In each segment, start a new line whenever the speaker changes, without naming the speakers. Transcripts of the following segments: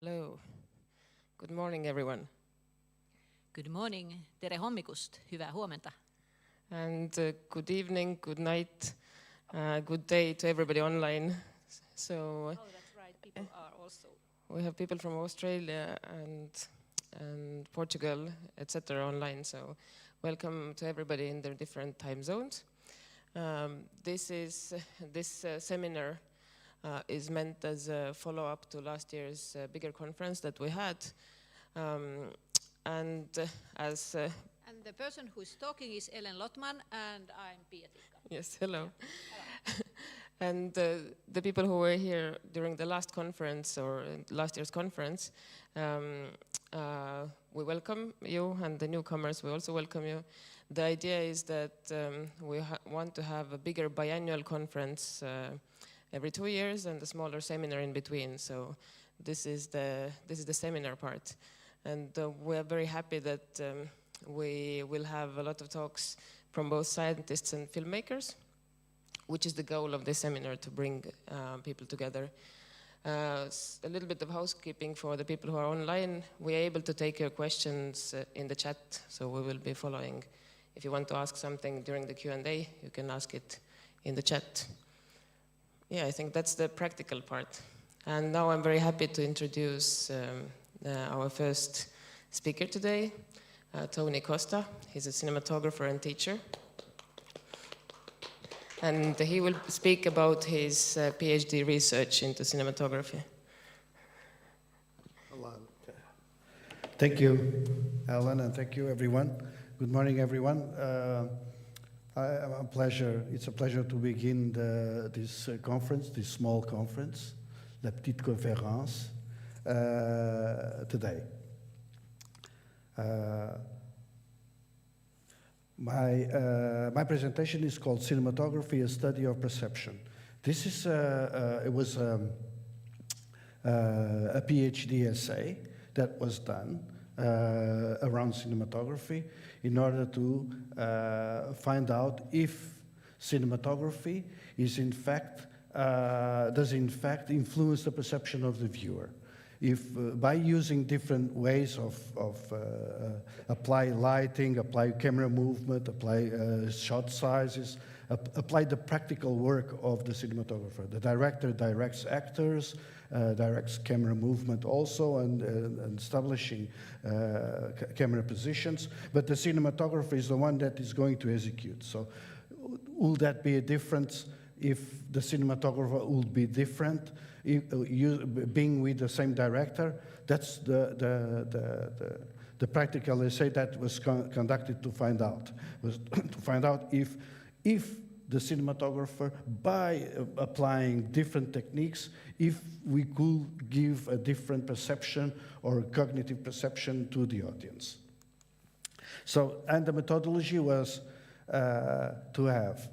Hello. Good morning, everyone.
Good morning, tere hommikust, hyvää huomenta.
And good evening, good night, good day to everybody online. So
That's right, people are also.
we have people from Australia and Portugal, etc. online. So welcome to everybody in their different time zones. This seminar is meant as a follow-up to last year's bigger conference that we had. And
the person who's talking is Ellen Lotman, and I'm Pia Tikka.
Yes, hello.
Hello.
And the people who were here during the last conference or last year's conference, we welcome you, and the newcomers, we also welcome you. The idea is that we want to have a bigger biannual conference every 2 years and a smaller seminar in between. So this is the seminar part. And we are very happy that we will have a lot of talks from both scientists and filmmakers, which is the goal of this seminar, to bring people together. A little bit of housekeeping for the people who are online. We are able to take your questions in the chat, so we will be following. If you want to ask something during the Q&A, you can ask it in the chat. Yeah, I think that's the practical part. And now I'm very happy to introduce our first speaker today, Tony Costa. He's a cinematographer and teacher. And he will speak about his PhD research into cinematography.
Hello. Thank you, Ellen, and thank you, everyone. Good morning, everyone. It's a pleasure to begin this conference, this small conference, La Petite Conférence, today. My presentation is called Cinematography, a Study of Perception. This is it was a PhD essay that was done around cinematography in order to find out if cinematography is does in fact influence the perception of the viewer. If by using different ways of apply lighting, apply camera movement, apply shot sizes, apply the practical work of the cinematographer. The director directs actors, directs camera movement also, and establishing camera positions, but the cinematographer is the one that is going to execute. So will that be a difference if the cinematographer would be different? Being with the same director, that's the practical essay that was conducted to find out. Was to find out if the cinematographer, by applying different techniques, if we could give a different perception or cognitive perception to the audience. So, and the methodology was to have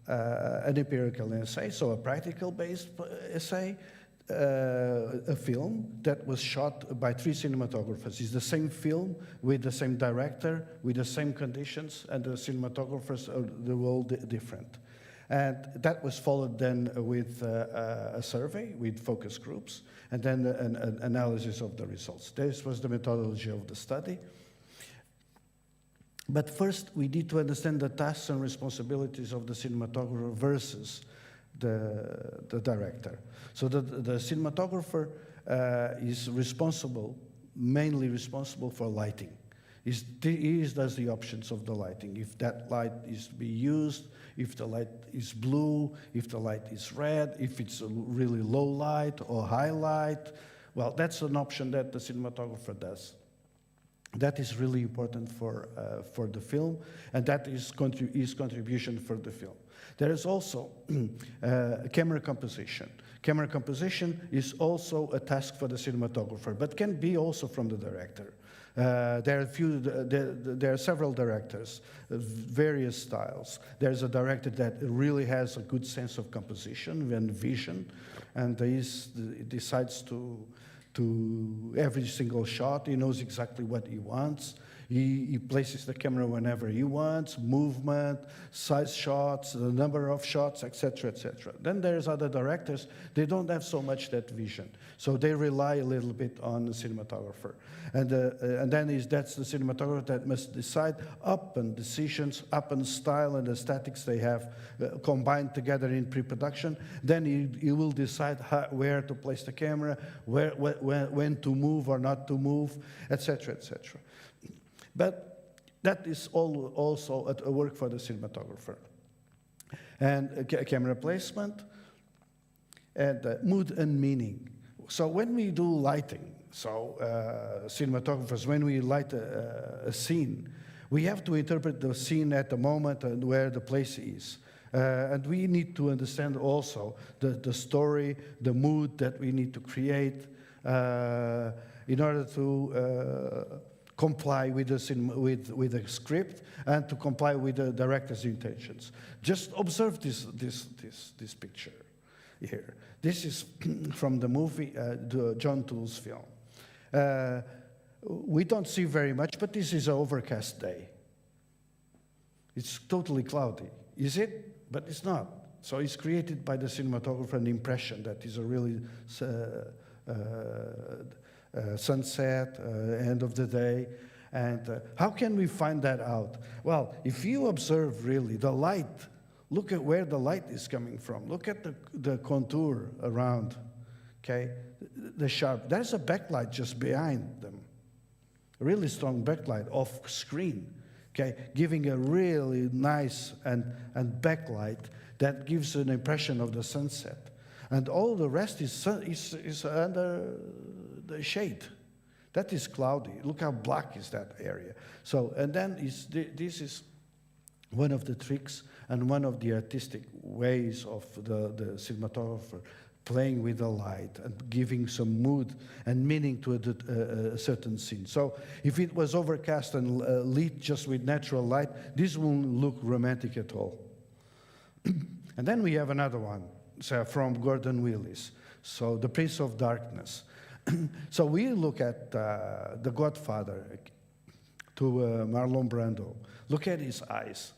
an empirical essay, so a practical-based essay, a film that was shot by 3 cinematographers. It's the same film with the same director, with the same conditions, and the cinematographers are all different. And that was followed then with a survey with focus groups, and then an analysis of the results. This was the methodology of the study. But first, we need to understand the tasks and responsibilities of the cinematographer versus the director. So the cinematographer is mainly responsible for lighting. He does the options of the lighting. If that light is to be used, if the light is blue, if the light is red, if it's a really low light or high light, well, that's an option that the cinematographer does. That is really important for the film, and that is his contribution for the film. There is also camera composition. Camera composition is also a task for the cinematographer, but can be also from the director. There are several directors, various styles. There's a director that really has a good sense of composition and vision, and he decides to every single shot, he knows exactly what he wants. He places the camera whenever he wants, movement, size shots, the number of shots, etc., etc. Then there's other directors, they don't have so much that vision. So they rely a little bit on the cinematographer. And then that's the cinematographer that must decide upon decisions, upon style and aesthetics they have combined together in pre-production. Then he will decide where to place the camera, when to move or not to move, etc., etc. But that is also a work for the cinematographer. And camera placement and mood and meaning. So when we do lighting, cinematographers, when we light a scene, we have to interpret the scene at the moment and where the place is. And we need to understand also the story, the mood that we need to create in order to comply with the script and to comply with the director's intentions. Just observe this picture here. This is from the movie, John Toole's film. We don't see very much, but this is an overcast day. It's totally cloudy. Is it? But it's not. So it's created by the cinematographer an impression that is a really sunset, end of the day. And how can we find that out? Well, if you observe really the light, look at where the light is coming from. Look at the contour around, okay? The sharp. There's a backlight just behind them. A really strong backlight off screen, okay? Giving a really nice and backlight that gives an impression of the sunset. And all the rest is under the shade. That is cloudy. Look how black is that area. So, and then this is one of the tricks and one of the artistic ways of the cinematographer playing with the light and giving some mood and meaning to a certain scene. So if it was overcast and lit just with natural light, this won't look romantic at all. And then we have another one from Gordon Willis. So The Prince of Darkness. So we look at The Godfather to Marlon Brando. Look at his eyes.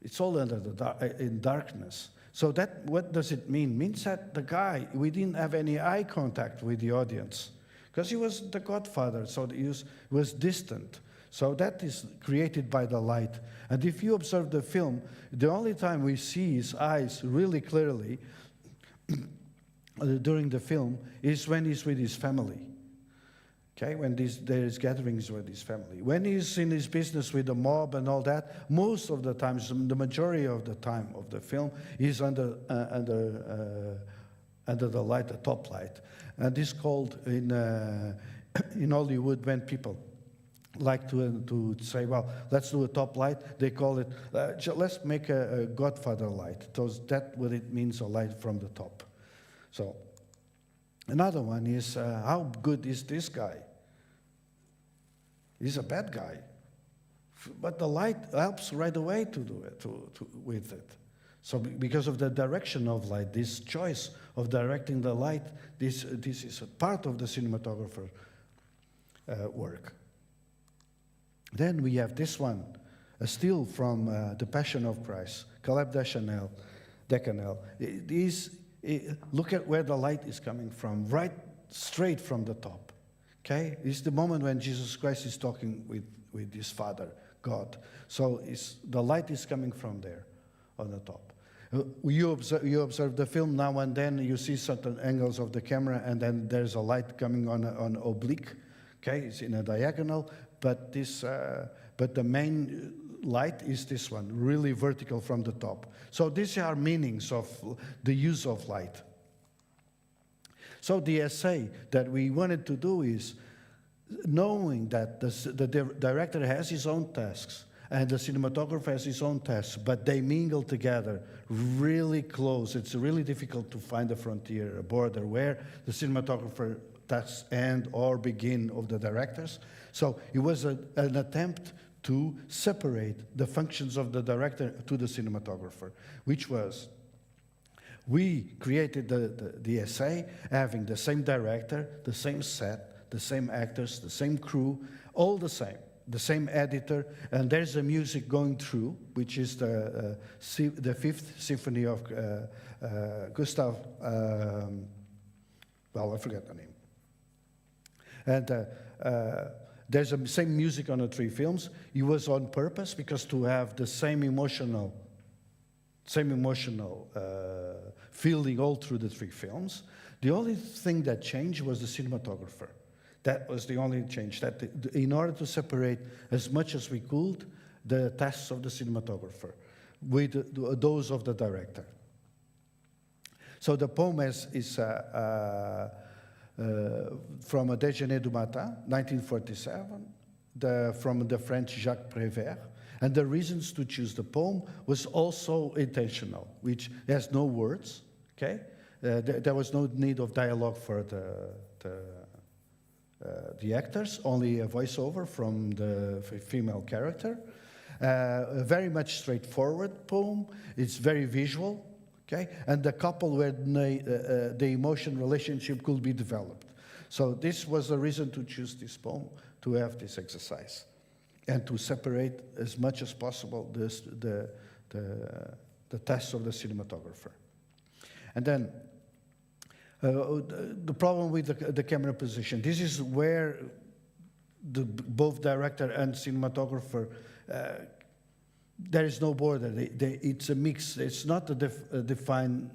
It's all under in darkness. So that, what does it mean? It means that the guy, we didn't have any eye contact with the audience because he was the Godfather, so he was distant. So that is created by the light. And if you observe the film, the only time we see his eyes really clearly during the film is when he's with his family. Okay, when there is gatherings with his family. When he's in his business with the mob and all that, most of the times, the majority of the time of the film, is under the light, the top light. And this is called in Hollywood when people like to say, well, let's do a top light. They call it, let's make a Godfather light. So that's what it means, a light from the top. So another one is, how good is this guy? He's a bad guy. But the light helps right away to do it, with it. So because of the direction of light, this choice of directing the light, this is a part of the cinematographer work. Then we have this one, a still from The Passion of Christ, Caleb Deschanel. Look at where the light is coming from, right straight from the top. Okay? It's the moment when Jesus Christ is talking with his Father, God. So the light is coming from there on the top. You observe the film now and then, you see certain angles of the camera, and then there's a light coming on oblique. Okay? It's in a diagonal, but the main light is this one, really vertical from the top. So these are meanings of the use of light. So the essay that we wanted to do is knowing that the director has his own tasks and the cinematographer has his own tasks, but they mingle together really close. It's really difficult to find a frontier, a border where the cinematographer tasks end or begin of the directors. So it was an attempt to separate the functions of the director to the cinematographer, which was, we created the essay having the same director, the same set, the same actors, the same crew, all the same editor, and there's the music going through, which is the Fifth Symphony of Gustav, well, I forget the name. And there's the same music on the three films. It was on purpose because to have the same emotional feeling all through the three films. The only thing that changed was the cinematographer. That was the only change. That in order to separate as much as we could the tasks of the cinematographer with those of the director. So the poem is from a Déjeuner du Matin, 1947, from the French Jacques Prévert. And the reasons to choose the poem was also intentional, which has no words, okay? There was no need of dialogue for the actors, only a voiceover from the female character. A very much straightforward poem. It's very visual, okay? And the couple where the emotion relationship could be developed. So this was the reason to choose this poem, to have this exercise, and to separate as much as possible the tasks of the cinematographer. And then the problem with the camera position. This is where both director and cinematographer, there is no border. It's a mix. It's not a defined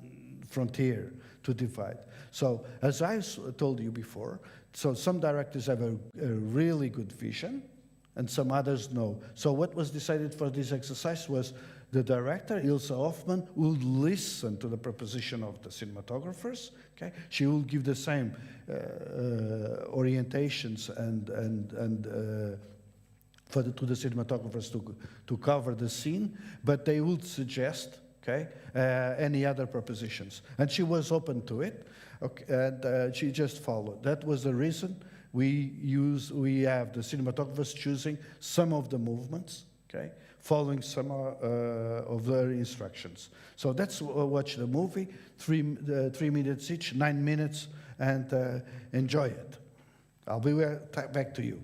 frontier to divide. So as I told you before, so some directors have a really good vision, and some others no. So what was decided for this exercise was the director, Ilse Hoffmann, would listen to the proposition of the cinematographers. Okay, she will give the same orientations to the cinematographers to cover the scene, but they would suggest, okay, any other propositions, and she was open to it. Okay, and she just followed. That was the reason we have the cinematographers choosing some of the movements, okay, following some of their instructions. So let's watch the movie, 3 minutes each, 9 minutes, and enjoy it. I'll be back to you.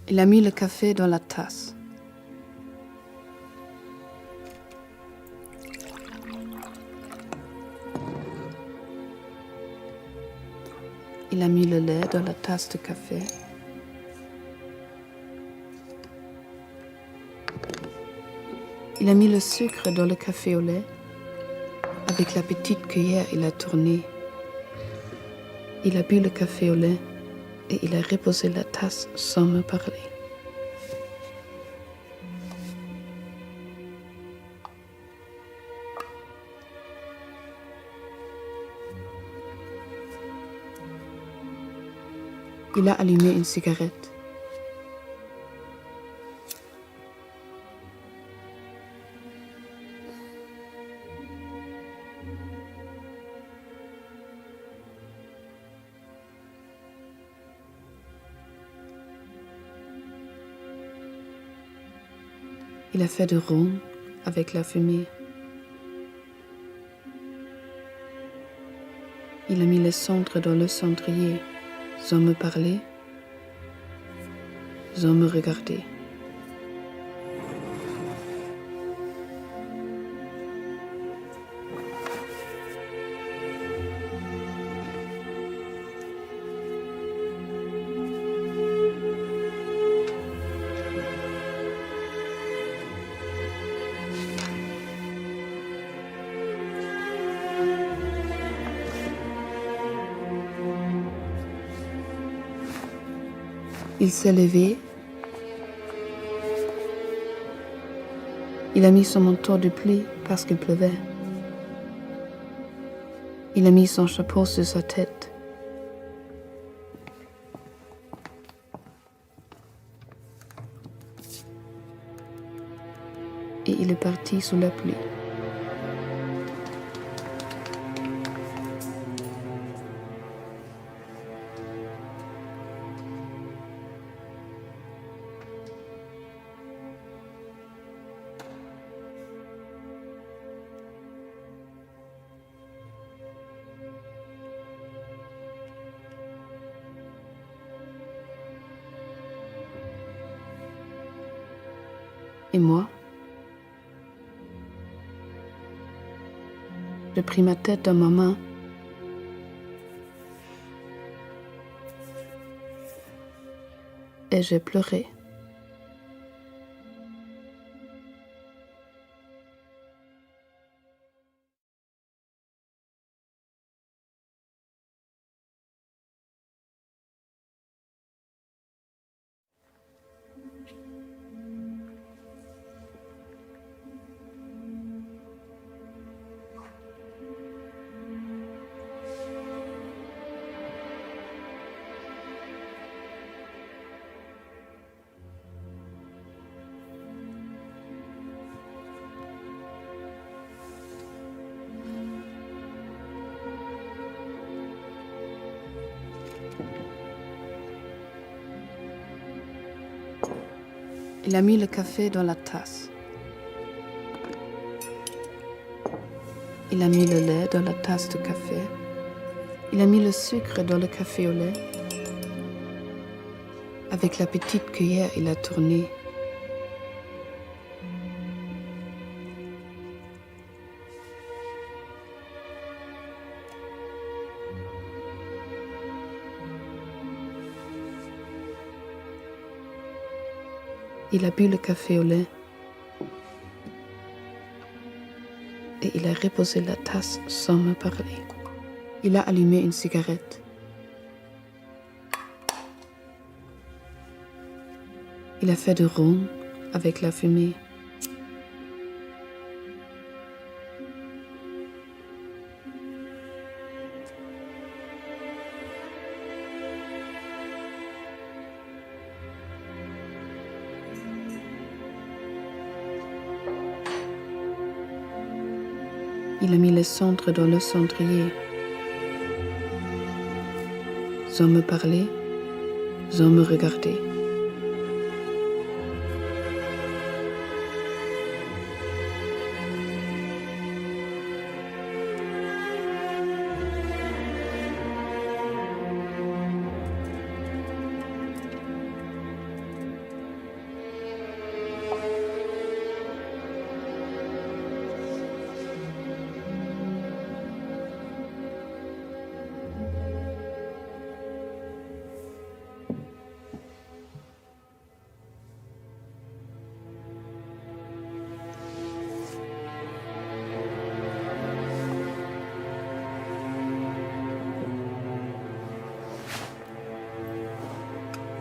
Il a mis le café dans la tasse. Il a mis le lait dans la tasse de café. Il a mis le sucre dans le café au lait. Avec la petite cuillère, il a tourné. Il a bu le café au lait et il a reposé la tasse sans me parler. Il a allumé une cigarette. Il a fait de ronds avec la fumée. Il a mis les cendres dans le cendrier, sans me parler, sans me regarder. Il s'est levé. Il a mis son manteau de pluie parce qu'il pleuvait. Il a mis son chapeau sur sa tête. Et il est parti sous la pluie. Et moi, j'ai pris ma tête dans ma main et j'ai pleuré. Il a mis le café dans la tasse. Il a mis le lait dans la tasse de café. Il a mis le sucre dans le café au lait. Avec la petite cuillère, il a tourné. Il a bu le café au lait et il a reposé la tasse sans me parler. Il a allumé une cigarette. Il a fait de ronds avec la fumée. Il a mis les cendres dans le cendrier. Sans me parler, sans me regarder.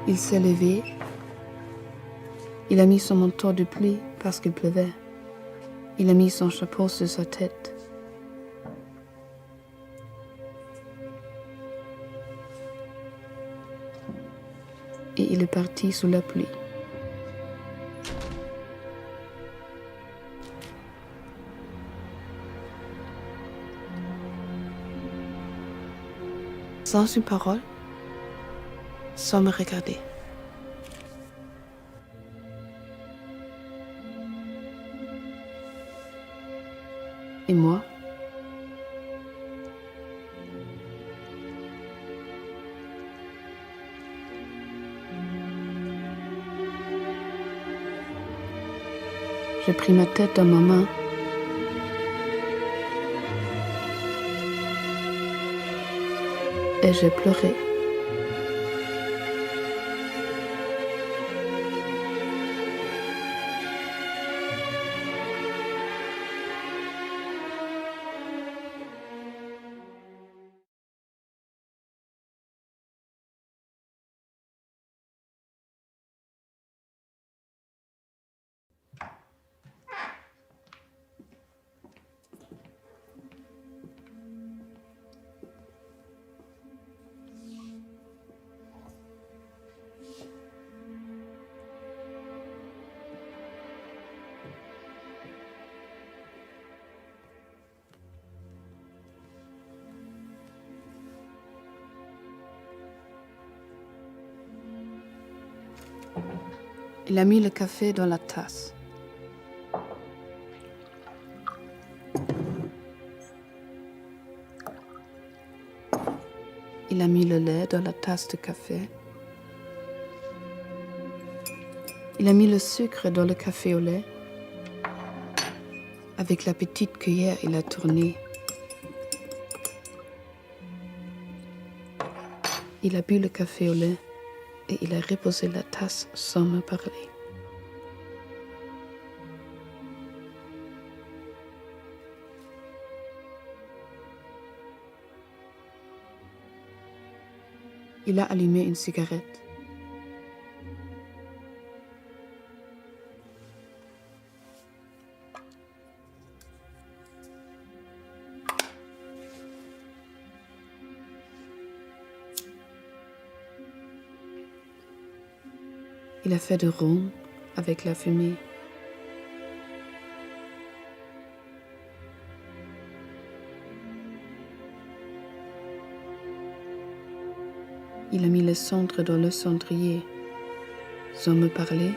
Il s'est levé. Il a mis son manteau de pluie parce qu'il pleuvait. Il a mis son chapeau sur sa tête. Et il est parti sous la pluie. Sans une parole, sans me regarder. Et moi, j'ai pris ma tête dans ma main et j'ai pleuré. Il a mis le café dans la tasse. Il a mis le lait dans la tasse de café. Il a mis le sucre dans le café au lait. Avec la petite cuillère, il a tourné. Il a bu le café au lait et il a reposé la tasse sans me parler. Il a allumé une cigarette. Il a fait de ronds avec la fumée. Il a mis les cendres dans le cendrier, sans me parler,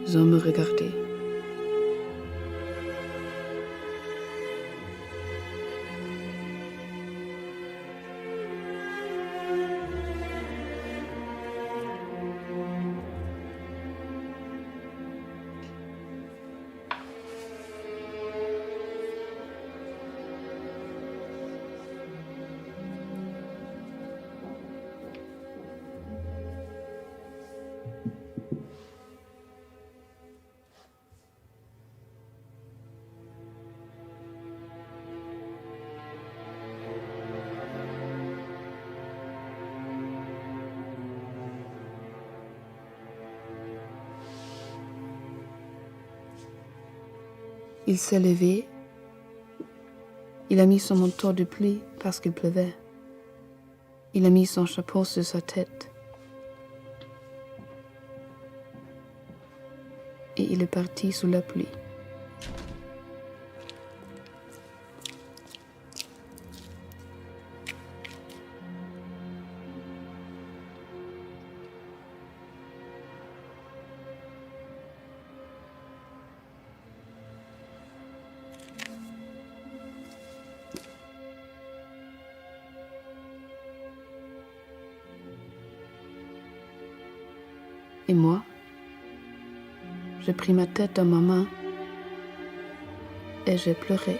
sans me regarder. Il s'est levé. Il a mis son manteau de pluie parce qu'il pleuvait. Il a mis son chapeau sur sa tête. Et il est parti sous la pluie. Et moi, j'ai pris ma tête dans ma main et j'ai pleuré.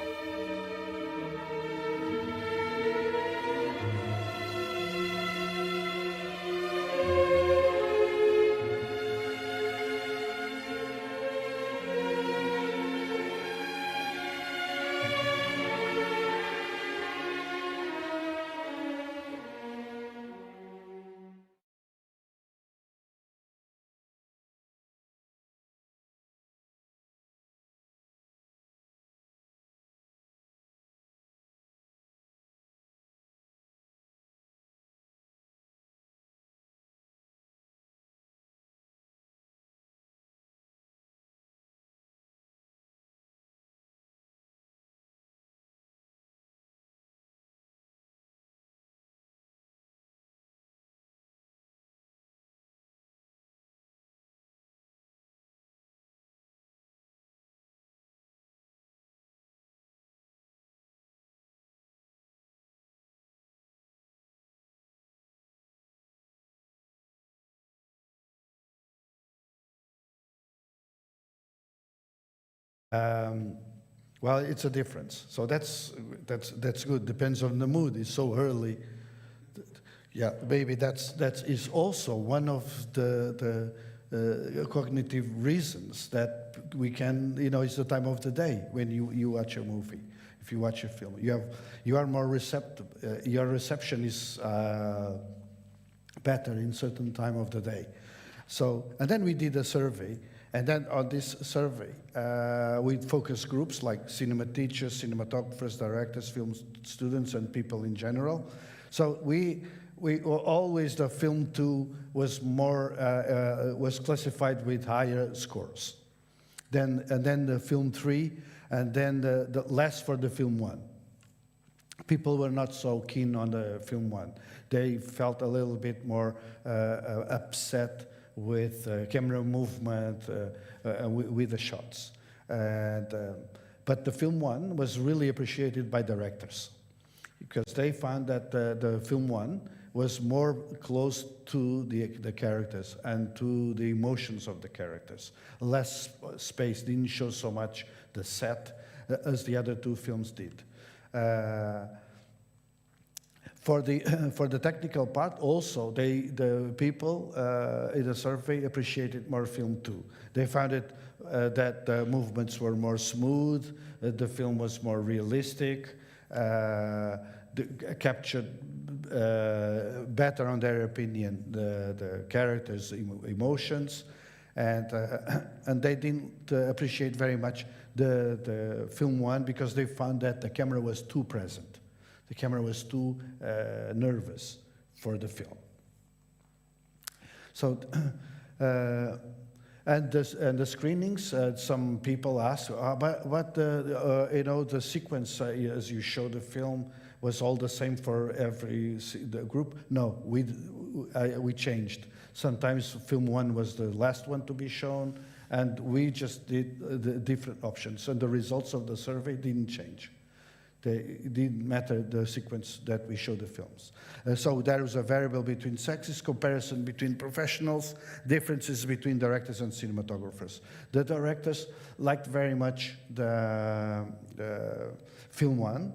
Well, it's a difference. So that's good. Depends on the mood. It's so early. Yeah, maybe that is also one of the cognitive reasons that we can. It's the time of the day when you watch a movie. If you watch a film, you are more receptive. Your reception is better in certain time of the day. So, and then we did a survey. And then on this survey, we focus groups like cinema teachers, cinematographers, directors, film students, and people in general. So we always, the film 2 was more was classified with higher scores. And then the film 3, and then the less for the film 1. people were not so keen on the film one. They felt a little bit more upset with camera movement, with the shots. But the film one was really appreciated by directors because they found that the film one was more close to the characters and to the emotions of the characters. Less space, didn't show so much the set as the other two films did. For the technical part, also, the people in the survey appreciated more film 2. They found it that the movements were more smooth, the film was more realistic, captured better, on their opinion, the characters' emotions, and they didn't appreciate very much the film 1 because they found that the camera was too present. The camera was too nervous for the film. So, and the screenings, some people ask, but the sequence as you show the film was all the same for every the group? No, we changed. Sometimes film 1 was the last one to be shown, and we just did the different options, and the results of the survey didn't change. It didn't matter the sequence that we show the films. So there was a variable between sexes, comparison between professionals, differences between directors and cinematographers. The directors liked very much the film 1,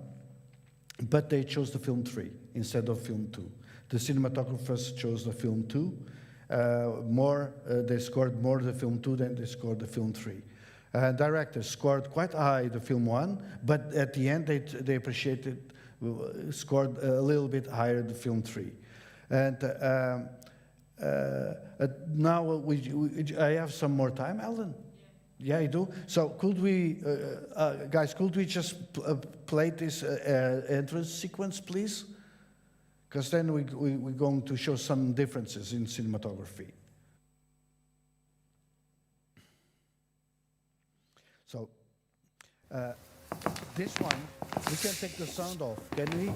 but they chose the film 3 instead of film 2. The cinematographers chose the film 2. They scored more the film 2 than they scored the film 3. Directors scored quite high the film 1, but at the end they appreciated, scored a little bit higher the film 3. And now I have some more time, Alden? Yeah, I do. So could we, guys, could we just play this entrance sequence, please? Because then we're going to show some differences in cinematography. So this one, we can take the sound off, can we?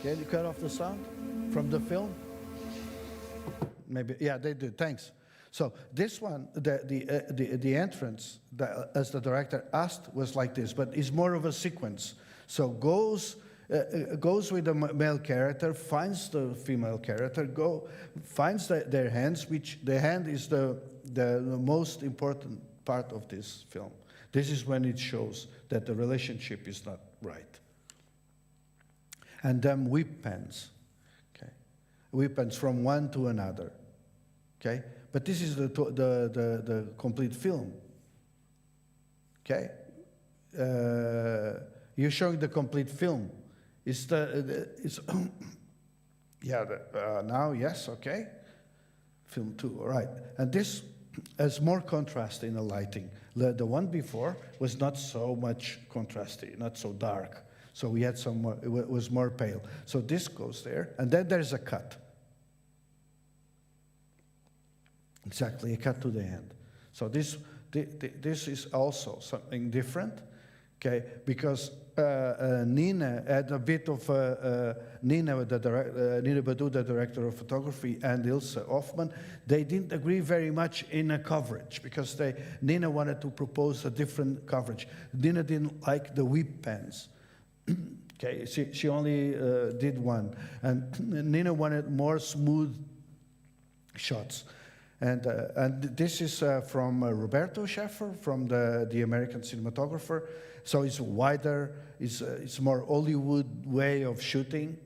Can you cut off the sound from the film? Maybe, yeah, they do, thanks. So this one, the entrance, as the director asked, was like this, but it's more of a sequence. So goes with the male character, finds the female character, finds their hands, which the hand is the most important part of this film. This is when it shows that the relationship is not right. And then whip pens, okay? Whip pens from one to another, okay? But this is the complete film, okay? You're showing the complete film. Now, yes, okay. Film 2, all right. And this has more contrast in the lighting. The one before was not so much contrasty, not so dark. So we had some more, it was more pale. So this goes there, and then there's a cut. Exactly, a cut to the end. So this is also something different, okay? Because Nina had a bit of Nina Badu, the director of photography, and Ilse Hoffman. They didn't agree very much in a coverage because Nina wanted to propose a different coverage. Nina didn't like the whip pens. Okay, she only did one, and Nina wanted more smooth shots. And this is from Roberto Scheffer, from the American cinematographer. So it's wider, it's more Hollywood way of shooting,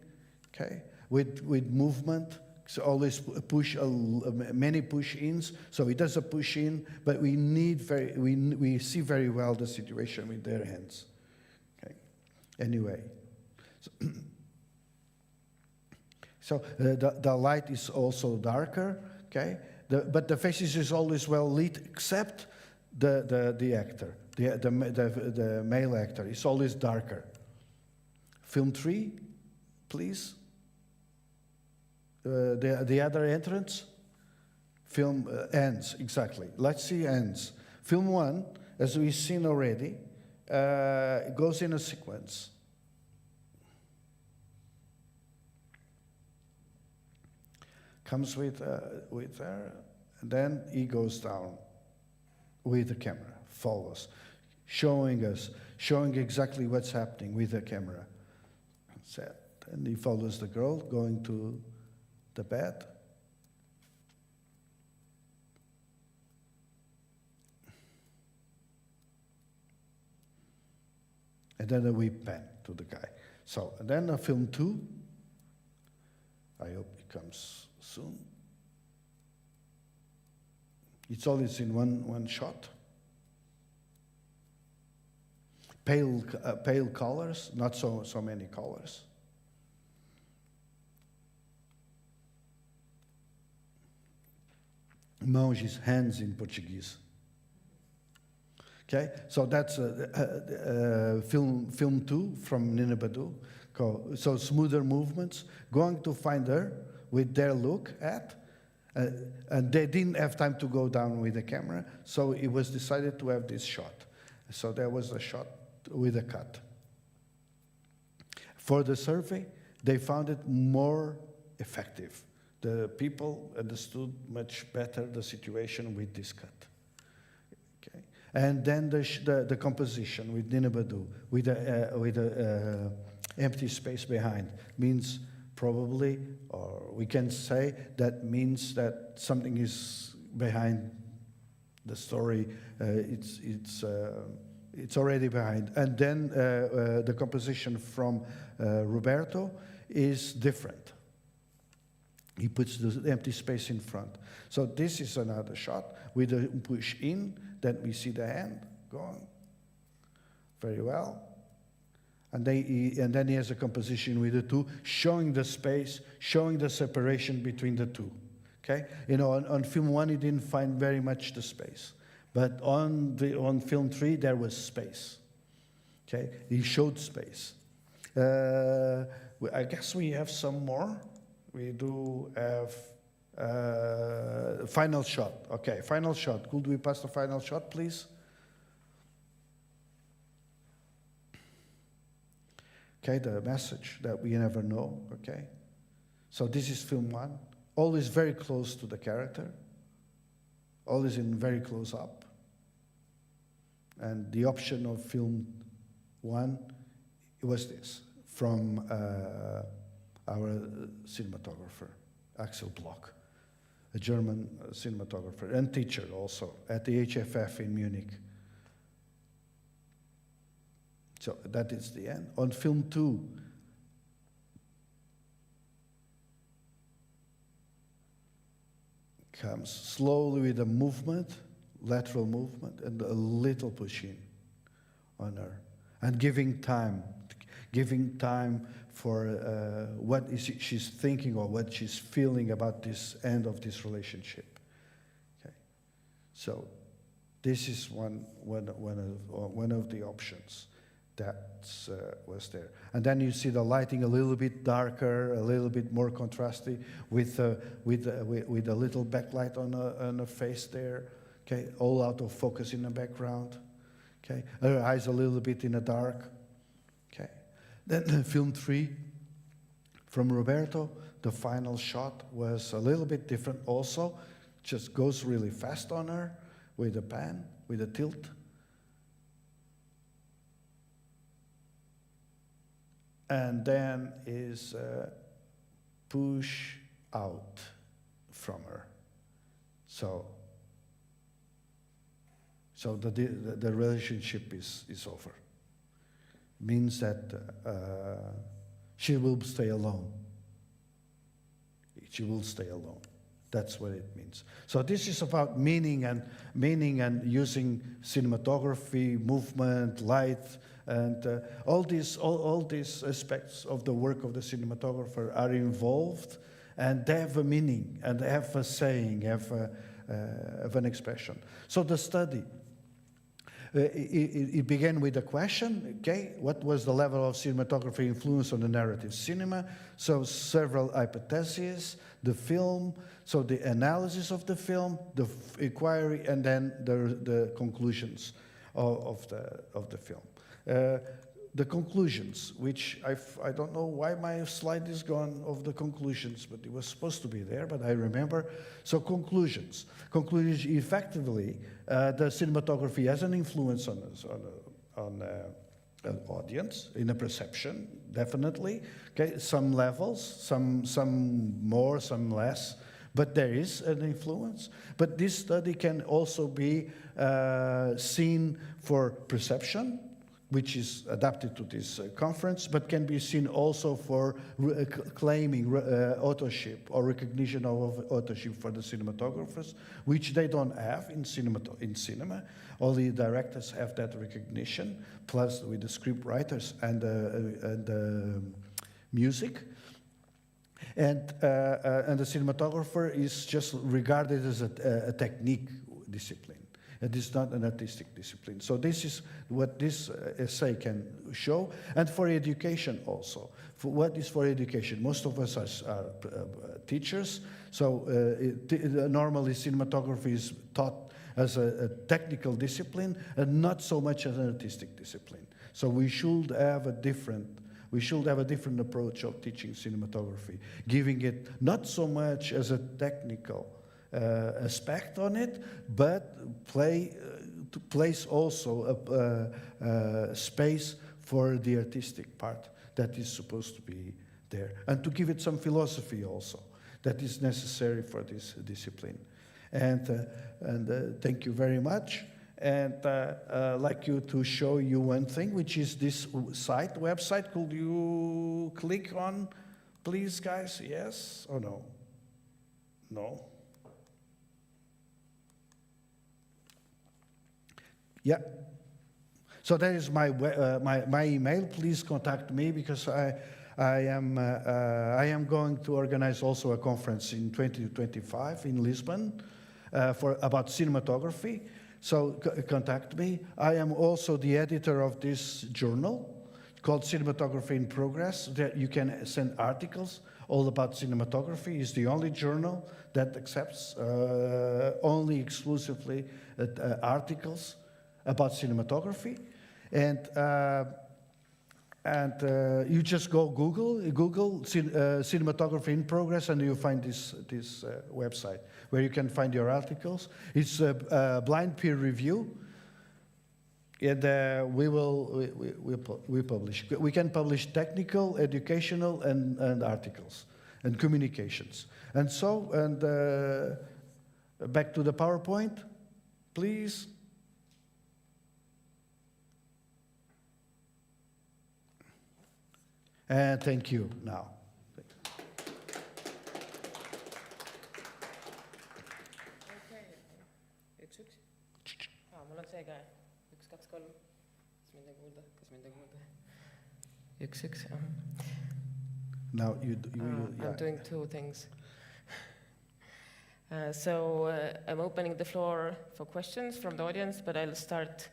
okay, with movement. So always many push-ins. So it does a push-in, but we see very well the situation with their hands. Okay. Anyway, so the light is also darker. Okay. But the faces is always well lit, except the actor, the male actor. It's always darker. Film 3, please. The other entrance. Film ends, exactly. Let's see ends. Film 1, as we've seen already, it goes in a sequence. Comes with her, and then he goes down with the camera, follows, showing exactly what's happening with the camera. And he follows the girl going to the bed. And then we pan to the guy. So, and then film 2. I hope it comes soon. It's always in one shot. Pale colors, not so many colors. Mãos is hands in Portuguese. Okay, so that's film 2 from Nina Badu. So smoother movements, going to find her with their look at, and they didn't have time to go down with the camera, so it was decided to have this shot. So there was a shot with a cut. For the survey, they found it more effective. The people understood much better the situation with this cut. Okay, and then the composition with Nina Badu, with the empty space behind, means probably, or we can say that means that something is behind the story. It's already behind. And then the composition from Roberto is different. He puts the empty space in front. So this is another shot with a push in. Then we see the hand going very well. And then he has a composition with the two, showing the space, showing the separation between the two. Okay, you know, on film 1 he didn't find very much the space, but on film 3 there was space. Okay, he showed space. I guess we have some more. We do have final shot. Okay, final shot. Could we pass the final shot, please? Okay, the message that we never know. Okay, so this is film 1. Always very close to the character. Always in very close up. And the option of film 1 was this from our cinematographer, Axel Bloch, a German cinematographer and teacher also at the HFF in Munich. So that is the end. On film 2, comes slowly with a movement, lateral movement, and a little push in on her, and giving time for what she's thinking or what she's feeling about this end of this relationship. Okay, so this is one of the options that was there. And then you see the lighting a little bit darker, a little bit more contrasty, with a little backlight on her face there. Okay, all out of focus in the background. Okay, her eyes a little bit in the dark. Okay, then film 3 from Roberto. The final shot was a little bit different also. Just goes really fast on her with a pan, with a tilt. And then is push out from her. So the relationship is over. Means that she will stay alone. She will stay alone. That's what it means. So this is about meaning and using cinematography, movement, light, and all these aspects of the work of the cinematographer are involved, and they have a meaning, and they have a saying, have an expression. So the study, it began with a question, okay, what was the level of cinematography influence on the narrative cinema? So several hypotheses, the film, so the analysis of the film, the inquiry, and then the conclusions. of the film. The conclusions, which I don't know why my slide is gone of the conclusions, but it was supposed to be there, but I remember. So conclusions. Conclusions, effectively, the cinematography has an influence on an audience, in a perception, definitely. Okay, some levels, some more, some less, but there is an influence. But this study can also be seen for perception, which is adapted to this conference, but can be seen also for claiming authorship or recognition of authorship for the cinematographers, which they don't have in cinema. Only directors have that recognition, plus with the script writers and the music. And the cinematographer is just regarded as a technique discipline. It is not an artistic discipline. So this is what this essay can show. And for education also. What is for education? Most of us are teachers. So normally cinematography is taught as a technical discipline and not so much as an artistic discipline. So we should have a different approach of teaching cinematography, giving it not so much as a technical aspect on it, but to place also a space for the artistic part that is supposed to be there, and to give it some philosophy also that is necessary for this discipline. And thank you very much. And I'd like you to show you one thing, which is this website. Could you click on, please, guys? Yes or no? No? Yeah. So that is my email. Please contact me, because I am going to organize also a conference in 2025 in Lisbon about cinematography. So contact me. I am also the editor of this journal called Cinematography in Progress. That you can send articles all about cinematography. It's the only journal that accepts only exclusively articles about cinematography. And you just go Google Cinematography in Progress, and you find this website where you can find your articles. It's a blind peer review, and we publish. We can publish technical, educational, and articles, and communications. And so, back to the PowerPoint, please. And thank you now.
Mul on see ka 1, 2, 3. Kas mind ei kuulda? 1, 1.
Now
I'm doing two things. So I'm opening the floor for questions from the audience, but I'll start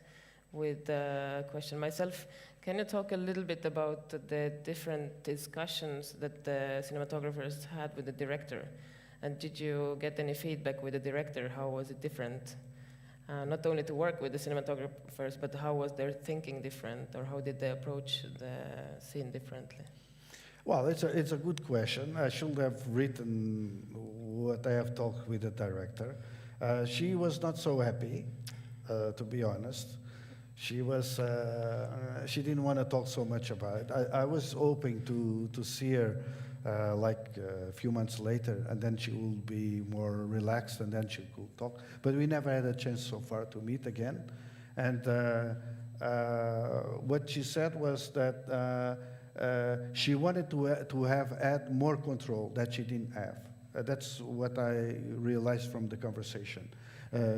with a question myself. Can you talk a little bit about the different discussions that the cinematographers had with the director? And did you get any feedback with the director? How was it different? Not only to work with the cinematographers, but how was their thinking different, or how did they approach the scene differently?
Well, it's a good question. I should have written what I have talked with the director. She was not so happy, to be honest. She didn't want to talk so much about it. I was hoping to see her like a few months later, and then she will be more relaxed, and then she could talk. But we never had a chance so far to meet again. And what she said was that she wanted to have more control that she didn't have. That's what I realized from the conversation.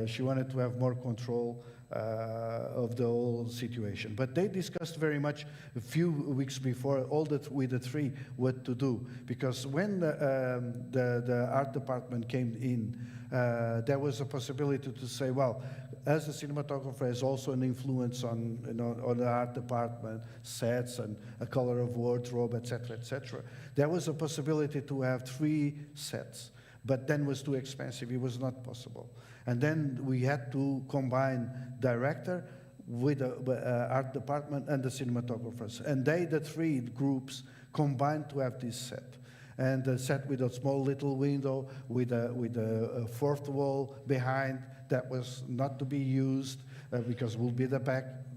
She wanted to have more control of the whole situation. But they discussed very much a few weeks before, with the three, what to do. Because when the art department came in, there was a possibility to say, well, as a cinematographer has also an influence on the art department, sets and a color of wardrobe, etc., etc. There was a possibility to have 3 sets, but then was too expensive. It was not possible. And then we had to combine director with the art department and the cinematographers. And the three groups combined to have this set. And a set with a small little window, with a fourth wall behind that was not to be used because it will be the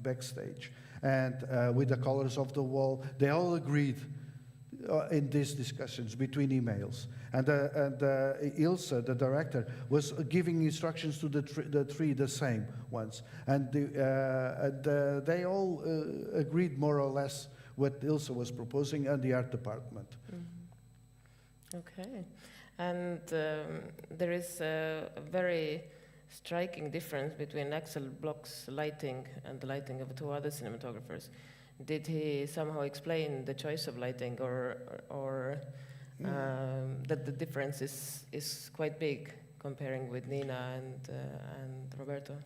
backstage. And with the colors of the wall, they all agreed in these discussions between emails. And Ilse, the director, was giving instructions to the three, the same ones. And they all agreed more or less what Ilse was proposing and the art department.
Mm-hmm. Okay. And there is a very striking difference between Axel Bloch's lighting and the lighting of two other cinematographers. Did he somehow explain the choice of lighting, or that the difference is quite big comparing with Nina and Roberto?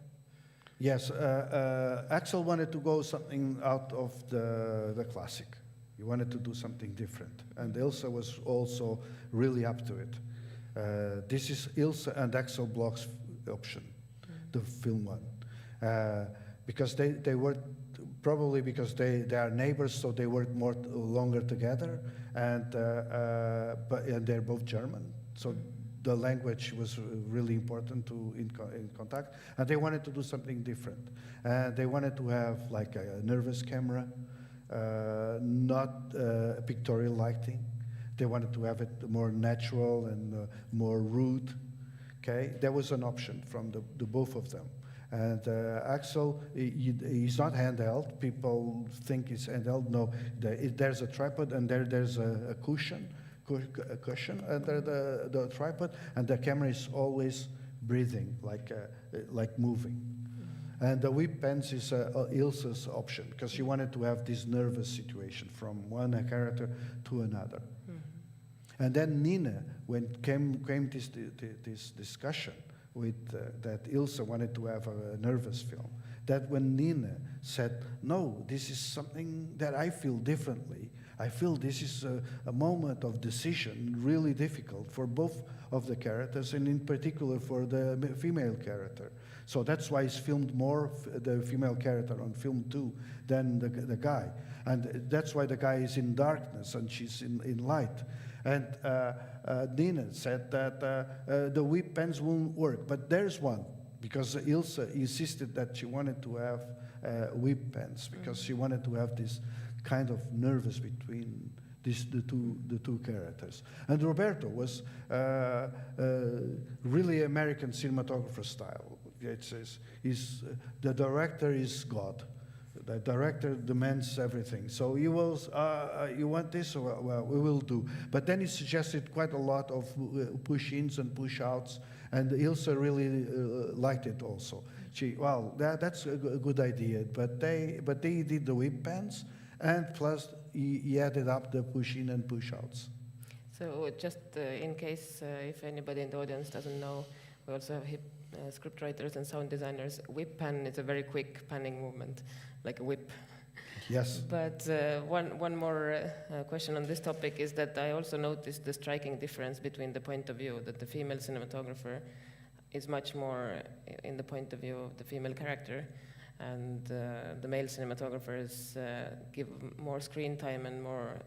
Yes, Axel wanted to go something out of the classic. He wanted to do something different, and Ilse was also really up to it. This is Ilse and Axel Bloch's option, the film one, because they were. Probably because they are neighbors, so they work longer together, and they're both German, so the language was really important in contact, and they wanted to do something different, and they wanted to have like a nervous camera, not pictorial lighting. They wanted to have it more natural and more rude. Okay, there was an option from the both of them. And Axel, he's not handheld. People think it's handheld. No, there's a tripod, and there's a cushion under the tripod, and the camera is always breathing, like moving. And the whip pens is Ilse's option, because she wanted to have this nervous situation from one character to another. Mm-hmm. And then Nina, when came this discussion, with that Ilse wanted to have a nervous film. That when Nina said, no, this is something that I feel differently. I feel this is a moment of decision, really difficult for both of the characters, and in particular for the female character. So that's why it's filmed more, the female character on film 2 than the guy. And that's why the guy is in darkness and she's in light. And Nina said that the whip pens won't work, but there's one, because Ilse insisted that she wanted to have whip pens, because she wanted to have this kind of nervous between the two characters. And Roberto was really American cinematographer style. The director is God. The director demands everything. So he was, you want this? Well, we will do. But then he suggested quite a lot of push-ins and push-outs, and Ilse really liked it also. That's a good idea. But they did the whip pens, and plus he added up the push-in and push-outs.
So just in case if anybody in the audience doesn't know, we also have script writers and sound designers. Whip pan is a very quick panning movement, like a whip.
Yes.
But one more question on this topic is that I also noticed the striking difference between the point of view, that the female cinematographer is much more in the point of view of the female character, and the male cinematographers give more screen time and more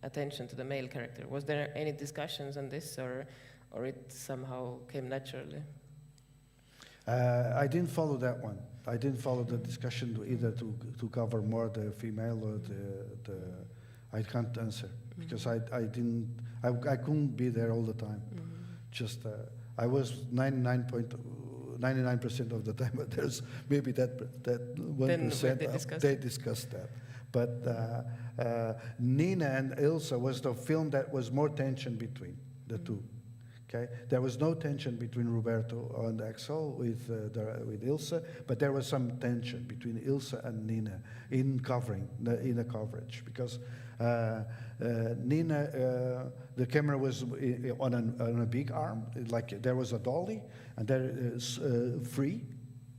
attention to the male character. Was there any discussions on this, or it somehow came naturally?
I didn't follow that one. I didn't follow the discussion either to cover more the female or the I can't answer, because I couldn't be there all the time. Just I was 99% of the time, but there's maybe that 1% they discussed that. But Nina and Ilse was the film that was more tension between the two. Okay, there was no tension between Roberto and Axel with Ilse, but there was some tension between Ilse and Nina in the coverage, because Nina, the camera was on a big arm, like there was a dolly, and there is free,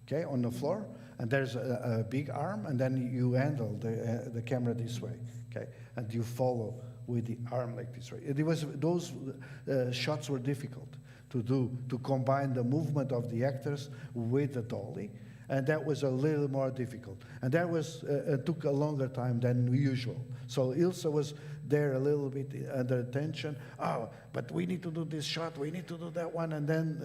okay, on the floor, and there's a big arm, and then you handle the camera this way, okay, and you follow with the arm like this way. Those shots were difficult to do, to combine the movement of the actors with the dolly, and that was a little more difficult. And that was took a longer time than usual. So Ilse was there a little bit under tension. Oh, but we need to do this shot, we need to do that one, and then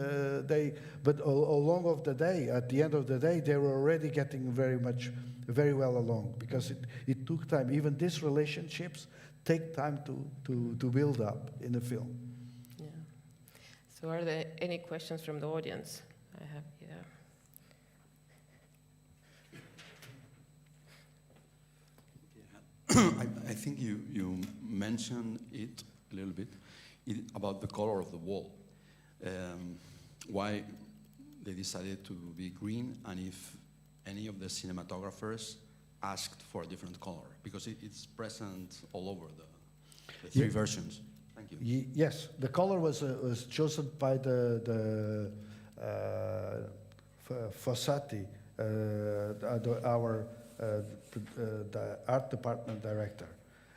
but along of the day, at the end of the day, they were already getting very well along, because it took time. Even these relationships take time to build up in the film.
Yeah. So are there any questions from the audience? I have, yeah.
I think you mentioned it a little bit about the color of the wall. Why they decided to be green, and if any of the cinematographers asked for a different color, because it's present all over the three versions. Thank you.
Yes, the color was chosen by the Fossati, our the art department director,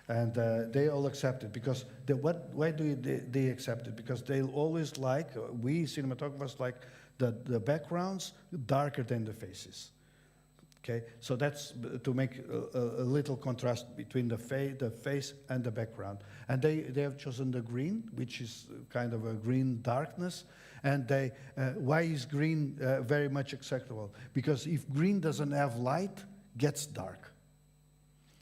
and they all accepted, because why do they accept it? Because they always like, we cinematographers like the backgrounds darker than the faces. Okay, so that's to make a little contrast between the face and the background. And they have chosen the green, which is kind of a green darkness. And why is green very much acceptable? Because if green doesn't have light, gets dark.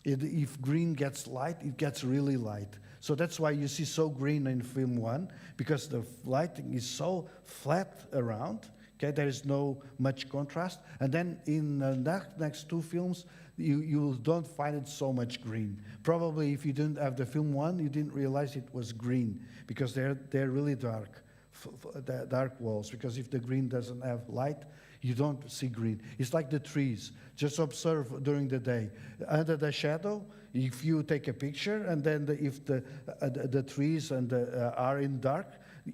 If green gets light, it gets really light. So that's why you see so green in film 1, because the lighting is so flat around. Okay, there is no much contrast. And then in the next two films, you don't find it so much green. Probably if you didn't have the film 1, you didn't realize it was green, because they're really dark, dark walls. Because if the green doesn't have light, you don't see green. It's like the trees. Just observe during the day. Under the shadow, if you take a picture, and then if the trees are in dark,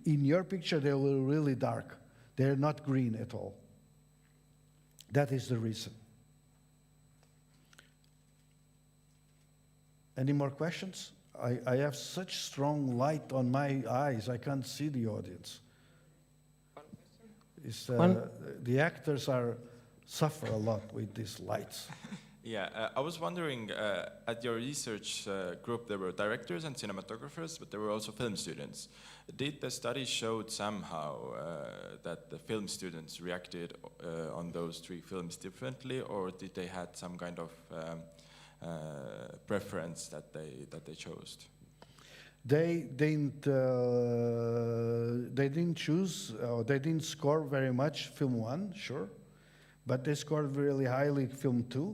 in your picture they will really dark. They're not green at all. That is the reason. Any more questions? I have such strong light on my eyes, I can't see the audience. The actors suffer a lot with these lights.
Yeah, I was wondering, at your research group there were directors and cinematographers, but there were also film students. Did the study show somehow that the film students reacted on those three films differently, or did they had some kind of preference that they chose?
They didn't choose, or they didn't score very much film 1, sure, but they scored really highly film 2,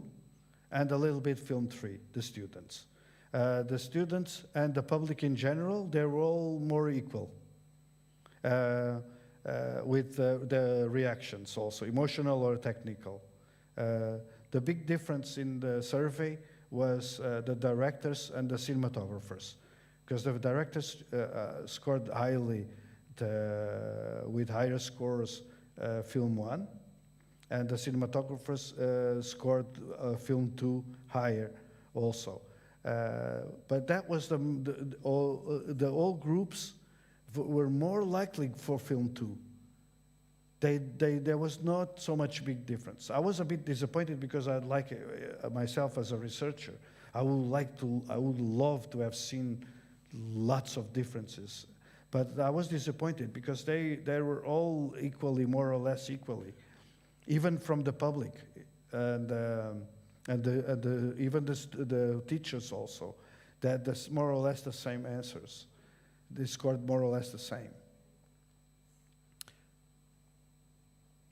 and a little bit film 3, the students. The students and the public in general, they were all more equal with the reactions also, emotional or technical. The big difference in the survey was the directors and the cinematographers, because the directors scored highly with higher scores film 1, and the cinematographers scored film 2 higher also. But that was all groups were more likely for film 2. There was not so much big difference. I was a bit disappointed, because I'd like myself as a researcher, I would love to have seen lots of differences. But I was disappointed, because they were all equally, more or less equally, even from the public, and even the teachers also. That's more or less the same answers. They scored more or less the same.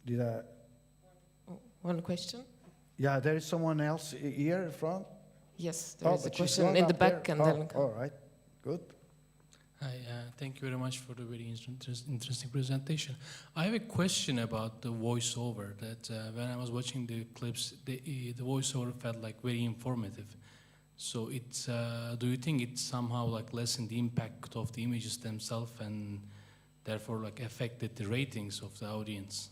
Did I?
One question?
Yeah, there is someone else here in front.
Yes, there is a
but she's
question
gone
in the
up
back,
there.
and then.
All right, good.
Hi, thank you very much for the very interesting presentation. I have a question about the voiceover. That when I was watching the clips, the voiceover felt like very informative. So it's, do you think it somehow like lessened the impact of the images themselves, and therefore like affected the ratings of the audience?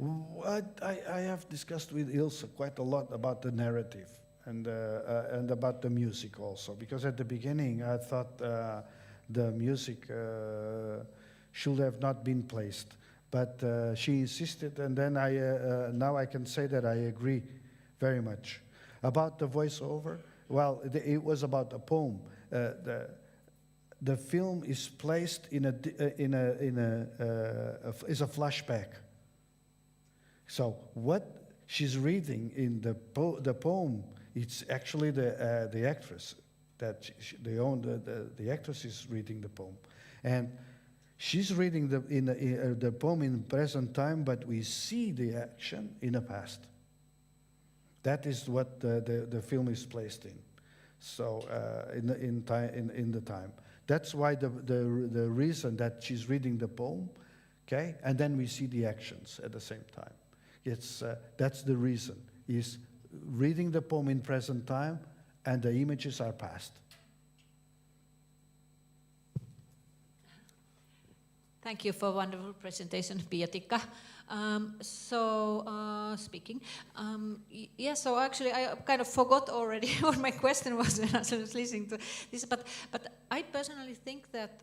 I have discussed with Ilse quite a lot about the narrative and about the music also, because at the beginning I thought the music should have not been placed. But she insisted, and then now I can say that I agree very much. About the voiceover, well, it was about a poem. The film is placed is a flashback. So what she's reading in the poem, it's actually the actress that the actress is reading the poem, and she's reading the poem in present time, but we see the action in the past. That is what the film is placed in. So in the time. That's why the reason that she's reading the poem, okay, and then we see the actions at the same time. That's the reason. Is reading the poem in present time, and the images are past.
Thank you for a wonderful presentation, Pia-Tikka. Speaking, so actually I kind of forgot already what my question was when I was listening to this, but I personally think that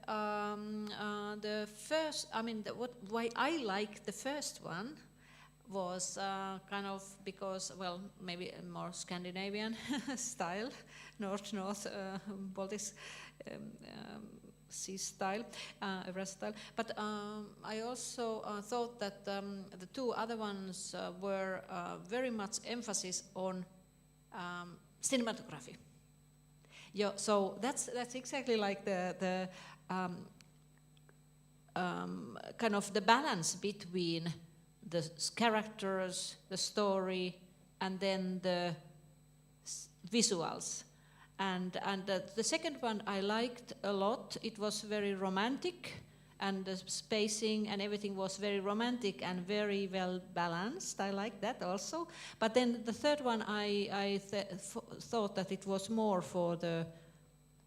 the first, why I like the first one was kind of because, well, maybe a more Scandinavian style, North Baltic Sea style, Everest style. But I also thought that the two other ones were very much emphasis on cinematography. Yeah, so that's exactly like the kind of the balance between the characters, the story, and then the visuals. And the second one I liked a lot. It was very romantic, and the spacing and everything was very romantic and very well balanced. I like that also. But then the third one, I thought that it was more for the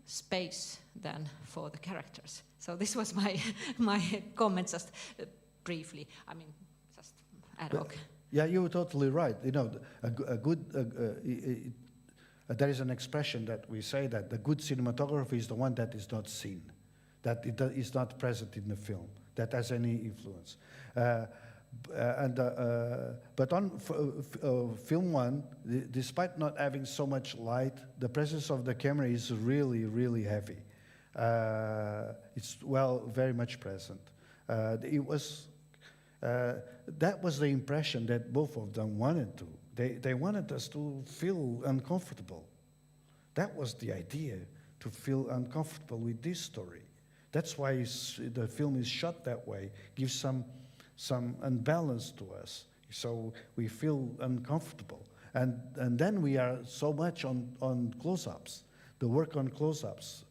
space than for the characters. So this was my comment, just briefly. I mean, just ad hoc.
Yeah, you're totally right. You know, there is an expression that we say that the good cinematography is the one that is not seen, that it is not present in the film, that has any influence. But on film one, despite not having so much light, the presence of the camera is really, really heavy. It's very much present. That was the impression that both of them wanted to. They wanted us to feel uncomfortable. That was the idea, to feel uncomfortable with this story. That's why the film is shot that way, gives some unbalance to us, so we feel uncomfortable. And then we are so much on close-ups, the work on close-ups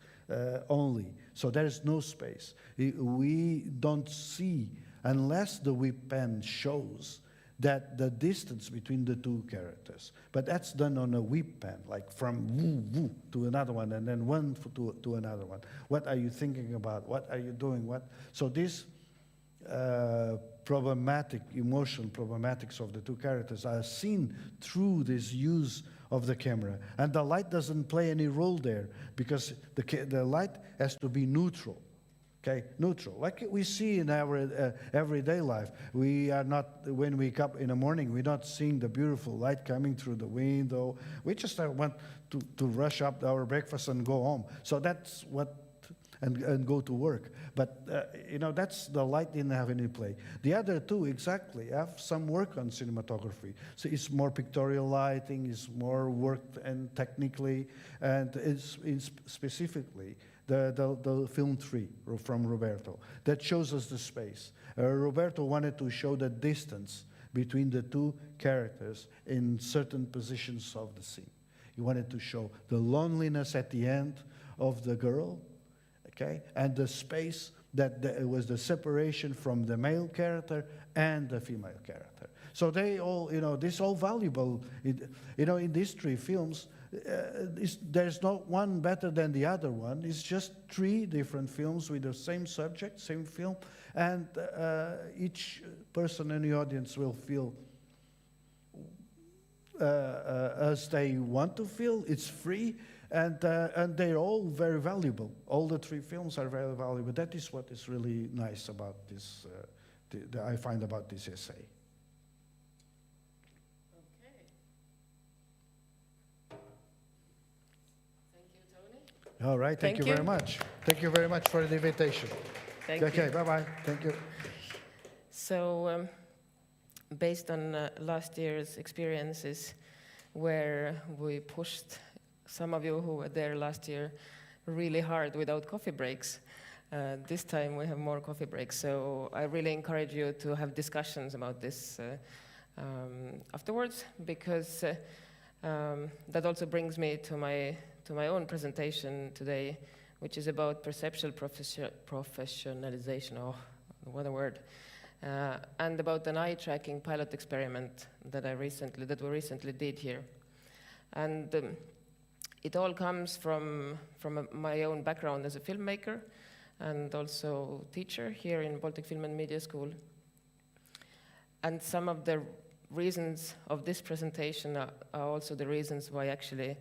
only. So there is no space. We don't see, unless the whip pen shows that the distance between the two characters. But that's done on a whip pen, like from woo, woo to another one, and then one to another one. What are you thinking about? What are you doing? What? So this emotional problematics of the two characters are seen through this use of the camera. And the light doesn't play any role there, because the light has to be neutral. Okay, neutral, like we see in our everyday life. We are not, when we wake up in the morning, we're not seeing the beautiful light coming through the window. We just want to rush up our breakfast and go home. So that's what, and go to work. But, that's the light didn't have any play. The other two exactly have some work on cinematography. So it's more pictorial lighting, it's more worked and technically, and it's specifically the film 3 from Roberto that shows us the space. Roberto wanted to show the distance between the two characters in certain positions of the scene. He wanted to show the loneliness at the end of the girl, okay, and the space that was the separation from the male character and the female character. So they all, this all valuable. In these 3 films, there's not one better than the other one. It's just 3 different films with the same subject, same film, and each person in the audience will feel as they want to feel. It's free, and they're all very valuable. All the 3 films are very valuable. That is what is really nice about this I find about this essay. All right, thank you very much. Thank you very much for the invitation.
Thank you.
Okay, bye-bye. Thank you.
So, based on last year's experiences, where we pushed some of you who were there last year really hard without coffee breaks, this time we have more coffee breaks. So I really encourage you to have discussions about this afterwards, because that also brings me to my own presentation today, which is about perceptual professionalization, oh, what a word, and about an eye tracking pilot experiment that we recently did here. And it all comes from my own background as a filmmaker and also teacher here in Baltic Film and Media School. And some of the reasons of this presentation are also the reasons why actually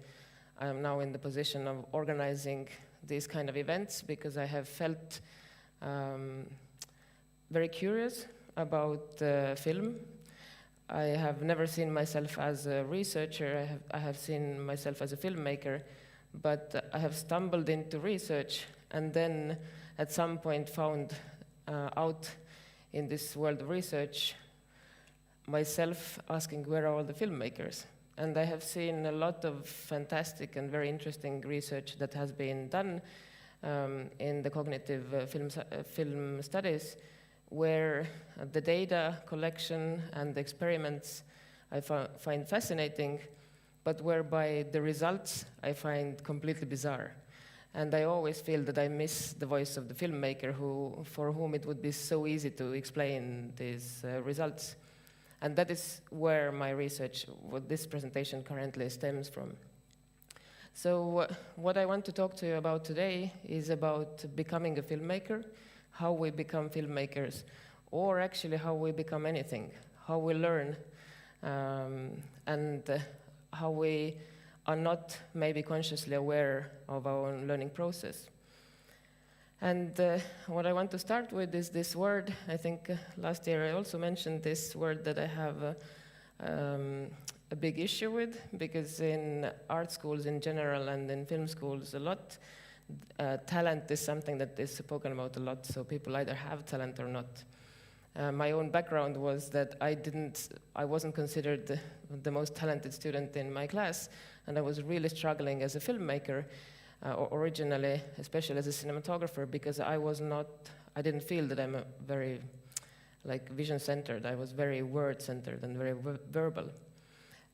I am now in the position of organizing these kind of events, because I have felt very curious about film. I have never seen myself as a researcher. I have seen myself as a filmmaker, but I have stumbled into research and then at some point found out in this world of research myself asking, where are all the filmmakers? And I have seen a lot of fantastic and very interesting research that has been done in the cognitive film studies, where the data collection and the experiments I find fascinating, but whereby the results I find completely bizarre. And I always feel that I miss the voice of the filmmaker for whom it would be so easy to explain these results. And that is where my research, what this presentation currently stems from. So what I want to talk to you about today is about becoming a filmmaker, how we become filmmakers, or actually how we become anything, how we learn, and how we are not maybe consciously aware of our own learning process. And what I want to start with is this word. I think last year I also mentioned this word that I have a big issue with, because in art schools in general and in film schools a lot, talent is something that is spoken about a lot, so people either have talent or not. My own background was that I wasn't considered the most talented student in my class, and I was really struggling as a filmmaker originally, especially as a cinematographer, because I didn't feel that I'm a very vision-centered. I was very word-centered and very verbal.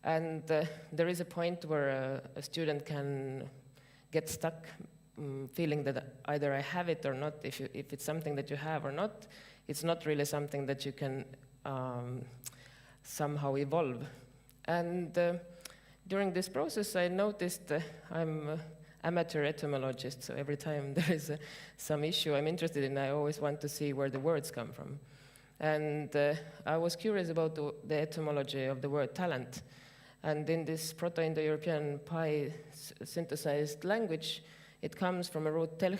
And there is a point where a student can get stuck feeling that either I have it or not. If it's something that you have or not, it's not really something that you can somehow evolve. And during this process, I noticed I'm an amateur etymologist, so every time there is some issue I'm interested in, I always want to see where the words come from. And I was curious about the etymology of the word talent. And in this Proto-Indo-European PIE synthesized language, it comes from a root telch.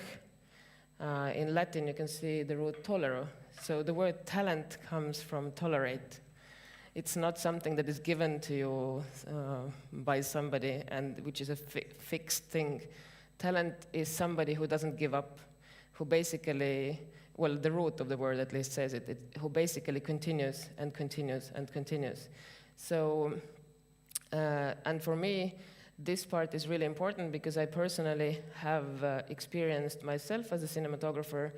In Latin, you can see the root tolero. So the word talent comes from tolerate. It's not something that is given to you by somebody, and which is a fixed thing. Talent is somebody who doesn't give up, who basically, well, the root of the word at least says it, who basically continues and continues and continues. So, and for me, this part is really important because I personally have experienced myself as a cinematographer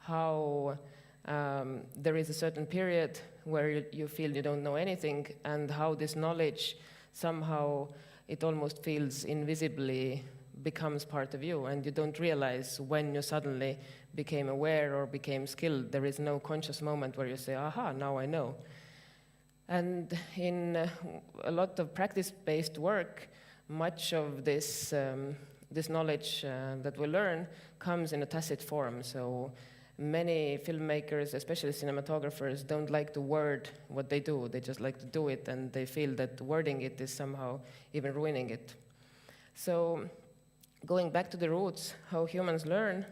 how there is a certain period where you feel you don't know anything, and how this knowledge somehow, it almost feels invisibly becomes part of you, and you don't realize when you suddenly became aware or became skilled. There is no conscious moment where you say, aha, now I know. And in a lot of practice-based work, much of this knowledge that we learn comes in a tacit form. So many filmmakers, especially cinematographers, don't like to word what they do. They just like to do it, and they feel that wording it is somehow even ruining it. So going back to the roots, how humans learn,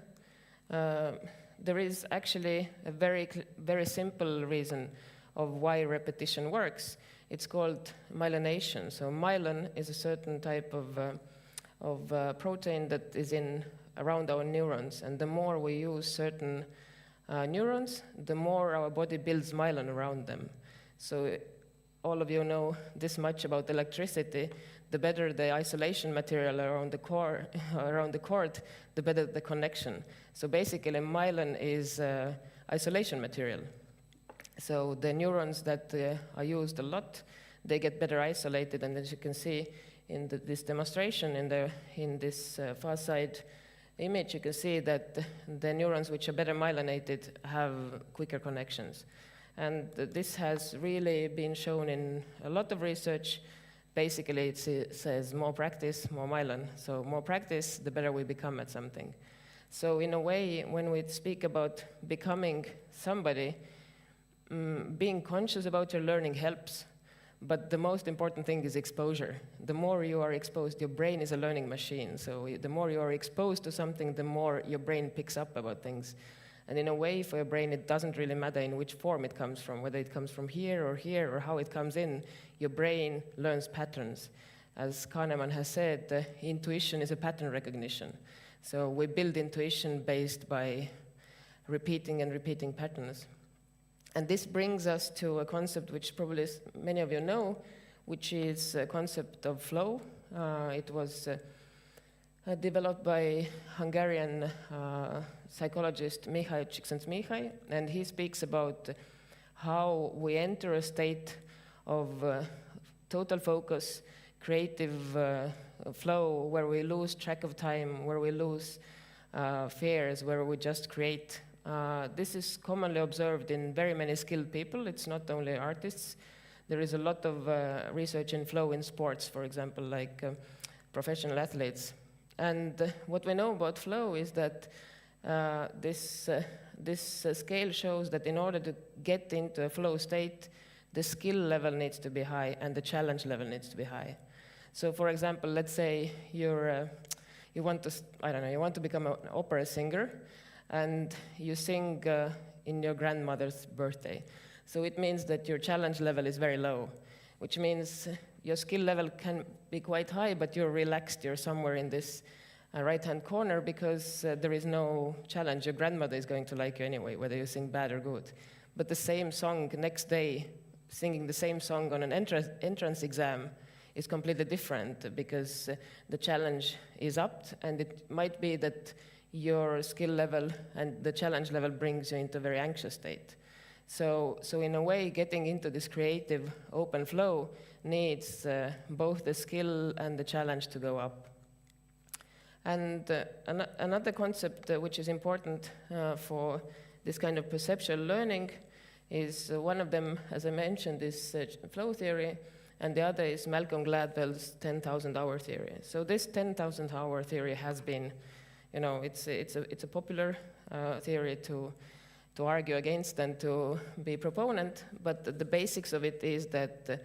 there is actually a very simple reason of why repetition works. It's called myelination. So myelin is a certain type of protein that is around our neurons, and the more we use certain neurons, the more our body builds myelin around them. So all of you know this much about electricity. The better the isolation material around the core, the better the connection. So basically, myelin is isolation material. So the neurons that are used a lot, they get better isolated, and as you can see in this demonstration, in this far side image, you can see that the neurons which are better myelinated have quicker connections. And this has really been shown in a lot of research. Basically, it says more practice, more myelin. So more practice, the better we become at something. So in a way, when we speak about becoming somebody, being conscious about your learning helps. But the most important thing is exposure. The more you are exposed, your brain is a learning machine. So the more you are exposed to something, the more your brain picks up about things. And in a way, for your brain, it doesn't really matter in which form it comes from, whether it comes from here, or how it comes in. Your brain learns patterns. As Kahneman has said, intuition is a pattern recognition. So we build intuition based by repeating and repeating patterns. And this brings us to a concept which probably many of you know, which is a concept of flow. It was developed by Hungarian psychologist Mihaly Csikszentmihalyi, and he speaks about how we enter a state of total focus, creative flow, where we lose track of time, where we lose fears, where we just create. This is commonly observed in very many skilled people. It's not only artists. There is a lot of research in flow in sports, for example, like professional athletes. And what we know about flow is that this scale shows that in order to get into a flow state, the skill level needs to be high and the challenge level needs to be high. So, for example, let's say you want to become an opera singer, and you sing in your grandmother's birthday. So it means that your challenge level is very low, which means your skill level can be quite high, but you're relaxed, you're somewhere in this right-hand corner because there is no challenge. Your grandmother is going to like you anyway, whether you sing bad or good. But the same song next day, singing the same song on an entrance exam is completely different because the challenge is upped, and it might be that your skill level and the challenge level brings you into a very anxious state. So in a way, getting into this creative open flow needs both the skill and the challenge to go up. And another concept which is important for this kind of perceptual learning is one of them, as I mentioned, is flow theory, and the other is Malcolm Gladwell's 10,000-hour theory. So this 10,000-hour theory has been, it's a popular theory to argue against and to be proponent, but the basics of it is that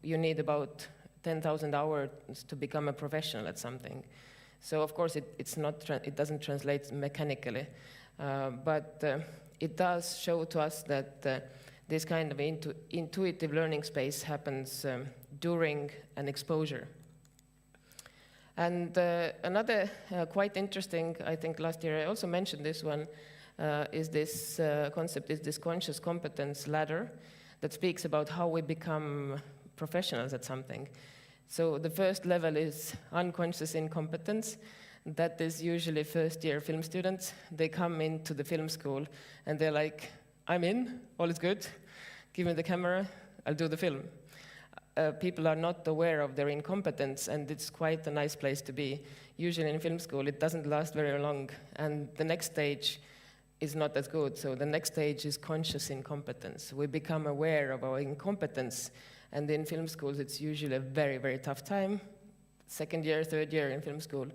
you need about 10,000 hours to become a professional at something. So of course it doesn't translate mechanically, but it does show to us that this kind of intuitive learning space happens during an exposure. And another quite interesting, I think last year I also mentioned this one, is this concept, is this conscious competence ladder that speaks about how we become professionals at something. So the first level is unconscious incompetence. That is usually first-year film students. They come into the film school and they're like, I'm in, all is good, give me the camera, I'll do the film. People are not aware of their incompetence, and it's quite a nice place to be. Usually in film school, it doesn't last very long, and the next stage is not as good. So the next stage is conscious incompetence. We become aware of our incompetence, and in film schools, it's usually a very, very tough time, second year, third year in film school,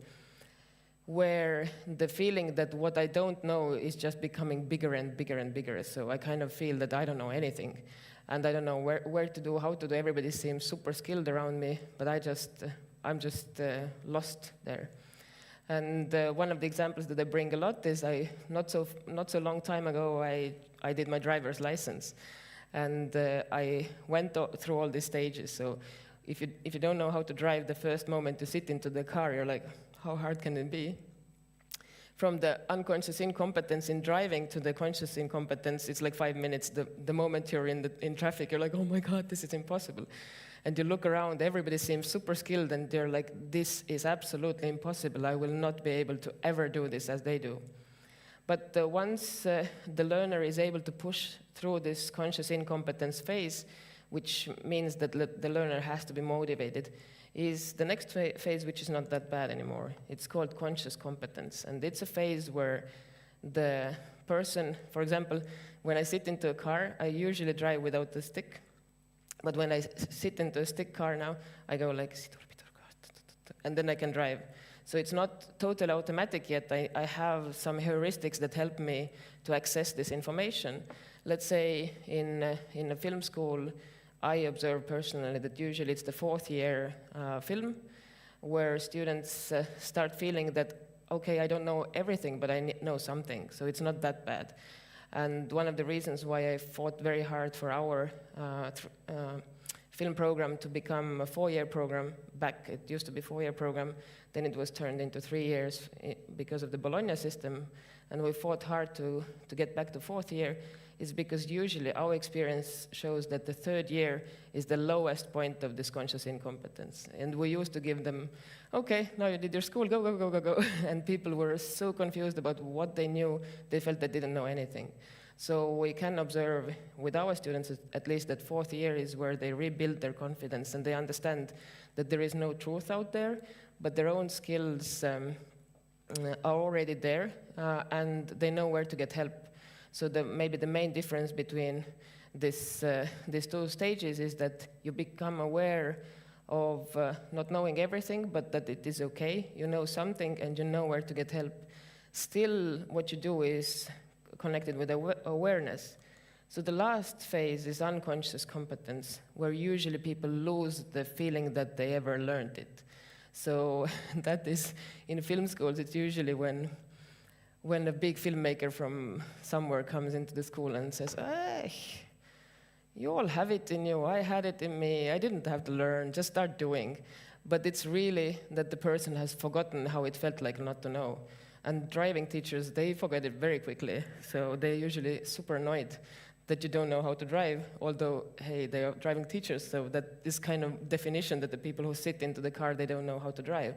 where the feeling that what I don't know is just becoming bigger and bigger and bigger. So I kind of feel that I don't know anything, and I don't know where to do, how to do. Everybody seems super skilled around me, but I'm just lost there. And one of the examples that I bring a lot is not so long time ago, I did my driver's license. And I went through all these stages. So if you don't know how to drive, the first moment you sit into the car, you're like, how hard can it be? From the unconscious incompetence in driving to the conscious incompetence, it's like 5 minutes. The moment you're in traffic, you're like, oh my God, this is impossible. And you look around, everybody seems super skilled, and they're like, this is absolutely impossible. I will not be able to ever do this as they do. But once the learner is able to push through this conscious incompetence phase, which means that the learner has to be motivated, is the next phase, which is not that bad anymore. It's called conscious competence. And it's a phase where the person, for example, when I sit into a car, I usually drive without the stick. But when I sit into a stick car now, I go like, and then I can drive. So it's not totally automatic yet. I have some heuristics that help me to access this information. Let's say in a film school, I observe personally that usually it's the 4th year film where students start feeling that, okay, I don't know everything, but I know something, so it's not that bad. And one of the reasons why I fought very hard for our film program to become a 4-year program, back it used to be a 4-year program, then it was turned into 3 years because of the Bologna system, and we fought hard to get back to 4th year, is because usually our experience shows that the 3rd year is the lowest point of this conscious incompetence. And we used to give them, okay, now you did your school, go, go, go, go, go. And people were so confused about what they knew, they felt they didn't know anything. So we can observe with our students at least that 4th year is where they rebuild their confidence and they understand that there is no truth out there, but their own skills are already there and they know where to get help. So maybe the main difference between these 2 stages is that you become aware of not knowing everything, but that it is okay. You know something and you know where to get help. Still, what you do is connected with awareness. So the last phase is unconscious competence, where usually people lose the feeling that they ever learned it. So that is, in film schools, it's usually when a big filmmaker from somewhere comes into the school and says, hey, you all have it in you, I had it in me, I didn't have to learn, just start doing. But it's really that the person has forgotten how it felt like not to know. And driving teachers, they forget it very quickly, so they're usually super annoyed that you don't know how to drive, although, hey, they are driving teachers, so that is kind of definition that the people who sit into the car, they don't know how to drive.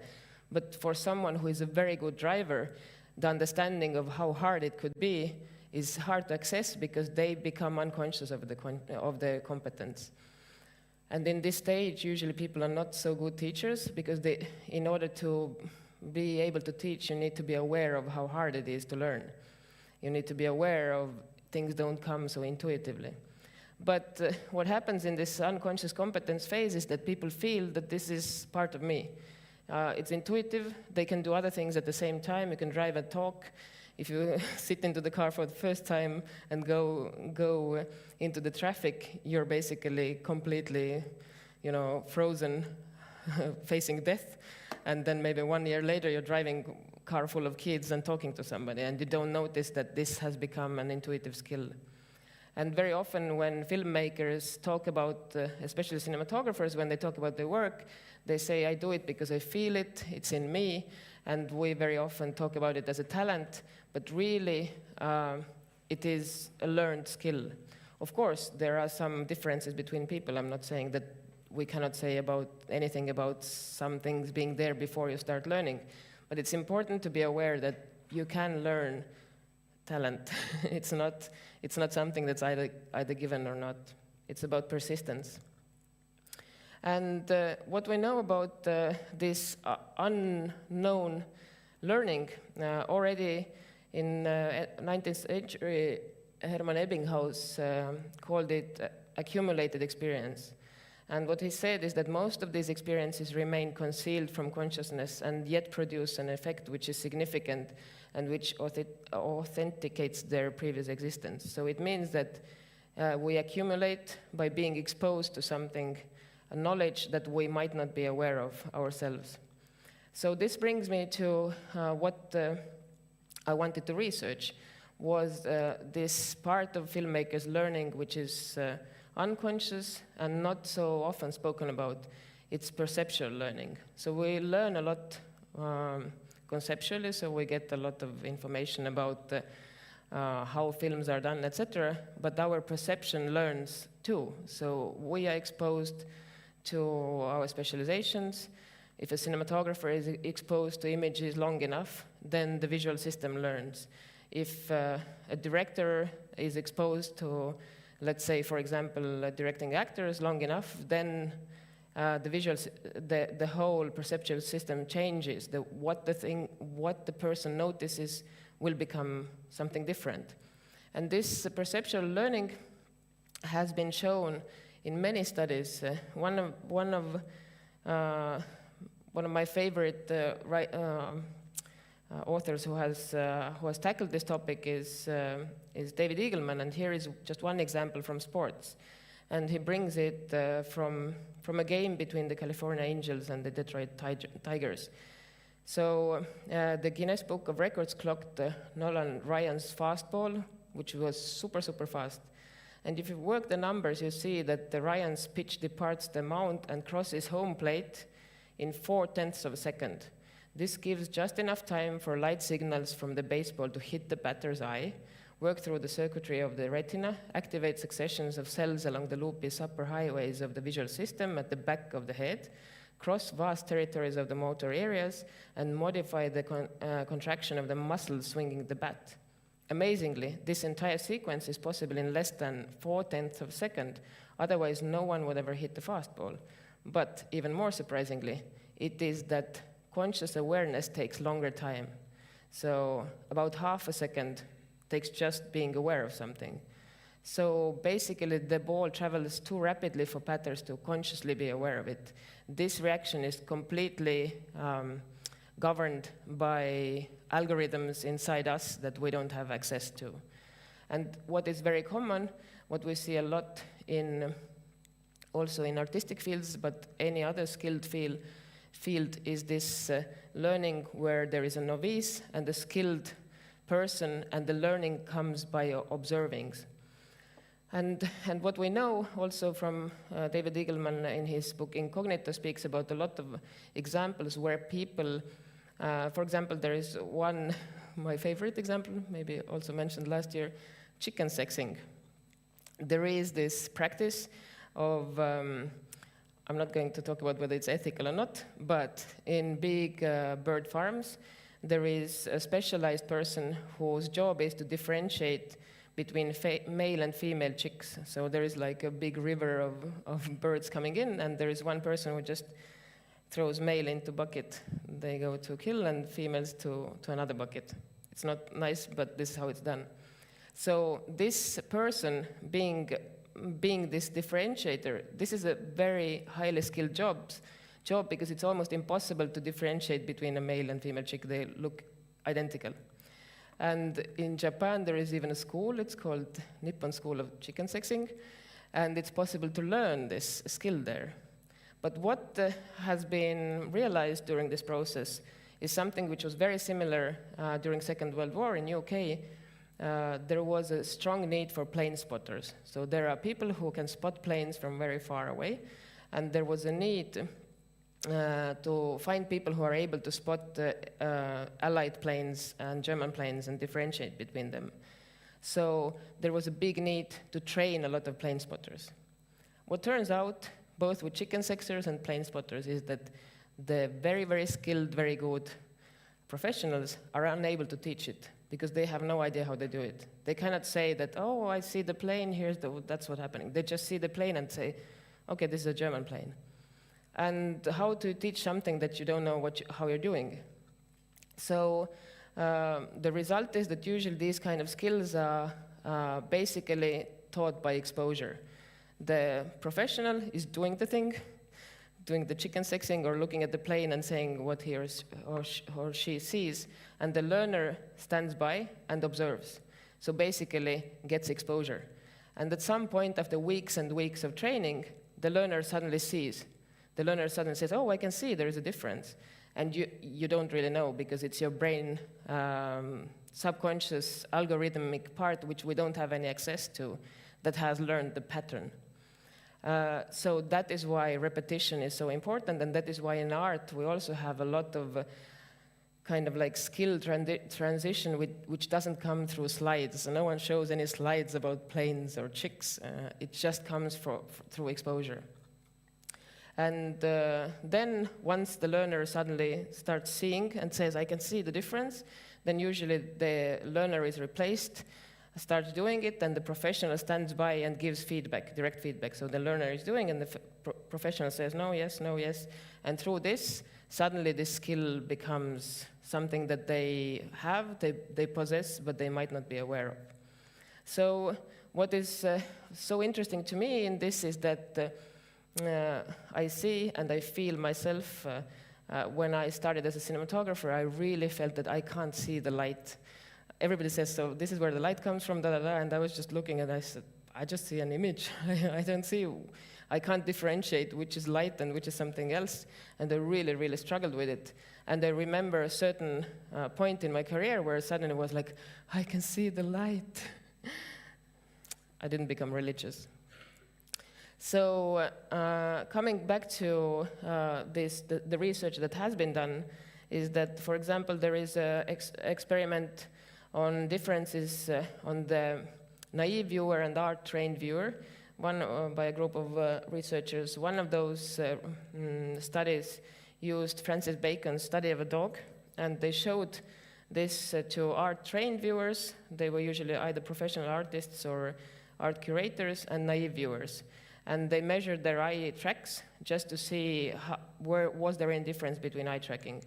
But for someone who is a very good driver, the understanding of how hard it could be is hard to access because they become unconscious of the competence. And in this stage, usually people are not so good teachers because in order to be able to teach, you need to be aware of how hard it is to learn. You need to be aware of things don't come so intuitively. But what happens in this unconscious competence phase is that people feel that this is part of me. It's intuitive, they can do other things at the same time, you can drive and talk. If you sit into the car for the first time and go into the traffic, you're basically completely, frozen, facing death. And then maybe 1 year later, you're driving a car full of kids and talking to somebody, and you don't notice that this has become an intuitive skill. And very often when filmmakers talk about, especially cinematographers, when they talk about their work, they say, I do it because I feel it, it's in me, and we very often talk about it as a talent, but really it is a learned skill. Of course, there are some differences between people. I'm not saying that we cannot say anything about some things being there before you start learning, but it's important to be aware that you can learn talent. It's not something that's either given or not. It's about persistence. And what we know about this unknown learning, already in 19th century, Hermann Ebbinghaus called it accumulated experience. And what he said is that most of these experiences remain concealed from consciousness and yet produce an effect which is significant and which authenticates their previous existence. So it means that we accumulate by being exposed to something, a knowledge that we might not be aware of ourselves. So this brings me to what I wanted to research, was this part of filmmakers' learning which is unconscious and not so often spoken about. It's perceptual learning. So we learn a lot conceptually, so we get a lot of information about how films are done, etc. But our perception learns too. So we are exposed to our specializations. If a cinematographer is exposed to images long enough, then the visual system learns. If a director is exposed to, let's say, for example, directing actors long enough, then the whole perceptual system changes. What the person notices will become something different. And this perceptual learning has been shown in many studies. One of my favorite authors who has tackled this topic is David Eagleman, and here is just one example from sports. And he brings it from a game between the California Angels and the Detroit Tigers. So the Guinness Book of Records clocked Nolan Ryan's fastball, which was super, super fast. And if you work the numbers, you see that the Ryan's pitch departs the mound and crosses home plate in 0.4 of a second. This gives just enough time for light signals from the baseball to hit the batter's eye, work through the circuitry of the retina, activate successions of cells along the loopy superhighways of the visual system at the back of the head, cross vast territories of the motor areas, and modify the contraction of the muscles swinging the bat. Amazingly, this entire sequence is possible in less than 0.4 of a second. Otherwise, no one would ever hit the fastball. But even more surprisingly, it is that conscious awareness takes longer time. So about half a second takes just being aware of something. So basically, the ball travels too rapidly for batters to consciously be aware of it. This reaction is completely governed by algorithms inside us that we don't have access to. And what is very common, what we see a lot in also in artistic fields, but any other skilled field is this learning where there is a novice and a skilled person, and the learning comes by observing. And what we know also from David Eagleman in his book Incognito speaks about a lot of examples where people, for example, there is one, my favorite example, maybe also mentioned last year, chicken sexing. There is this practice of, I'm not going to talk about whether it's ethical or not, but in big bird farms, there is a specialized person whose job is to differentiate between male and female chicks. So there is like a big river of birds coming in, and there is one person who just throws male into bucket. They go to kill, and females to another bucket. It's not nice, but this is how it's done. So this person being this differentiator, this is a very highly skilled job because it's almost impossible to differentiate between a male and female chick. They look identical. And in Japan, there is even a school. It's called Nippon School of Chicken Sexing, and it's possible to learn this skill there. But what has been realized during this process is something which was very similar during Second World War in UK. There was a strong need for plane spotters. So there are people who can spot planes from very far away, and there was a need to find people who are able to spot Allied planes and German planes and differentiate between them. So there was a big need to train a lot of plane spotters. What turns out, both with chicken sexers and plane spotters, is that the very, very skilled, very good professionals are unable to teach it because they have no idea how they do it. They cannot say that, oh, I see the plane, that's what's happening. They just see the plane and say, okay, this is a German plane. And how to teach something that you don't know how you're doing. So the result is that usually these kind of skills are basically taught by exposure. The professional is doing the thing, doing the chicken sexing or looking at the plane and saying what he or she sees, and the learner stands by and observes. So basically gets exposure. And at some point after weeks and weeks of training, the learner suddenly sees. The learner suddenly says, oh, I can see there is a difference. and you don't really know, because it's your brain subconscious algorithmic part, which we don't have any access to, that has learned the pattern. So that is why repetition is so important, and that is why in art we also have a lot of kind of like skill transition which doesn't come through slides. No one shows any slides about planes or chicks. It just comes through exposure. And then once the learner suddenly starts seeing and says, I can see the difference, then usually the learner is replaced, starts doing it, and the professional stands by and gives feedback, direct feedback. So the learner is doing, and the professional says, no, yes, no, yes. And through this, suddenly this skill becomes something that they have, they possess, but they might not be aware of. So what is so interesting to me in this is that I see and I feel myself, when I started as a cinematographer, I really felt that I can't see the light. Everybody says, so this is where the light comes from, and I was just looking and I said, I just see an image. I can't differentiate which is light and which is something else, and I really, really struggled with it. And I remember a certain point in my career where suddenly it was like, I can see the light. I didn't become religious. So coming back to the research that has been done is that, for example, there is an experiment on differences on the naive viewer and art-trained viewer, one by a group of researchers. One of those studies used Francis Bacon's study of a dog, and they showed this to art-trained viewers. They were usually either professional artists or art curators, and naive viewers. And they measured their eye tracks just to see where was there any difference between eye tracking.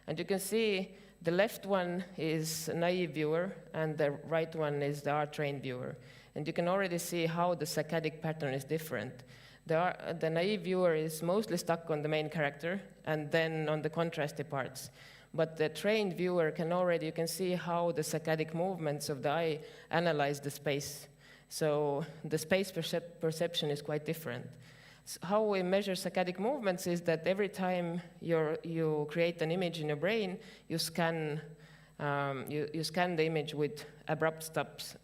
And you can see the left one is naive viewer, and the right one is the art-trained viewer. And you can already see how the saccadic pattern is different. The naive viewer is mostly stuck on the main character and then on the contrasty parts. But the trained viewer you can see how the saccadic movements of the eye analyze the space. So the space perception is quite different. So how we measure saccadic movements is that every time you create an image in your brain, you scan the image with abrupt stops.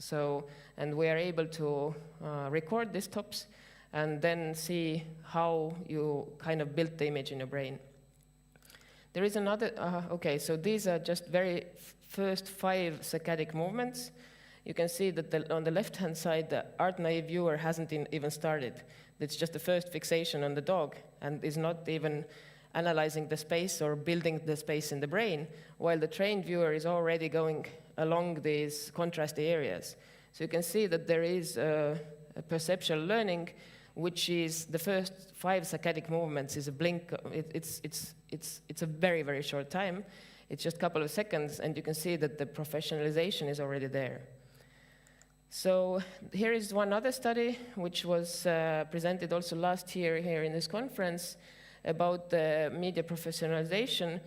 And we are able to record these stops and then see how you kind of built the image in your brain. There is another, so these are just very first 5 saccadic movements. You can see that on the left-hand side, the art-naive viewer hasn't even started. It's just the first fixation on the dog and is not even analyzing the space or building the space in the brain, while the trained viewer is already going along these contrasty areas. So you can see that there is a perceptual learning, which is the first 5 saccadic movements is a blink. It's a very, very short time. It's just a couple of seconds, and you can see that the professionalization is already there. So here is one other study, which was presented also last year here in this conference, about the media professionalization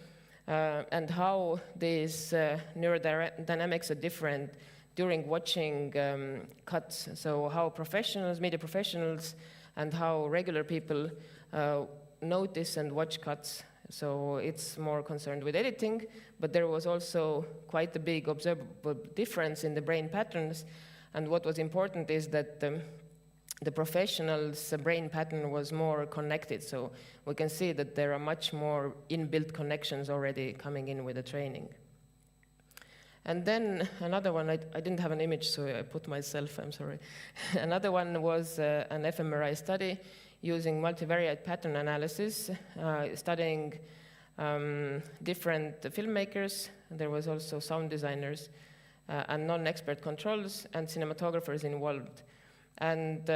and how these neurodynamics are different during watching cuts. So how professionals, media professionals, and how regular people notice and watch cuts. So it's more concerned with editing, but there was also quite a big observable difference in the brain patterns. And what was important is that the professional's brain pattern was more connected. So we can see that there are much more inbuilt connections already coming in with the training. And then another one, I didn't have an image, so I put myself, I'm sorry. Another one was an fMRI study using multivariate pattern analysis, studying different filmmakers. There was also sound designers and non-expert controls and cinematographers involved. And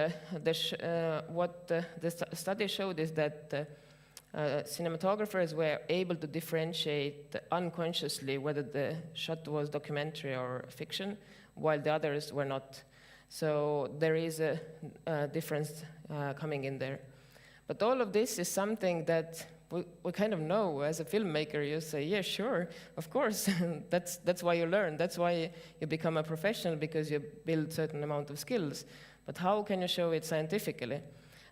what the study showed is that cinematographers were able to differentiate unconsciously whether the shot was documentary or fiction, while the others were not. So there is a difference coming in there. But all of this is something that we kind of know. As a filmmaker, you say, yeah, sure, of course. That's why you learn. That's why you become a professional, because you build certain amount of skills. But how can you show it scientifically?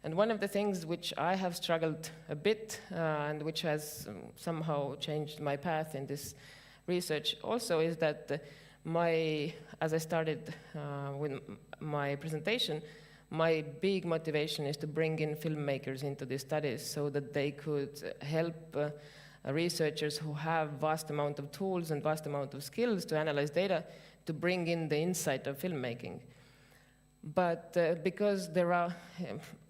And one of the things which I have struggled a bit and which has somehow changed my path in this research also is that as I started with my presentation, my big motivation is to bring in filmmakers into these studies so that they could help researchers who have vast amount of tools and vast amount of skills to analyze data to bring in the insight of filmmaking. But because there are,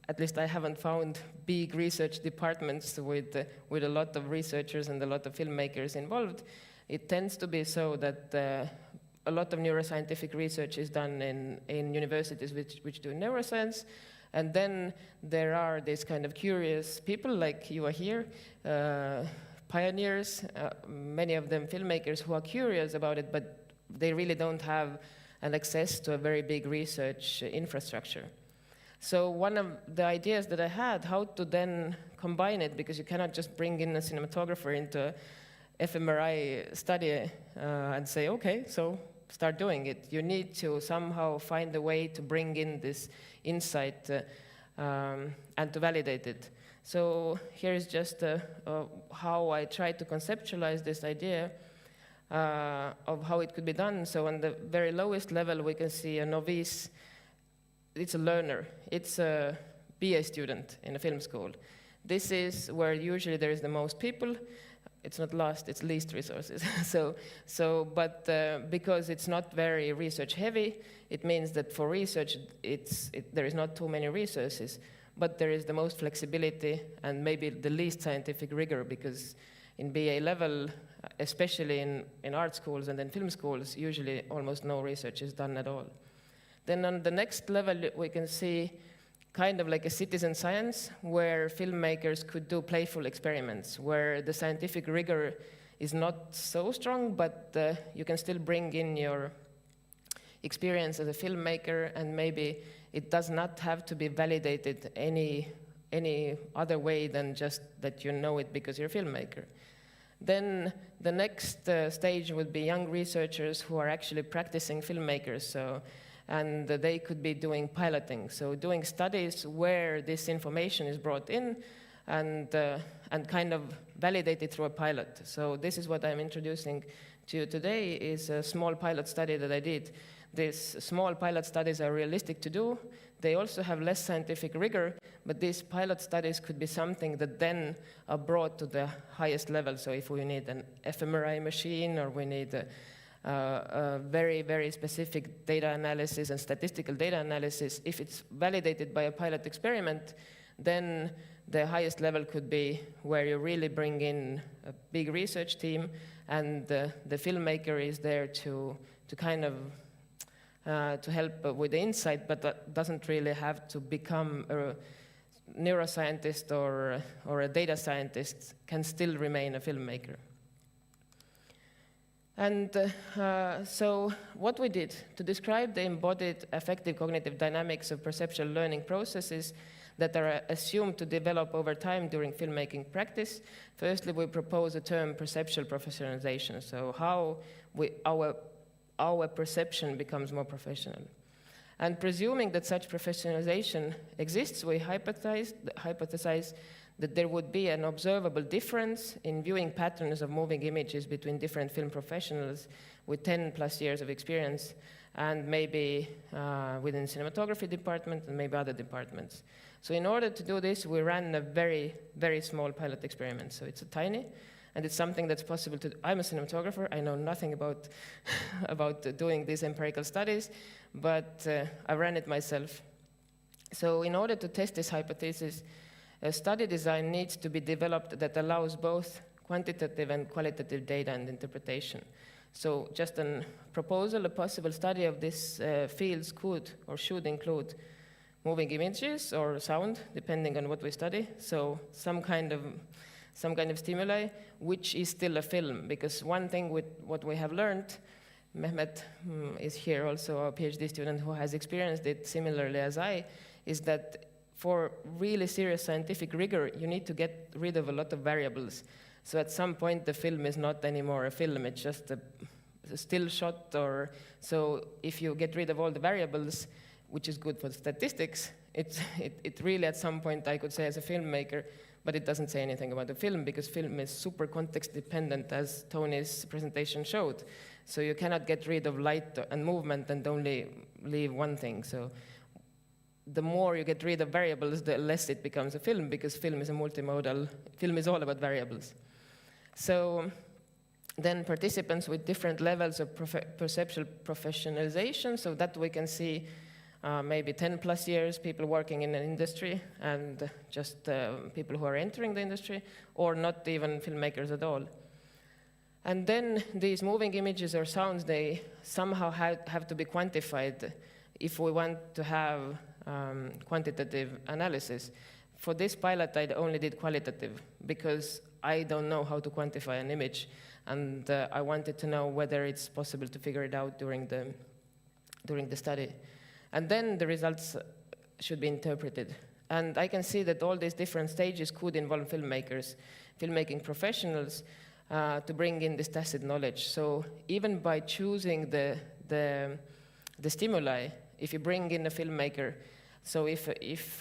at least I haven't found big research departments with a lot of researchers and a lot of filmmakers involved, it tends to be so that a lot of neuroscientific research is done in universities which do neuroscience, and then there are these kind of curious people like you are here, pioneers, many of them filmmakers who are curious about it, but they really don't have an access to a very big research infrastructure. So one of the ideas that I had, how to then combine it, because you cannot just bring in a cinematographer into fMRI study and say, okay, so start doing it. You need to somehow find a way to bring in this insight and to validate it. So here is just how I try to conceptualize this idea of how it could be done. So on the very lowest level, we can see a novice. It's a learner. It's a BA student in a film school. This is where usually there is the most people. It's not last, it's least resources. But because it's not very research heavy, it means that for research, there is not too many resources, but there is the most flexibility and maybe the least scientific rigor, because in BA level, especially in art schools and in film schools, usually almost no research is done at all. Then on the next level, we can see kind of like a citizen science where filmmakers could do playful experiments, where the scientific rigor is not so strong, but you can still bring in your experience as a filmmaker, and maybe it does not have to be validated any other way than just that you know it because you're a filmmaker. Then the next stage would be young researchers who are actually practicing filmmakers, and they could be doing piloting, so doing studies where this information is brought in and kind of validated through a pilot. So this is what I'm introducing to you today, is a small pilot study that I did. These small pilot studies are realistic to do. They also have less scientific rigor, but these pilot studies could be something that then are brought to the highest level. So if we need an fMRI machine, or we need a very, very specific data analysis and statistical data analysis, if it's validated by a pilot experiment, then the highest level could be where you really bring in a big research team, and the filmmaker is there to kind of to help with the insight, but that doesn't really have to become a neuroscientist or a data scientist, can still remain a filmmaker. And so what we did to describe the embodied affective cognitive dynamics of perceptual learning processes that are assumed to develop over time during filmmaking practice, firstly, we propose a term perceptual professionalization, so how our perception becomes more professional. And presuming that such professionalization exists, we hypothesize that there would be an observable difference in viewing patterns of moving images between different film professionals with 10+ years of experience, and maybe within cinematography department and maybe other departments. So in order to do this, we ran a very, very small pilot experiment. So it's tiny, and it's something that's possible to do. I'm a cinematographer. I know nothing about, about doing these empirical studies, but I ran it myself. So in order to test this hypothesis, a study design needs to be developed that allows both quantitative and qualitative data and interpretation. So just a proposal, a possible study of these fields could or should include moving images or sound, depending on what we study. So some kind of stimuli, which is still a film, because one thing with what we have learned, Mehmet is here also, a PhD student who has experienced it similarly as I, is that for really serious scientific rigor, you need to get rid of a lot of variables. So at some point, the film is not anymore a film, it's just a still shot. So if you get rid of all the variables, which is good for statistics, it really at some point I could say as a filmmaker, but it doesn't say anything about the film because film is super context dependent, as Tony's presentation showed. So you cannot get rid of light and movement and only leave one thing. So the more you get rid of variables, the less it becomes a film, because film is a multimodal, film is all about variables. So then participants with different levels of perceptual professionalization, so that we can see maybe 10 plus years, people working in an industry, and just people who are entering the industry, or not even filmmakers at all. And then these moving images or sounds, they somehow have to be quantified if we want to have quantitative analysis. For this pilot, I only did qualitative, because I don't know how to quantify an image, and I wanted to know whether it's possible to figure it out during the study. And then the results should be interpreted. And I can see that all these different stages could involve filmmakers, filmmaking professionals, to bring in this tacit knowledge. So even by choosing the stimuli, if you bring in a filmmaker, so if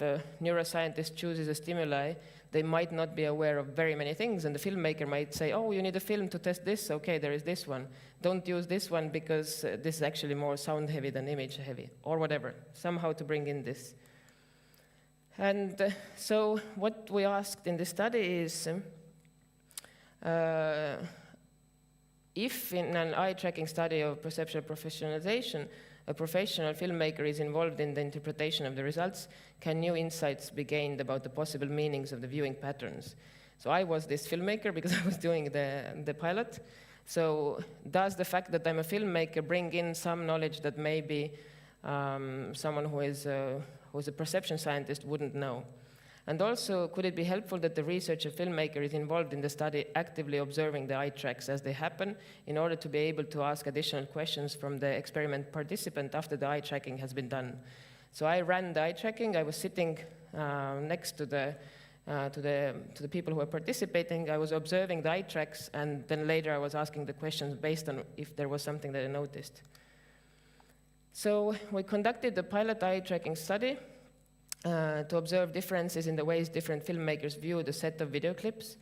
a neuroscientist chooses a stimuli, they might not be aware of very many things, and the filmmaker might say, oh, you need a film to test this, okay, there is this one. Don't use this one because this is actually more sound heavy than image heavy, or whatever, somehow to bring in this. And so what we asked in the study is, if in an eye-tracking study of perceptual professionalization, a professional filmmaker is involved in the interpretation of the results, can new insights be gained about the possible meanings of the viewing patterns? So I was this filmmaker because I was doing the pilot. So does the fact that I'm a filmmaker bring in some knowledge that maybe someone who is a perception scientist wouldn't know? And also, could it be helpful that the researcher filmmaker is involved in the study, actively observing the eye tracks as they happen, in order to be able to ask additional questions from the experiment participant after the eye tracking has been done? So I ran the eye tracking. I was sitting next to the people who were participating. I was observing the eye tracks, and then later I was asking the questions based on if there was something that I noticed. So we conducted the pilot eye tracking study to observe differences in the ways different filmmakers view the set of video clips.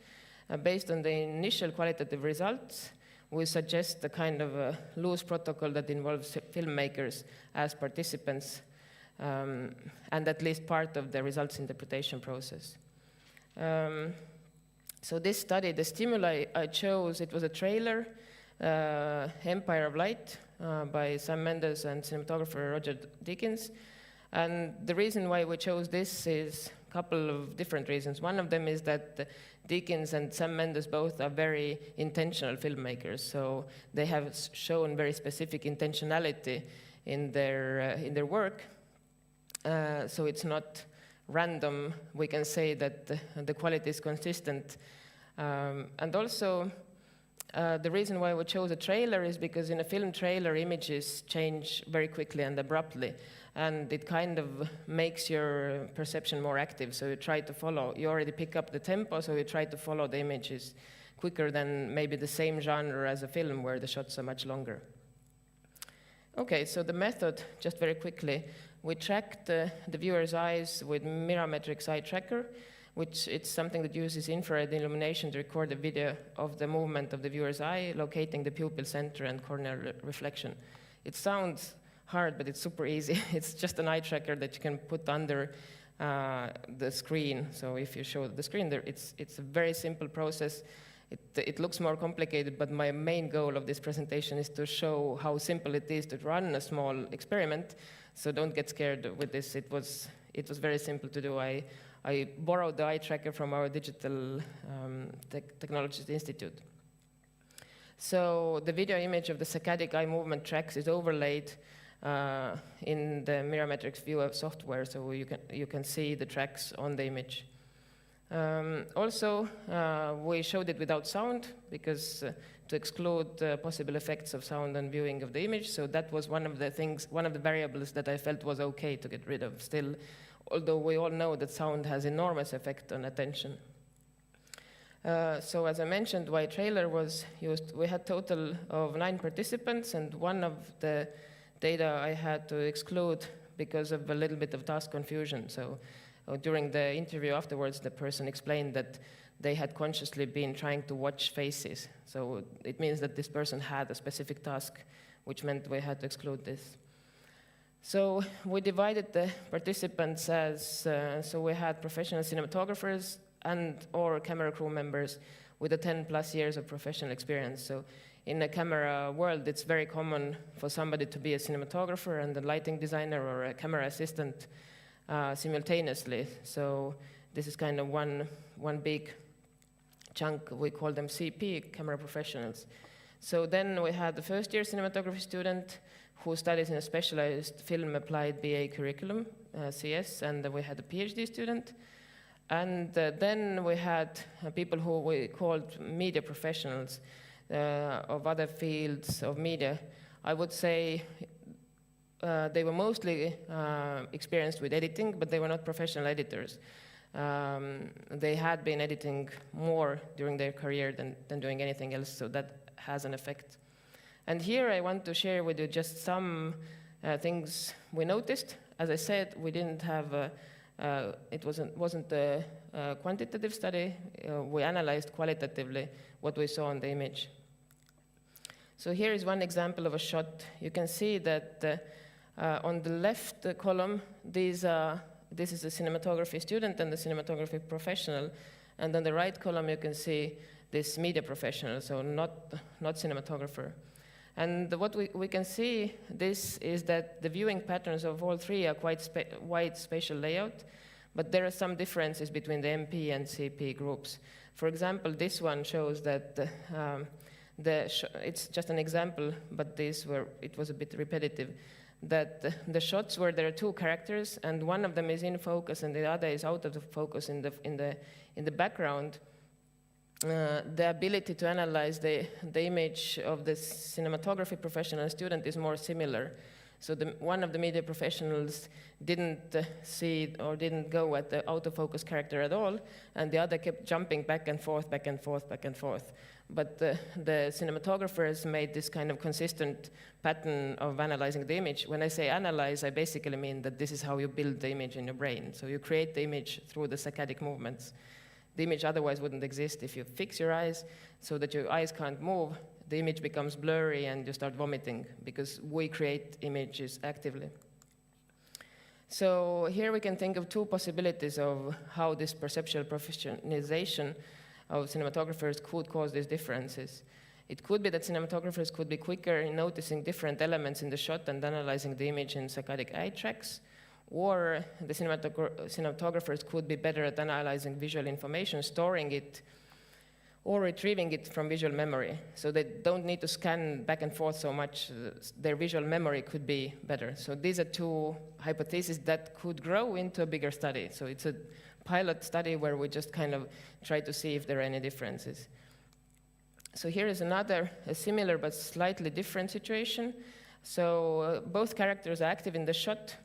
Based on the initial qualitative results, we suggest a kind of a loose protocol that involves filmmakers as participants, and at least part of the results interpretation process. So this study, the stimuli I chose, it was a trailer, Empire of Light, by Sam Mendes and cinematographer Roger Deakins. And the reason why we chose this is a couple of different reasons. One of them is that Deakins and Sam Mendes both are very intentional filmmakers, so they have shown very specific intentionality in their work. So it's not random. We can say that the quality is consistent. And also, the reason why we chose a trailer is because in a film trailer, images change very quickly and abruptly, and it kind of makes your perception more active. So you try to follow, you already pick up the tempo, so you try to follow the images quicker than maybe the same genre as a film where the shots are much longer. Okay, so the method, just very quickly, we tracked the viewer's eyes with Mirametrix eye tracker, which it's something that uses infrared illumination to record the video of the movement of the viewer's eye, locating the pupil center and corneal reflection. It sounds hard, but it's super easy. It's just an eye tracker that you can put under the screen. So if you show the screen there, it's a very simple process. It looks more complicated, but my main goal of this presentation is to show how simple it is to run a small experiment. So don't get scared with this. It was very simple to do. I borrowed the eye tracker from our Digital Technologies Institute. So the video image of the saccadic eye movement tracks is overlaid in the Mirametrix viewer software, so you can see the tracks on the image. Also, we showed it without sound because to exclude possible effects of sound and viewing of the image. So that was one of the variables that I felt was okay to get rid of still, although we all know that sound has enormous effect on attention. So as I mentioned, why trailer was used, we had total of 9 participants, and one of the data I had to exclude because of a little bit of task confusion. So during the interview afterwards, the person explained that they had consciously been trying to watch faces. So it means that this person had a specific task, which meant we had to exclude this. So we divided the participants as, so we had professional cinematographers and or camera crew members with a 10+ years of professional experience. So in the camera world, it's very common for somebody to be a cinematographer and a lighting designer or a camera assistant simultaneously. So this is kind of one big chunk. We call them CP, camera professionals. So then we had the first-year cinematography student who studies in a specialized film applied BA curriculum, CS, and we had a PhD student. And then we had people who we called media professionals of other fields of media. I would say they were mostly experienced with editing, but they were not professional editors. They had been editing more during their career than doing anything else, so that has an effect. And here I want to share with you just some things we noticed. As I said, we didn't have it wasn't a quantitative study. We analyzed qualitatively what we saw on the image. So here is one example of a shot. You can see that on the left column, this is a cinematography student and the cinematography professional. And on the right column, you can see this media professional, so not cinematographer. And what we can see this is that the viewing patterns of all three are quite wide spatial layout, but there are some differences between the MP and CP groups. For example, this one shows that it's just an example, but it was a bit repetitive, that the shots where there are two characters and one of them is in focus and the other is out of the focus in the background. The ability to analyze the image of the cinematography professional student is more similar. So one of the media professionals didn't see or didn't go at the out-of-focus character at all, and the other kept jumping back and forth, back and forth, back and forth. But the cinematographers made this kind of consistent pattern of analyzing the image. When I say analyze, I basically mean that this is how you build the image in your brain. So you create the image through the saccadic movements. The image otherwise wouldn't exist. If you fix your eyes so that your eyes can't move, the image becomes blurry and you start vomiting because we create images actively. So here we can think of two possibilities of how this perceptual professionalization of cinematographers could cause these differences. It could be that cinematographers could be quicker in noticing different elements in the shot and analyzing the image in saccadic eye tracks, or the cinematographers could be better at analyzing visual information, storing it, or retrieving it from visual memory. So they don't need to scan back and forth so much. Their visual memory could be better. So these are two hypotheses that could grow into a bigger study. So it's a pilot study where we just kind of try to see if there are any differences. So here is a similar but slightly different situation. So both characters are active in the shot,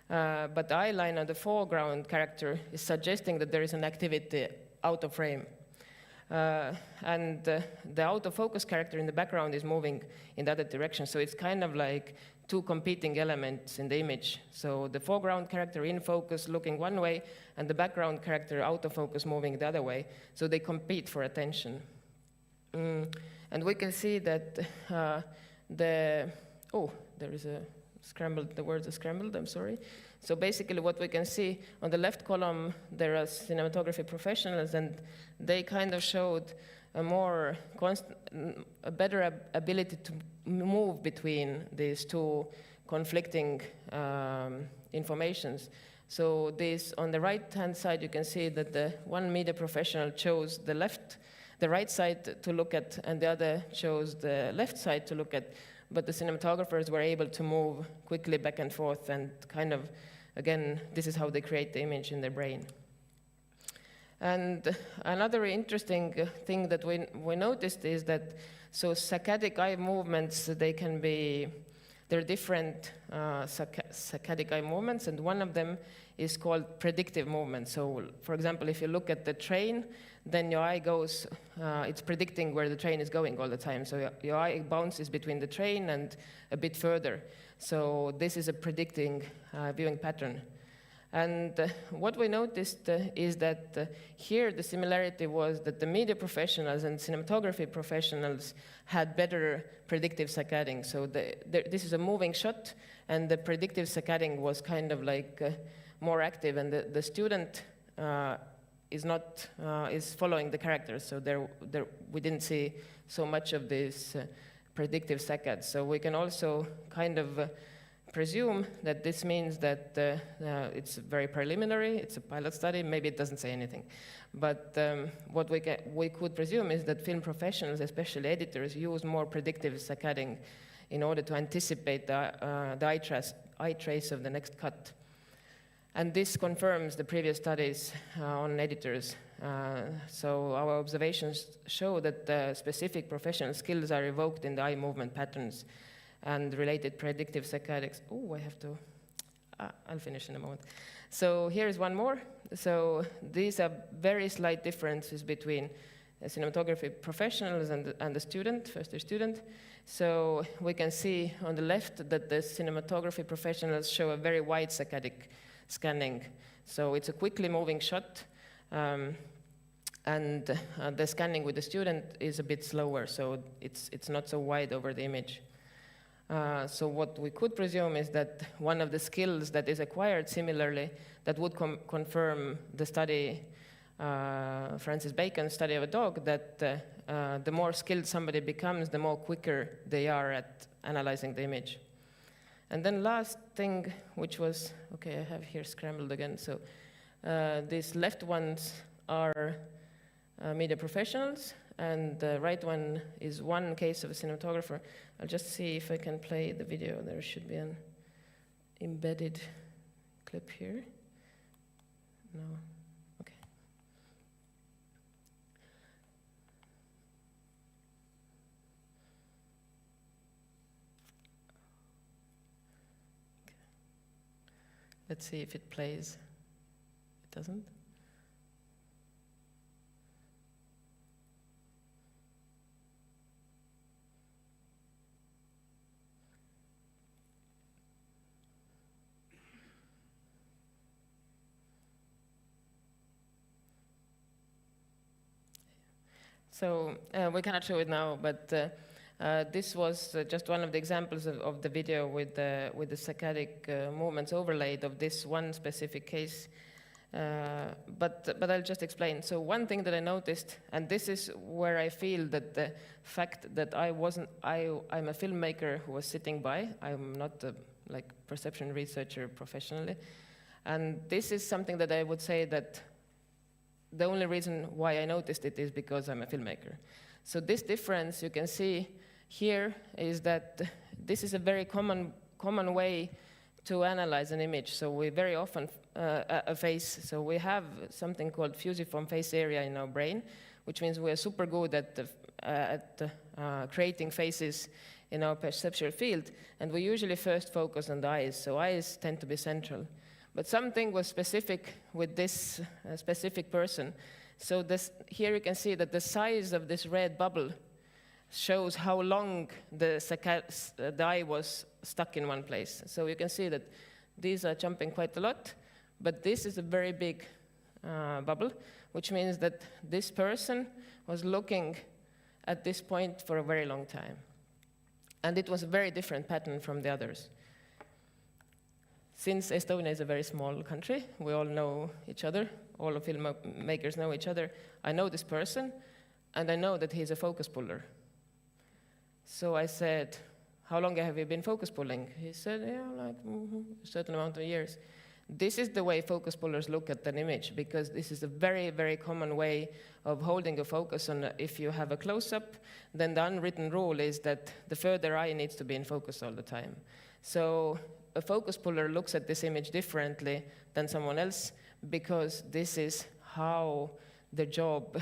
but the eye line on the foreground character is suggesting that there is an activity out of frame. And the out-of-focus character in the background is moving in the other direction. So it's kind of like two competing elements in the image. So the foreground character in focus looking one way, and the background character out of focus moving the other way. So they compete for attention. And we can see that there is a scrambled, the words are scrambled, I'm sorry. So basically what we can see on the left column, there are cinematography professionals, and they kind of showed a better ability to move between these two conflicting informations. So this, on the right-hand side, you can see that the one media professional chose the right side to look at, and the other chose the left side to look at. But the cinematographers were able to move quickly back and forth, and kind of, again, this is how they create the image in their brain. And another interesting thing that we noticed is that, so saccadic eye movements, they can be there are different saccadic eye movements, and one of them is called predictive movement. So, for example, if you look at the train, then your eye goes, it's predicting where the train is going all the time. So your eye bounces between the train and a bit further. So this is a predicting viewing pattern. And what we noticed is that here the similarity was that the media professionals and cinematography professionals had better predictive saccading. So this is a moving shot, and the predictive saccading was kind of like more active, and the student is following the characters. So we didn't see so much of this predictive saccades. So we can also kind of presume that this means that it's very preliminary, it's a pilot study, maybe it doesn't say anything. But what we could presume is that film professionals, especially editors, use more predictive saccading in order to anticipate the eye trace of the next cut. And this confirms the previous studies on editors. So our observations show that specific professional skills are evoked in the eye movement patterns and related predictive saccadics. Oh, I have to, I'll finish in a moment. So here's one more. So these are very slight differences between cinematography professionals and the student, first year student. So we can see on the left that the cinematography professionals show a very wide saccadic scanning. So it's a quickly moving shot, and the scanning with the student is a bit slower, so it's not so wide over the image. So what we could presume is that one of the skills that is acquired similarly, that would confirm the study, Francis Bacon's study of a dog, that the more skilled somebody becomes, the more quicker they are at analyzing the image. And then last thing, which was, okay, I have here scrambled again. So these left ones are media professionals, and the right one is one case of a cinematographer. I'll just see if I can play the video. There should be an embedded clip here. No, okay. Let's see if it plays. It doesn't. So we cannot show it now, but this was just one of the examples of the video with the saccadic movements overlaid of this one specific case. But I'll just explain. So one thing that I noticed, and this is where I feel that the fact that I'm a filmmaker who was sitting by, I'm not a perception researcher professionally, and this is something that I would say that the only reason why I noticed it is because I'm a filmmaker. So this difference you can see here is that this is a very common way to analyze an image. So we very often, a face, so we have something called fusiform face area in our brain, which means we are super good at creating faces in our perceptual field, and we usually first focus on the eyes, so eyes tend to be central. But something was specific with this specific person. So here you can see that the size of this red bubble shows how long the eye was stuck in one place. So you can see that these are jumping quite a lot, but this is a very big bubble, which means that this person was looking at this point for a very long time. And it was a very different pattern from the others. Since Estonia is a very small country, we all know each other, all the filmmakers know each other, I know this person, and I know that he's a focus puller. So I said, how long have you been focus pulling? He said, yeah, a certain amount of years. This is the way focus pullers look at an image, because this is a very, very common way of holding a focus on. If you have a close-up, then the unwritten rule is that the further eye needs to be in focus all the time. So a focus puller looks at this image differently than someone else, because this is how their job,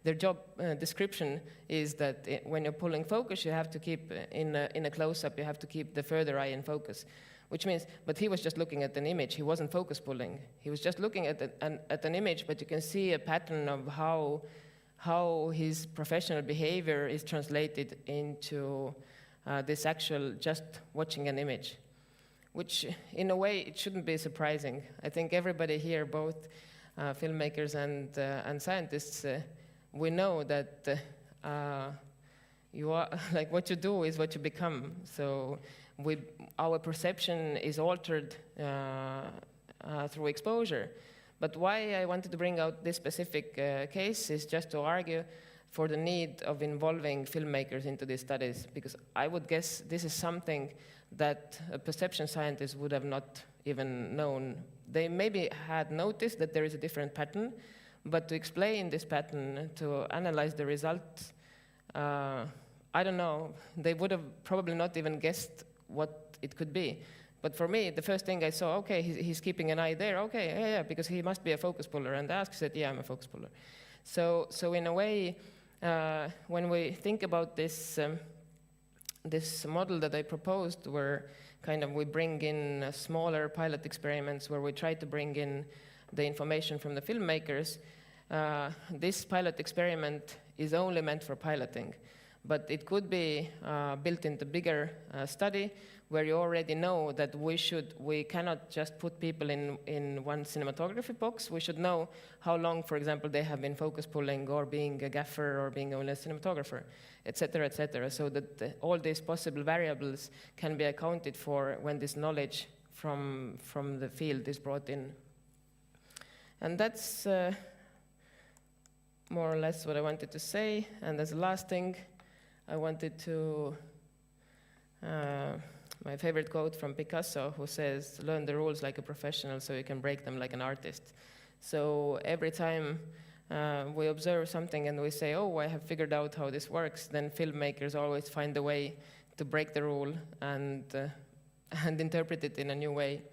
their job description is that when you're pulling focus, you have to keep in a close-up, you have to keep the further eye in focus, which means, but he was just looking at an image. He wasn't focus pulling. He was just looking at an image, but you can see a pattern of how his professional behavior is translated into this actual just watching an image, which in a way it shouldn't be surprising. I think everybody here, both filmmakers and scientists, we know that you are like what you do is what you become. So our perception is altered through exposure. But why I wanted to bring out this specific case is just to argue for the need of involving filmmakers into these studies, because I would guess this is something that a perception scientist would have not even known. They maybe had noticed that there is a different pattern, but to explain this pattern, to analyze the results, I don't know, they would have probably not even guessed what it could be. But for me, the first thing I saw, okay, he's keeping an eye there, okay, yeah, because he must be a focus puller. And I said, yeah, I'm a focus puller. So in a way, when we think about this, this model that I proposed, where kind of we bring in smaller pilot experiments where we try to bring in the information from the filmmakers, this pilot experiment is only meant for piloting. But it could be built into bigger study where you already know that we cannot just put people in one cinematography box. We should know how long, for example, they have been focus pulling or being a gaffer or being only a cinematographer, et cetera, so that all these possible variables can be accounted for when this knowledge from the field is brought in. And that's more or less what I wanted to say. And as a last thing, I wanted to, my favorite quote from Picasso, who says, learn the rules like a professional so you can break them like an artist. So every time we observe something and we say, oh, I have figured out how this works, then filmmakers always find a way to break the rule and interpret it in a new way.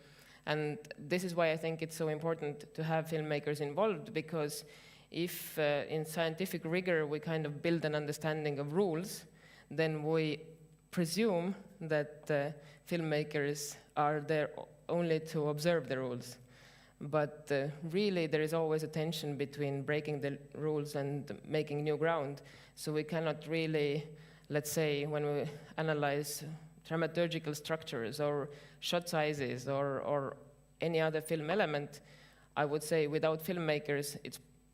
And this is why I think it's so important to have filmmakers involved, because if in scientific rigor we kind of build an understanding of rules, then we presume that filmmakers are there only to observe the rules. But really there is always a tension between breaking the rules and making new ground. So we cannot really, let's say, when we analyze dramaturgical structures or shot sizes or any other film element, I would say without filmmakers,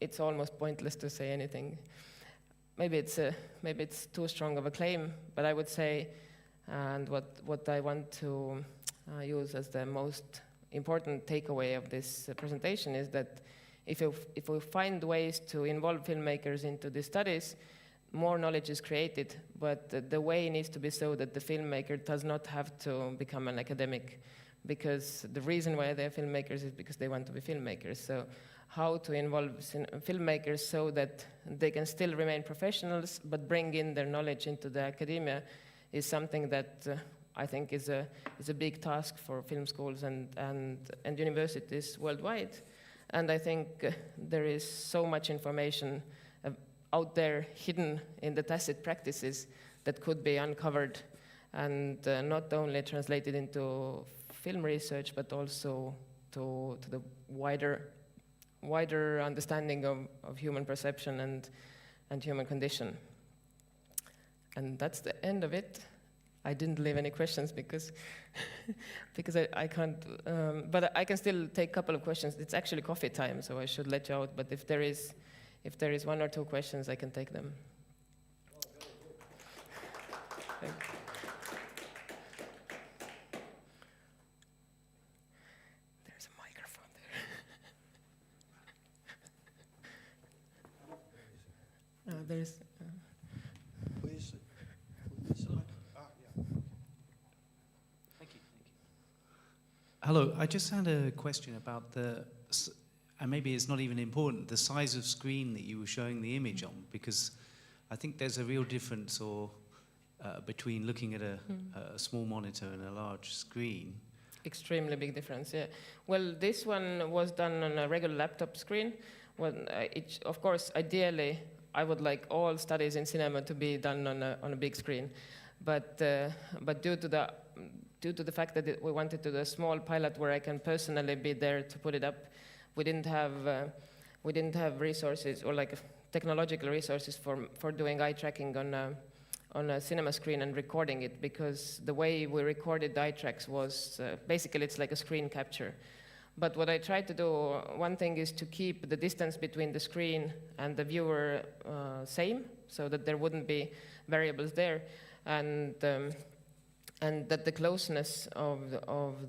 it's almost pointless to say anything. Maybe it's too strong of a claim, but I would say, and what I want to use as the most important takeaway of this presentation is that if we find ways to involve filmmakers into these studies, more knowledge is created, but the way needs to be so that the filmmaker does not have to become an academic, because the reason why they're filmmakers is because they want to be filmmakers. So how to involve filmmakers so that they can still remain professionals but bring in their knowledge into the academia is something that I think is a big task for film schools and universities worldwide. And I think there is so much information out there hidden in the tacit practices that could be uncovered and not only translated into film research, but also to the wider understanding of human perception and human condition. And that's the end of it. I didn't leave any questions because I can't, but I can still take a couple of questions. It's actually coffee time, so I should let you out, but if there is one or two questions, I can take them. Thank you. There's a microphone there. There is.
Please.
Hello, I just had a question about and maybe it's not even important, the size of screen that you were showing the image on, because I think there's a real difference between looking at a small monitor and a large screen.
Extremely big difference, yeah. Well, this one was done on a regular laptop screen, well, of course, ideally, I would like all studies in cinema to be done on a big screen, but due to the fact that we wanted to do a small pilot where I can personally be there to put it up, we didn't have resources or like technological resources for doing eye tracking on a cinema screen and recording it, because the way we recorded the eye tracks was basically it's like a screen capture. But what I tried to do, one thing is to keep the distance between the screen and the viewer same, so that there wouldn't be variables there, and that the closeness of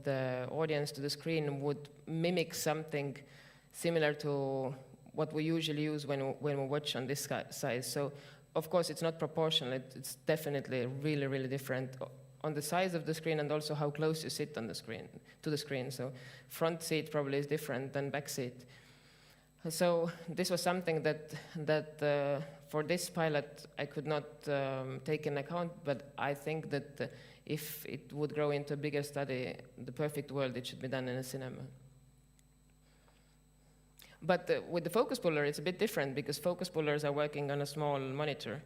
the audience to the screen would mimic something similar to what we usually use when we watch on this size. So, of course, it's not proportional. It's definitely really, really different on the size of the screen and also how close you sit on the screen to the screen. So front seat probably is different than back seat. So this was something that for this pilot I could not take in account, but I think that if it would grow into a bigger study, the perfect world, it should be done in a cinema. But with the focus puller, it's a bit different because focus pullers are working on a small monitor.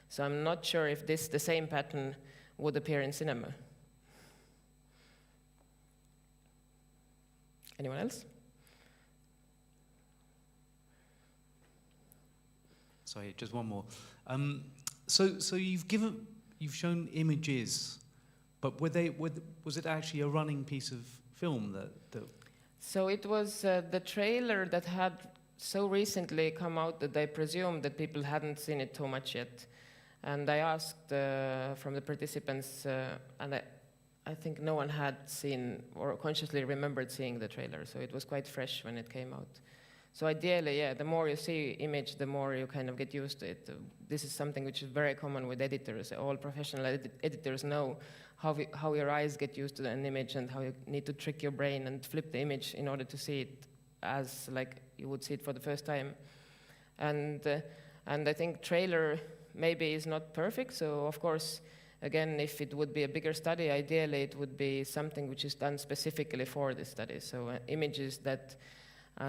So I'm not sure if the same pattern would appear in cinema. Anyone else?
Sorry, just one more. So you've shown images, but was it actually a running piece of film that?
So it was the trailer that had so recently come out that I presume that people hadn't seen it too much yet. And I asked from the participants, and I think no one had seen or consciously remembered seeing the trailer, so it was quite fresh when it came out. So ideally, yeah, the more you see image, the more you kind of get used to it. This is something which is very common with editors. All professional editors know how your eyes get used to an image and how you need to trick your brain and flip the image in order to see it as like you would see it for the first time. And I think trailer maybe is not perfect, so of course, again, if it would be a bigger study, ideally it would be something which is done specifically for this study. So images that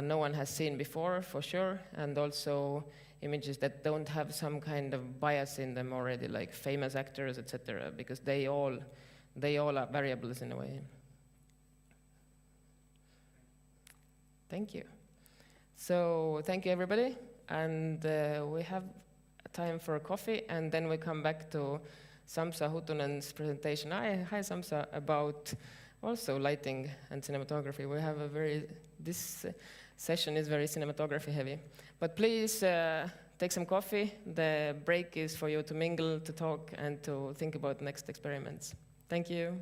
no one has seen before, for sure, and also images that don't have some kind of bias in them already, like famous actors, etc., because they all are variables in a way. Thank you. So thank you, everybody, and we have time for a coffee, and then we come back to Samsa Hutunen's presentation. Hi, Samsa, about also lighting and cinematography. We have this session is very cinematography heavy. But please take some coffee. The break is for you to mingle, to talk, and to think about next experiments. Thank you.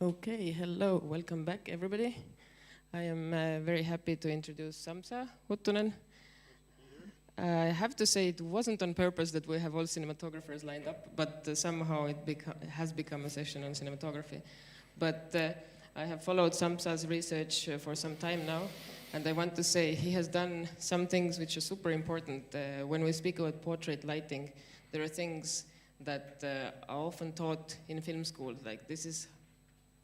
Okay, hello, welcome back everybody. I am very happy to introduce Samsa Huttunen. I have to say it wasn't on purpose that we have all cinematographers lined up, but somehow it has become a session on cinematography. But I have followed Samsa's research for some time now, and I want to say he has done some things which are super important. When we speak about portrait lighting, there are things that are often taught in film school, like this is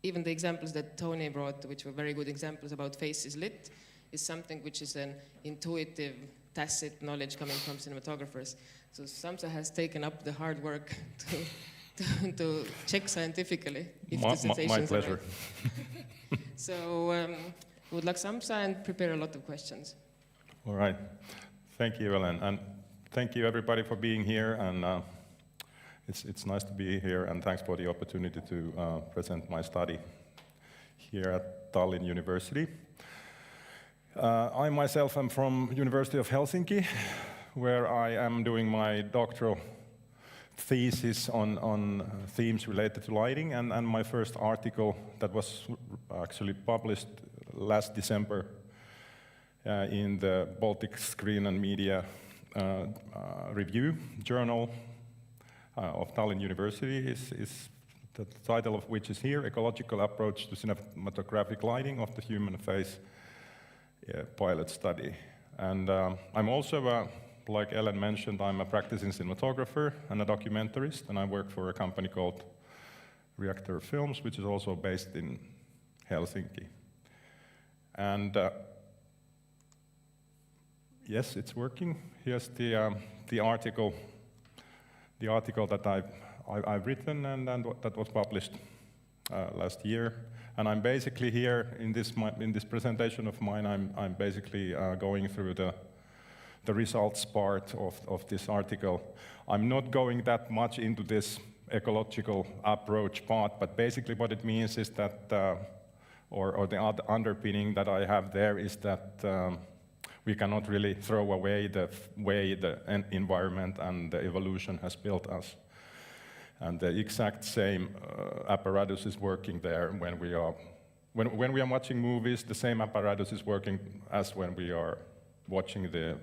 even the examples that Tony brought, which were very good examples about faces lit, is something which is an intuitive, tacit knowledge coming from cinematographers. So Samsa has taken up the hard work to check scientifically if the sensations
my pleasure.
are right. So good luck, Samsa, and prepare a lot of questions.
All right. Thank you, Ellen. And thank you, everybody, for being here. And it's nice to be here, and thanks for the opportunity to present my study here at Tallinn University. I myself am from University of Helsinki, where I am doing my doctoral thesis on themes related to lighting, and my first article that was actually published last December in the Baltic Screen and Media Review journal of Tallinn University is the title of which is here, Ecological Approach to Cinematographic Lighting of the Human Face Pilot Study. And I'm also, like Ellen mentioned, I'm a practicing cinematographer and a documentarist, and I work for a company called Reactor Films, which is also based in Helsinki. And yes, it's working. Here's the article that I've written and that was published last year. And I'm basically here in this presentation of mine. I'm basically going through the results part of this article. I'm not going that much into this ecological approach part, but basically what it means is that, or the underpinning that I have there is that we cannot really throw away the way the environment and the evolution has built us. And the exact same apparatus is working there when we are watching movies. The same apparatus is working as when we are watching the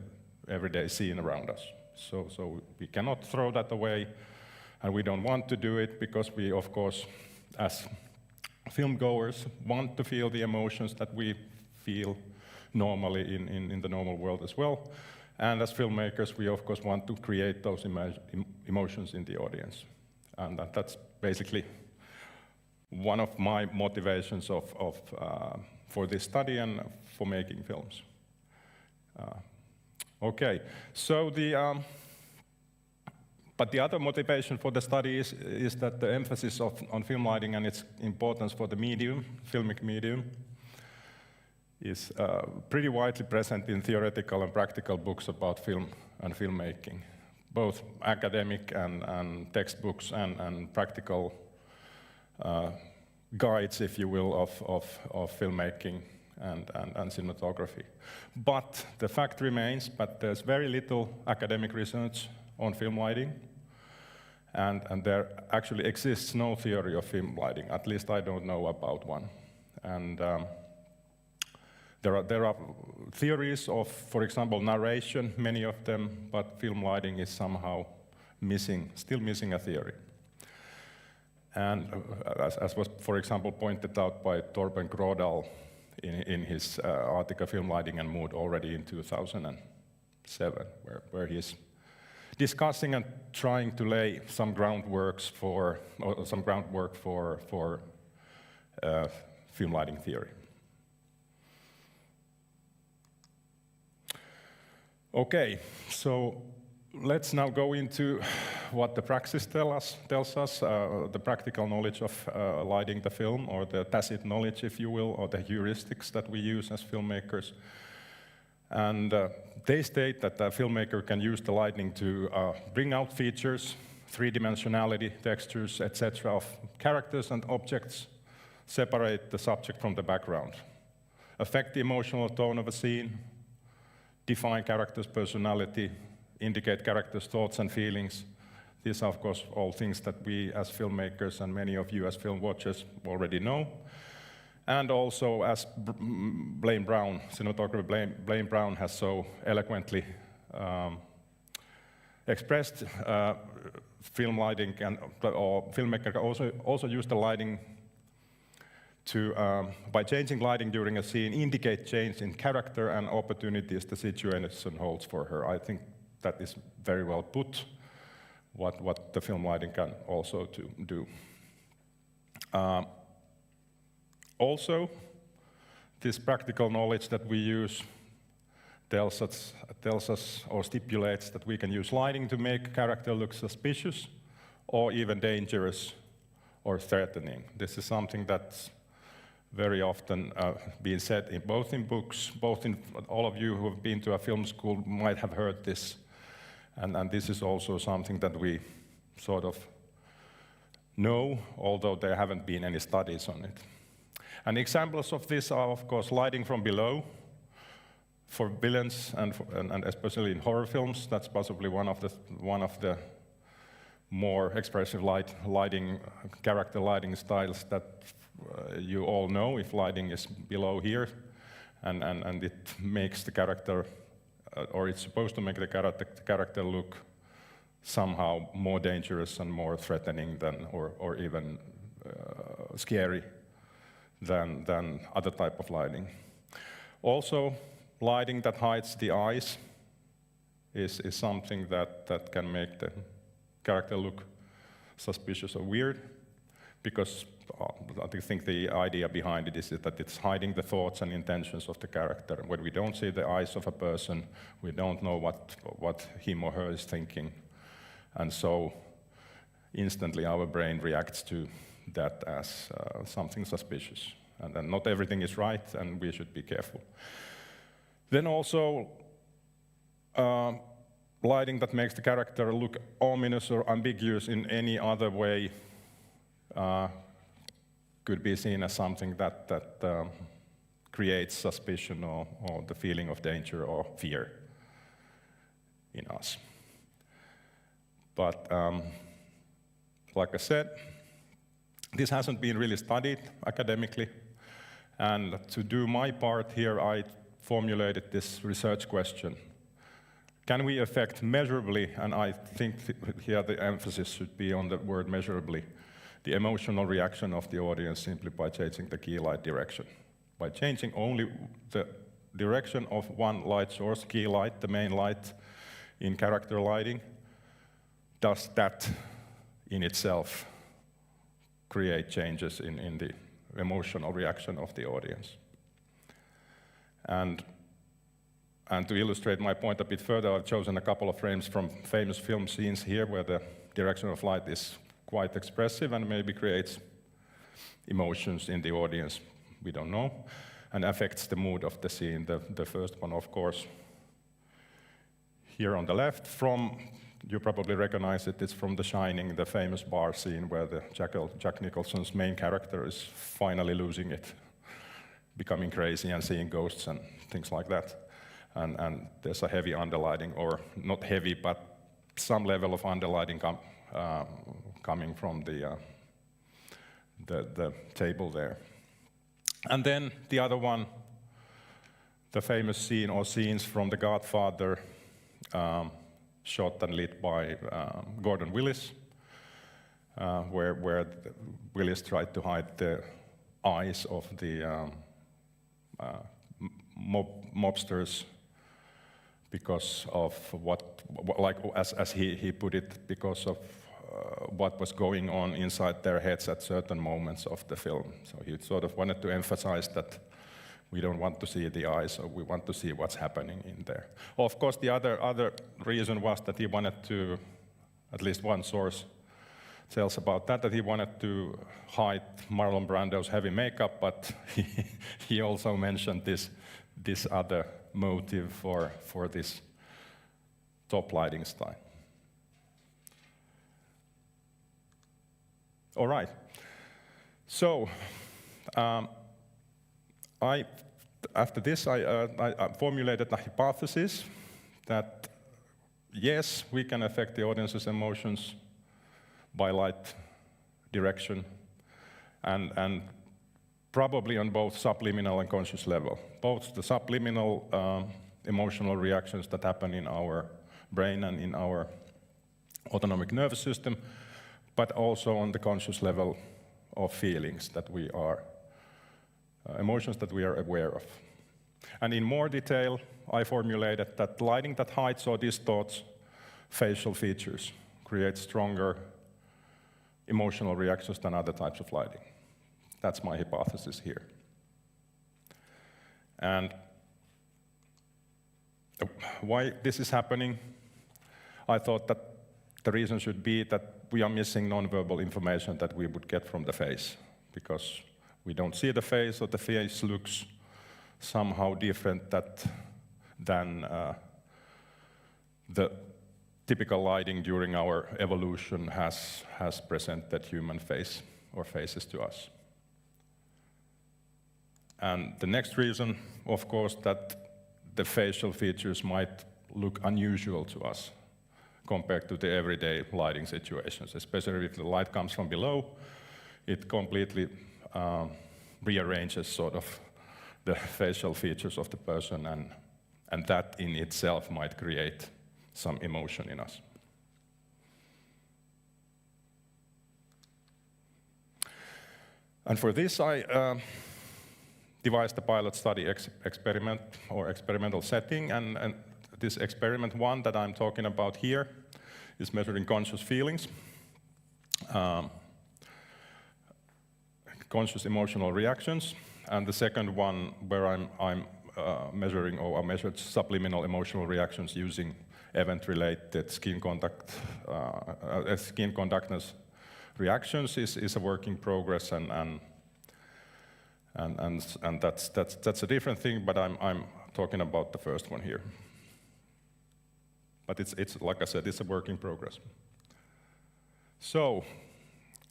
everyday scene around us. So we cannot throw that away, and we don't want to do it because we, of course, as film goers, want to feel the emotions that we feel normally in the normal world as well. And as filmmakers, we, of course, want to create those emotions in the audience. And that's basically one of my motivations for this study and for making films. Okay, so but the other motivation for the study is that the emphasis on film lighting and its importance for the medium, filmic medium, is pretty widely present in theoretical and practical books about film and filmmaking, both academic and textbooks and practical guides, if you will, of filmmaking and cinematography. But the fact remains that there's very little academic research on film lighting, and there actually exists no theory of film lighting. At least I don't know about one. And there are theories of, for example, narration, many of them, but film lighting is somehow still missing a theory. And as was, for example, pointed out by Torben Grådal in his article Film Lighting and Mood already in 2007, where he's discussing and trying to lay some groundwork for film lighting theory. Okay, so let's now go into what the praxis tells us, the practical knowledge of lighting the film, or the tacit knowledge, if you will, or the heuristics that we use as filmmakers. And they state that the filmmaker can use the lighting to bring out features, three-dimensionality, textures, etc. of characters and objects, separate the subject from the background, affect the emotional tone of a scene, define characters' personality, indicate characters' thoughts and feelings, These are, of course, all things that we as filmmakers and many of you as film watchers already know. And also, as Blaine Brown, cinematographer Blaine Brown has so eloquently expressed, film lighting or filmmaker can also use the lighting to, by changing lighting during a scene, indicate change in character and opportunities the situation holds for her. I think that is very well put, what the film lighting can also do. Also, this practical knowledge that we use tells us or stipulates that we can use lighting to make a character look suspicious or even dangerous or threatening. This is something that's very often being said both in books, all of you who have been to a film school might have heard this. And this is also something that we sort of know, although there haven't been any studies on it. And examples of this are, of course, lighting from below for villains and especially in horror films. That's possibly one of the more expressive character lighting styles that you all know. If lighting is below here, and it makes the character, or it's supposed to make the character look somehow more dangerous and more threatening than, or even scary than other type of lighting. Also, lighting that hides the eyes is something that can make the character look suspicious or weird, because I think the idea behind it is that it's hiding the thoughts and intentions of the character. When we don't see the eyes of a person, we don't know what him or her is thinking. And so instantly our brain reacts to that as something suspicious. And then not everything is right, and we should be careful. Then also, lighting that makes the character look ominous or ambiguous in any other way could be seen as something that creates suspicion or the feeling of danger or fear in us. But like I said, this hasn't been really studied academically, and to do my part here, I formulated this research question. Can we affect measurably, and I think here the emphasis should be on the word measurably, the emotional reaction of the audience simply by changing the key light direction? By changing only the direction of one light source, key light, the main light in character lighting, does that in itself create changes in the emotional reaction of the audience? And to illustrate my point a bit further, I've chosen a couple of frames from famous film scenes here where the direction of light is quite expressive and maybe creates emotions in the audience, we don't know, and affects the mood of the scene. The first one, of course, here on the left, you probably recognize it, it's from The Shining, the famous bar scene where the Jack Nicholson's main character is finally losing it, becoming crazy and seeing ghosts and things like that. And there's a heavy underlighting, or not heavy, but some level of underlighting coming from the table there. And then the other one, the famous scene or scenes from The Godfather, shot and lit by Gordon Willis, where Willis tried to hide the eyes of the mobsters because of as he put it, because of what was going on inside their heads at certain moments of the film. So he sort of wanted to emphasize that we don't want to see the eyes, or we want to see what's happening in there. Of course, the other reason was that he wanted to, at least one source tells about that he wanted to hide Marlon Brando's heavy makeup, but he also mentioned this other motive for this top lighting style. All right. So, after this, I formulated a hypothesis that yes, we can affect the audience's emotions by light direction, and probably on both subliminal and conscious level. Both the subliminal emotional reactions that happen in our brain and in our autonomic nervous system, but also on the conscious level of feelings that we are, emotions that we are aware of. And in more detail, I formulated that lighting that hides or distorts facial features creates stronger emotional reactions than other types of lighting. That's my hypothesis here. And why this is happening, I thought that the reason should be that we are missing nonverbal information that we would get from the face, because we don't see the face, or the face looks somehow different than the typical lighting during our evolution has presented human face or faces to us. And the next reason, of course, that the facial features might look unusual to us compared to the everyday lighting situations, especially if the light comes from below. It completely rearranges sort of the facial features of the person, and that in itself might create some emotion in us. And for this, I devised a pilot study experiment or experimental setting, and this experiment one that I'm talking about here is measuring conscious feelings, conscious emotional reactions, and the second one where I'm measuring, or I measured subliminal emotional reactions using event-related skin conductance reactions is a work in progress, and that's a different thing, but I'm talking about the first one here. But it's like I said, it's a work in progress. So,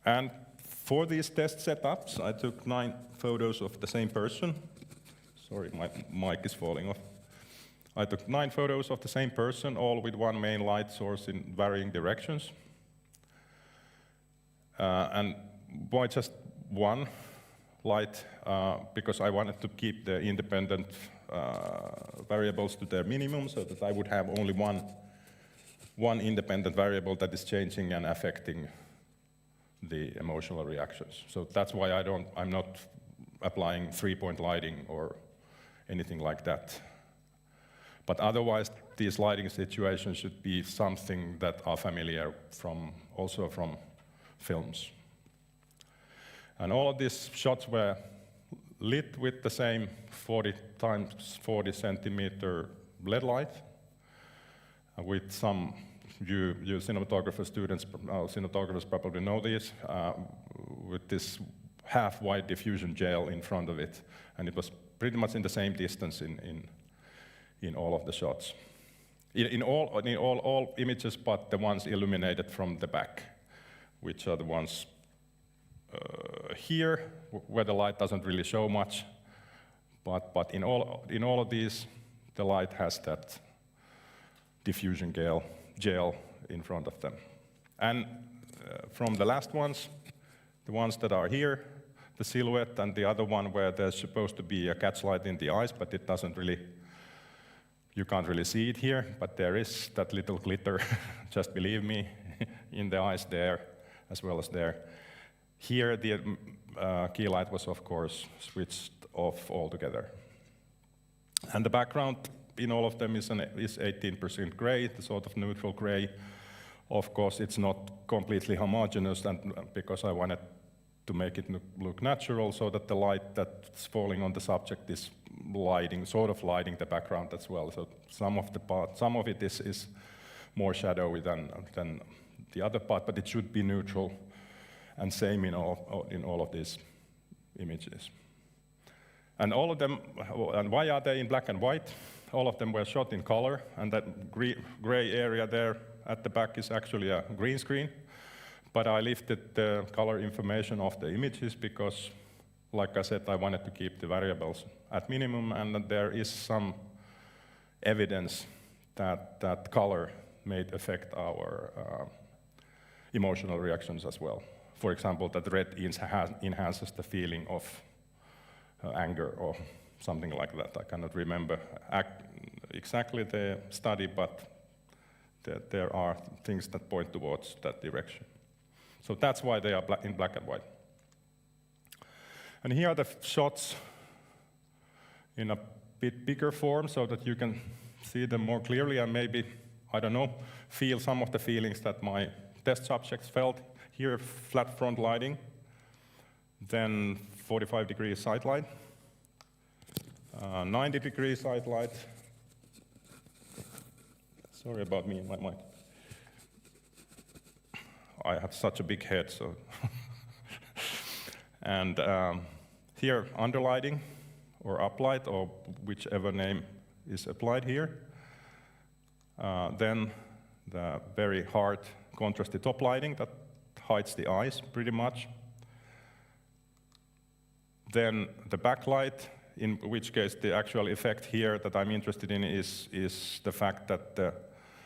and for these test setups, I took 9 photos of the same person. Sorry, my mic is falling off. I took 9 photos of the same person, all with one main light source in varying directions. And why just one light? Because I wanted to keep the independent variables to their minimum, so that I would have only one independent variable that is changing and affecting the emotional reactions. So that's why I'm not applying 3-point lighting or anything like that. But otherwise, these lighting situations should be something that are familiar also from films. And all of these shots were lit with the same 40 times 40 centimeter LED light, with some, you cinematographer students, cinematographers probably know this, with this half-white diffusion gel in front of it, and it was pretty much in the same distance in all of the shots. In all images, but the ones illuminated from the back, which are the ones here, where the light doesn't really show much, but in all of these, the light has that diffusion gel in front of them. And from the last ones, the ones that are here, the silhouette, and the other one where there's supposed to be a catch light in the eyes, but it doesn't really, you can't really see it here, but there is that little glitter, just believe me, in the eyes there, as well as there. Here, the key light was, of course, switched off altogether. And the background in all of them is 18% gray, the sort of neutral gray. Of course, it's not completely homogeneous, and because I wanted to make it look natural, so that the light that's falling on the subject is sort of lighting the background as well. So some of it is more shadowy than the other part, but it should be neutral, and same in all of these images. And all of them, and why are they in black and white? All of them were shot in color, and that gray area there at the back is actually a green screen. But I lifted the color information of the images because, like I said, I wanted to keep the variables at minimum, and there is some evidence that color may affect our emotional reactions as well. For example, that red enhances the feeling of anger or something like that. I cannot remember exactly the study, but there are things that point towards that direction. So that's why they are in black and white. And here are the shots in a bit bigger form so that you can see them more clearly and maybe, I don't know, feel some of the feelings that my test subjects felt. Here, flat front lighting, then 45-degree side light, 90-degree side light. Sorry about me and my mic. I have such a big head, so. And here, underlighting, or uplight, or whichever name is applied here. Then the very hard contrasty top lighting that hides the eyes pretty much. Then the backlight, in which case the actual effect here that I'm interested in is the fact that the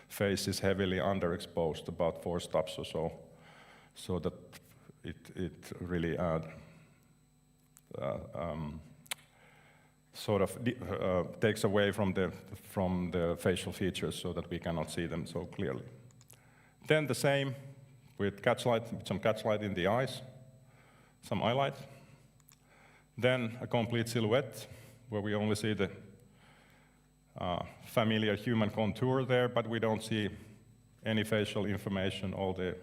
face is heavily underexposed, about 4 stops or so, so that it really sort of takes away from the facial features so that we cannot see them so clearly. Then the same with some catch light in the eyes, some eye light. Then a complete silhouette where we only see the familiar human contour there, but we don't see any facial information. All the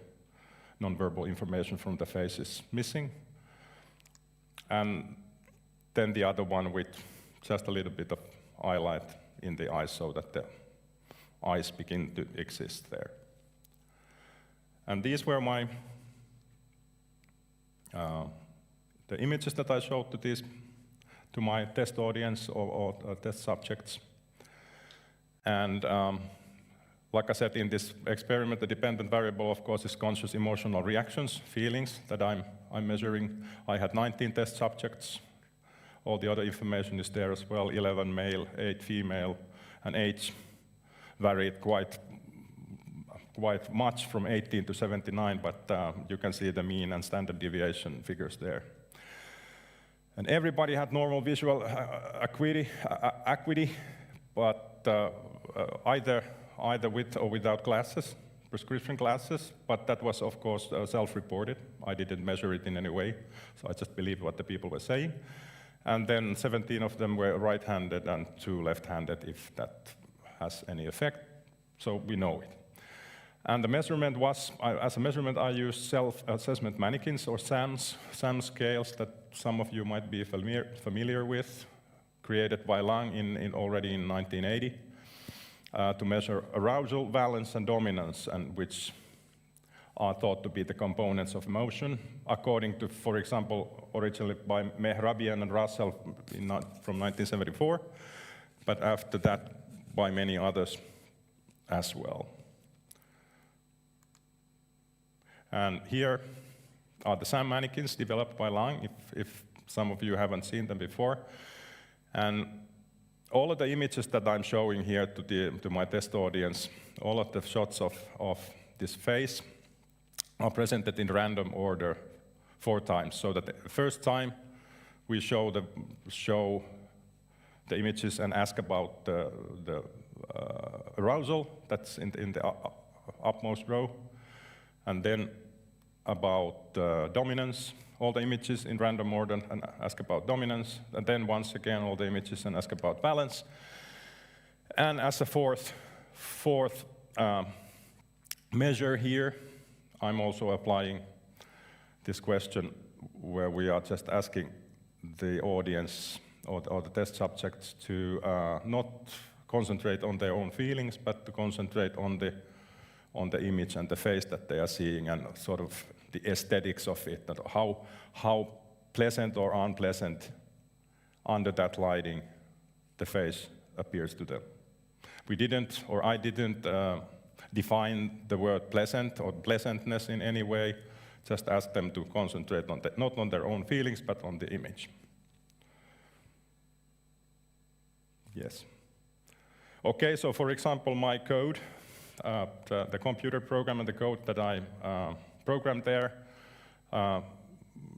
nonverbal information from the face is missing. And then the other one with just a little bit of eye light in the eyes so that the eyes begin to exist there. And these were my the images that I showed to my test audience or test subjects. And like I said, in this experiment, the dependent variable, of course, is conscious emotional reactions, feelings that I'm measuring. I had 19 test subjects. All the other information is there as well, 11 male, 8 female, and age varied quite much from 18 to 79, but you can see the mean and standard deviation figures there. And everybody had normal visual acuity, but either with or without glasses, prescription glasses, but that was, of course, self-reported. I didn't measure it in any way, so I just believed what the people were saying. And then 17 of them were right-handed and 2 left-handed, if that has any effect, so we know it. And the measurement was, as a measurement, I used self-assessment mannequins, or SAMs scales that some of you might be familiar with, created by Lang already in 1980, to measure arousal, valence, and dominance, and which are thought to be the components of emotion, according to, for example, originally by Mehrabian and Russell from 1974, but after that by many others as well. And here are the SAM mannequins developed by Lang, if some of you haven't seen them before. And all of the images that I'm showing here to my test audience, all of the shots of this face are presented in random order 4 times. So that the first time we show the images and ask about the arousal, that's in the upmost row. And then about dominance, all the images in random order and ask about dominance. And then once again, all the images and ask about balance. And as a fourth measure here, I'm also applying this question where we are just asking the audience or the test subjects to not concentrate on their own feelings, but to concentrate on the image and the face that they are seeing and sort of the aesthetics of it, that how pleasant or unpleasant under that lighting the face appears to them. We didn't, or I didn't define the word pleasant or pleasantness in any way, just ask them to concentrate on not on their own feelings, but on the image. Yes. Okay, so for example, my code, the computer program and the code that I program there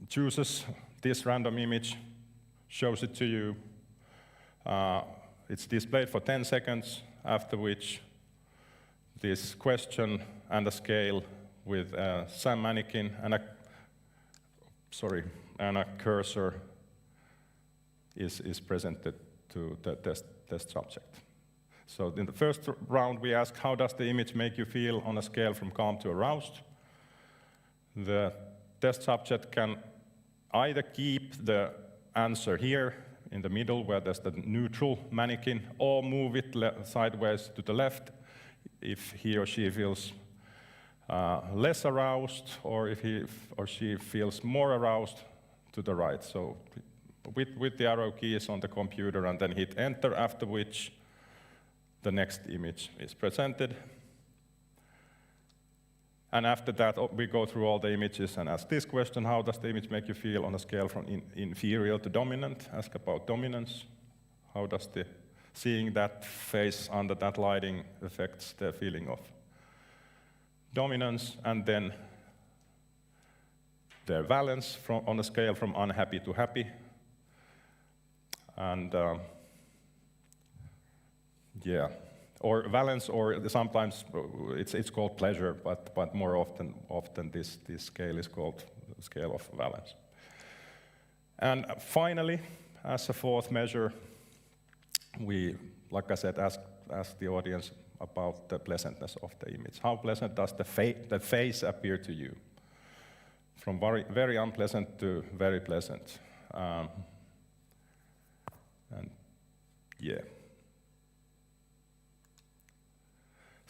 chooses this random image, shows it to you. It's displayed for 10 seconds, after which this question and a scale with a SAM mannequin and a cursor is presented to the test subject. So in the first round, we ask, how does the image make you feel on a scale from calm to aroused? The test subject can either keep the answer here in the middle, where there's the neutral mannequin, or move it sideways to the left if he or she feels less aroused, or if he or she feels more aroused, to the right. So with the arrow keys on the computer, and then hit enter, after which the next image is presented. And after that, we go through all the images and ask this question: how does the image make you feel on a scale from inferior to dominant? Ask about dominance. How does seeing that face under that lighting affects the feeling of dominance? And then their valence on a scale from unhappy to happy. And or valence, or sometimes it's called pleasure, but more often this scale is called the scale of valence. And finally, as a fourth measure, we, like I said, ask the audience about the pleasantness of the image. How pleasant does the face appear to you? From very unpleasant to very pleasant. And yeah.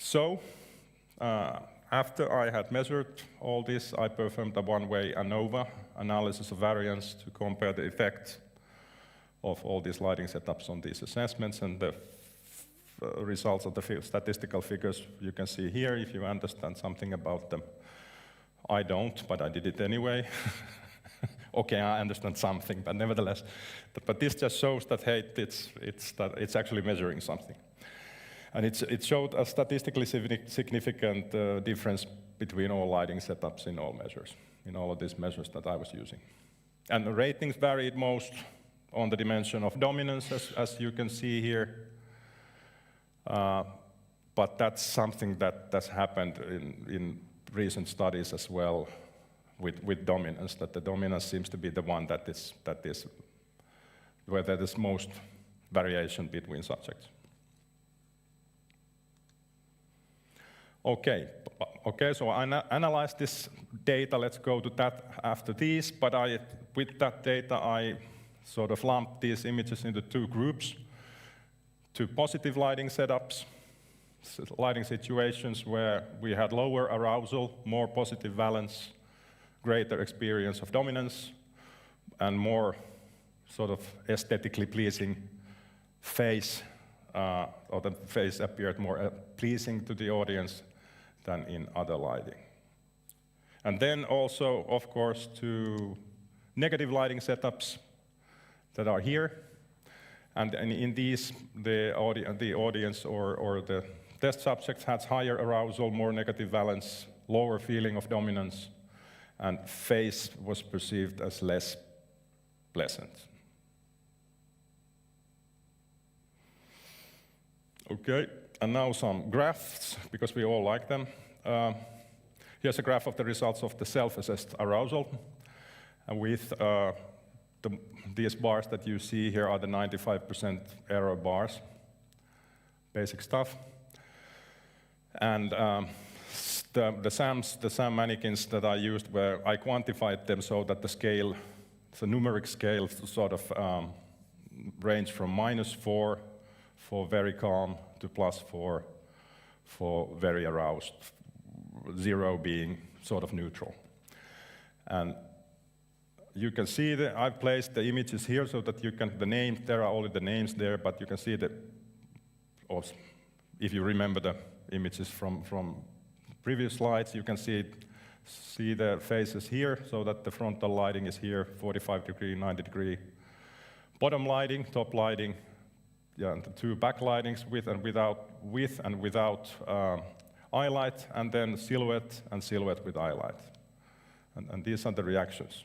So, after I had measured all this, I performed a one-way ANOVA, analysis of variance, to compare the effect of all these lighting setups on these assessments, and the results of the statistical figures you can see here if you understand something about them. I don't, but I did it anyway. Okay, I understand something, but nevertheless. But this just shows that, hey, it's actually measuring something. And it showed a statistically significant difference between all lighting setups in all measures, in all of these measures that I was using. And the ratings varied most on the dimension of dominance, as you can see here. But that's something that's happened in recent studies as well with dominance, that the dominance seems to be the one that is where there is most variation between subjects. Okay, so I analyzed this data. Let's go to that after these, but with that data, I sort of lumped these images into two groups: two positive lighting setups, lighting situations where we had lower arousal, more positive valence, greater experience of dominance, and more sort of aesthetically pleasing face, or the face appeared more pleasing to the audience than in other lighting. And then also, of course, two negative lighting setups that are here. And in these, the audience or the test subjects had higher arousal, more negative valence, lower feeling of dominance, and face was perceived as less pleasant. Okay, and now some graphs, because we all like them. Here's a graph of the results of the self-assessed arousal. And with these bars that you see here are the 95% error bars, basic stuff. And the SAM mannequins that I used, where I quantified them so that the scale, the numeric scale, sort of ranged from -4 for very calm to +4 for very aroused, 0 being sort of neutral. And you can see that I've placed the images here so that you can, there are only the names there, but you can see that, if you remember the images from previous slides, you can see the faces here, so that the frontal lighting is here, 45-degree, 90-degree. Bottom lighting, top lighting, and the two back lightings with and without eye light, and then silhouette and silhouette with eye light. And these are the reactions.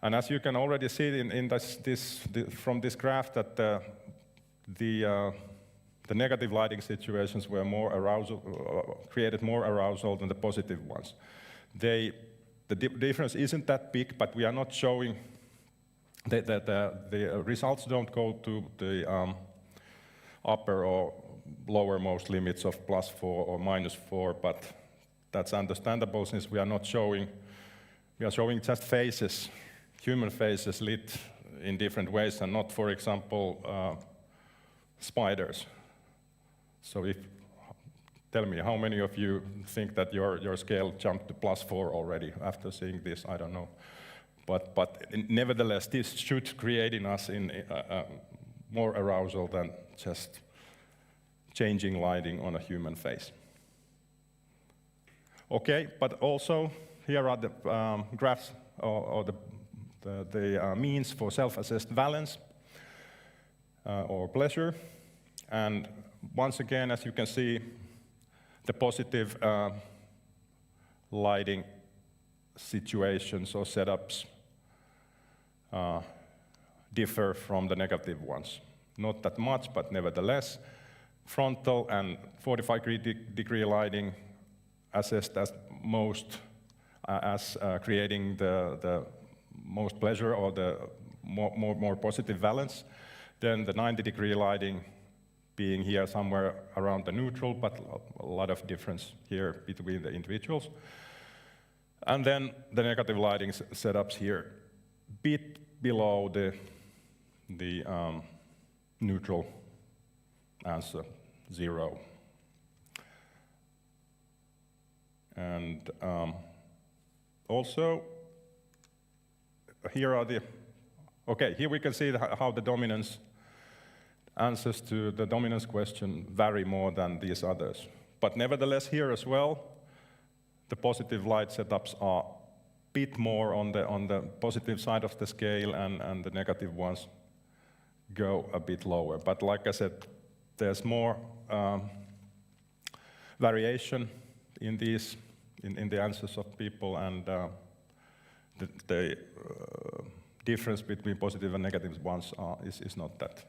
And as you can already see from this graph, that the negative lighting situations were more arousal, created more arousal than the positive ones. The difference isn't that big, but we are not showing that the results don't go to the upper or lowermost limits of +4 or -4, but that's understandable since we are showing just faces, human faces lit in different ways, and not, for example, spiders. So tell me, how many of you think that your scale jumped to +4 already after seeing this? I don't know. But nevertheless, this should create in us more arousal than just changing lighting on a human face. Okay, but also here are the graphs or the means for self-assessed valence or pleasure. And once again, as you can see, the positive lighting situations or setups differ from the negative ones. Not that much, but nevertheless, frontal and 45-degree lighting assessed as most creating the most pleasure or the more positive valence. Then the 90-degree lighting being here somewhere around the neutral, but a lot of difference here between the individuals. And then the negative lighting setups here, bit below the neutral answer, 0. And also, here are here we can see how the dominance answers to the dominance question vary more than these others. But nevertheless, here as well, the positive light setups are a bit more on the positive side of the scale, and the negative ones go a bit lower. But like I said, there's more variation in the answers of people, and the difference between positive and negative ones is not that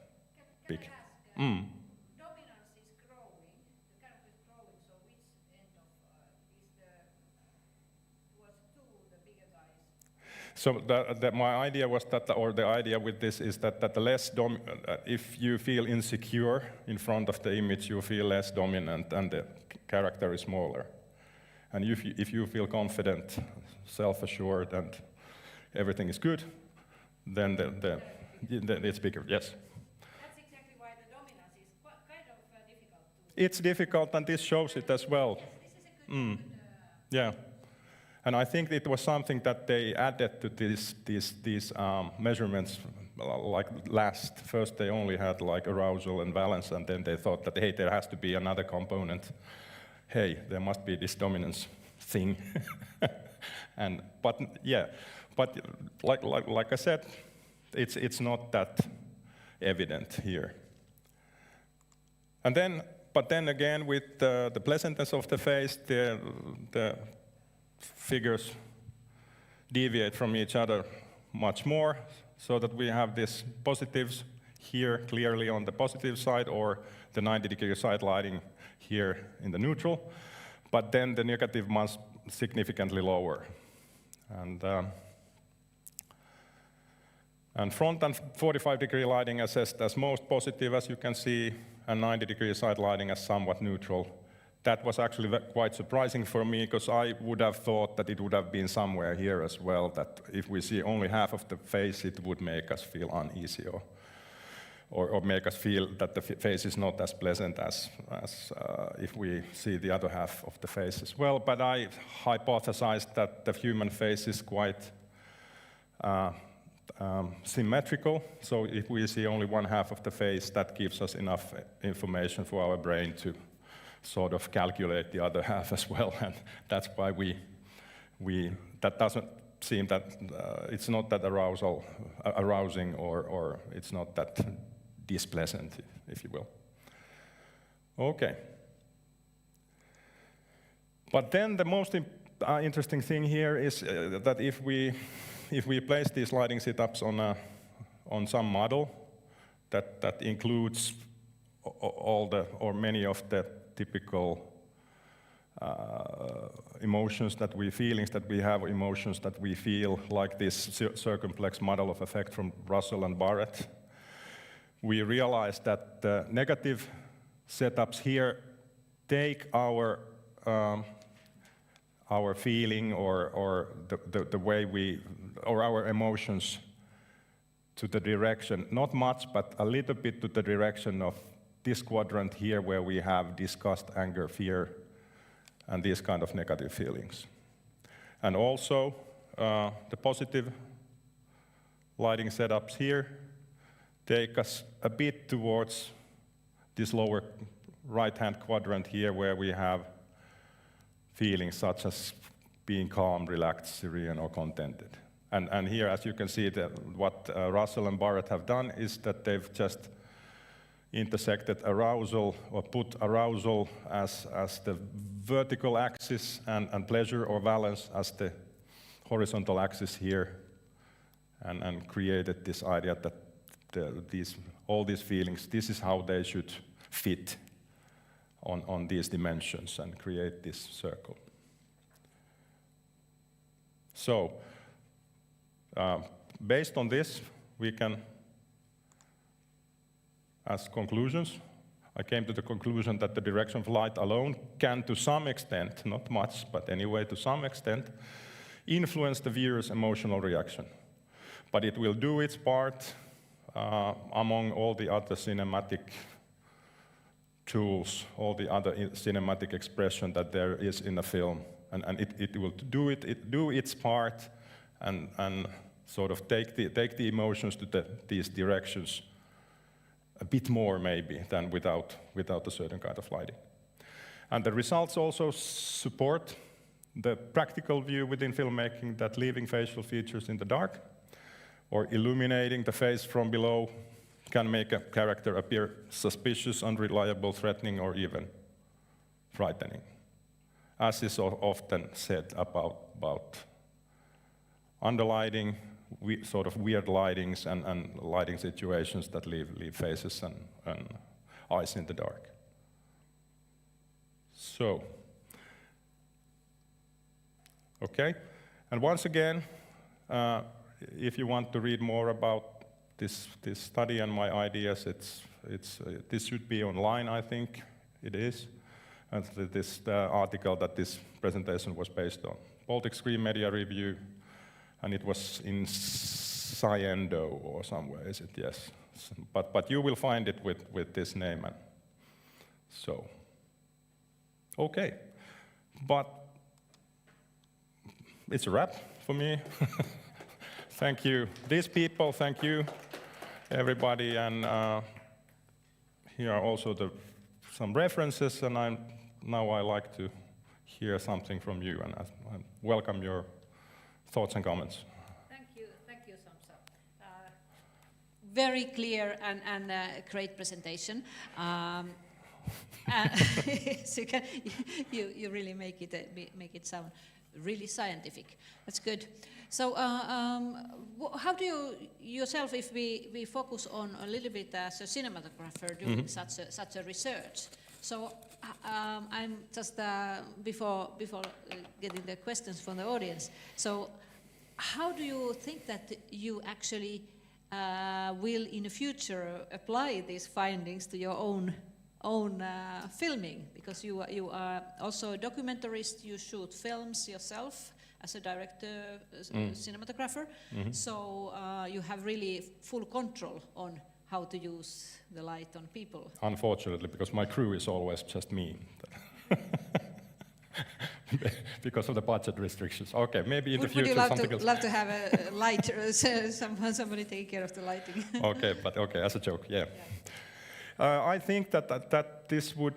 big.
Can I ask, dominance is growing, the character is growing, so which end of towards 2, the bigger guys?
So my idea was that, or the idea with this is that the less if you feel insecure in front of the image, you feel less dominant and the character is smaller. And if you feel confident, self-assured, and everything is good, then it's bigger, yes.
That's exactly why the dominance is kind of difficult to...
It's difficult, and this shows it as well.
Yes, this is a good...
Yeah. And I think it was something that they added to these measurements. Like first they only had like arousal and valence, and then they thought that, hey, there has to be another component. Hey, there must be this dominance thing. But like I said, it's not that evident here. But then again, with the pleasantness of the face, the figures deviate from each other much more, so that we have these positives here clearly on the positive side, or the 90-degree side lighting here in the neutral, but then the negative ones significantly lower. And front and 45-degree lighting assessed as most positive, as you can see, and 90-degree side lighting as somewhat neutral. That was actually quite surprising for me, because I would have thought that it would have been somewhere here as well, that if we see only half of the face, it would make us feel uneasy, or make us feel that the face is not as pleasant as if we see the other half of the face as well. But I hypothesized that the human face is quite symmetrical, so if we see only one half of the face, that gives us enough information for our brain to sort of calculate the other half as well, and that's why that doesn't seem that it's not that arousing, or it's not that displeasant, if you will. Okay. But then the most interesting thing here is that if we place these lighting setups on some model that includes all the or many of the typical emotions that feelings that we have, emotions that we feel, like this circumplex model of effect from Russell and Barrett, we realize that the negative setups here take our feeling or the way or our emotions to the direction, not much, but a little bit to the direction of this quadrant here where we have disgust, anger, fear, and these kind of negative feelings. And also, the positive lighting setups here take us a bit towards this lower right-hand quadrant here where we have feelings such as being calm, relaxed, serene, or contented. And here, as you can see, what Russell and Barrett have done is that they've just intersected arousal or put arousal as the vertical axis and pleasure or valence as the horizontal axis here, and created this idea that all these feelings, this is how they should fit on these dimensions and create this circle. So, based on this, we can, as conclusions, I came to the conclusion that the direction of light alone can, to some extent, not much, but anyway, to some extent, influence the viewer's emotional reaction. But it will do its part among all the other cinematic tools, all the other cinematic expression that there is in a film. And it will do its part and sort of take the emotions to these directions a bit more maybe than without a certain kind of lighting. And the results also support the practical view within filmmaking that leaving facial features in the dark or illuminating the face from below can make a character appear suspicious, unreliable, threatening, or even frightening, as is often said about underlighting, sort of weird lightings and lighting situations that leave faces and eyes in the dark. So, okay, and once again, if you want to read more about this study and my ideas, this should be online, I think it is, and the article that this presentation was based on. Baltic Screen Media Review, and it was in Sciendo or somewhere, is it? Yes. But you will find it with this name. And so, okay. But it's a wrap for me. Thank you. These people, thank you, everybody. And here are also some references, and now I like to hear something from you, and I welcome your thoughts and comments.
Thank you, Samsa. Very clear and great presentation. So you really make it sound really scientific. That's good. So how do you yourself, if we focus on a little bit as a cinematographer doing such a research, so I'm just before getting the questions from the audience, so how do you think that you actually will in the future apply these findings to your own filming? Because you are also a documentarist, you shoot films yourself as a director, cinematographer, so you have really full control on how to use the light on people.
Unfortunately, because my crew is always just me. Because of the budget restrictions. Okay, maybe in the future something else.
Would you love to have a lighter, somebody take care of the lighting?
Okay, as a joke, yeah. I think that this would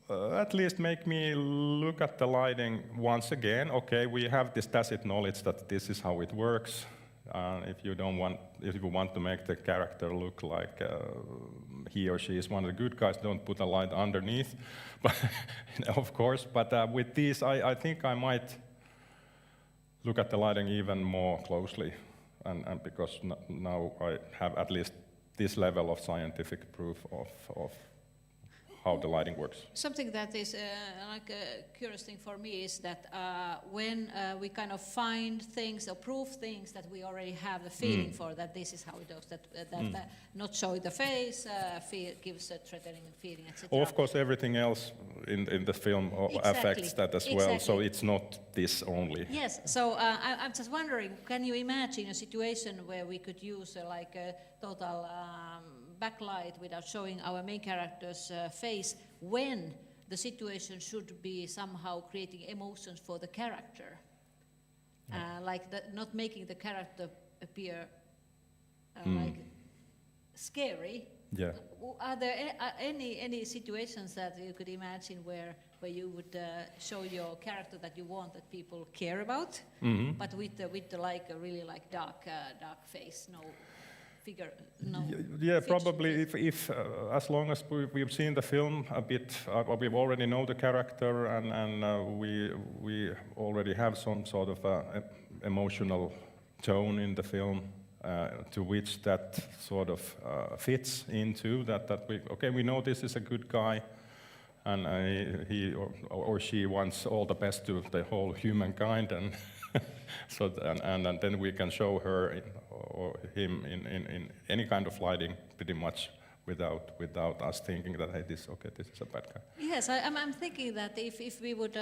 at least make me look at the lighting once again. Okay, we have this tacit knowledge that this is how it works. If you want to make the character look like he or she is one of the good guys, don't put a light underneath. But of course, but with these, I think I might look at the lighting even more closely, and because now I have at least this level of scientific proof of how the lighting works.
Something that is like a curious thing for me is that when we kind of find things or prove things that we already have the feeling for, that this is how it goes, that not showing the face gives a threatening feeling, etc.
Of course, everything else in the film affects that as well, so it's not this only.
Yes, so I'm just wondering, can you imagine a situation where we could use like a total backlight without showing our main character's face when the situation should be somehow creating emotions for the character, like not making the character appear like scary.
Yeah.
Are there any situations that you could imagine where you would show your character that you want that people care about, but with the like a really like dark face, no figure, no.
Yeah, probably if as long as we've seen the film a bit, we already know the character, and we already have some sort of emotional tone in the film to which that sort of fits into that we know this is a good guy, and he or she wants all the best to the whole humankind, and so and then we can show her or him in any kind of lighting pretty much without us thinking that hey, this is a bad guy.
Yes, I'm thinking that if we would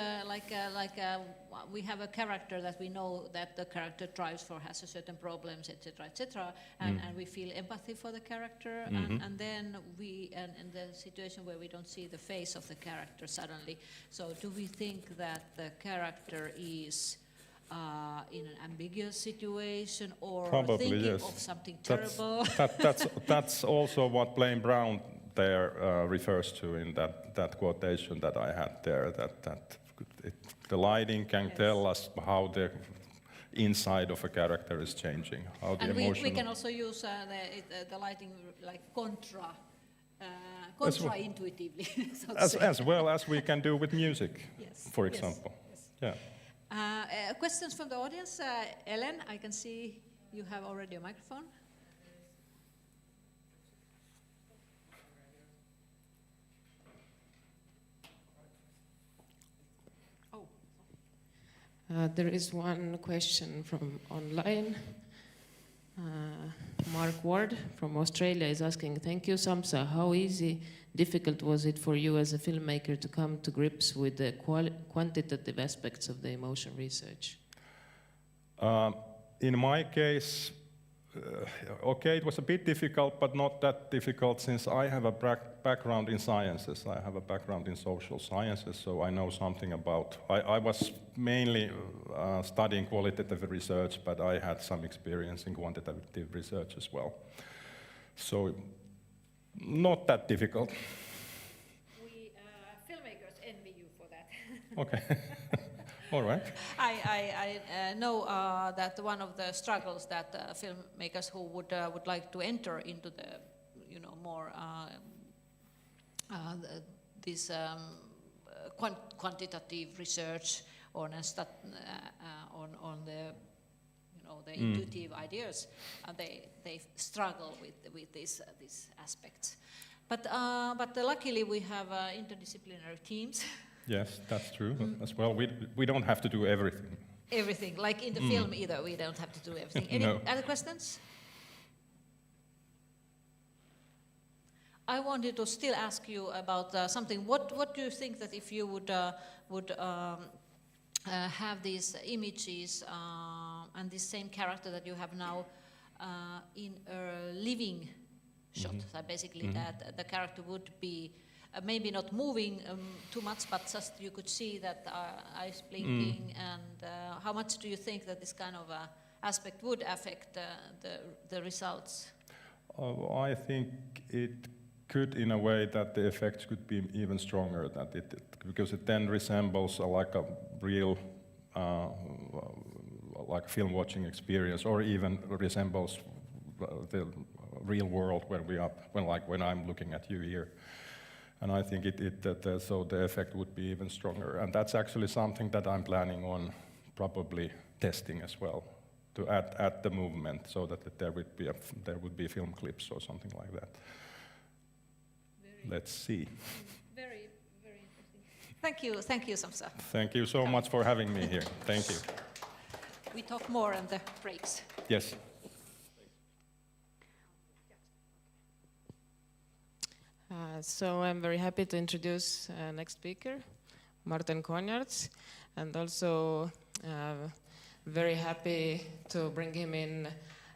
we have a character that we know that the character drives for, has a certain problems, etc., and we feel empathy for the character, and then we in the situation where we don't see the face of the character suddenly. So do we think that the character is in an ambiguous situation, or
Probably,
thinking
yes.
of something terrible?
That's also what Blaine Brown there refers to in that quotation that I had there, that the lighting can tell us how the inside of a character is changing, how the
and
emotion.
we can also use the lighting like contra-intuitively. So
as well as we can do with music,
yes.
for example.
Yes.
Yeah.
Questions from the audience? Ellen, I can see you have already a microphone.
There is one question from online. Mark Ward from Australia is asking, thank you, Samsa. How difficult was it for you as a filmmaker to come to grips with the quantitative aspects of the emotion research?
In my case, it was a bit difficult, but not that difficult since I have a background in sciences. I have a background in social sciences, so I know something about. I was mainly studying qualitative research, but I had some experience in quantitative research as well. So, not that difficult.
We filmmakers envy you for that.
Okay. All right.
I know that one of the struggles that filmmakers who would like to enter into the, more this quantitative research on the the intuitive ideas, they struggle with these aspects. But luckily we have interdisciplinary teams.
Yes, that's true as well. We don't have to do everything.
Everything, like in the film either, we don't have to do everything. Any other questions? I wanted to still ask you about something. What do you think that if you would have these images and this same character that you have now in a living shot, so basically that the character would be maybe not moving too much, but just you could see that eyes blinking, and how much do you think that this kind of aspect would affect the results?
I think it could, in a way, that the effects could be even stronger, because it then resembles like a real like film watching experience, or even resembles the real world when I'm looking at you here. And I think so the effect would be even stronger. And that's actually something that I'm planning on probably testing as well to add the movement so that there would be film clips or something like that. Let's see.
Very, very interesting. Thank you, Samsa.
Thank you so much for having me here. Thank you.
We talk more on the breaks.
Yes.
So I'm very happy to introduce next speaker, Martin Konjarts, and also very happy to bring him in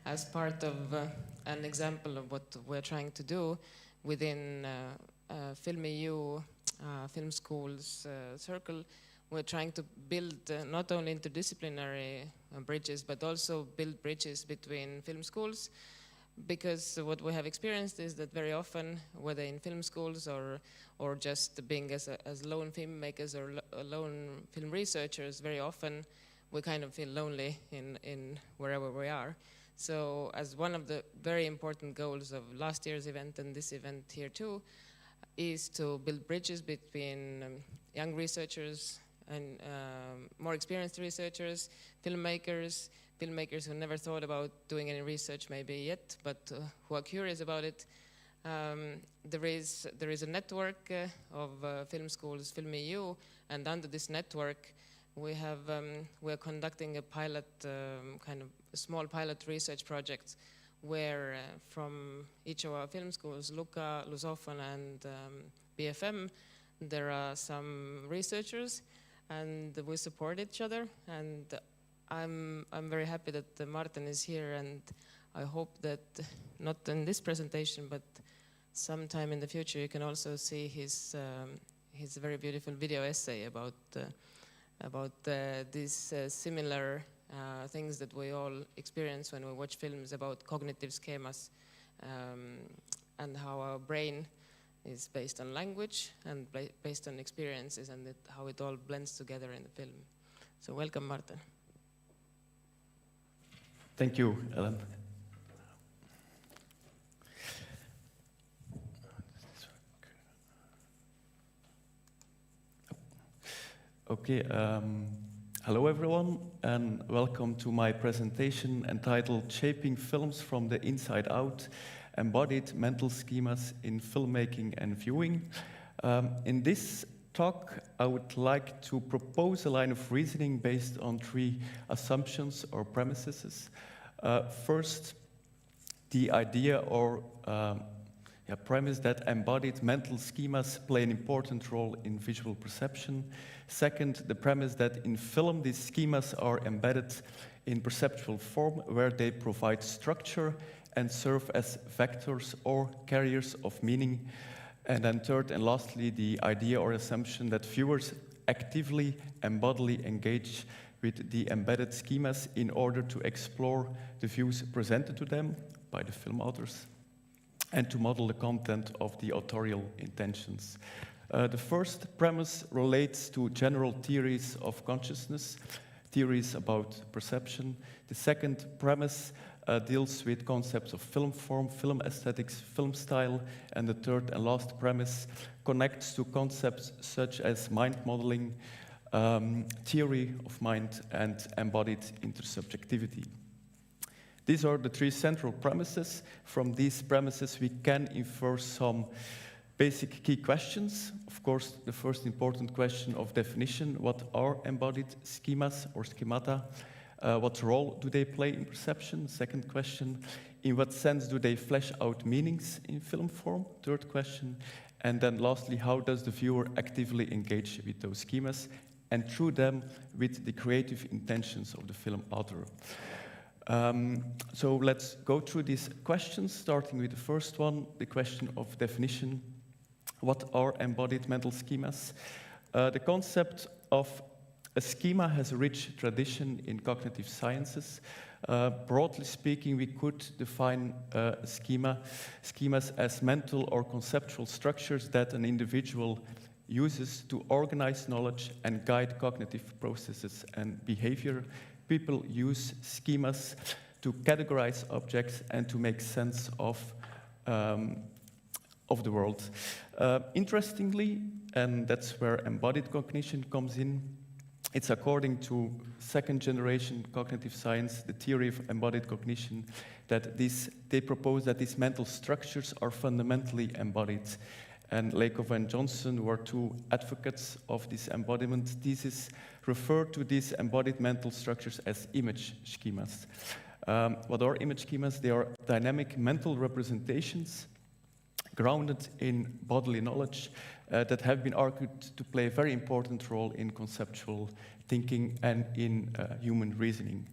as part of an example of what we're trying to do within Film EU, Film Schools circle. We're trying to build not only interdisciplinary bridges, but also build bridges between film schools, because what we have experienced is that very often, whether in film schools or just being as lone filmmakers or lone film researchers, very often we kind of feel lonely in wherever we are. So as one of the very important goals of last year's event and this event here too, is to build bridges between young researchers and more experienced researchers, filmmakers who never thought about doing any research maybe yet, but who are curious about it. There is a network of film schools, Film EU, and under this network we're conducting a pilot, kind of a small pilot research project where from each of our film schools, Luka, Lusofon and BFM, there are some researchers and we support each other, and I'm very happy that Martin is here, and I hope that not in this presentation, but sometime in the future you can also see his very beautiful video essay about these similar things that we all experience when we watch films about cognitive schemas and how our brain is based on language and based on experiences, and how it all blends together in the film. So welcome, Martin.
Thank you, Ellen. Okay, hello everyone, and welcome to my presentation entitled Shaping Films from the Inside Out, Embodied Mental Schemas in Filmmaking and Viewing. In this talk, I would like to propose a line of reasoning based on 3 assumptions or premises. First, the idea or premise that embodied mental schemas play an important role in visual perception. Second, the premise that in film these schemas are embedded in perceptual form, where they provide structure and serve as vectors or carriers of meaning. And then third and lastly, the idea or assumption that viewers actively and bodily engage with the embedded schemas in order to explore the views presented to them by the film authors and to model the content of the authorial intentions. The first premise relates to general theories of consciousness, theories about perception. The second premise deals with concepts of film form, film aesthetics, film style, and the third and last premise connects to concepts such as mind modeling, theory of mind, and embodied intersubjectivity. These are the 3 central premises. From these premises, we can infer some basic key questions. Of course, the first important question of definition: what are embodied schemas or schemata? What role do they play in perception? Second question: in what sense do they flesh out meanings in film form? Third question. And then lastly, how does the viewer actively engage with those schemas and through them with the creative intentions of the film author? So let's go through these questions, starting with the first one, the question of definition. What are embodied mental schemas? The concept of a schema has a rich tradition in cognitive sciences. Broadly speaking, we could define schemas as mental or conceptual structures that an individual uses to organize knowledge and guide cognitive processes and behavior. People use schemas to categorize objects and to make sense of the world. Interestingly, and that's where embodied cognition comes in, it's according to second-generation cognitive science, the theory of embodied cognition, that they propose that these mental structures are fundamentally embodied. And Lakoff and Johnson were two advocates of this embodiment thesis, referred to these embodied mental structures as image schemas. What are image schemas? They are dynamic mental representations grounded in bodily knowledge that have been argued to play a very important role in conceptual thinking and in human reasoning.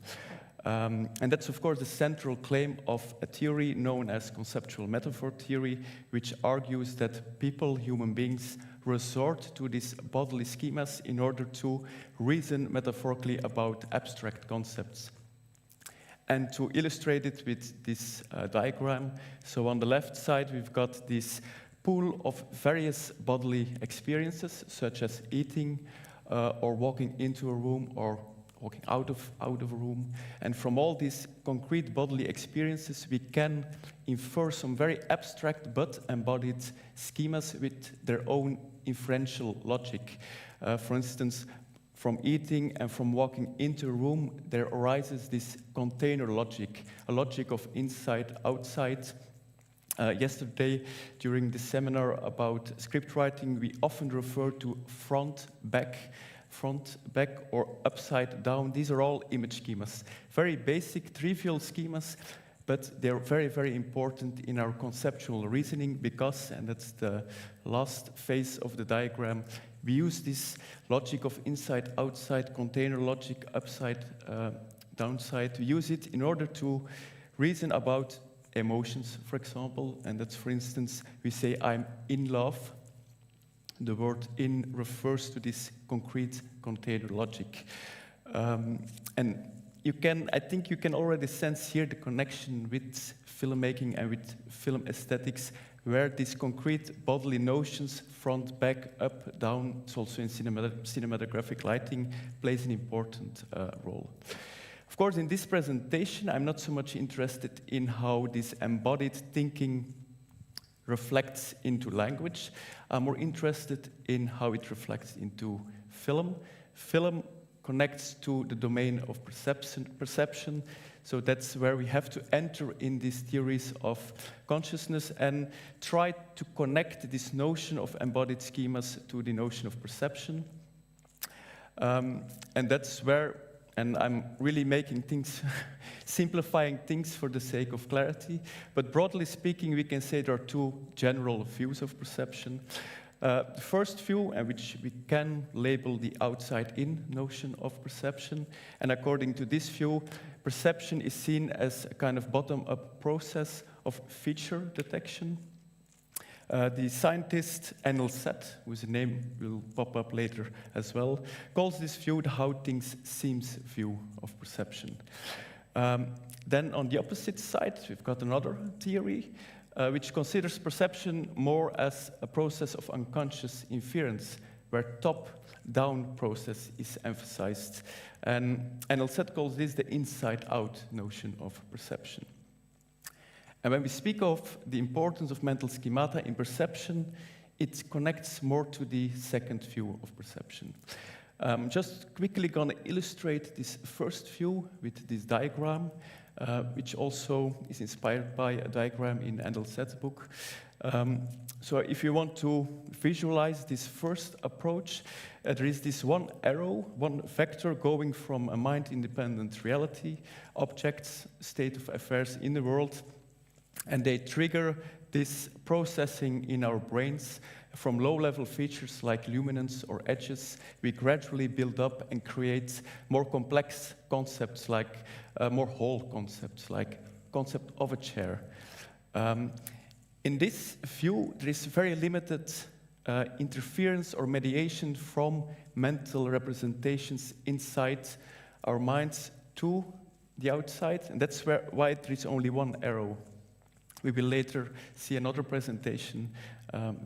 And that's, of course, the central claim of a theory known as conceptual metaphor theory, which argues that people, human beings, resort to these bodily schemas in order to reason metaphorically about abstract concepts. And to illustrate it with this diagram, so on the left side, we've got this pool of various bodily experiences, such as eating, or walking into a room, or walking out of a room. And from all these concrete bodily experiences, we can infer some very abstract but embodied schemas with their own inferential logic. For instance, from eating and from walking into a room, there arises this container logic, a logic of inside, outside. Yesterday, during the seminar about script writing, we often refer to front, back, or upside down. These are all image schemas. Very basic, trivial schemas, but they're very, very important in our conceptual reasoning because, and that's the last phase of the diagram, we use this logic of inside, outside, container logic, upside, downside. We use it in order to reason about emotions, for example, and that's, for instance, we say, I'm in love. The word in refers to this concrete container logic. And I think you can already sense here the connection with filmmaking and with film aesthetics, where these concrete bodily notions, front, back, up, down, it's also in cinematographic lighting, plays an important role. Of course, in this presentation, I'm not so much interested in how this embodied thinking reflects into language. I'm more interested in how it reflects into film. Film connects to the domain of perception. So that's where we have to enter in these theories of consciousness and try to connect this notion of embodied schemas to the notion of perception. And that's where, and I'm really making things, simplifying things for the sake of clarity, but broadly speaking, we can say there are two general views of perception. The first view, which we can label the outside-in notion of perception, and according to this view, perception is seen as a kind of bottom-up process of feature detection. The scientist Enel Set, whose name will pop up later as well, calls this view the how things seems view of perception. Then on the opposite side, we've got another theory, which considers perception more as a process of unconscious inference, where top-down process is emphasized. And Enel Set calls this the inside-out notion of perception. And when we speak of the importance of mental schemata in perception, it connects more to the second view of perception. Just quickly going to illustrate this first view with this diagram, which also is inspired by a diagram in Enel Set's book. So if you want to visualize this first approach, there is this one arrow, one vector going from a mind-independent reality, objects, state of affairs in the world, and they trigger this processing in our brains from low-level features like luminance or edges. We gradually build up and create more complex concepts, like more whole concepts, like concept of a chair. In this view, there is very limited interference or mediation from mental representations inside our minds to the outside, and that's why there is only one arrow. We will later see another presentation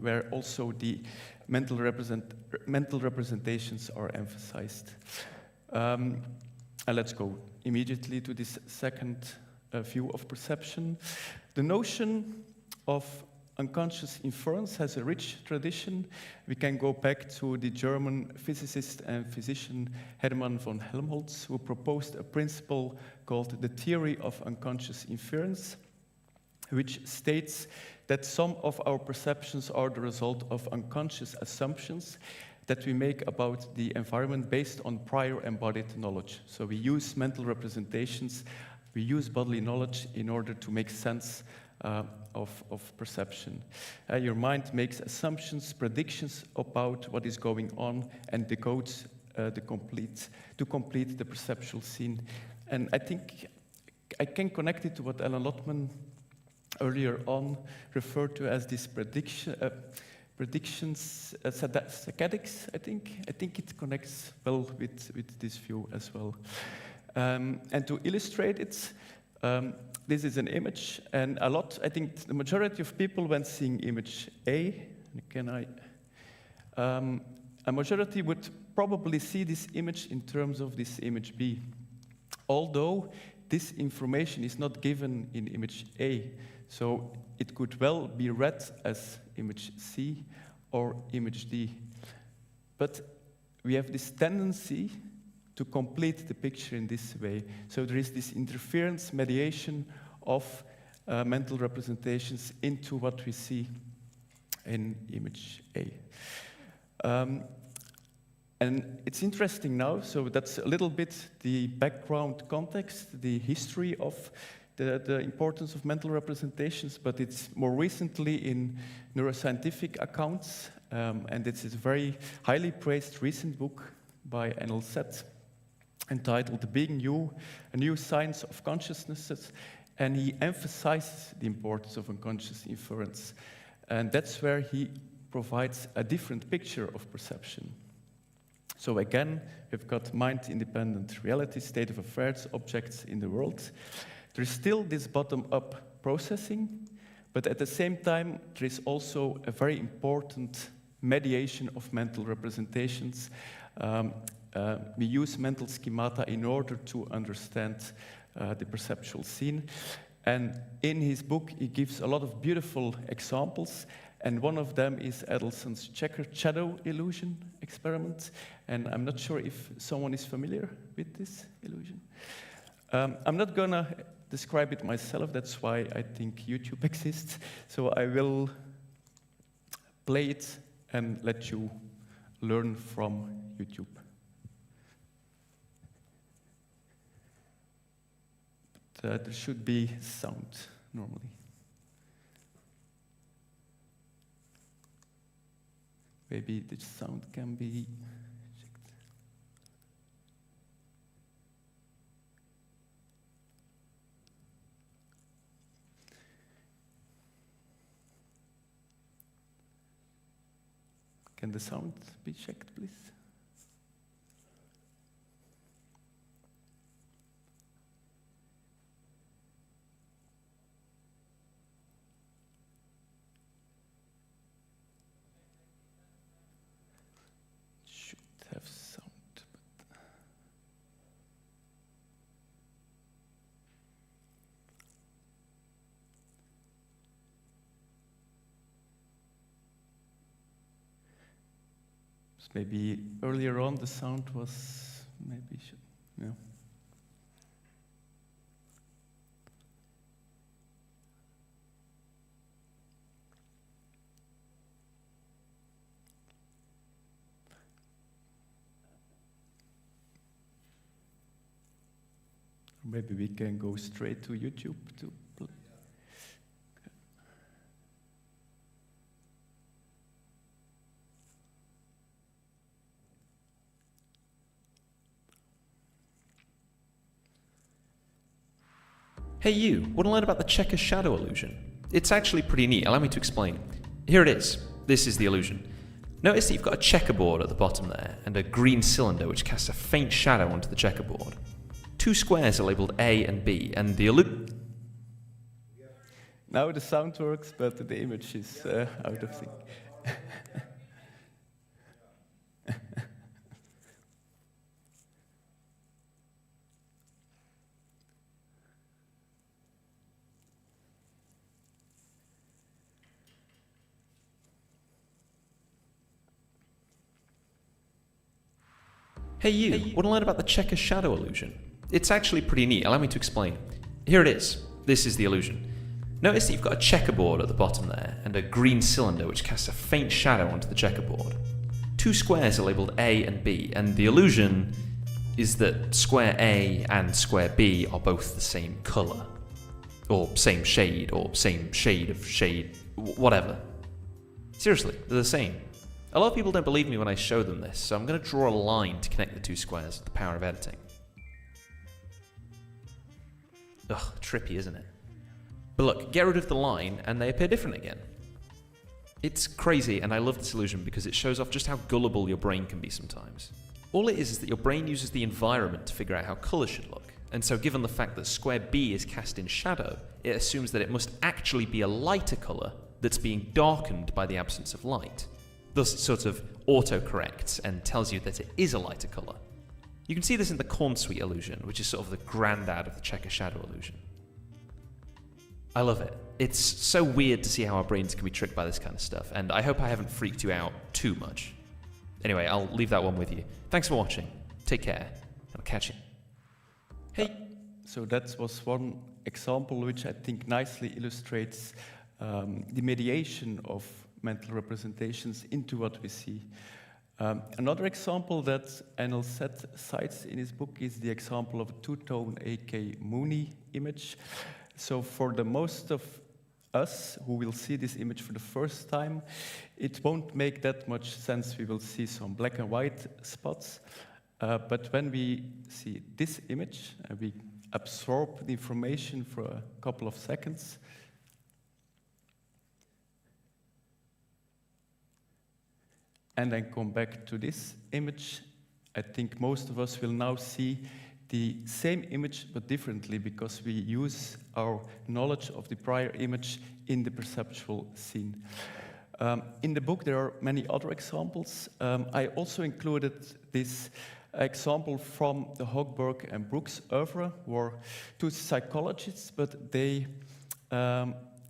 where also the mental representations are emphasized. And let's go immediately to this second view of perception. The notion of unconscious inference has a rich tradition. We can go back to the German physicist and physician Hermann von Helmholtz, who proposed a principle called the theory of unconscious inference, which states that some of our perceptions are the result of unconscious assumptions that we make about the environment based on prior embodied knowledge. So we use mental representations, we use bodily knowledge in order to make sense of perception. Your mind makes assumptions, predictions about what is going on, and decodes to complete the perceptual scene. And I think I can connect it to what Alan Lotman earlier on referred to as this predictions, saccadics, I think. I think it connects well with this view as well. And to illustrate it, this is an image, and I think the majority of people when seeing image A, a majority would probably see this image in terms of this image B, although this information is not given in image A, so it could well be read as image C or image D. But we have this tendency to complete the picture in this way. So there is this interference, mediation of mental representations into what we see in image A. And it's interesting now, so that's a little bit the background context, the history of the importance of mental representations, but it's more recently in neuroscientific accounts, and it's a very highly praised recent book by Enel Seth, entitled Being You, A New Science of Consciousnesses, and he emphasizes the importance of unconscious inference. And that's where he provides a different picture of perception. So again, we've got mind-independent reality, state of affairs, objects in the world. There's still this bottom-up processing, but at the same time, there is also a very important mediation of mental representations. We use mental schemata in order to understand the perceptual scene. And in his book, he gives a lot of beautiful examples. And one of them is Adelson's checkered shadow illusion experiment. And I'm not sure if someone is familiar with this illusion. I'm not going to describe it myself. That's why I think YouTube exists. So I will play it and let you learn from YouTube. But, there should be sound normally. Maybe the sound can be checked. Can the sound be checked, please? Have sound, but maybe earlier on the sound was yeah. Maybe we can go straight to YouTube to play.
Hey you, want to learn about the checker shadow illusion? It's actually pretty neat, allow me to explain. Here it is. This is the illusion. Notice that you've got a checkerboard at the bottom there, and a green cylinder which casts a faint shadow onto the checkerboard. Two squares are labelled A and B, and the illusion...
Now the sound works, but the image is out of sync.
Hey you, want to learn about the checker shadow illusion? It's actually pretty neat, allow me to explain. Here it is. This is the illusion. Notice that you've got a checkerboard at the bottom there, and a green cylinder which casts a faint shadow onto the checkerboard. Two squares are labelled A and B, and the illusion is that square A and square B are both the same colour. Or same shade, or same shade of shade, whatever. Seriously, they're the same. A lot of people don't believe me when I show them this, so I'm going to draw a line to connect the two squares with the power of editing. Ugh, trippy, isn't it? But look, get rid of the line and they appear different again. It's crazy, and I love this illusion because it shows off just how gullible your brain can be sometimes. All it is that your brain uses the environment to figure out how colour should look, and so given the fact that square B is cast in shadow, it assumes that it must actually be a lighter colour that's being darkened by the absence of light. Thus it sort of auto-corrects and tells you that it is a lighter colour. You can see this in the corn sweet illusion, which is sort of the granddad of the checker shadow illusion. I love it. It's so weird to see how our brains can be tricked by this kind of stuff, and I hope I haven't freaked you out too much. Anyway, I'll leave that one with you. Thanks for watching. Take care. I'll catch you. Hey.
So that was one example which I think nicely illustrates the mediation of mental representations into what we see. Another example that Anil cites in his book is the example of a two-tone AK Mooney image. So for the most of us who will see this image for the first time, it won't make that much sense. We will see some black and white spots. But when we see this image, we absorb the information for a couple of seconds. And then come back to this image. I think most of us will now see the same image but differently because we use our knowledge of the prior image in the perceptual scene. In the book there are many other examples. I also included this example from the Hochberg and Brooks oeuvre, were two psychologists, but they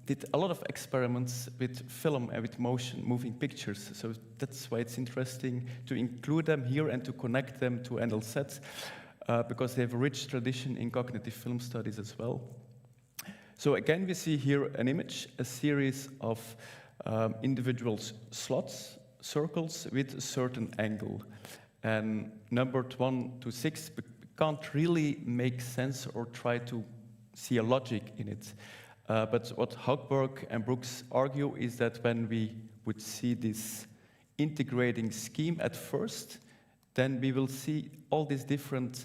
did a lot of experiments with film and with motion, moving pictures. So that's why it's interesting to include them here and to connect them to Anil sets, because they have a rich tradition in cognitive film studies as well. So again, we see here an image, a series of individual slots, circles with a certain angle. And numbered 1 to 6 can't really make sense or try to see a logic in it. But what Hochberg and Brooks argue is that when we would see this integrating scheme at first, then we will see all these different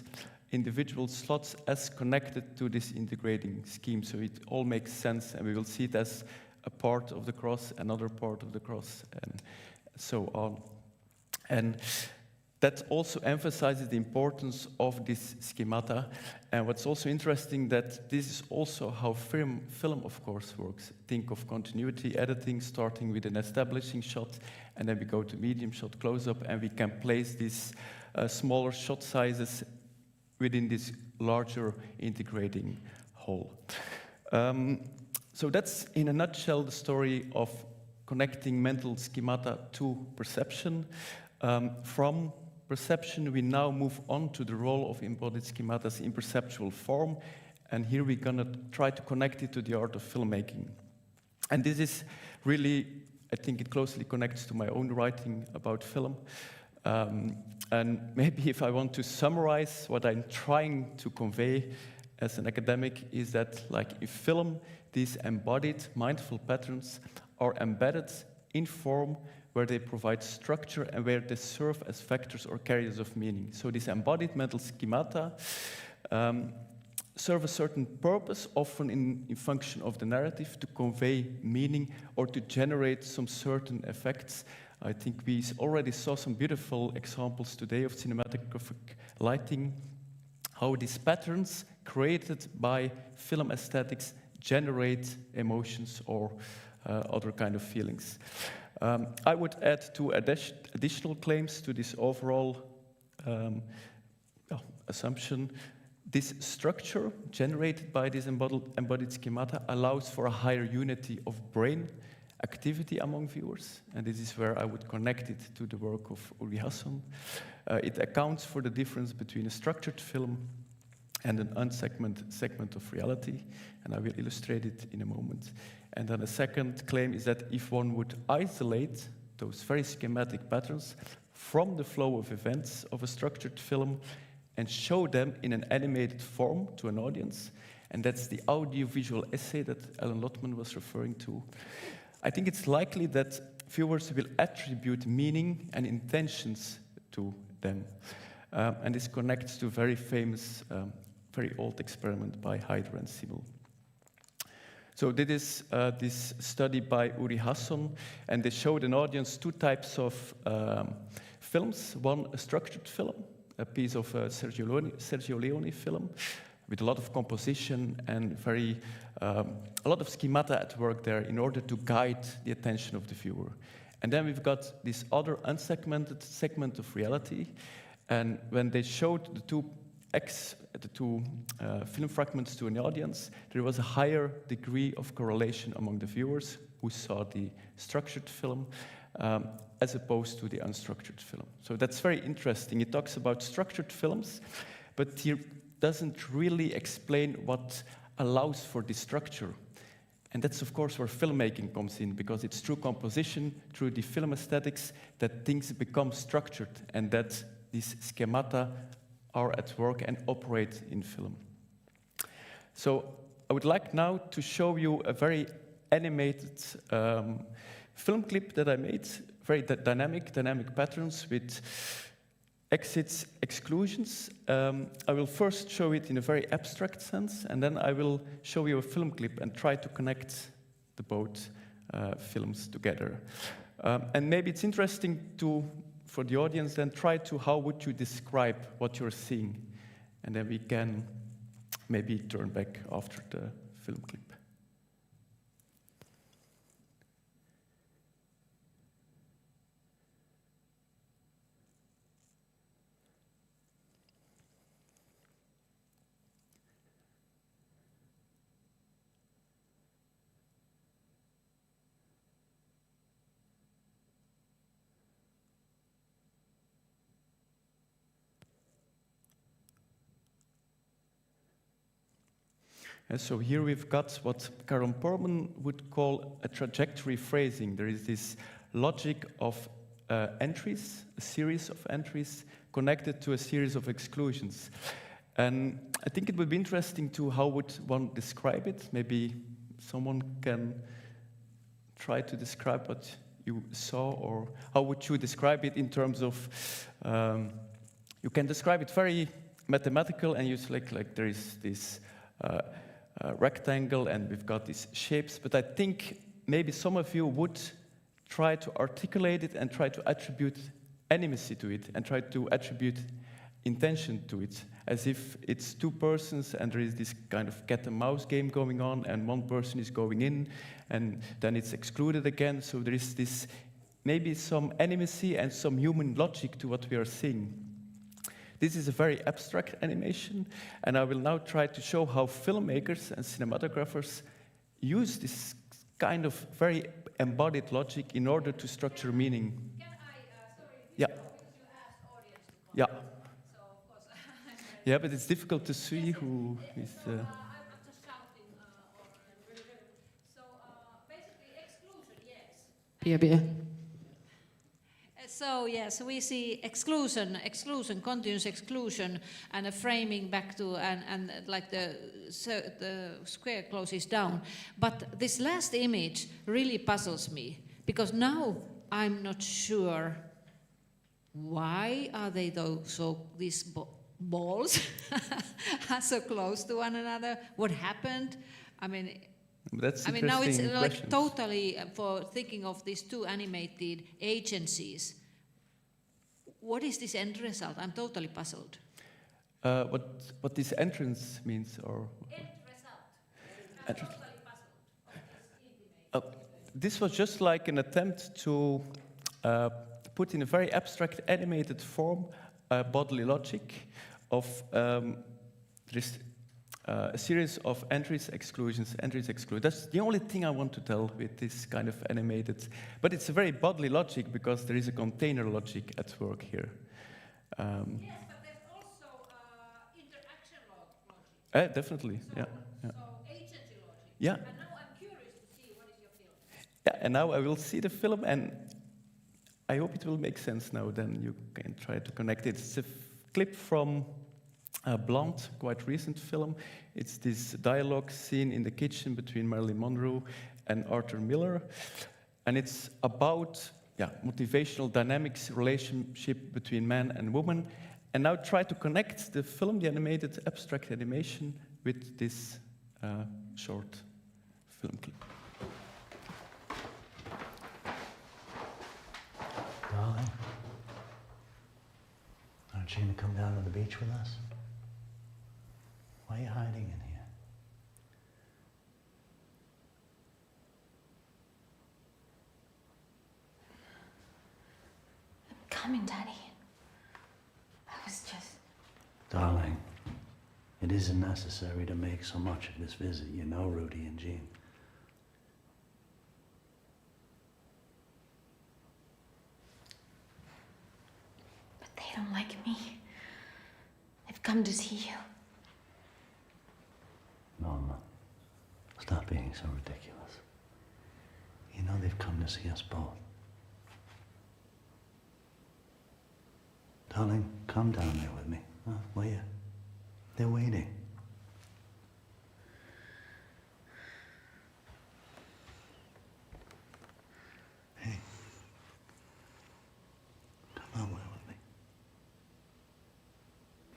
individual slots as connected to this integrating scheme. So it all makes sense, and we will see it as a part of the cross, another part of the cross, and so on. And that also emphasizes the importance of this schemata. And what's also interesting that this is also how film of course works. Think of continuity editing, starting with an establishing shot, and then we go to medium shot, close-up, and we can place these smaller shot sizes within this larger integrating whole. So that's in a nutshell the story of connecting mental schemata to perception. From perception, we now move on to the role of embodied schematas in perceptual form, and here we're gonna try to connect it to the art of filmmaking. And this is really, I think it closely connects to my own writing about film. And maybe if I want to summarize what I'm trying to convey as an academic is that, like in film, these embodied mindful patterns are embedded in form where they provide structure and where they serve as factors or carriers of meaning. So these embodied mental schemata serve a certain purpose, often in function of the narrative, to convey meaning or to generate some certain effects. I think we already saw some beautiful examples today of cinematographic lighting, how these patterns created by film aesthetics generate emotions or other kind of feelings. I would add two additional claims to this overall assumption. This structure generated by these embodied schemata allows for a higher unity of brain activity among viewers, and this is where I would connect it to the work of Uri Hasson. It accounts for the difference between a structured film and an unsegmented segment of reality, and I will illustrate it in a moment. And then a second claim is that if one would isolate those very schematic patterns from the flow of events of a structured film and show them in an animated form to an audience, and that's the audiovisual essay that Alan Lotman was referring to, I think it's likely that viewers will attribute meaning and intentions to them. And this connects to a very famous, very old experiment by Hyder and Simmel. So this study by Uri Hasson, and they showed an audience two types of films. One, a structured film, a piece of Sergio Leone film, with a lot of composition and a lot of schemata at work there in order to guide the attention of the viewer. And then we've got this other unsegmented segment of reality, and when they showed the two film fragments to an audience, there was a higher degree of correlation among the viewers who saw the structured film as opposed to the unstructured film. So that's very interesting. It talks about structured films, but here doesn't really explain what allows for this structure. And that's, of course, where filmmaking comes in, because it's through composition, through the film aesthetics, that things become structured and that these schemata are at work and operate in film. So I would like now to show you a very animated film clip that I made, very dynamic patterns with exits, exclusions. I will first show it in a very abstract sense, and then I will show you a film clip and try to connect the both films together. And maybe it's interesting for the audience then how would you describe what you're seeing? And then we can maybe turn back after the film clip. And so here we've got what Karen Porman would call a trajectory phrasing. There is this logic of entries, a series of entries connected to a series of exclusions. And I think it would be interesting how would one describe it? Maybe someone can try to describe what you saw, or how would you describe it in terms of, you can describe it very mathematical, and you select like there is this rectangle and we've got these shapes, but I think maybe some of you would try to articulate it and try to attribute animacy to it and try to attribute intention to it, as if it's two persons and there is this kind of cat and mouse game going on, and one person is going in and then it's excluded again. So there is this maybe some animacy and some human logic to what we are seeing. This is a very abstract animation, and I will now try to show how filmmakers and cinematographers use this kind of very embodied logic in order to structure meaning.
Can I, sorry,
yeah.
Because you asked audience to comment.
Yeah.
So of course.
Yeah, but it's difficult to see who is.
I'm just shouting. So basically, exclusion, yes. So yes, we see exclusion, continuous exclusion, and a framing back to and like the square closes down. But this last image really puzzles me, because now I'm not sure why are they these balls are so close to one another. What happened? I mean now it's like totally for thinking of these two animated agencies. What is this end result? I'm totally puzzled.
What this entrance means, or
End result. I'm totally puzzled.
This was just like an attempt to put in a very abstract animated form bodily logic of a series of entries, exclusions, entries, exclude. That's the only thing I want to tell with this kind of animated. But it's a very bodily logic because there is a container logic at work here.
Yes, but there's also interaction logic.
Definitely,
So,
yeah.
So agency logic.
Yeah.
And now I'm curious to see what is your film.
Yeah, and now I will see the film, and I hope it will make sense now. Then you can try to connect it. It's a clip from Blonde, quite recent film. It's this dialogue scene in the kitchen between Marilyn Monroe and Arthur Miller. And it's about motivational dynamics, relationship between man and woman. And now try to connect the film, the animated abstract animation, with this short film clip.
Darling, aren't you going to come down to the beach with us? Why are you hiding in here?
I'm coming, Daddy. I was just...
Darling, it isn't necessary to make so much of this visit, you know, Rudy and Jean.
But they don't like me. They've come to see you.
Norma, stop being so ridiculous. You know they've come to see us both. Darling, come down there with me, huh? Will you? They're waiting. Hey, come out with me.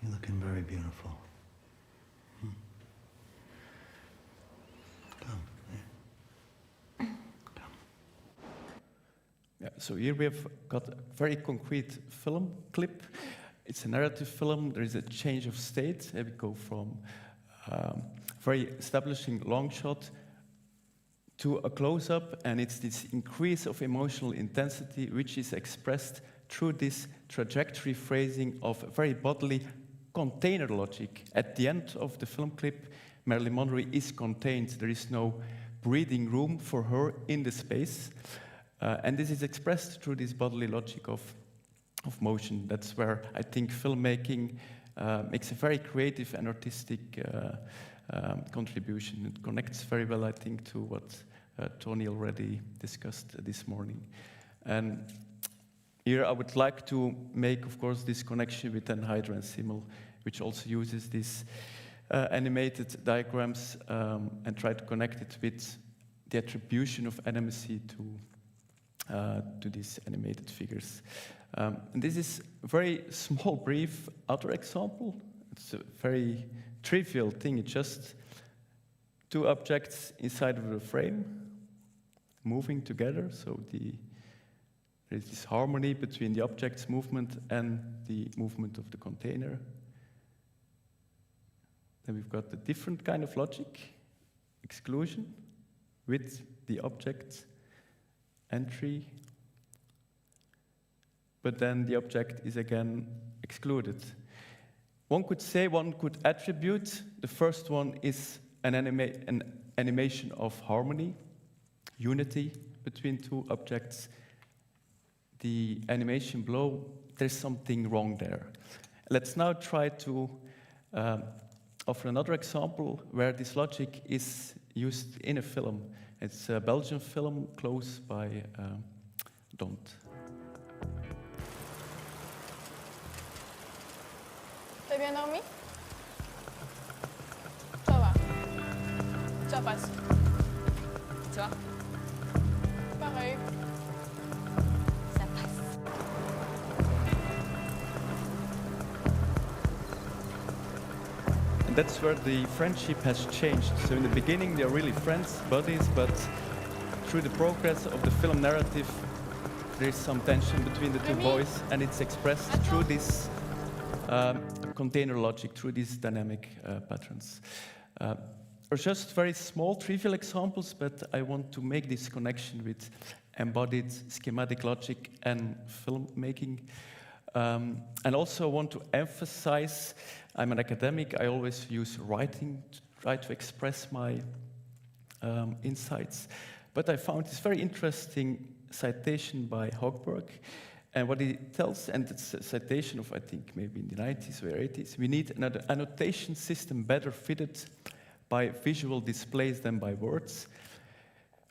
You're looking very beautiful.
Yeah, so here we have got a very concrete film clip. It's a narrative film. There is a change of state. We go from very establishing long shot to a close-up, and it's this increase of emotional intensity which is expressed through this trajectory phrasing of very bodily container logic. At the end of the film clip, Marilyn Monroe is contained. There is no breathing room for her in the space. And this is expressed through this bodily logic of motion. That's where I think filmmaking makes a very creative and artistic contribution. It connects very well, I think, to what Tony already discussed this morning. And here I would like to make, of course, this connection with Hydra and Simmel, which also uses these animated diagrams and try to connect it with the attribution of animacy to these animated figures. And this is a very small, brief other example. It's a very trivial thing. It's just two objects inside of a frame moving together. So there is this harmony between the object's movement and the movement of the container. Then we've got a different kind of logic, exclusion, with the object entry, but then the object is again excluded. One could say, one could attribute, the first one is an animation of harmony, unity between two objects. The animation below, there's something wrong there. Let's now try to offer another example where this logic is used in a film. It's a Belgian film, Close by Don't.
T'as bien dormi? Ça va. Ça passe.
Toi?
Pareil.
Ça passe.
And that's where the friendship has changed. So in the beginning, they're really friends, buddies, but through the progress of the film narrative, there's some tension between the two boys, and it's expressed through this container logic, through these dynamic patterns. Are just very small, trivial examples, but I want to make this connection with embodied schematic logic and filmmaking. And also want to emphasize, I'm an academic, I always use writing to try to express my insights. But I found this very interesting citation by Hogberg. And what he tells, and it's a citation of, I think, maybe in the 90s or 80s, we need an annotation system better fitted by visual displays than by words.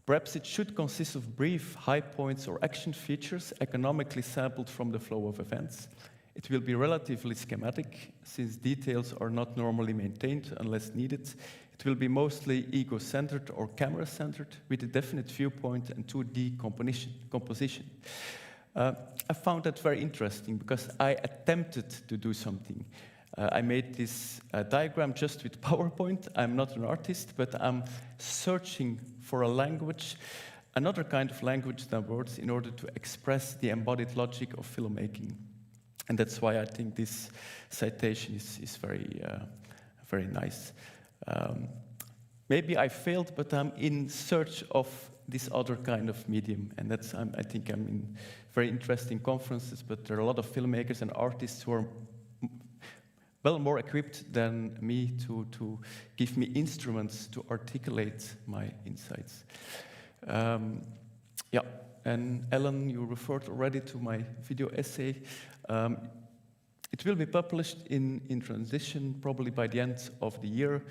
Perhaps it should consist of brief high points or action features economically sampled from the flow of events. It will be relatively schematic, since details are not normally maintained unless needed. It will be mostly ego-centered or camera-centered, with a definite viewpoint and 2D composition. I found that very interesting because I attempted to do something. I made this diagram just with PowerPoint. I'm not an artist, but I'm searching for a language, another kind of language than words, in order to express the embodied logic of filmmaking. And that's why I think this citation is very, very nice. Maybe I failed, but I'm in search of this other kind of medium. And that's, I think I'm in very interesting conferences, but there are a lot of filmmakers and artists who are well more equipped than me to give me instruments to articulate my insights. Yeah, and Ellen, you referred already to my video essay. It will be published in transition probably by the end of the year,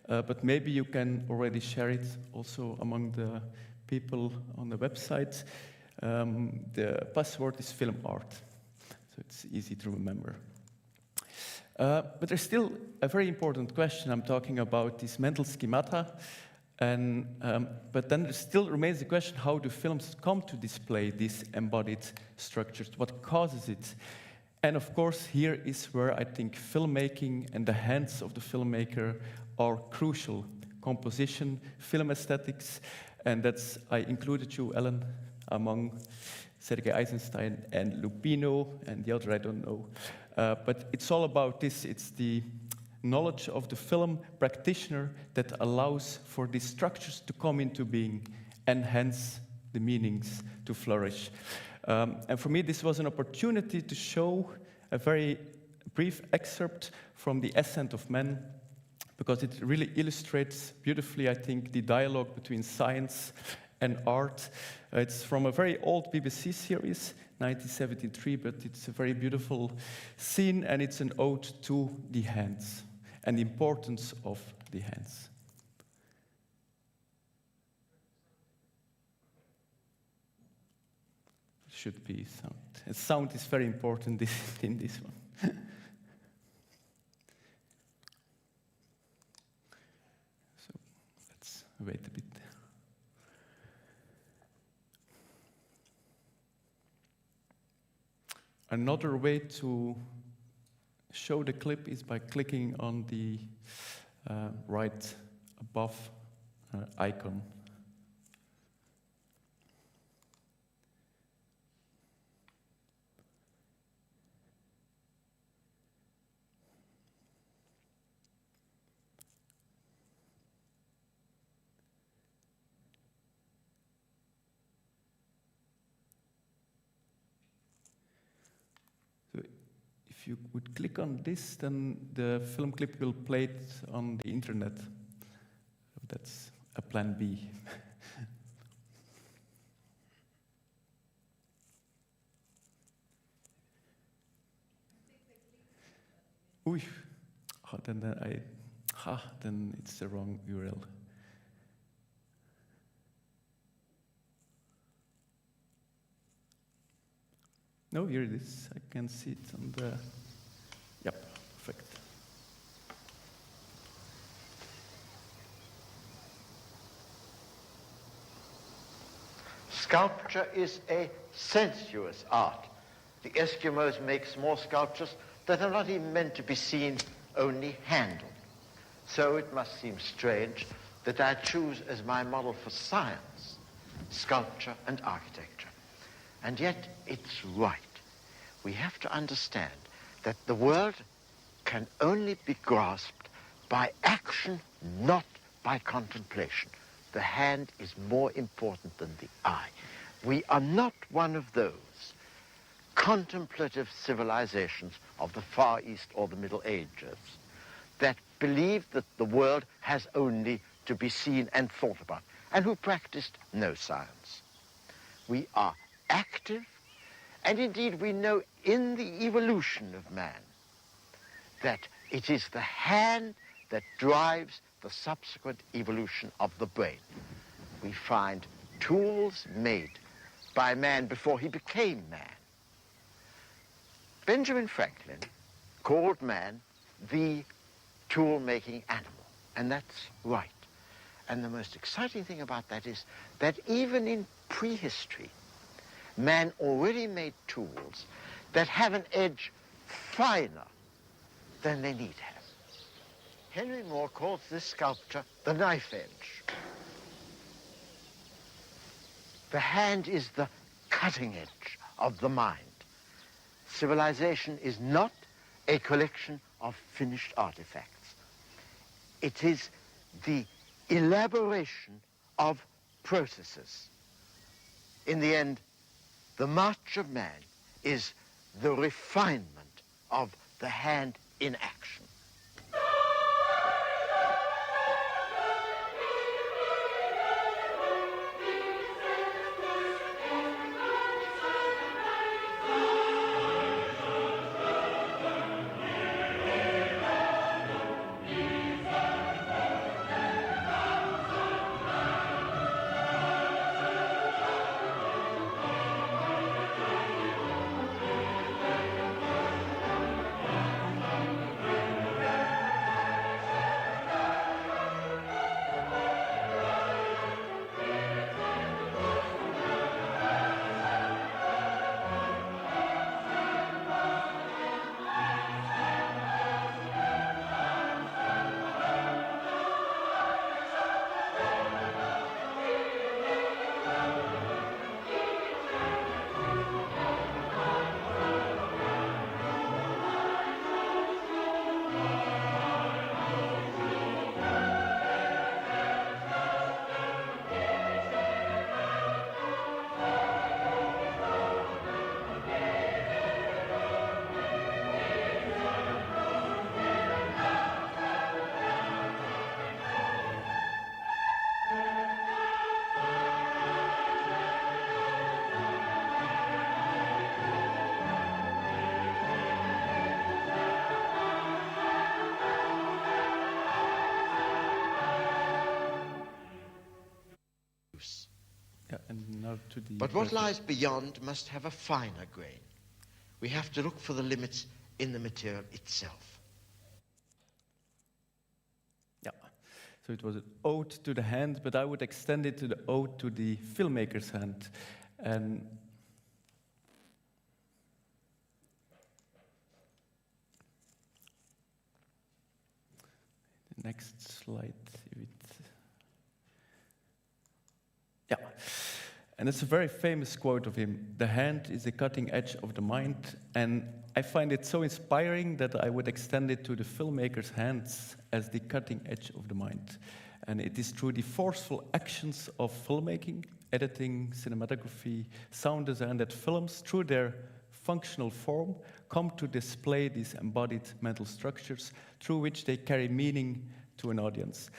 but maybe you can already share it also among the people on the website. The password is film art, so it's easy to remember. But there's still a very important question. I'm talking about these mental schemata, and but then there still remains the question: how do films come to display these embodied structures? What causes it? And of course, here is where I think filmmaking and the hands of the filmmaker are crucial. Composition, film aesthetics, and that's, I included you, Ellen, among Sergei Eisenstein and Lupino, and the other I don't know. But it's all about this. It's the knowledge of the film practitioner that allows for these structures to come into being, and hence the meanings to flourish. And for me, this was an opportunity to show a very brief excerpt from The Ascent of Man, because it really illustrates beautifully, I think, the dialogue between science and art. It's from a very old BBC series, 1973, but it's a very beautiful scene, and it's an ode to the hands and the importance of the hands. Should be sound. And sound is very important in this one. So let's wait a bit. Another way to show the clip is by clicking on the right above icon. If you would click on this, then the film clip will play it on the internet. So that's a plan B. Ooh, then it's the wrong URL. No, here it is. I can see it on the... Yep, perfect.
Sculpture is a sensuous art. The Eskimos make small sculptures that are not even meant to be seen, only handled. So it must seem strange that I choose as my model for science, sculpture and architecture. And yet, it's right. We have to understand that the world can only be grasped by action, not by contemplation. The hand is more important than the eye. We are not one of those contemplative civilizations of the Far East or the Middle Ages that believed that the world has only to be seen and thought about, and who practiced no science. We are active, and indeed we know in the evolution of man that it is the hand that drives the subsequent evolution of the brain. We find tools made by man before he became man. Benjamin Franklin called man the tool-making animal, and that's right. And the most exciting thing about that is that even in prehistory, man already made tools that have an edge finer than they need have. Henry Moore calls this sculpture the knife edge. The hand is the cutting edge of the mind. Civilization is not a collection of finished artifacts. It is the elaboration of processes. In the end, the march of man is the refinement of the hand in action. But what lies beyond must have a finer grain. We have to look for the limits in the material itself.
Yeah, so it was an ode to the hand, but I would extend it to the ode to the filmmaker's hand. And the next slide, if it, yeah. And it's a very famous quote of him: "The hand is the cutting edge of the mind." And I find it so inspiring that I would extend it to the filmmaker's hands as the cutting edge of the mind. And it is through the forceful actions of filmmaking, editing, cinematography, sound design that films, through their functional form, come to display these embodied mental structures through which they carry meaning to an audience.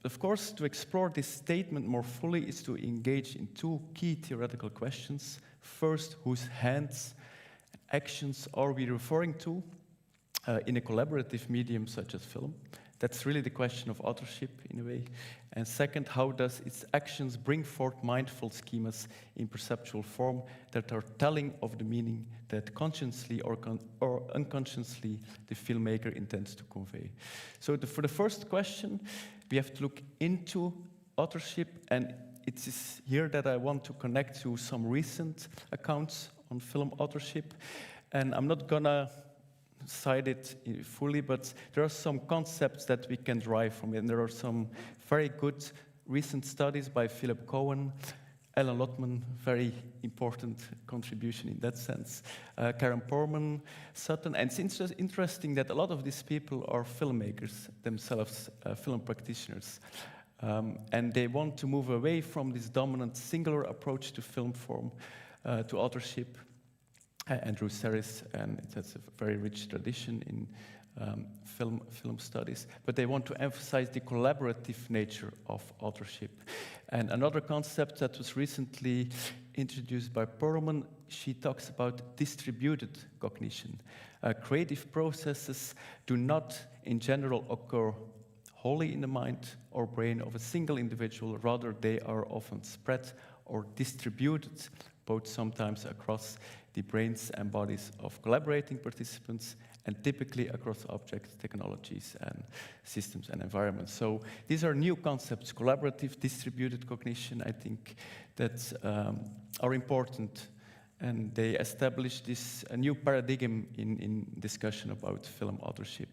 Of course, to explore this statement more fully is to engage in two key theoretical questions. First, whose hands and actions are we referring to in a collaborative medium such as film? That's really the question of authorship, in a way. And second, how does its actions bring forth mindful schemas in perceptual form that are telling of the meaning that consciously or unconsciously the filmmaker intends to convey? So for the first question, we have to look into authorship, and it is here that I want to connect to some recent accounts on film authorship. And I'm not gonna cite it fully, but there are some concepts that we can derive from it. And there are some very good recent studies by Philip Cohen, Alan Lotman, very important contribution in that sense, Karen Porman, Sutton. And it's interesting that a lot of these people are filmmakers themselves, film practitioners. And they want to move away from this dominant singular approach to film form, to authorship. Andrew Serres, and it has a very rich tradition in film studies, but they want to emphasize the collaborative nature of authorship. And another concept that was recently introduced by Perlman, she talks about distributed cognition. Creative processes do not, in general, occur wholly in the mind or brain of a single individual, rather they are often spread or distributed, both sometimes across the brains and bodies of collaborating participants, and typically across objects, technologies, and systems and environments. So these are new concepts, collaborative, distributed cognition, I think, that are important, and they establish this a new paradigm in discussion about film authorship.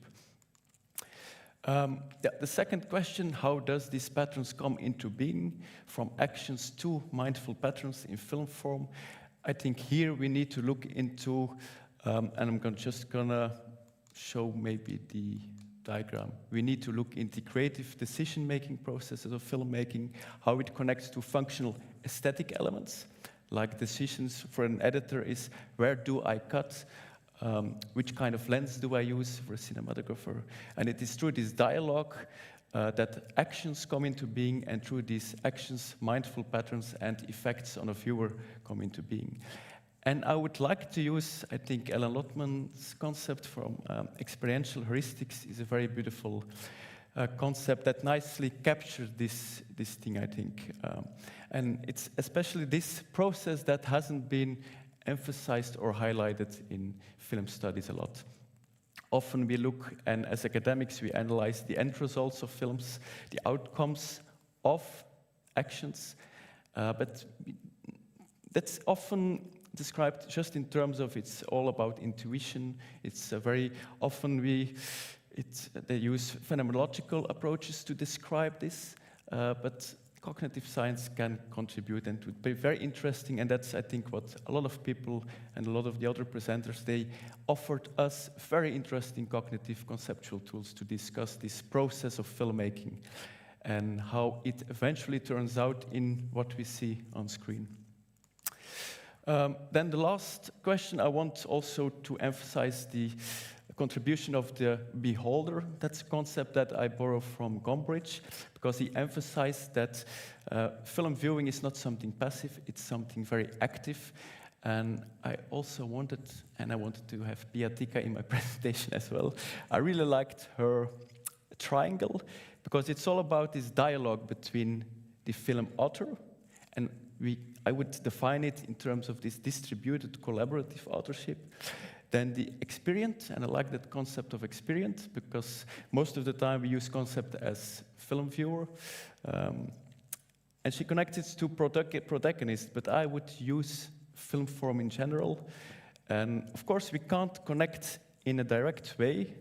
The second question, how does these patterns come into being from actions to mindful patterns in film form? I think here we need to look into, and I'm just gonna show maybe the diagram. We need to look into creative decision-making processes of filmmaking, how it connects to functional aesthetic elements, like decisions for an editor is, where do I cut? Which kind of lens do I use for a cinematographer? And it is through this dialogue that actions come into being, and through these actions, mindful patterns and effects on a viewer come into being. And I would like to use, I think, Ellen Lotman's concept from experiential heuristics is a very beautiful concept that nicely captures this thing, I think. And it's especially this process that hasn't been emphasized or highlighted in film studies a lot. Often we look, and as academics, we analyze the end results of films, the outcomes of actions, but that's often described just in terms of it's all about intuition. It's very often they use phenomenological approaches to describe this, but cognitive science can contribute, and it would be very interesting, and that's, I think, what a lot of people and a lot of the other presenters, they offered us very interesting cognitive conceptual tools to discuss this process of filmmaking and how it eventually turns out in what we see on screen. Then the last question, I want also to emphasize the contribution of the beholder. That's a concept that I borrow from Gombrich, because he emphasized that film viewing is not something passive, it's something very active. And I also wanted to have Beatika in my presentation as well. I really liked her triangle, because it's all about this dialogue between the film author, and I would define it in terms of this distributed collaborative authorship. Then the experient, and I like that concept of experient, because most of the time we use concept as film viewer. And she connects it to protagonist, but I would use film form in general. And of course we can't connect in a direct way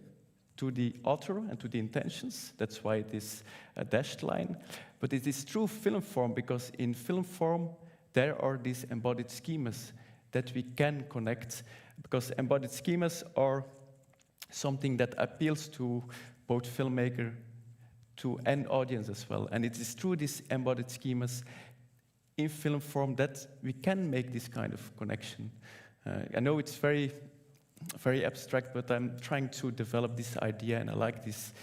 to the author and to the intentions. That's why it is a dashed line. But it is true film form, because in film form there are these embodied schemas that we can connect, because embodied schemas are something that appeals to both filmmaker to an audience as well. And it is through these embodied schemas in film form that we can make this kind of connection. I know it's very, very abstract, but I'm trying to develop this idea, and I like this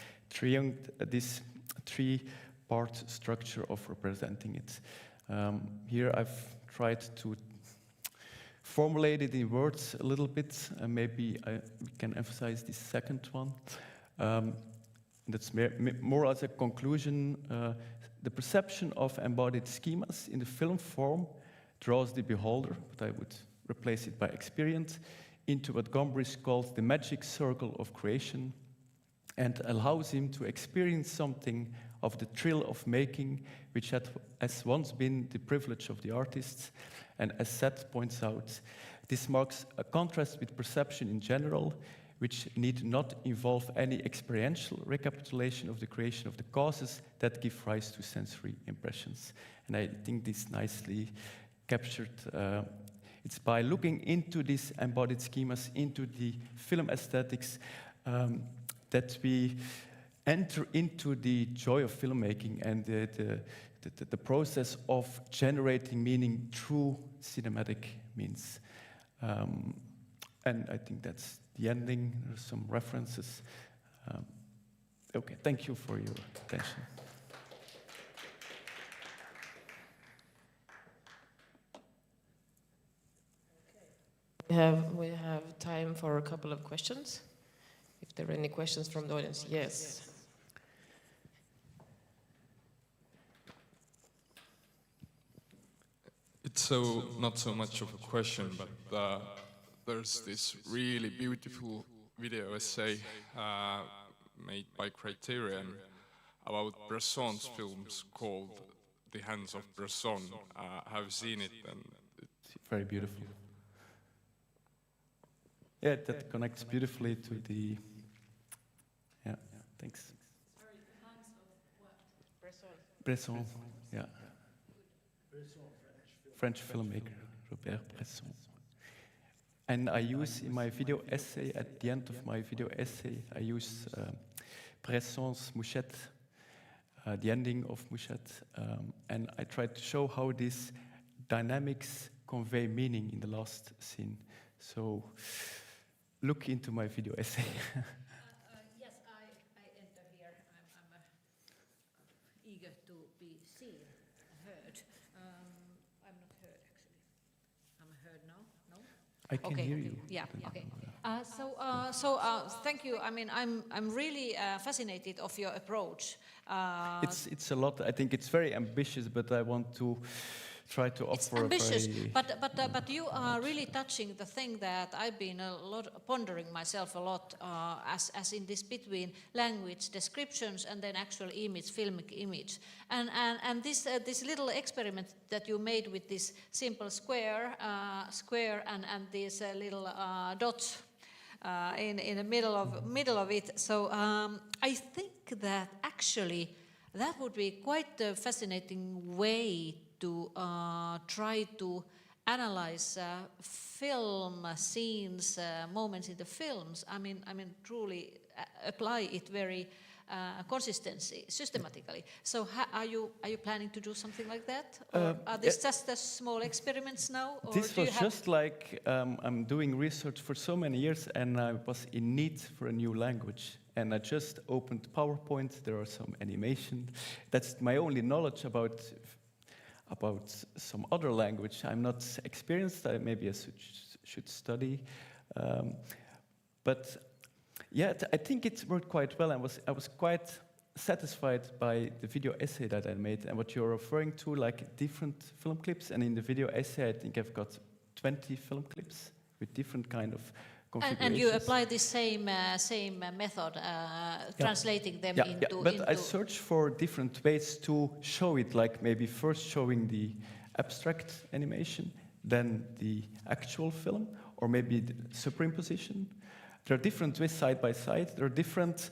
three-part structure of representing it. Here I've tried to formulate it in words a little bit, and maybe we can emphasize the second one. That's more as a conclusion. The perception of embodied schemas in the film form draws the beholder, but I would replace it by experience, into what Gombrich calls the magic circle of creation, and allows him to experience something of the thrill of making, which has once been the privilege of the artists. And as Seth points out, this marks a contrast with perception in general, which need not involve any experiential recapitulation of the creation of the causes that give rise to sensory impressions. And I think this nicely captured. It's by looking into these embodied schemas, into the film aesthetics, that we enter into the joy of filmmaking and the process of generating meaning through cinematic means. And I think that's the ending. There's some references. Okay, thank you for your attention.
We have time for a couple of questions. If there are any questions from the audience, yes.
It's not so much of a question, but there's this really beautiful video essay made by Criterion about Bresson's films called The Hands of Bresson. I've seen it and
it's very beautiful. Yeah, that connects beautifully to the... Yeah, thanks.
Sorry, the hands of what?
Bresson. Bresson, yeah. French filmmaker, Robert Bresson. And I use in my video essay, at the end of my video essay, I use Bresson's Mouchette, the ending of Mouchette, and I try to show how these dynamics convey meaning in the last scene. So, look into my video essay.
Yes, I enter here. I'm eager to be seen, heard. I'm not heard, actually. I'm heard now? No?
I can hear you.
Yeah, okay. Thank you. I mean, I'm really fascinated of your approach.
It's a lot. I think it's very ambitious, but I want to try to offer.
It's ambitious, but you are really touching the thing that I've been pondering myself a lot, as in this between language descriptions and then actual image, filmic image, and this little experiment that you made with this simple square and these little dots in the middle of it. So I think that actually that would be quite a fascinating way to try to analyze film scenes, moments in the films. I mean, truly apply it very systematically. So, are you planning to do something like that, or are these just small experiments now? Or
this was just like I'm doing research for so many years, and I was in need for a new language. And I just opened PowerPoint. There are some animation. That's my only knowledge about some other language. I'm not experienced. Maybe I should study. But yeah, I think it worked quite well. I was quite satisfied by the video essay that I made and what you're referring to, like different film clips. And in the video essay, I think I've got 20 film clips with different kind of configurations.
And you apply the same method, translating them into...
But I search for different ways to show it, like maybe first showing the abstract animation, then the actual film, or maybe the superimposition. There are different ways side by side. There are different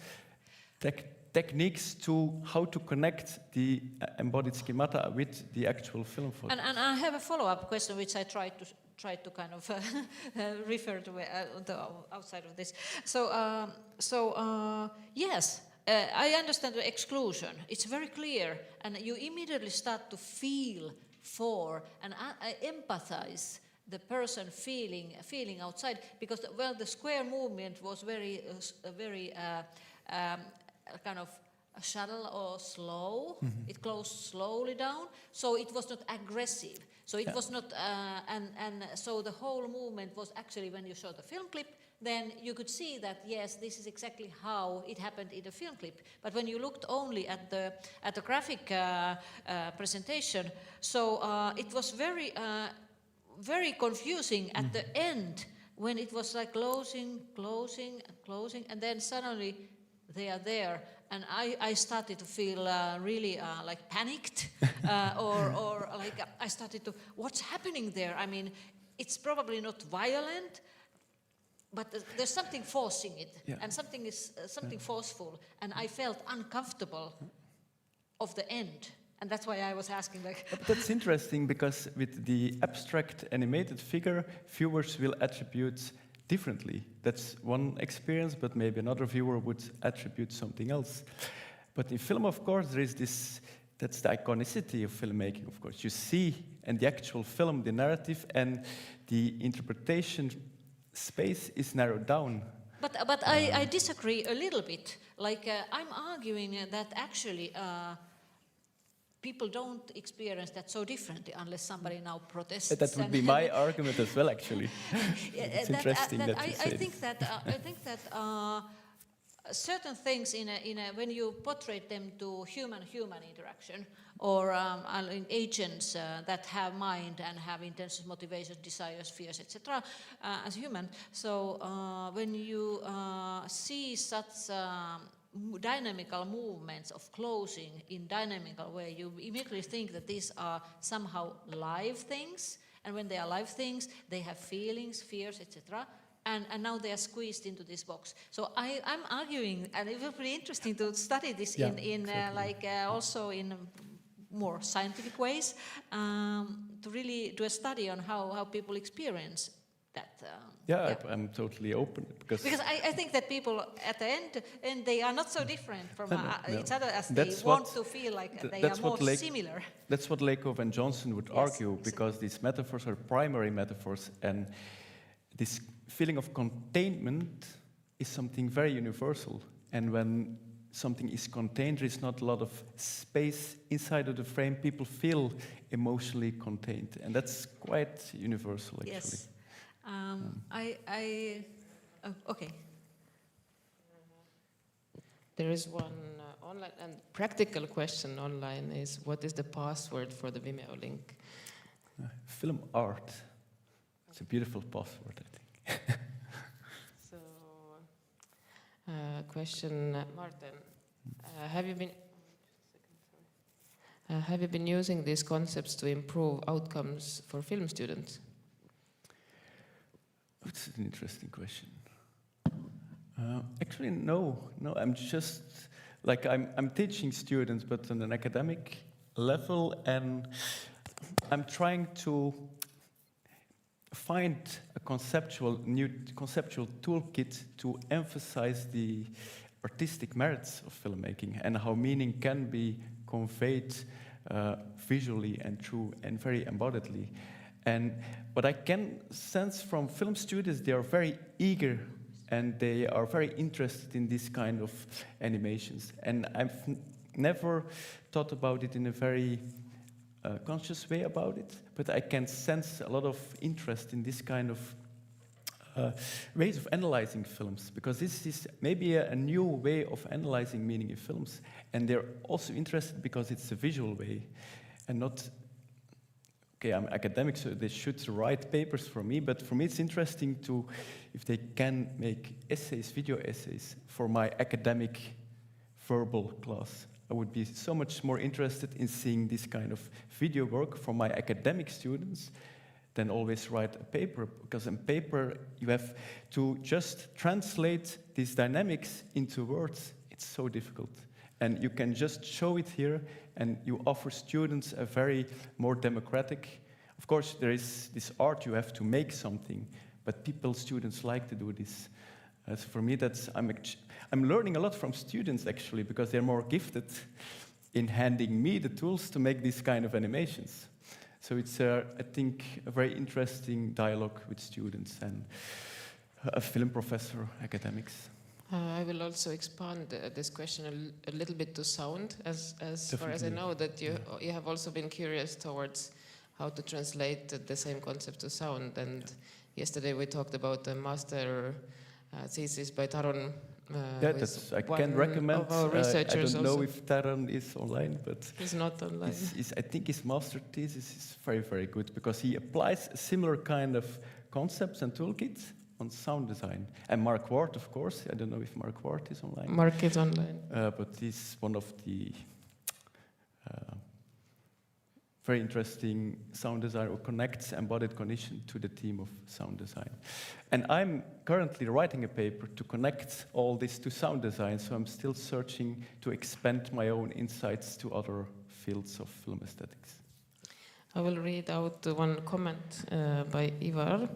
techniques to how to connect the embodied schemata with the actual film footage.
And I have a follow-up question, which I tried to kind of refer to outside of this. Yes, I understand the exclusion. It's very clear, and you immediately start to feel for and empathize the person feeling outside, because the square movement was very kind of shuttle or slow. Mm-hmm. It closed slowly down, so it was not aggressive. So it was not, and so the whole movement was actually, when you saw the film clip, then you could see that yes, this is exactly how it happened in the film clip. But when you looked only at the graphic presentation, so it was very confusing at the end, when it was like closing, and then suddenly they are there, and I started to feel really like panicked, or like I started to, what's happening there? I mean, it's probably not violent, but there's something forcing it, and something forceful, and I felt uncomfortable of the end. And that's why I was asking, like...
But that's interesting, because with the abstract animated figure, viewers will attribute differently. That's one experience, but maybe another viewer would attribute something else. But in film, of course, there is this... That's the iconicity of filmmaking, of course. You see in the actual film the narrative, and the interpretation space is narrowed down.
But I disagree a little bit. Like I'm arguing that actually people don't experience that so differently unless somebody now protests.
That would be my argument as well, actually. It's interesting that you say
I think that certain things when you portray them to human-human interaction, or agents that have mind and have intentions, motivations, desires, fears, etc., as human. So when you see such dynamical movements of closing in dynamical way, you immediately think that these are somehow live things, and when they are live things, they have feelings, fears, etc. And now they are squeezed into this box. So I'm arguing, and it will be interesting to study this also in more scientific ways, to really do a study on how people experience that.
I'm totally open because
I think that people at the end they are not so different from each other as
that's
they want to feel like they are more similar.
That's what Lakoff and Johnson would argue, because these metaphors are primary metaphors, and this feeling of containment is something very universal. And when something is contained, there is not a lot of space inside of the frame. People feel emotionally contained, and that's quite universal, actually.
Yes. Okay.
There is one online and practical question online is, what is the password for the Vimeo link?
Film art. It's a beautiful password, I think.
So, question, Martin, have you been using these concepts to improve outcomes for film students?
That's an interesting question. Actually, no. I'm just I'm teaching students, but on an academic level, and I'm trying to find a new conceptual toolkit to emphasize the artistic merits of filmmaking and how meaning can be conveyed visually and through and very embodiedly. And what I can sense from film students, they are very eager and they are very interested in this kind of animations. And I've never thought about it in a very conscious way about it, but I can sense a lot of interest in this kind of ways of analyzing films, because this is maybe a new way of analyzing meaning in films. And they're also interested because it's a visual way and not, okay, I'm academic, so they should write papers for me, but for me it's interesting to, if they can make essays, video essays for my academic verbal class. I would be so much more interested in seeing this kind of video work from my academic students than always write a paper, because in paper you have to just translate these dynamics into words. It's so difficult. And you can just show it here, and you offer students a very more democratic. Of course, there is this art, you have to make something, but students like to do this. So for me, I'm learning a lot from students, actually, because they're more gifted in handing me the tools to make these kind of animations. So it's, I think, a very interesting dialogue with students and a film professor, academics.
I will also expand this question a little bit to sound, as far as I know that you have also been curious towards how to translate the same concept to sound. And yesterday we talked about the master thesis by Taron.
I can recommend.
I don't
know if Taron is online, but
he's not online.
I think his master thesis is very, very good, because he applies a similar kind of concepts and toolkits on sound design. And Mark Ward, of course. I don't know if Mark Ward is online.
Mark is online.
But he's one of the very interesting sound designer who connects embodied cognition to the theme of sound design. And I'm currently writing a paper to connect all this to sound design, so I'm still searching to expand my own insights to other fields of film aesthetics.
I will read out one comment by Ivar.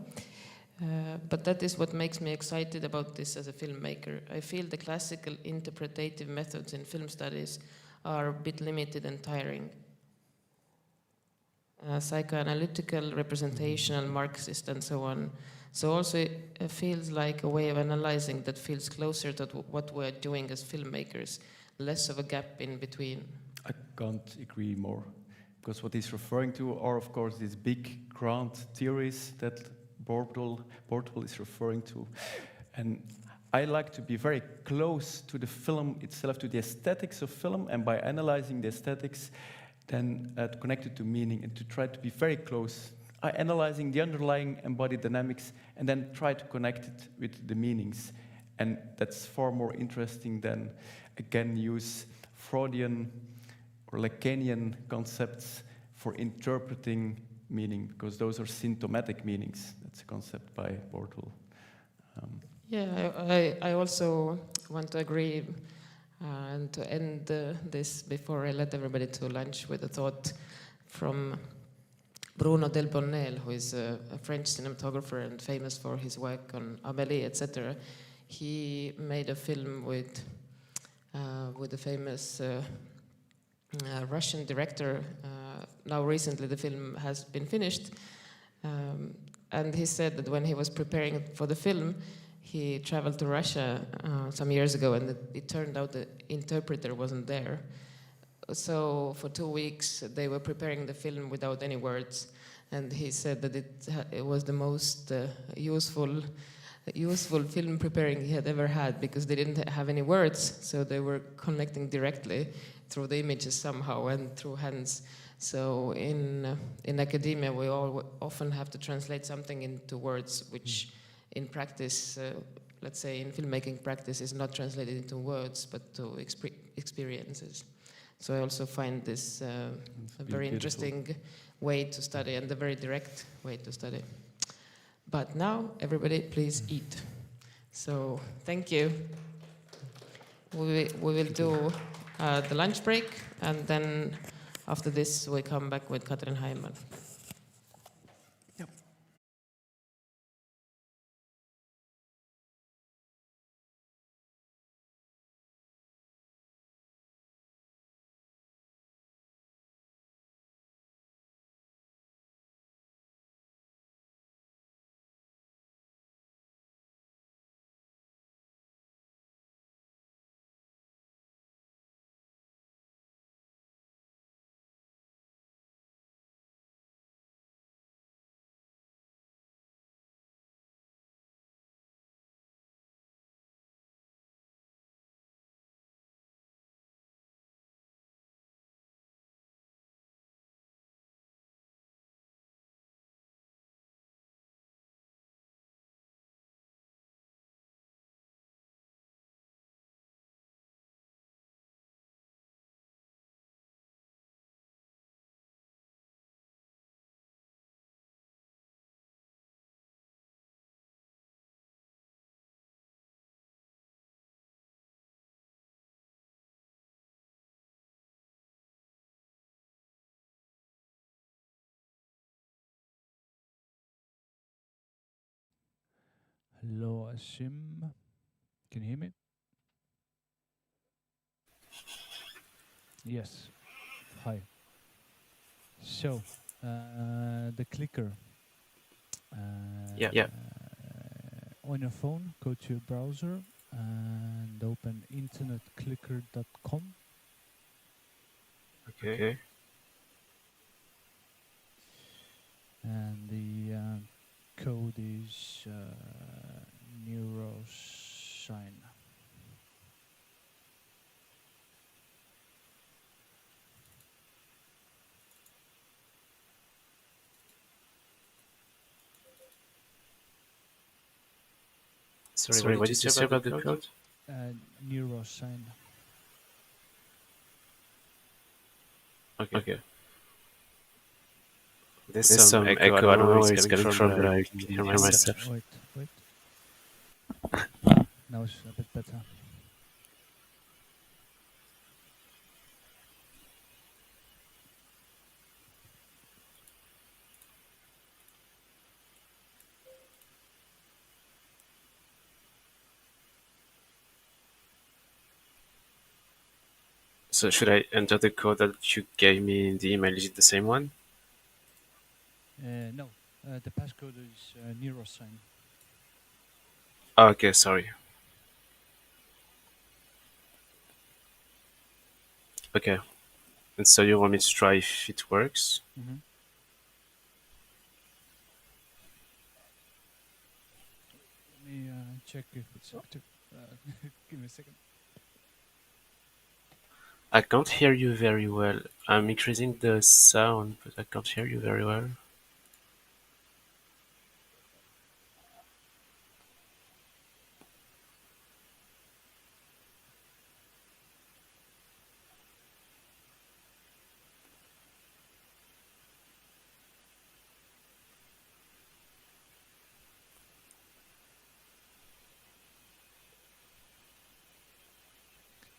But that is what makes me excited about this as a filmmaker. I feel the classical interpretative methods in film studies are a bit limited and tiring. Psychoanalytical, representational, Marxist, and so on. So also it feels like a way of analyzing that feels closer to what we're doing as filmmakers, less of a gap in between.
I can't agree more, because what he's referring to are, of course, these big grand theories that Bortle is referring to. And I like to be very close to the film itself, to the aesthetics of film, and by analyzing the aesthetics, then to connect it to meaning and to try to be very close, analyzing the underlying embodied dynamics, and then try to connect it with the meanings. And that's far more interesting than, again, use Freudian or Lacanian concepts for interpreting meaning, because those are symptomatic meanings. That's a concept by Bortle.
Yeah, I also want to agree and to end this before I let everybody to lunch with a thought from Bruno Del Bonnel, who is a French cinematographer and famous for his work on Amélie, etc. He made a film with a famous Russian director. Now recently the film has been finished. And he said that when he was preparing for the film, he traveled to Russia some years ago, and it turned out the interpreter wasn't there. So for 2 weeks they were preparing the film without any words, and he said that it was the most useful film preparing he had ever had, because they didn't have any words, so they were connecting directly through the images somehow and through hands. So in academia, we often have to translate something into words, which in practice, let's say in filmmaking practice, is not translated into words, but to experiences. So I also find this a very interesting way to study, and a very direct way to study. But now, everybody, please eat. So thank you. We will do the lunch break, and then after this, we come back with Katrin Heimann.
Hello, Ashim. Can you hear me? Yes. Hi. So, the clicker.
Yeah.
On your phone, go to your browser and open internetclicker.com.
Okay.
And the code is NeuroCine.
Sorry, what did you say about the code?
NeuroCine.
Okay. There's some echo. I don't know where it's coming from, but I can hear myself.
Wait. Now it's a bit better.
So should I enter the code that you gave me in the email? Is it the same one?
No, the passcode is NeuroCine.
Okay, sorry. Okay. And so you want me to try if it works?
Mm-hmm. Let me check if it's active. Give me a second.
I can't hear you very well. I'm increasing the sound, but I can't hear you very well.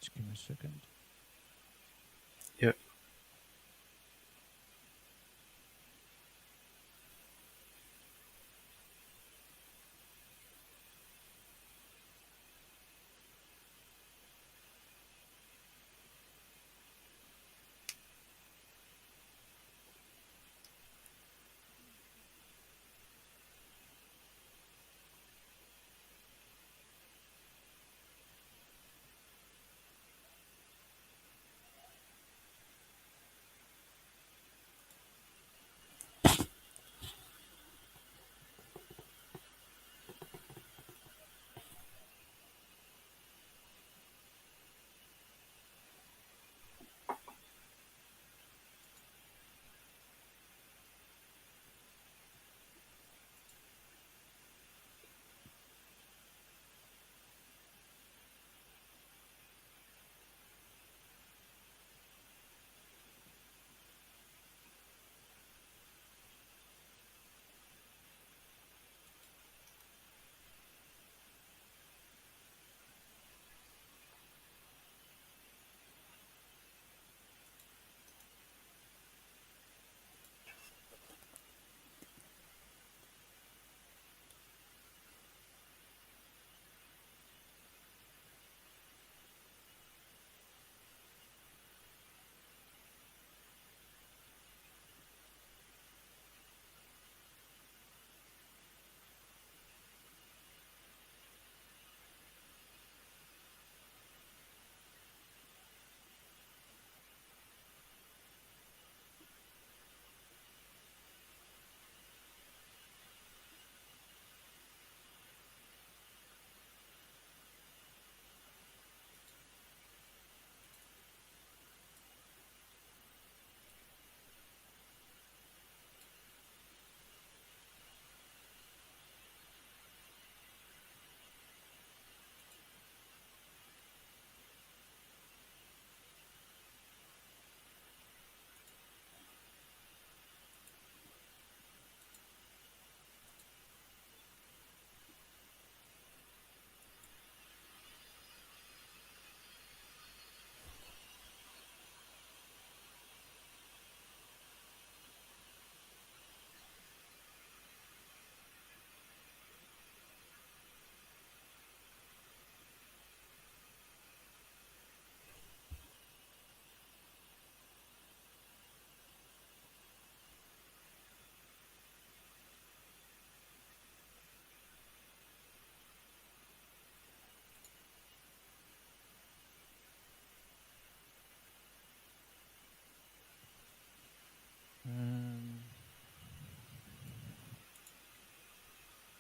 Just give me a second.
Yeah.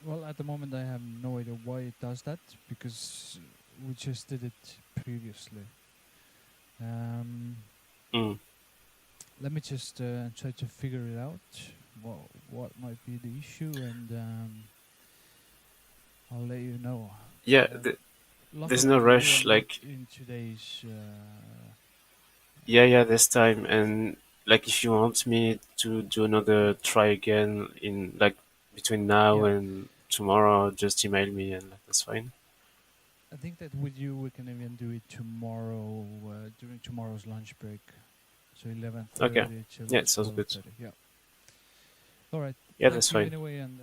Well, at the moment, I have no idea why it does that because we just did it previously. Let me just try to figure it out. What might be the issue, and I'll let you know.
Yeah, there's no rush. Like,
in today's.
yeah, this time, and like, if you want me to do another try again in like between now and tomorrow, just email me, and that's fine.
I think that with you, we can even do it tomorrow during tomorrow's lunch break. So 11:30
Okay.
till
Yeah, it sounds good.
12:30. Yeah. All right.
Yeah,
Thank
that's
you
fine.
anyway, and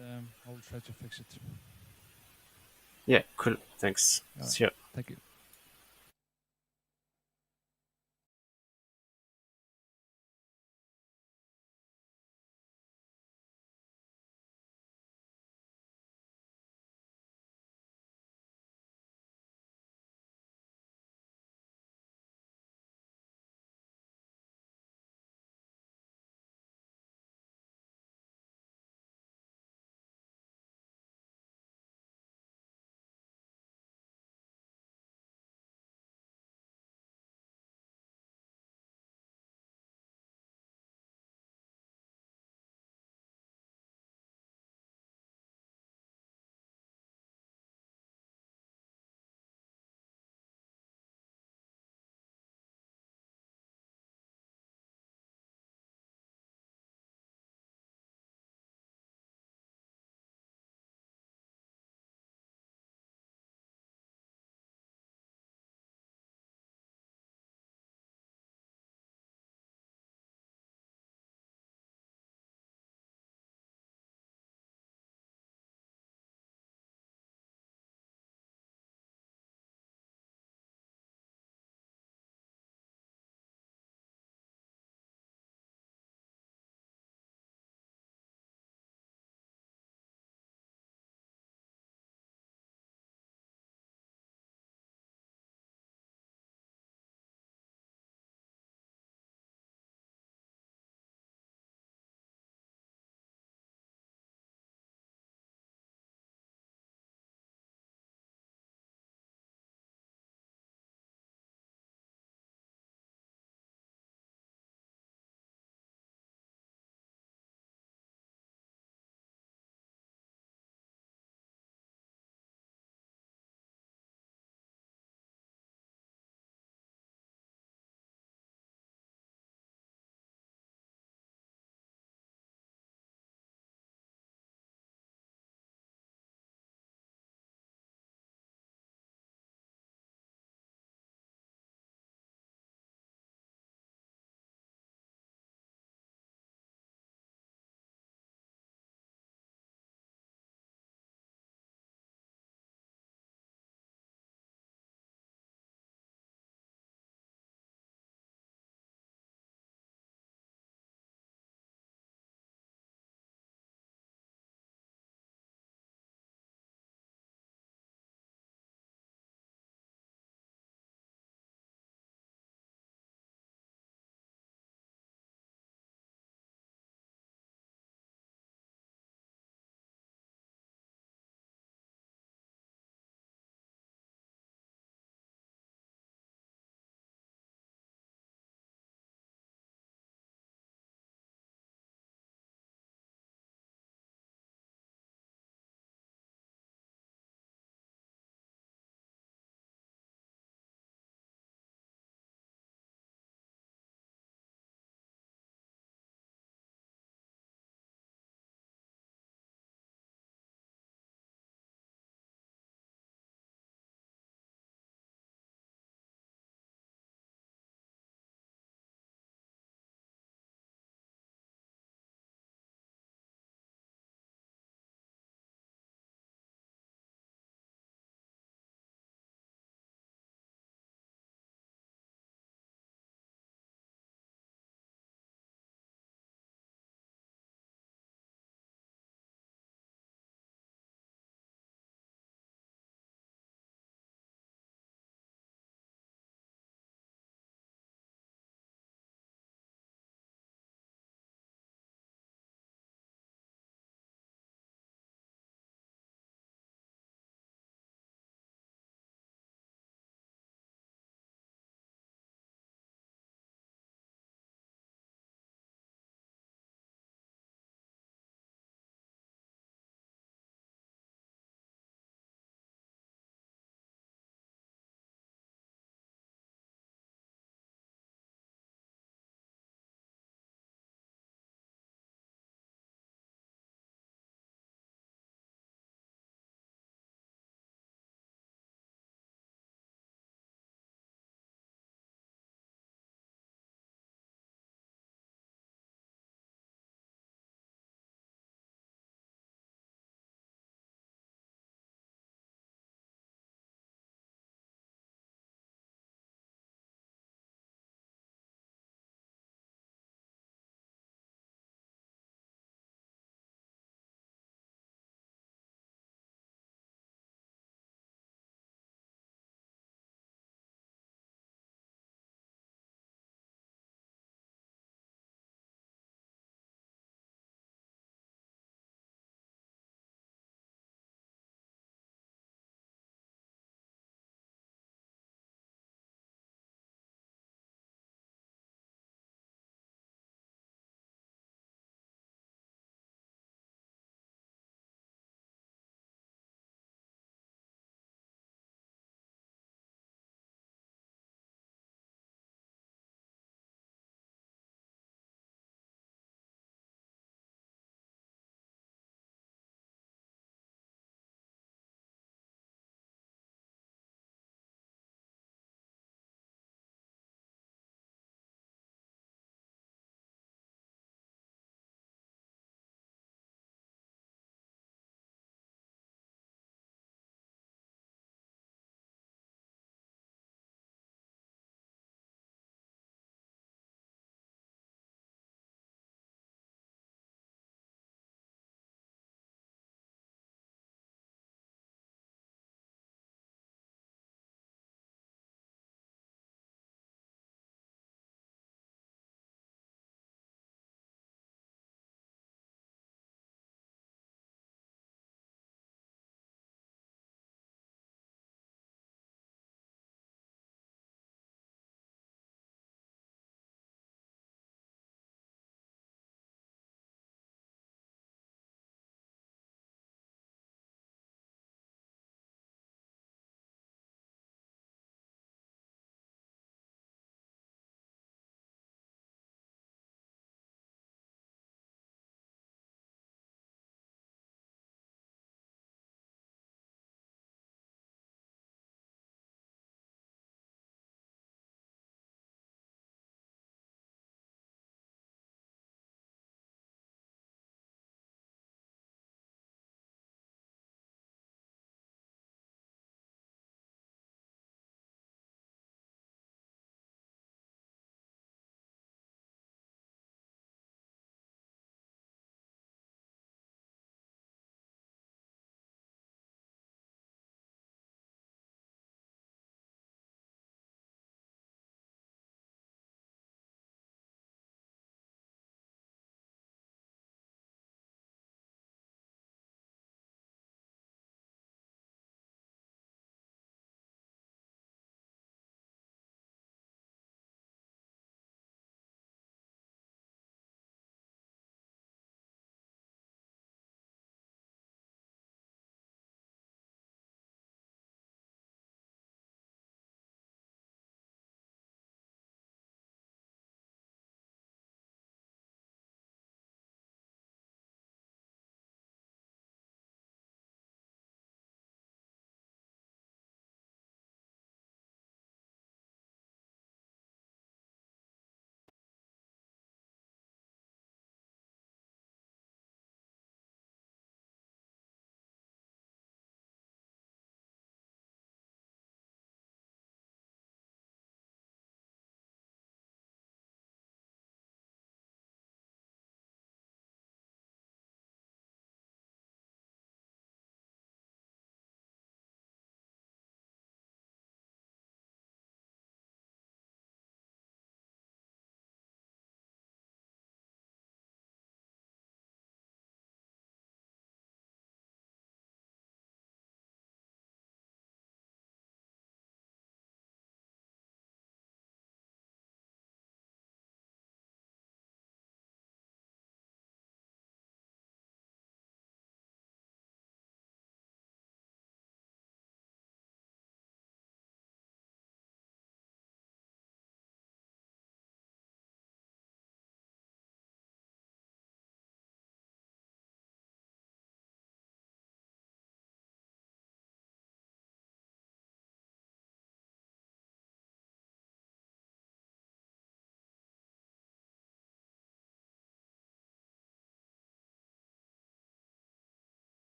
I'll try to fix it.
Yeah, cool. Thanks.
All right.
See ya.
Thank you.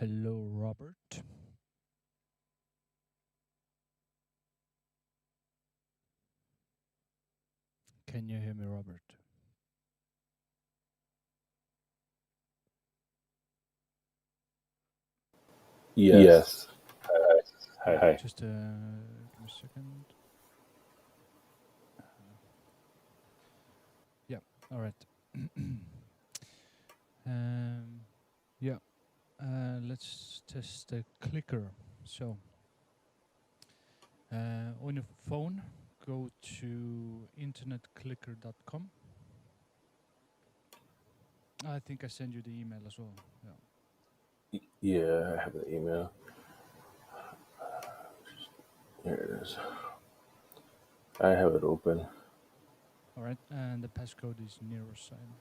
Hello, Robert. Can you hear me, Robert?
Yes. Hi.
Just give me a second. Yeah. All right. Yeah. Let's test the clicker. So, on your phone, go to internetclicker.com. I think I sent you the email as well. Yeah.
Yeah, I have the email. Here it is. I have it open.
All right. And the passcode is NeuroCine.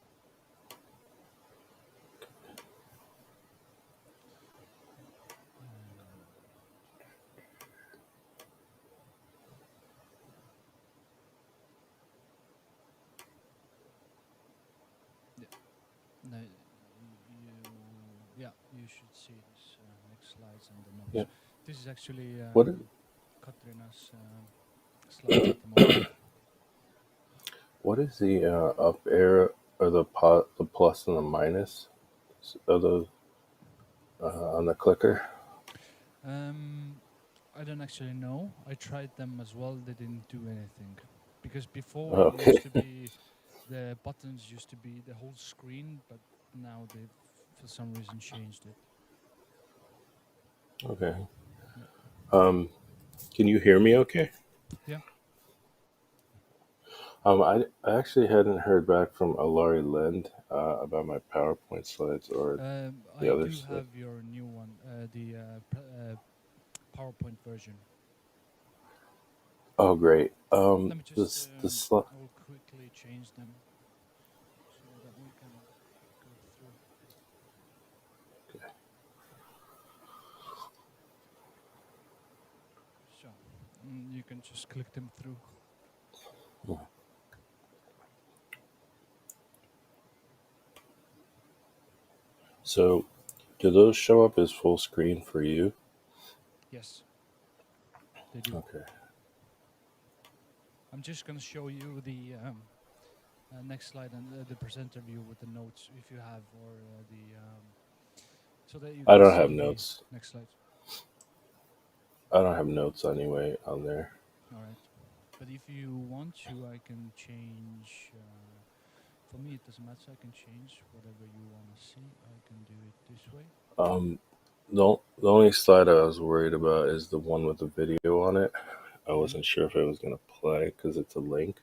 No, you should see this next slides and the notes.
Yeah.
This is actually
What is,
Katrina's slides at the moment.
what is the up arrow or the plus and the minus of those on the clicker?
I don't actually know. I tried them as well. They didn't do anything because before it
Okay.
used to be the buttons used to be the whole screen, but now they've for some reason changed it.
Okay. Can you hear me okay?
Yeah.
I actually hadn't heard back from Alari Lind about my PowerPoint slides or the
I
other
do
stuff.
have your new one, the PowerPoint version.
Oh, great.
Let me just, I'll quickly change them so that we can go through.
Okay.
So, you can just click them through.
Yeah. So, do those show up as full screen for you?
Yes, they do.
Okay.
I'm just going to show you the next slide and the presenter view with the notes if you have, or so that you
I
can
don't
see
have
the
notes.
next slide.
I don't have notes anyway on there.
All right, but if you want to, I can change. For me, it doesn't matter. I can change whatever you want to see. I can do it this way.
The only slide I was worried about is the one with the video on it. I wasn't sure if it was going to play because it's a link.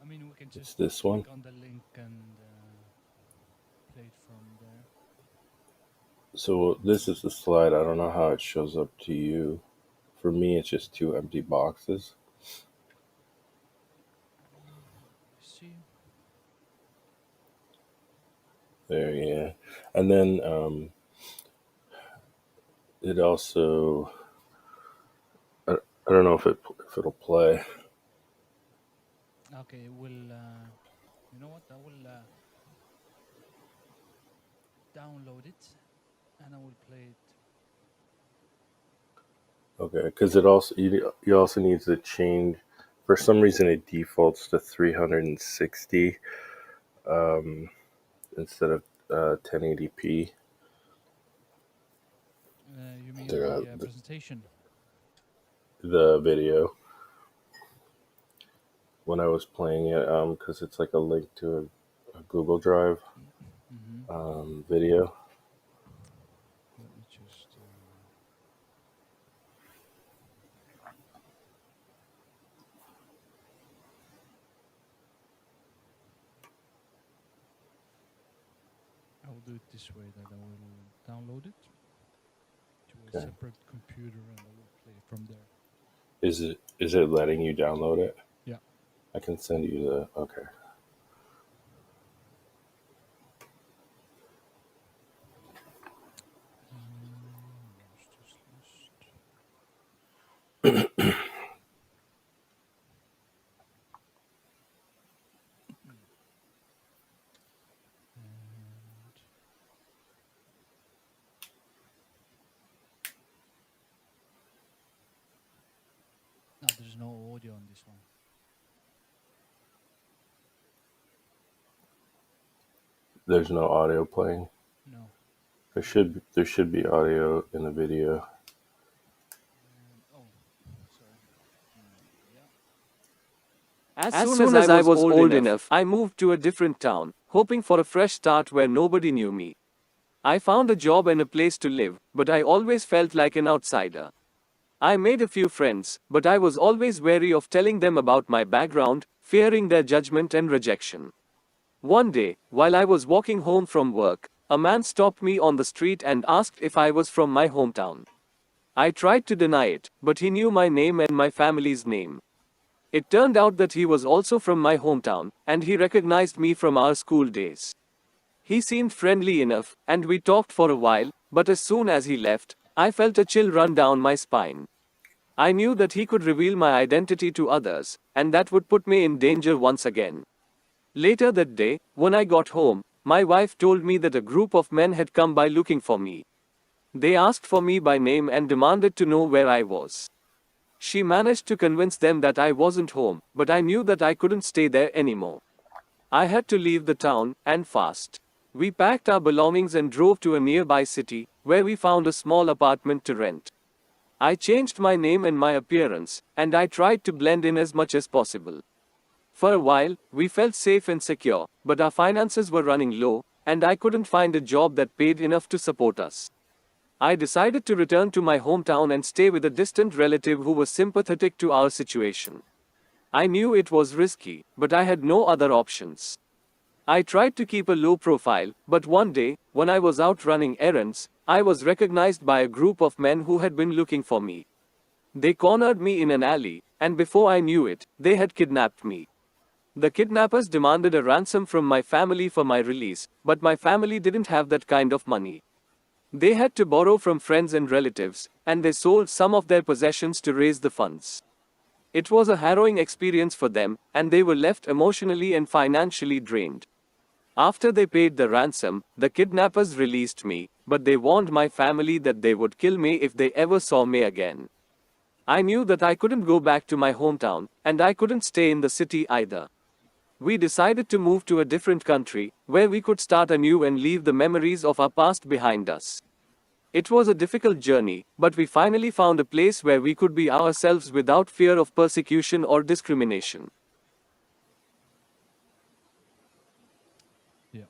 I mean, we can
It's
just
this
click
one.
on the link and play it from there.
So this is the slide. I don't know how it shows up to you. For me, it's just two empty boxes.
See.
There, yeah. And then it also, I don't know if it'll play.
Okay, we'll. You know what? I will download it, and I will play it.
Okay, because it also you also need to change. For some reason, it defaults to 360 instead of 1080p.
You mean the presentation?
The video. When I was playing it, because it's like a link to a Google Drive video.
Let me just. I will do it this way. That I will download it to a separate computer, and I will play from there.
Is it letting you download it?
Yeah.
I can send you the okay.
there's no audio on this one.
There's no audio playing.
No.
There should be audio in the video.
As soon as I was old enough, I moved to a different town, hoping for a fresh start where nobody knew me. I found a job and a place to live, but I always felt like an outsider. I made a few friends, but I was always wary of telling them about my background, fearing their judgment and rejection. One day, while I was walking home from work, a man stopped me on the street and asked if I was from my hometown. I tried to deny it, but he knew my name and my family's name. It turned out that he was also from my hometown, and he recognized me from our school days. He seemed friendly enough, and we talked for a while, but as soon as he left, I felt a chill run down my spine. I knew that he could reveal my identity to others, and that would put me in danger once again. Later that day, when I got home, my wife told me that a group of men had come by looking for me. They asked for me by name and demanded to know where I was. She managed to convince them that I wasn't home, but I knew that I couldn't stay there anymore. I had to leave the town, and fast. We packed our belongings and drove to a nearby city, where we found a small apartment to rent. I changed my name and my appearance, and I tried to blend in as much as possible. For a while, we felt safe and secure, but our finances were running low, and I couldn't find a job that paid enough to support us. I decided to return to my hometown and stay with a distant relative who was sympathetic to our situation. I knew it was risky, but I had no other options. I tried to keep a low profile, but one day, when I was out running errands, I was recognized by a group of men who had been looking for me. They cornered me in an alley, and before I knew it, they had kidnapped me. The kidnappers demanded a ransom from my family for my release, but my family didn't have that kind of money. They had to borrow from friends and relatives, and they sold some of their possessions to raise the funds. It was a harrowing experience for them, and they were left emotionally and financially drained. After they paid the ransom, the kidnappers released me, but they warned my family that they would kill me if they ever saw me again. I knew that I couldn't go back to my hometown, and I couldn't stay in the city either. We decided to move to a different country, where we could start anew and leave the memories of our past behind us. It was a difficult journey, but we finally found a place where we could be ourselves without fear of persecution or discrimination.
Yeah.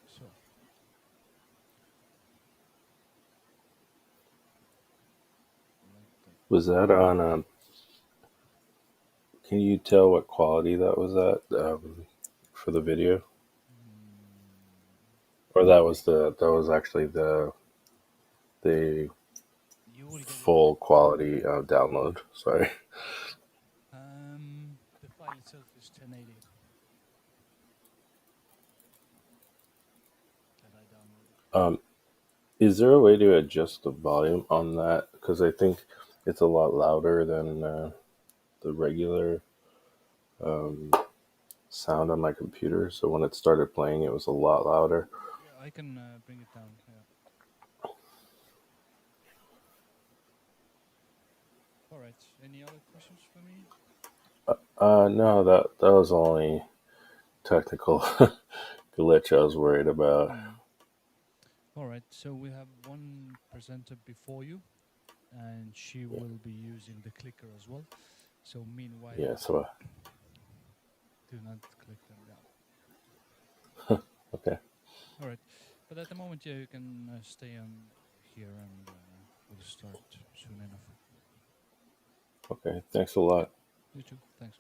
So.
Was that on? Can you tell what quality that was at for the video? Or that was actually the full quality download. Sorry.
The file itself is 1080. That I downloaded.
Is there a way to adjust the volume on that? Because I think it's a lot louder than the regular sound on my computer. So when it started playing, it was a lot louder.
Yeah, I can bring it down. Yeah. All right. Any other questions for me?
No, that was only technical glitch I was worried about.
All right. So we have one presenter before you, and she will be using the clicker as well. So meanwhile,
Yeah. So.
Do not click them down.
Okay.
All right. But at the moment, yeah, you can stay on here, and we'll start soon enough.
Okay. Thanks a lot.
You too. Thanks.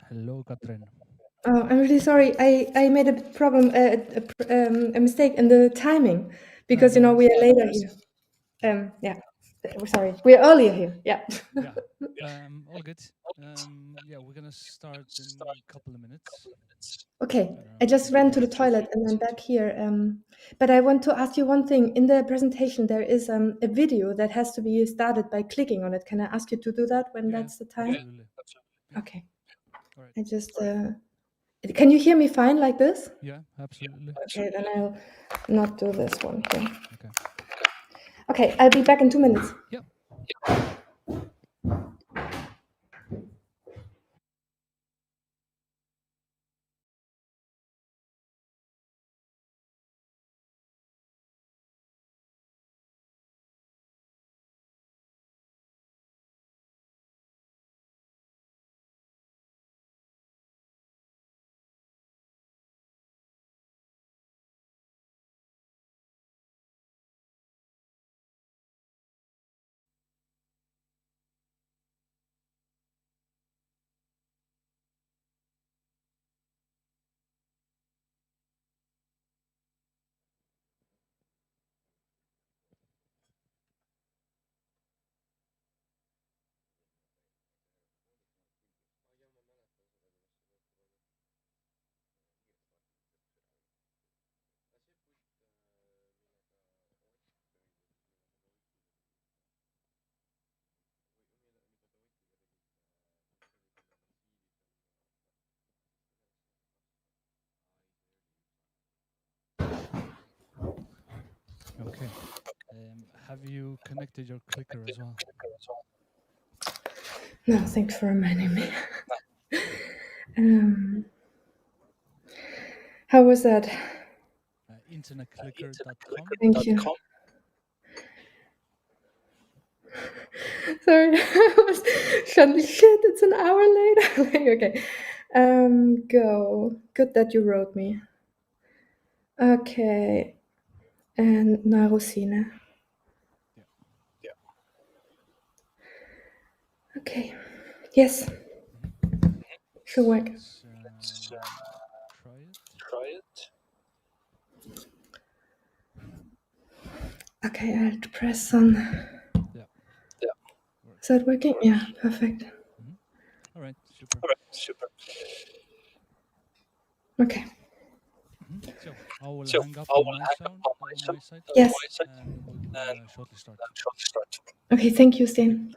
Hello, Katrin.
Oh, I'm really sorry. I made a mistake in the timing because
No
we
worries.
are later here. Yeah, we're sorry. We're earlier here. Yeah.
Yeah, all good. Yeah, we're gonna start in a couple of minutes.
Okay. I
Around
just ran to the
15 minutes.
toilet and I'm back here. But I want to ask you one thing. In the presentation, there is a video that has to be started by clicking on it. Can I ask you to do that when
Yeah,
that's the time?
absolutely.
Okay.
All right.
I just. Can you hear me fine like this?
Yeah, absolutely.
Okay, then I'll not do this one here.
Okay.
Okay, I'll be back in 2 minutes.
Yep. Okay. Have you connected your clicker as well?
No, thanks for reminding me. How was that?
Internetclicker.com.
Thank you. Sorry, I was suddenly shit. It's an hour later. Okay, go. Good that you wrote me. Okay, and NeuroCine. Okay. Yes. Should work.
Let's try it.
Okay, I'll press on.
Yeah.
Is that working? Yeah, perfect.
All right. Super.
Okay.
So I will hang up on my side.
Yes.
And we'll shortly start.
Okay, thank you, Sten.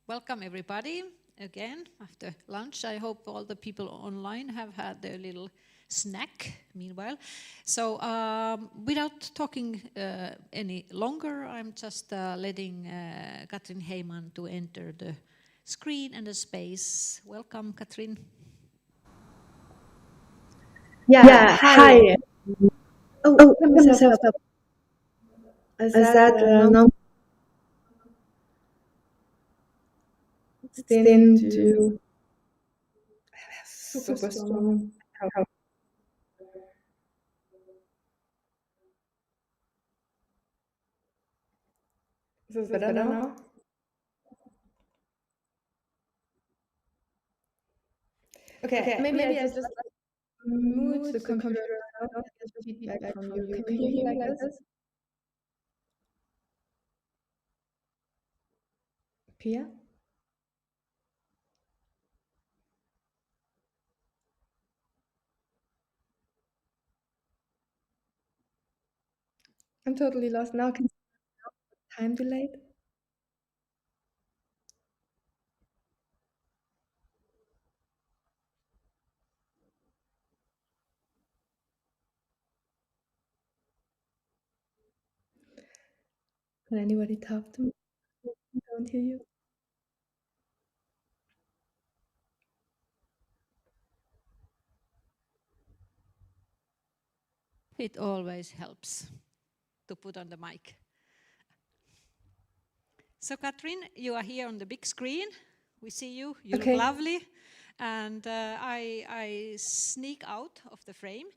Welcome everybody again after lunch. I hope all the people online have had their little snack meanwhile. So without talking any longer, I'm just letting Katrin Heimann to enter the screen and the space. Welcome, Katrin.
Yeah, hi. Oh, let me set up. Is that no? Into super strong. Is this better now? Okay, maybe I just move the computer around and get feedback from you. Can you hear me like this? Pia? I'm totally lost now. Can time delayed? Can anybody talk to me? I don't hear you.
It always helps to put on the mic. So Katrin, you are here on the big screen. We see you. You look lovely. And I sneak out of the frame.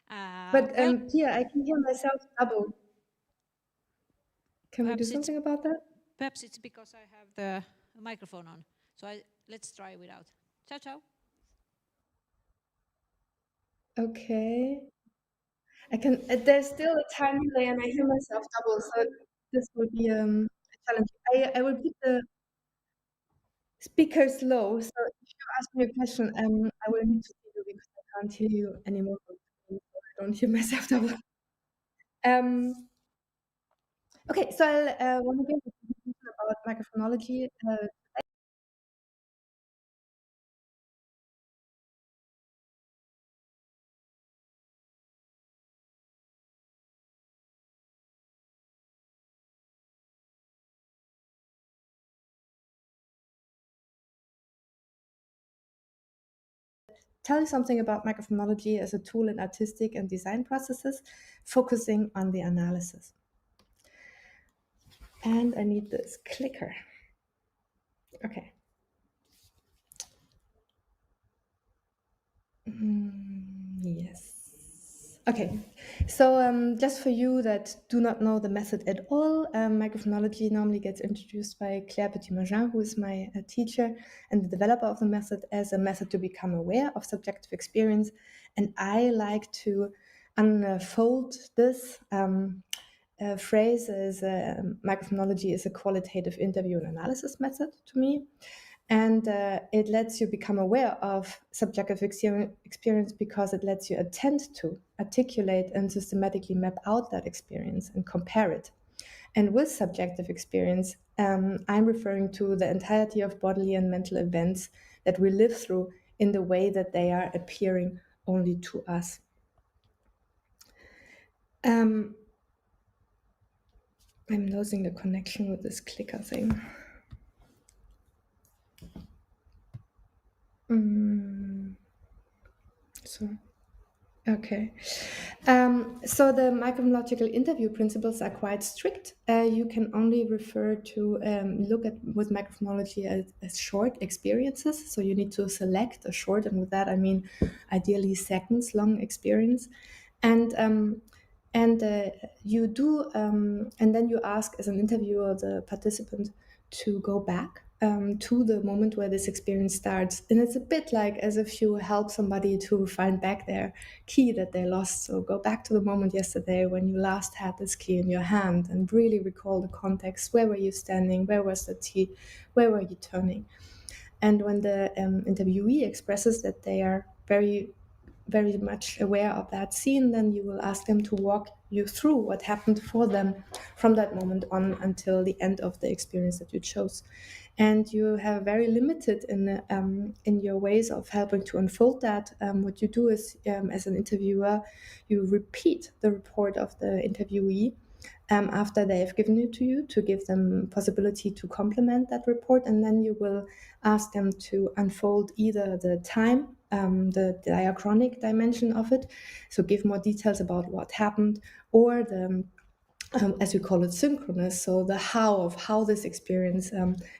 But Pia, I can hear myself double. Can we do something about that?
Perhaps it's because I have the microphone on. So let's try without. Ciao, ciao.
Okay. I can. There's still a time delay, and I hear myself double. So this will be a challenge. I will put the speakers low. So if you ask me a question, I will need to see you because I can't hear you anymore. I don't hear myself double. Okay, so I want to give a presentation about microphonology. Tell you something about microphonology as a tool in artistic and design processes, focusing on the analysis. And I need this clicker. Okay. Yes. Okay, so just for you that do not know the method at all, microphonology normally gets introduced by Claire Petit-Magin, who is my teacher and the developer of the method, as a method to become aware of subjective experience. And I like to unfold this phrase as microphonology is a qualitative interview and analysis method to me. And it lets you become aware of subjective experience because it lets you attend to, articulate, and systematically map out that experience and compare it. And with subjective experience, I'm referring to the entirety of bodily and mental events that we live through in the way that they are appearing only to us. I'm losing the connection with this clicker thing. So, okay. So the microphonological interview principles are quite strict. You can only refer to look at with microphonology as short experiences. So you need to select a short, and with that I mean ideally seconds long experience, and you do, and then you ask as an interviewer the participant to go back to the moment where this experience starts. And it's a bit like as if you help somebody to find back their key that they lost. So go back to the moment yesterday when you last had this key in your hand and really recall the context. Where were you standing? Where was the key? Where were you turning? And when the interviewee expresses that they are very very much aware of that scene, then you will ask them to walk you through what happened for them from that moment on until the end of the experience that you chose. And you have very limited in your ways of helping to unfold that. What you do is, as an interviewer, you repeat the report of the interviewee after they have given it to you, to give them possibility to complement that report, and then you will ask them to unfold either the time, the diachronic dimension of it, so give more details about what happened, or the as we call it, synchronous, so the how of how this experience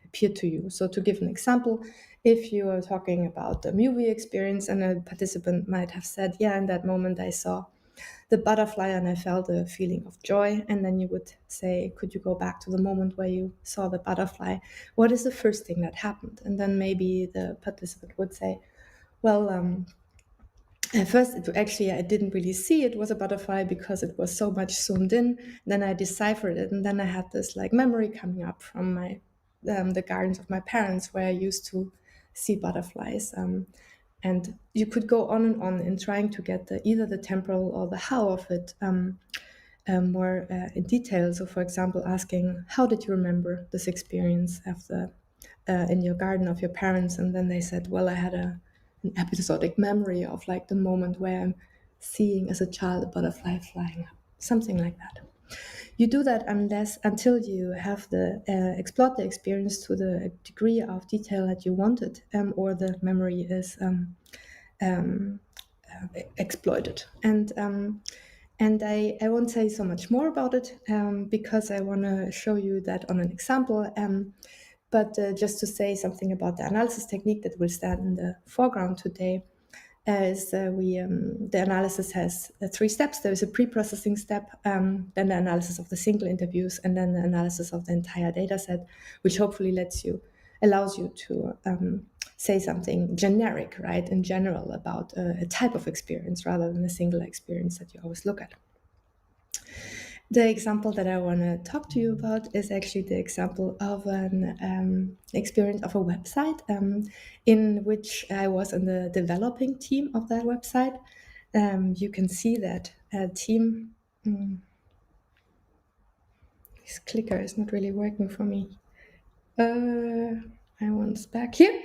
appeared to you. So to give an example, if you are talking about the movie experience and a participant might have said, yeah, in that moment I saw the butterfly and I felt a feeling of joy, and then you would say, could you go back to the moment where you saw the butterfly? What is the first thing that happened? And then maybe the participant would say, well, at first, I didn't really see it was a butterfly because it was so much zoomed in. Then I deciphered it, and then I had this like memory coming up from my the gardens of my parents where I used to see butterflies. And you could go on and on in trying to get either the temporal or the how of it more in detail. So, for example, asking, how did you remember this experience after in your garden of your parents? And then they said, well, I had an episodic memory of like the moment where I'm seeing as a child a butterfly flying up, something like that. You do that until you have explored the experience to the degree of detail that you wanted, or the memory is exploited. And I won't say so much more about it because I want to show you that on an example. But just to say something about the analysis technique that will stand in the foreground today, the analysis has 3 steps. There is a pre-processing step, then the analysis of the single interviews, and then the analysis of the entire data set, which hopefully allows you to say something generic, right, in general about a type of experience rather than a single experience that you always look at. The example that I want to talk to you about is actually the example of an experience of a website in which I was in the developing team of that website. You can see that team. This clicker is not really working for me. I want back here,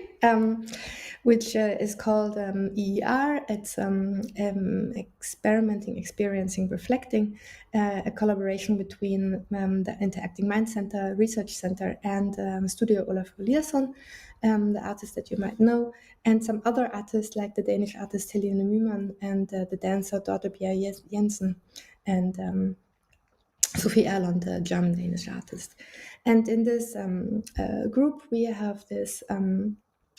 which is called EER. It's experimenting, experiencing, reflecting, a collaboration between the Interacting Mind Center, Research Center, and Studio Olaf Eliasson, the artist that you might know, and some other artists like the Danish artist Helene Myhrmann and the dancer Dorte Bjerre Jensen, and Sophie Erlund, the German-Danish artist. And in this group, we have this,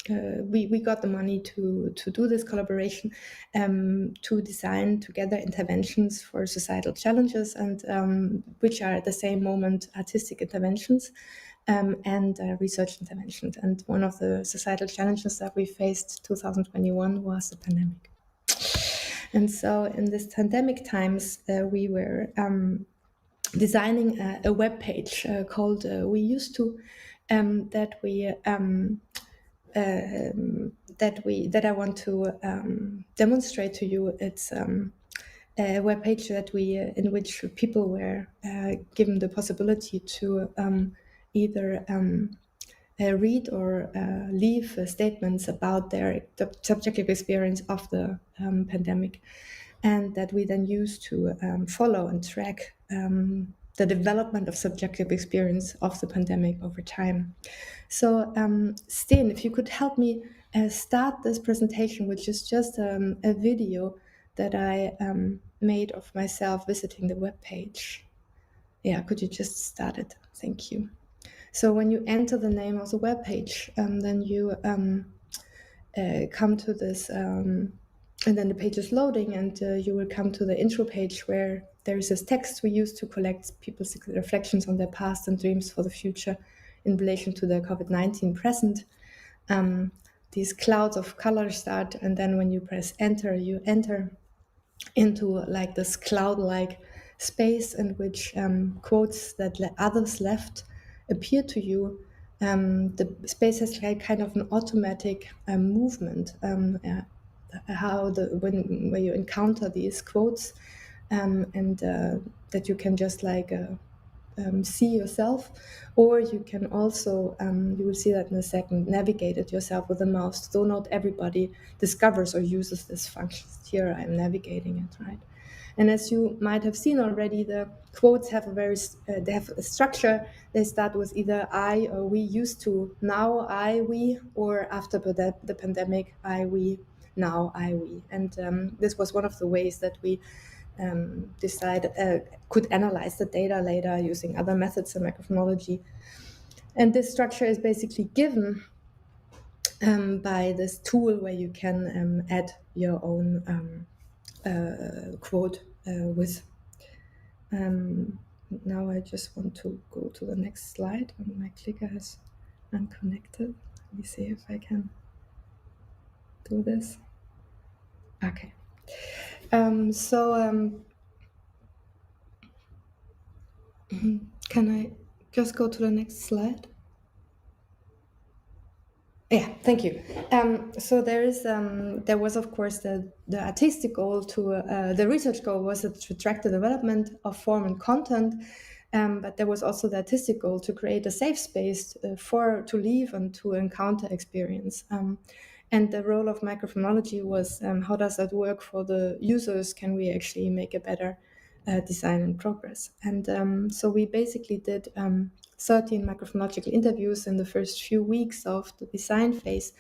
we got the money to do this collaboration, to design together interventions for societal challenges, and which are at the same moment artistic interventions and research interventions. And one of the societal challenges that we faced 2021 was the pandemic. And so in this pandemic times, we were designing a web page called We Used To, that I want to demonstrate to you. It's a web page that in which people were given the possibility to either read or leave statements about the subjective experience of the pandemic, and that we then use to follow and track the development of subjective experience of the pandemic over time. So, Sten, if you could help me start this presentation, which is just a video that I made of myself visiting the webpage. Yeah, could you just start it? Thank you. So when you enter the name of the webpage, then you come to this, and then the page is loading, and you will come to the intro page where there is this text we use to collect people's reflections on their past and dreams for the future in relation to the COVID-19 present. These clouds of color start, and then when you press enter, you enter into like this cloud-like space in which quotes that others left appear to you. The space has like kind of an automatic movement. how when you encounter these quotes, and that you can just like see yourself, or you can also, you will see that in a second, navigate it yourself with the mouse. Though not everybody discovers or uses this function. Here I'm navigating it, right? And as you might have seen already, the quotes have they have a structure. They start with either I or we used to, now I, we, or after the pandemic, I, we, now I, we. And this was one of the ways that we could analyze the data later using other methods in microphonology. And this structure is basically given by this tool where you can add your own quote with. Now I just want to go to the next slide, and my clicker has unconnected. Let me see if I can do this. Okay. Can I just go to the next slide? Yeah, thank you. So there was of course the artistic goal the research goal was to track the development of form and content, but there was also the artistic goal to create a safe space to live and to encounter experience. And the role of microphonology was how does that work for the users? Can we actually make a better design and progress? And so we basically did 13 microphonological interviews in the first few weeks of the design phase,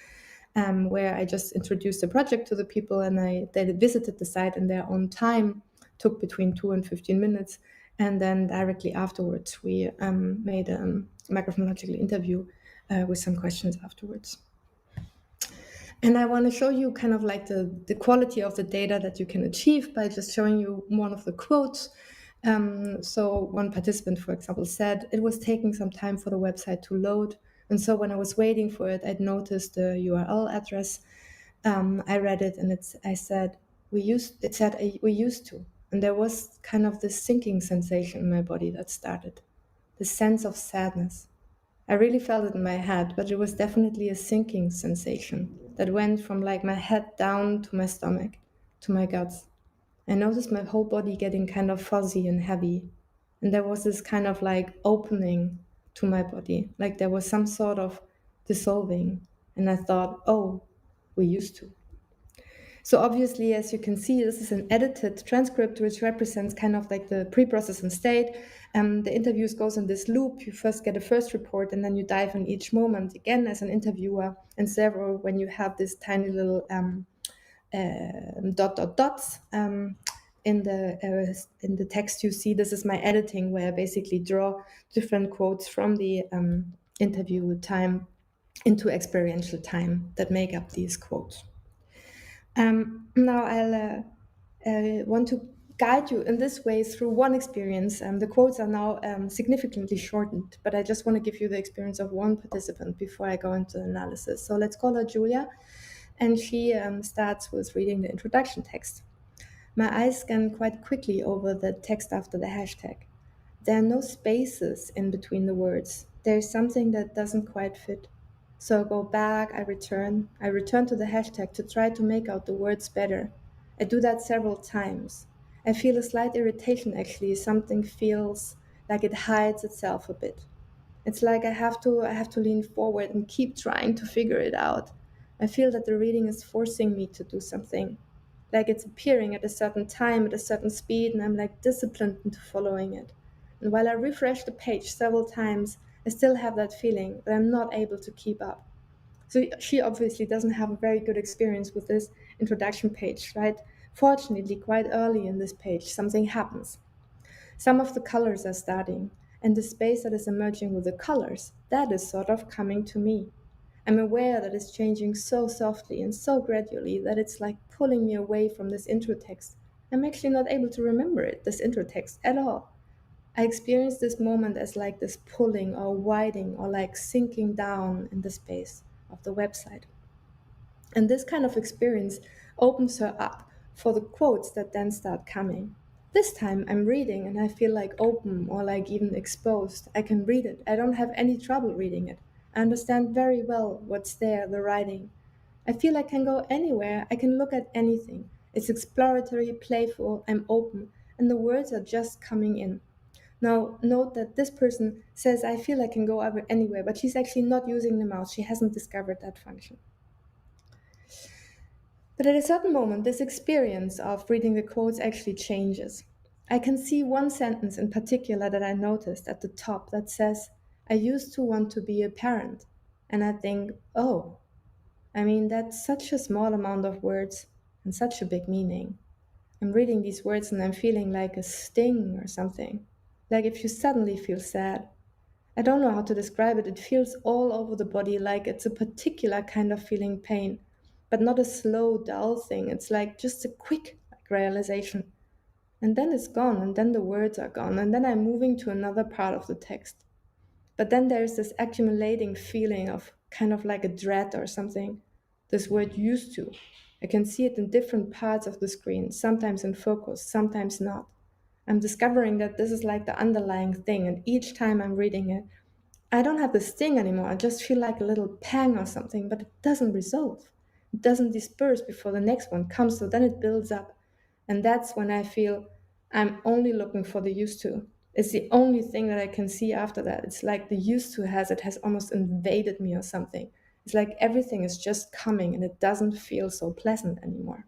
where I just introduced the project to the people, and they visited the site in their own time, took between 2 and 15 minutes, and then directly afterwards we made a microphonological interview with some questions afterwards. And I want to show you kind of like the quality of the data that you can achieve by just showing you one of the quotes. So one participant, for example, said, it was taking some time for the website to load. And so when I was waiting for it, I'd noticed the URL address. I read it and I said, we used to. And there was kind of this sinking sensation in my body that started, this sense of sadness. I really felt it in my head, but it was definitely a sinking sensation that went from like my head down to my stomach, to my guts. I noticed my whole body getting kind of fuzzy and heavy. And there was this kind of like opening to my body, like there was some sort of dissolving. And I thought, oh, we used to. So obviously, as you can see, this is an edited transcript, which represents kind of like the pre-processing state. The interviews goes in this loop. You first get a first report, and then you dive in each moment again as an interviewer. And several, when you have this tiny little dots in the text you see, this is my editing, where I basically draw different quotes from the interview time into experiential time that make up these quotes. Now I'll want to guide you in this way through one experience. The quotes are now significantly shortened, but I just want to give you the experience of one participant before I go into the analysis. So let's call her Julia, and she starts with reading the introduction text. My eyes scan quite quickly over the text after the hashtag. There are no spaces in between the words. There is something that doesn't quite fit. So I go back, I return to the hashtag to try to make out the words better. I do that several times. I feel a slight irritation actually. Something feels like it hides itself a bit. It's like I have to lean forward and keep trying to figure it out. I feel that the reading is forcing me to do something. Like it's appearing at a certain time, at a certain speed, and I'm like disciplined into following it. And while I refresh the page several times, I still have that feeling that I'm not able to keep up. So she obviously doesn't have a very good experience with this introduction page, right? Fortunately, quite early in this page, something happens. Some of the colors are starting, and the space that is emerging with the colors, that is sort of coming to me. I'm aware that it's changing so softly and so gradually that it's like pulling me away from this intro text. I'm actually not able to remember it, this intro text, at all. I experience this moment as like this pulling or widening or like sinking down in the space of the website. And this kind of experience opens her up for the quotes that then start coming. This time I'm reading and I feel like open or like even exposed. I can read it. I don't have any trouble reading it. I understand very well what's there, the writing. I feel I can go anywhere, I can look at anything. It's exploratory, playful, I'm open, and the words are just coming in. Now, note that this person says, I feel I can go anywhere, but she's actually not using the mouse. She hasn't discovered that function. But at a certain moment, this experience of reading the quotes actually changes. I can see one sentence in particular that I noticed at the top that says, I used to want to be a parent. And I think, oh, I mean, that's such a small amount of words and such a big meaning. I'm reading these words and I'm feeling like a sting or something. Like if you suddenly feel sad. I don't know how to describe it. It feels all over the body, like it's a particular kind of feeling pain, but not a slow, dull thing. It's like just a quick realization. And then it's gone, and then the words are gone, and then I'm moving to another part of the text. But then there's this accumulating feeling of kind of like a dread or something. This word used to. I can see it in different parts of the screen, sometimes in focus, sometimes not. I'm discovering that this is like the underlying thing, and each time I'm reading it, I don't have the sting anymore. I just feel like a little pang or something, but it doesn't resolve. It doesn't disperse before the next one comes, so then it builds up. And that's when I feel I'm only looking for the used to. It's the only thing that I can see after that. It's like the used to has almost invaded me or something. It's like everything is just coming and it doesn't feel so pleasant anymore.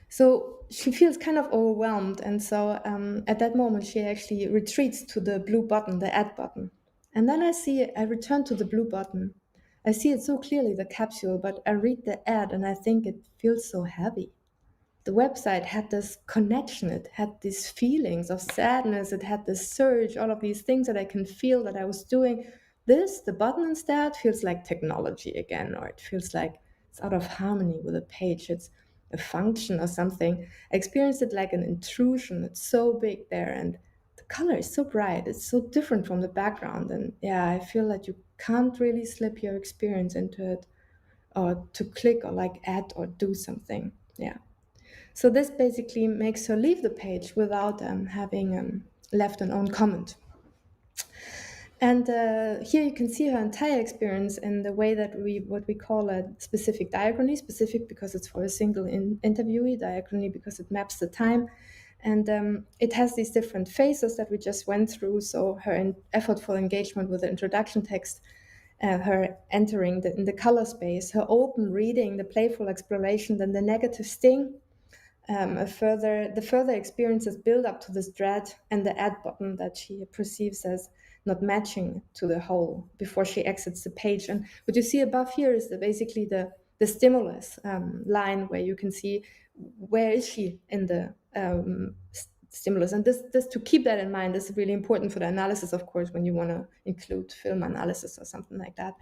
So she feels kind of overwhelmed, and so at that moment she actually retreats to the blue button, the add button. And then I return to the blue button. I see it so clearly, the capsule, but I read the ad and I think it feels so heavy. The website had this connection, it had these feelings of sadness, it had this surge, all of these things that I can feel that I was doing. This, the button instead, feels like technology again, or it feels like it's out of harmony with the page. It's a function or something. I experienced it like an intrusion. It's so big there, and the color is so bright. It's so different from the background. And yeah, I feel that you can't really slip your experience into it or to click or like add or do something. Yeah. So this basically makes her leave the page without having left an own comment. And here you can see her entire experience in the way that what we call a specific diachrony, specific because it's for a single interviewee, diachrony because it maps the time. And it has these different phases that we just went through. So her effortful engagement with the introduction text, her entering in the color space, her open reading, the playful exploration, then the negative sting, the further experiences build up to this dread, and the add button that she perceives as not matching to the whole before she exits the page. And what you see above here is basically the stimulus line, where you can see where is she in the stimulus. And this to keep that in mind is really important for the analysis, of course, when you want to include film analysis or something like that,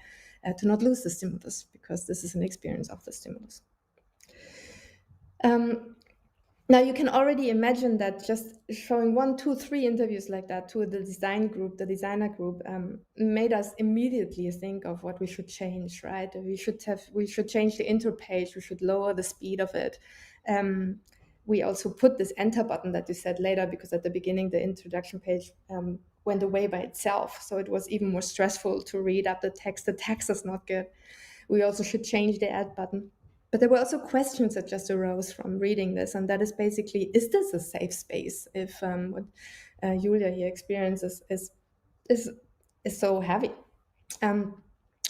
to not lose the stimulus, because this is an experience of the stimulus. Now you can already imagine that just showing 1, 2, 3 interviews like that to the designer group, made us immediately think of what we should change, right? We should change the intro page, we should lower the speed of it. We also put this enter button that you said later, because at the beginning the introduction page went away by itself. So it was even more stressful to read up the text. The text is not good. We also should change the add button. But there were also questions that just arose from reading this, and that is basically, is this a safe space if what Julia here experiences is so heavy? And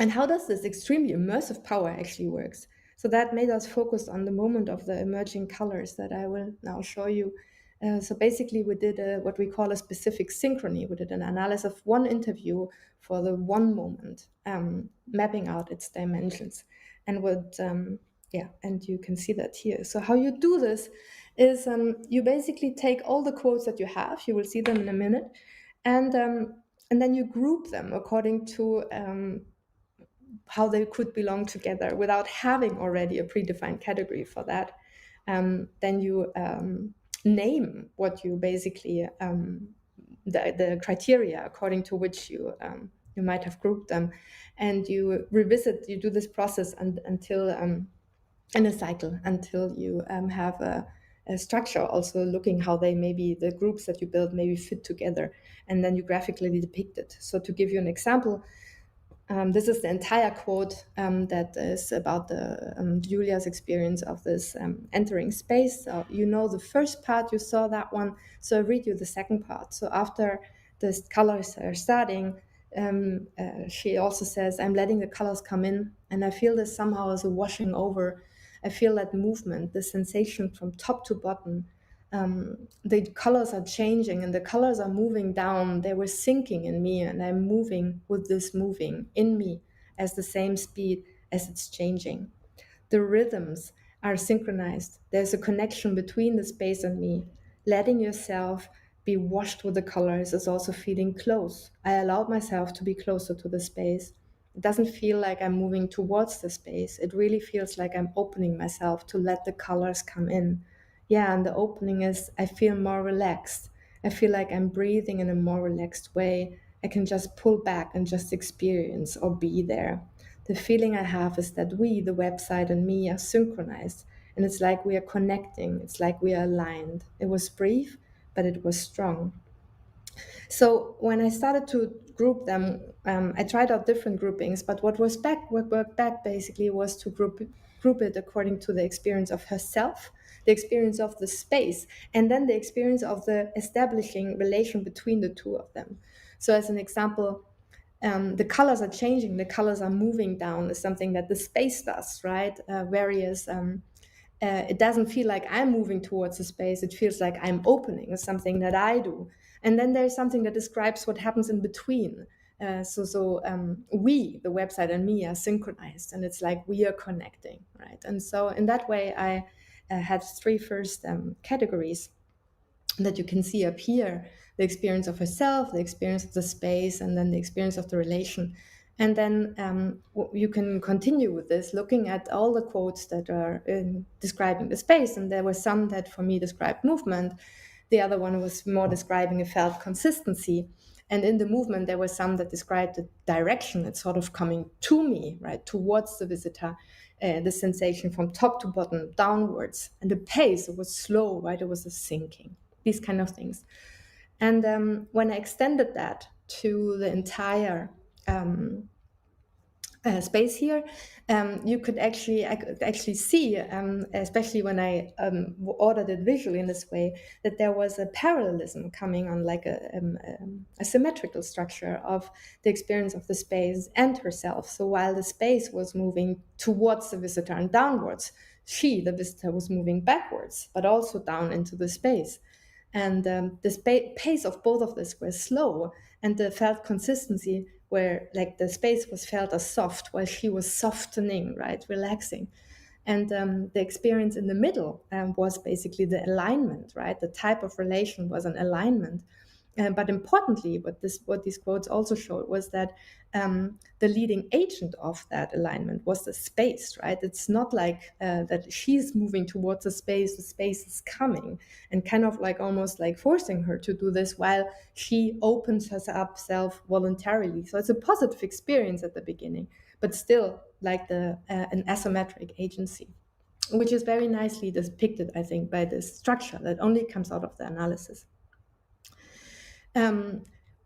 how does this extremely immersive power actually works? So that made us focus on the moment of the emerging colors that I will now show you. So basically we did what we call a specific synchrony. We did an analysis of one interview for the one moment, mapping out its dimensions. And and you can see that here. So how you do this is you basically take all the quotes that you have, you will see them in a minute, and then you group them according to how they could belong together without having already a predefined category for that. Then you name what you basically, the criteria according to which you might have grouped them, and you revisit, you do this process until in a cycle until you have a structure, also looking how they maybe, the groups that you build maybe fit together, and then you graphically depict it. So to give you an example, This is the entire quote that is about Julia's experience of this entering space. So you know the first part, you saw that one. So I read you the second part. So after the colors are starting, she also says, I'm letting the colors come in, and I feel this somehow as a washing over. I feel that movement, the sensation from top to bottom. The colors are changing and the colors are moving down. They were sinking in me, and I'm moving with this moving in me as the same speed as it's changing. The rhythms are synchronized. There's a connection between the space and me. Letting yourself be washed with the colors is also feeling close. I allowed myself to be closer to the space. It doesn't feel like I'm moving towards the space. It really feels like I'm opening myself to let the colors come in. Yeah, and the opening is I feel more relaxed. I feel like I'm breathing in a more relaxed way. I can just pull back and just experience or be there. The feeling I have is that we, the website and me, are synchronized. And it's like we are connecting. It's like we are aligned. It was brief, but it was strong. So when I started to group them, I tried out different groupings, but what worked back basically was to group it according to the experience of herself, the experience of the space, and then the experience of the establishing relation between the two of them. So as an example, the colors are changing, the colors are moving down is something that the space does, right? It doesn't feel like I'm moving towards the space, it feels like I'm opening, is something that I do. And then there's something that describes what happens in between. We, the website and me, are synchronized, and it's like we are connecting, right? And so in that way, I had three first categories that you can see up here: the experience of herself, the experience of the space, and then the experience of the relation. And then you can continue with this, looking at all the quotes that are describing the space. And there were some that for me described movement. The other one was more describing a felt consistency. And in the movement, there were some that described the direction. It's sort of coming to me, right, towards the visitor. The sensation from top to bottom, downwards. And the pace, it was slow, right? It was a sinking, these kind of things. And when I extended that to the entire space here, you could actually see, especially when I ordered it visually in this way, that there was a parallelism coming on, like a symmetrical structure of the experience of the space and herself. So while the space was moving towards the visitor and downwards, she, the visitor, was moving backwards, but also down into the space. And the pace of both of this was slow, and the felt consistency where like the space was felt as soft while she was softening, right, relaxing. And the experience in the middle was basically the alignment, right? The type of relation was an alignment. But importantly, what these quotes also showed was that the leading agent of that alignment was the space, right? It's not like that she's moving towards the space is coming, and kind of like almost like forcing her to do this while she opens herself voluntarily. So it's a positive experience at the beginning, but still like an asymmetric agency, which is very nicely depicted, I think, by this structure that only comes out of the analysis.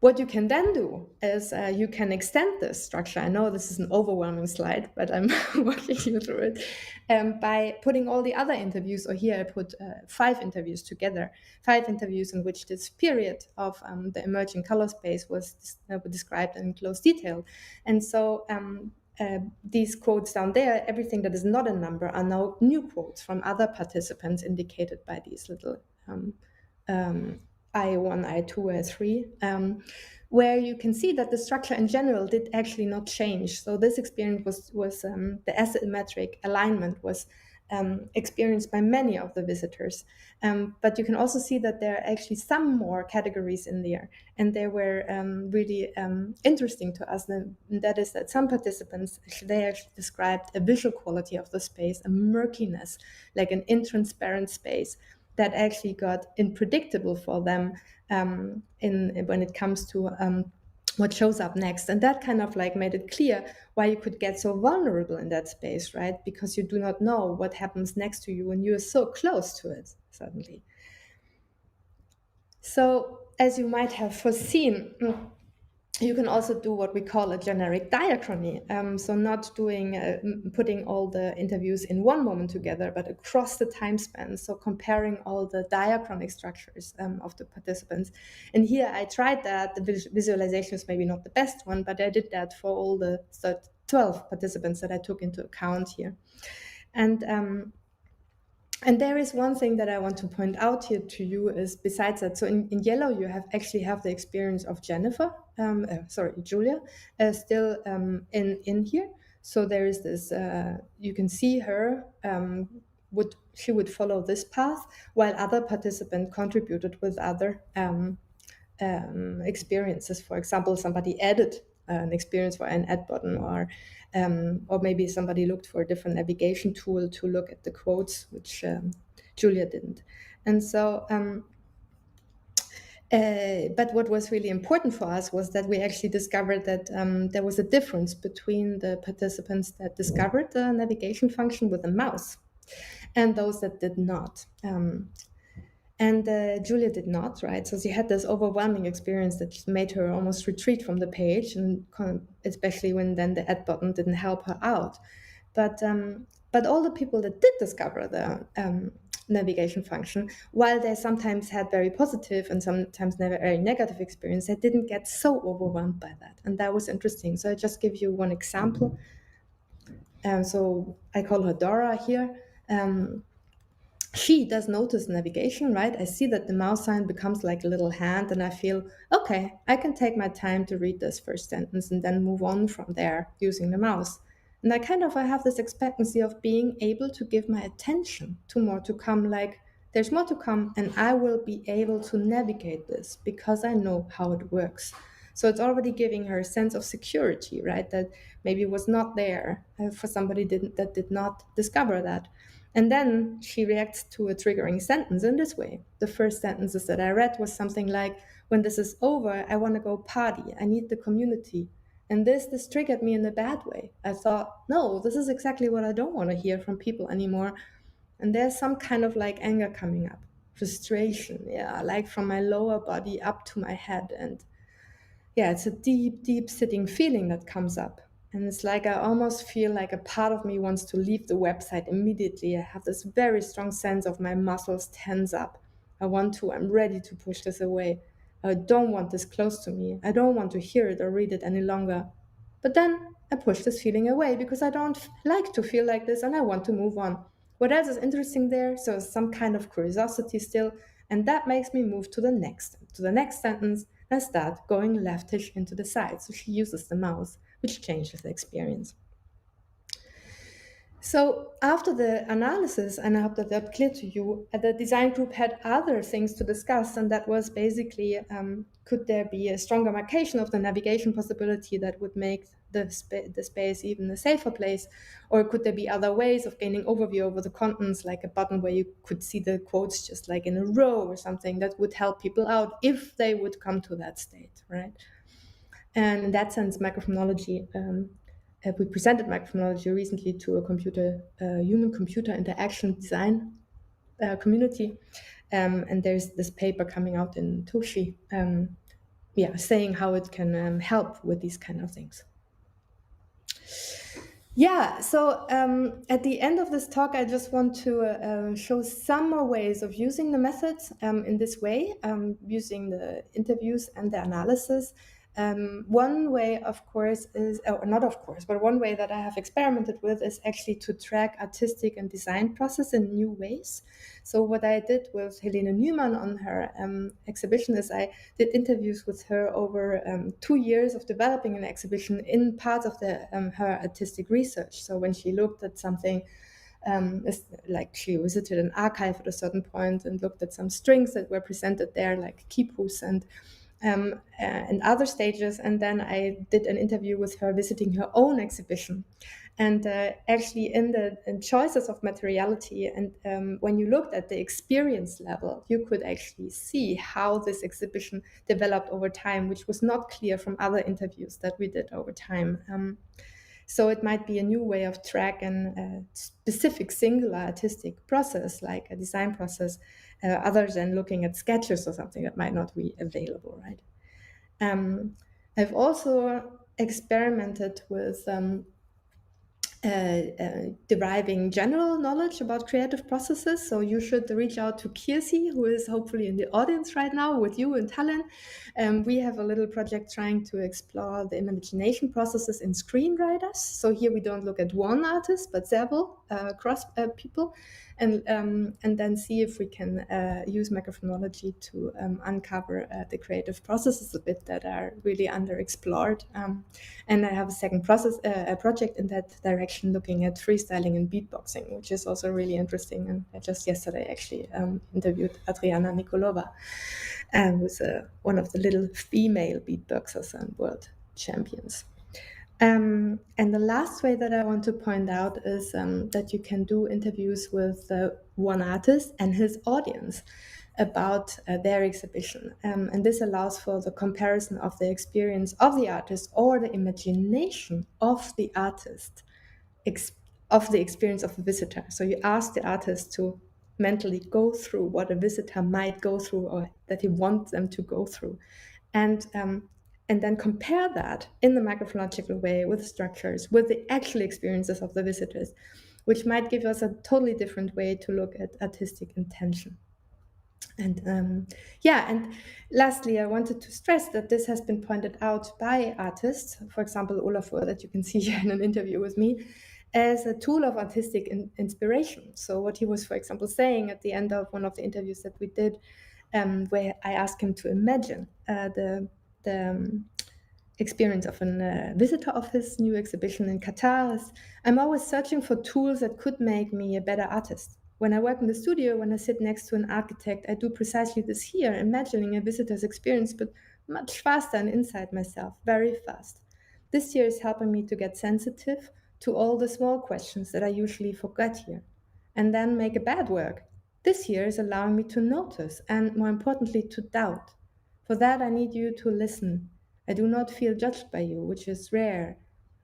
What you can then do is you can extend this structure. I know this is an overwhelming slide, but I'm walking you through it by putting all the other interviews, or here I put 5 interviews together, 5 interviews in which this period of the emerging color space was described in close detail. And so these quotes down there, everything that is not a number, are now new quotes from other participants indicated by these little I1, I2, I3, where you can see that the structure in general did actually not change. So this experience was the asymmetric alignment was experienced by many of the visitors. But you can also see that there are actually some more categories in there, and they were really interesting to us. And that is that some participants, they actually described a visual quality of the space, a murkiness, like an intransparent space, that actually got unpredictable for them when it comes to what shows up next. And that kind of like made it clear why you could get so vulnerable in that space, right? Because you do not know what happens next to you and you are so close to it suddenly. So as you might have foreseen, you can also do what we call a generic diachrony. So not doing putting all the interviews in one moment together, but across the time span. So comparing all the diachronic structures of the participants. And here I tried that. The visualization is maybe not the best one, but I did that for all the 12 participants that I took into account here. And there is one thing that I want to point out here to you is besides that, so in yellow you actually have the experience of Julia, still in here. So there is this, you can see her, she would follow this path, while other participants contributed with other experiences. For example, somebody added an experience for an add button, or maybe somebody looked for a different navigation tool to look at the quotes, which Julia didn't. And so, but what was really important for us was that we actually discovered that there was a difference between the participants that discovered the navigation function with a mouse and those that did not. And Julia did not, right? So she had this overwhelming experience that made her almost retreat from the page, and especially when then the add button didn't help her out. But all the people that did discover the navigation function, while they sometimes had very positive and sometimes very negative experience, they didn't get so overwhelmed by that. And that was interesting. So I just give you one example. So I call her Dora here. She does notice navigation, right? I see that the mouse sign becomes like a little hand, and I feel, okay, I can take my time to read this first sentence and then move on from there using the mouse. And I have this expectancy of being able to give my attention to more to come, like there's more to come and I will be able to navigate this because I know how it works. So it's already giving her a sense of security, right? That maybe was not there for somebody that did not discover that. And then she reacts to a triggering sentence in this way. The first sentences that I read was something like, when this is over, I want to go party. I need the community. And this triggered me in a bad way. I thought, no, this is exactly what I don't want to hear from people anymore. And there's some kind of like anger coming up, frustration, like from my lower body up to my head. And it's a deep, deep sitting feeling that comes up. And it's like I almost feel like a part of me wants to leave the website immediately. I have this very strong sense of my muscles tense up. I'm ready to push this away. I don't want this close to me. I don't want to hear it or read it any longer. But then I push this feeling away because I don't like to feel like this and I want to move on. What else is interesting there? So some kind of curiosity still. And that makes me move to the next sentence and start going leftish into the side. So she uses the mouse, which changes the experience. So after the analysis, and I hope that that's clear to you, the design group had other things to discuss, and that was basically, could there be a stronger marcation of the navigation possibility that would make the space even a safer place, or could there be other ways of gaining overview over the contents, like a button where you could see the quotes just like in a row or something that would help people out if they would come to that state, right? And in that sense, microphonology, we presented microphonology recently to a human-computer interaction design community, and there's this paper coming out in Toshi, saying how it can help with these kind of things. So at the end of this talk, I just want to show some more ways of using the methods in this way, using the interviews and the analysis. One way, of course, is, or not of course, but one way that I have experimented with is actually to track artistic and design process in new ways. So what I did with Helene Neumann on her exhibition is I did interviews with her over 2 years of developing an exhibition in parts of her artistic research. So when she looked at something, like she visited an archive at a certain point and looked at some strings that were presented there, like quipus and other stages. And then I did an interview with her visiting her own exhibition. And actually in the choices of materiality, and when you looked at the experience level, you could actually see how this exhibition developed over time, which was not clear from other interviews that we did over time. So it might be a new way of tracking a specific singular artistic process, like a design process, other than looking at sketches or something that might not be available, right? I've also experimented with deriving general knowledge about creative processes. So you should reach out to Kirsi, who is hopefully in the audience right now with you in Tallinn. We have a little project trying to explore the imagination processes in screenwriters. So here we don't look at one artist, but several cross people, and then see if we can use microphonology to uncover the creative processes a bit that are really underexplored. And I have a second a project in that direction, looking at freestyling and beatboxing, which is also really interesting. And I just yesterday actually interviewed Adriana Nikolova, who's one of the little female beatboxers and world champions. And the last way that I want to point out is that you can do interviews with one artist and his audience about their exhibition. And this allows for the comparison of the experience of the artist or the imagination of the artist of the experience of the visitor. So you ask the artist to mentally go through what a visitor might go through or that he wants them to go through. And then compare that in the microphonological way with structures, with the actual experiences of the visitors, which might give us a totally different way to look at artistic intention. And and lastly, I wanted to stress that this has been pointed out by artists, for example, Olafur, that you can see here in an interview with me, as a tool of artistic inspiration. So what he was, for example, saying at the end of one of the interviews that we did, where I asked him to imagine the experience of a visitor of his new exhibition in Qatar is, I'm always searching for tools that could make me a better artist. When I work in the studio, when I sit next to an architect, I do precisely this here, imagining a visitor's experience, but much faster and inside myself, very fast. This year is helping me to get sensitive to all the small questions that I usually forget here, and then make a bad work. This year is allowing me to notice, and more importantly, to doubt. For that, I need you to listen. I do not feel judged by you, which is rare.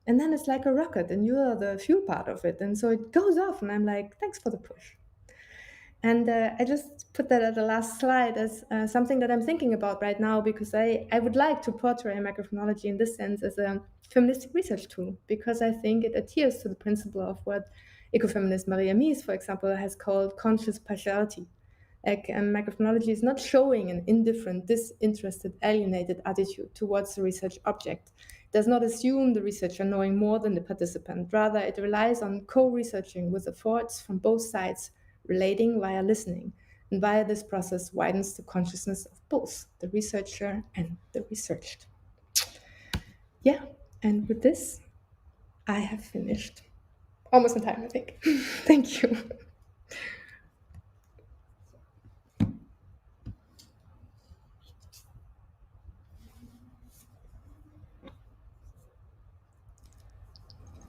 And then it's like a rocket, and you are the fuel part of it. And so it goes off, and I'm like, thanks for the push. And I just put that at the last slide as something that I'm thinking about right now, because I would like to portray microphonology in this sense as a feministic research tool, because I think it adheres to the principle of what ecofeminist Maria Mies, for example, has called conscious partiality. Like, microphonology is not showing an indifferent, disinterested, alienated attitude towards the research object. It does not assume the researcher knowing more than the participant. Rather, it relies on co-researching with efforts from both sides, relating via listening. And via this process widens the consciousness of both the researcher and the researched. Yeah, and with this, I have finished. Almost in time, I think. Thank you.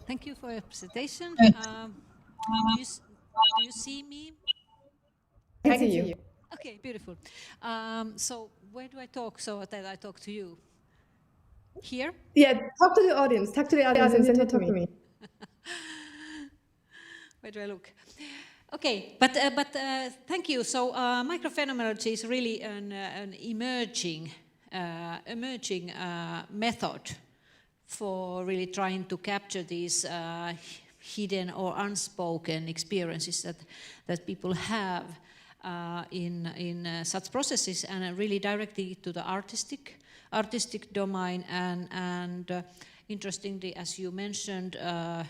Thank you for your presentation. Do you see me?
I can see you.
Okay, beautiful. So where do I talk so that I talk to you? Here?
Yeah, talk to the audience. Talk to the audience and then talk to me.
Where do I look? Okay, but thank you. So microphenomenology is really an emerging method for really trying to capture these hidden or unspoken experiences that people have in such processes, and really directly to the artistic domain. And interestingly, as you mentioned,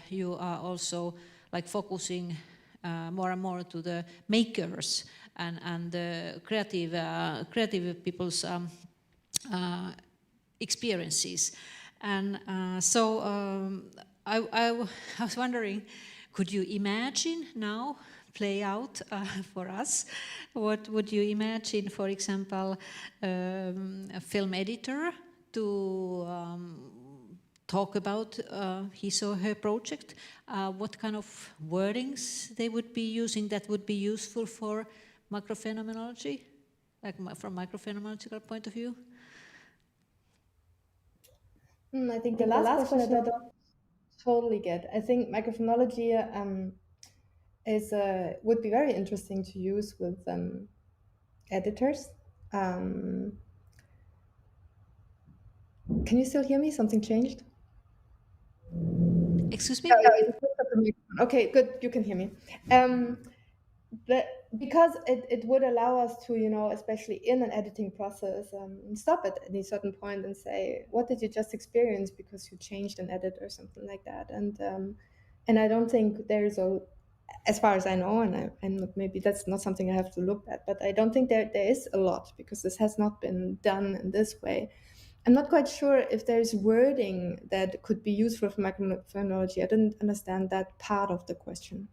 you are also like focusing more and more to the makers and the creative people's experiences. And so I was wondering, could you imagine now play out for us? What would you imagine, for example, a film editor to talk about his or her project? What kind of wordings they would be using that would be useful for microphenomenology, like from microphenomenological point of view?
I think the last question I don't totally get. I think microphonology would be very interesting to use with editors. Can you still hear me? Something changed?
Excuse me?
Okay, good. You can hear me. Because it would allow us to, especially in an editing process, stop at any certain point and say, what did you just experience because you changed an edit or something like that? And I don't think there's as far as I know, and maybe that's not something I have to look at, but I don't think there is a lot, because this has not been done in this way. I'm not quite sure if there's wording that could be useful for microphonology. I didn't understand that part of the question.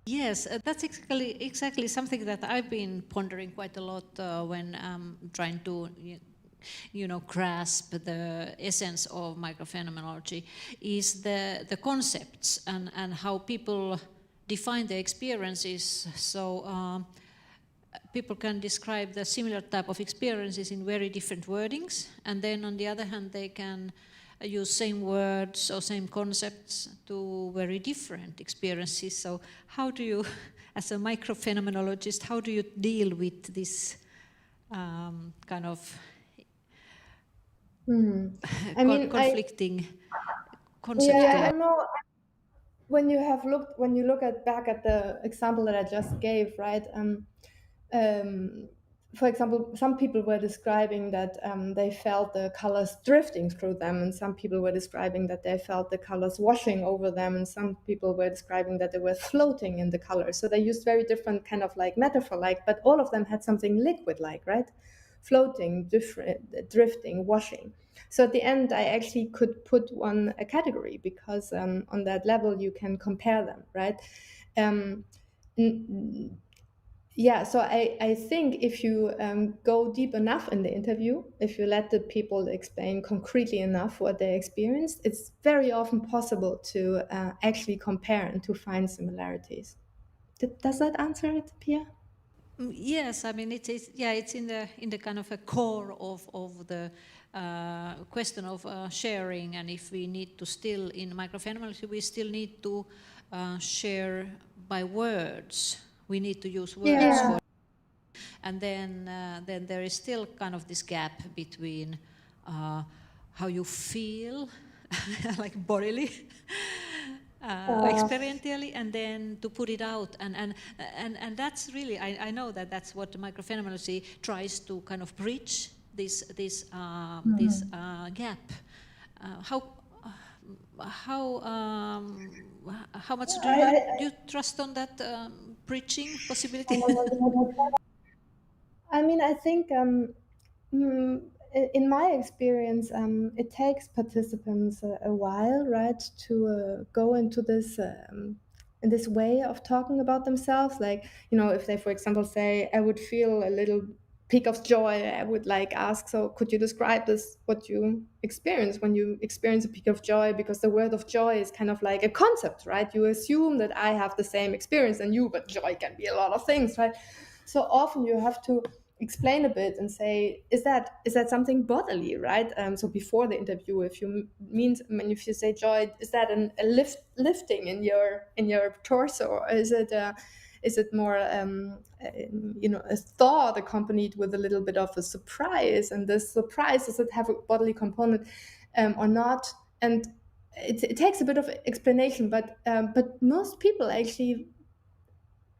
Yes, that's exactly something that I've been pondering quite a lot when trying to grasp the essence of microphenomenology, is the concepts and how people define their experiences. So people can describe the similar type of experiences in very different wordings, and then on the other hand they can use same words or same concepts to very different experiences. So how do you, as a microphenomenologist, how do you deal with this kind of conflicting concept?
Yeah, I know. When you look back at the example that I just gave, right? For example, some people were describing that they felt the colors drifting through them, and some people were describing that they felt the colors washing over them, and some people were describing that they were floating in the colors. So they used very different kind of like metaphor-like, but all of them had something liquid-like, right? Floating, drifting, washing. So at the end, I actually could put a category, because on that level you can compare them, right? Yeah, so I think if you go deep enough in the interview, if you let the people explain concretely enough what they experienced, it's very often possible to actually compare and to find similarities. Does that answer it, Pia?
Yes, I mean it's in the kind of a core of the question of sharing, and if we need to still in microphenomenology we still need to share by words. We need to use words for, and then there is still kind of this gap between how you feel, like bodily, experientially, and then to put it out, and that's really I know that's what microphenomenology tries to kind of bridge this gap. How much do you trust on that bridging possibility?
I mean, I think in my experience, it takes participants a while, right, to go into this in this way of talking about themselves. Like, if they, for example, say, I would feel a little peak of joy, I would like ask, so could you describe this, what you experience when you experience a peak of joy? Because the word of joy is kind of like a concept, right? You assume that I have the same experience than you, but joy can be a lot of things, right? So often you have to explain a bit and say, is that something bodily, right? So before the interview, if you say joy, is that a lifting in your torso, or is it more a thought accompanied with a little bit of a surprise? And this surprise, does it have a bodily component or not? And it takes a bit of explanation, but most people actually,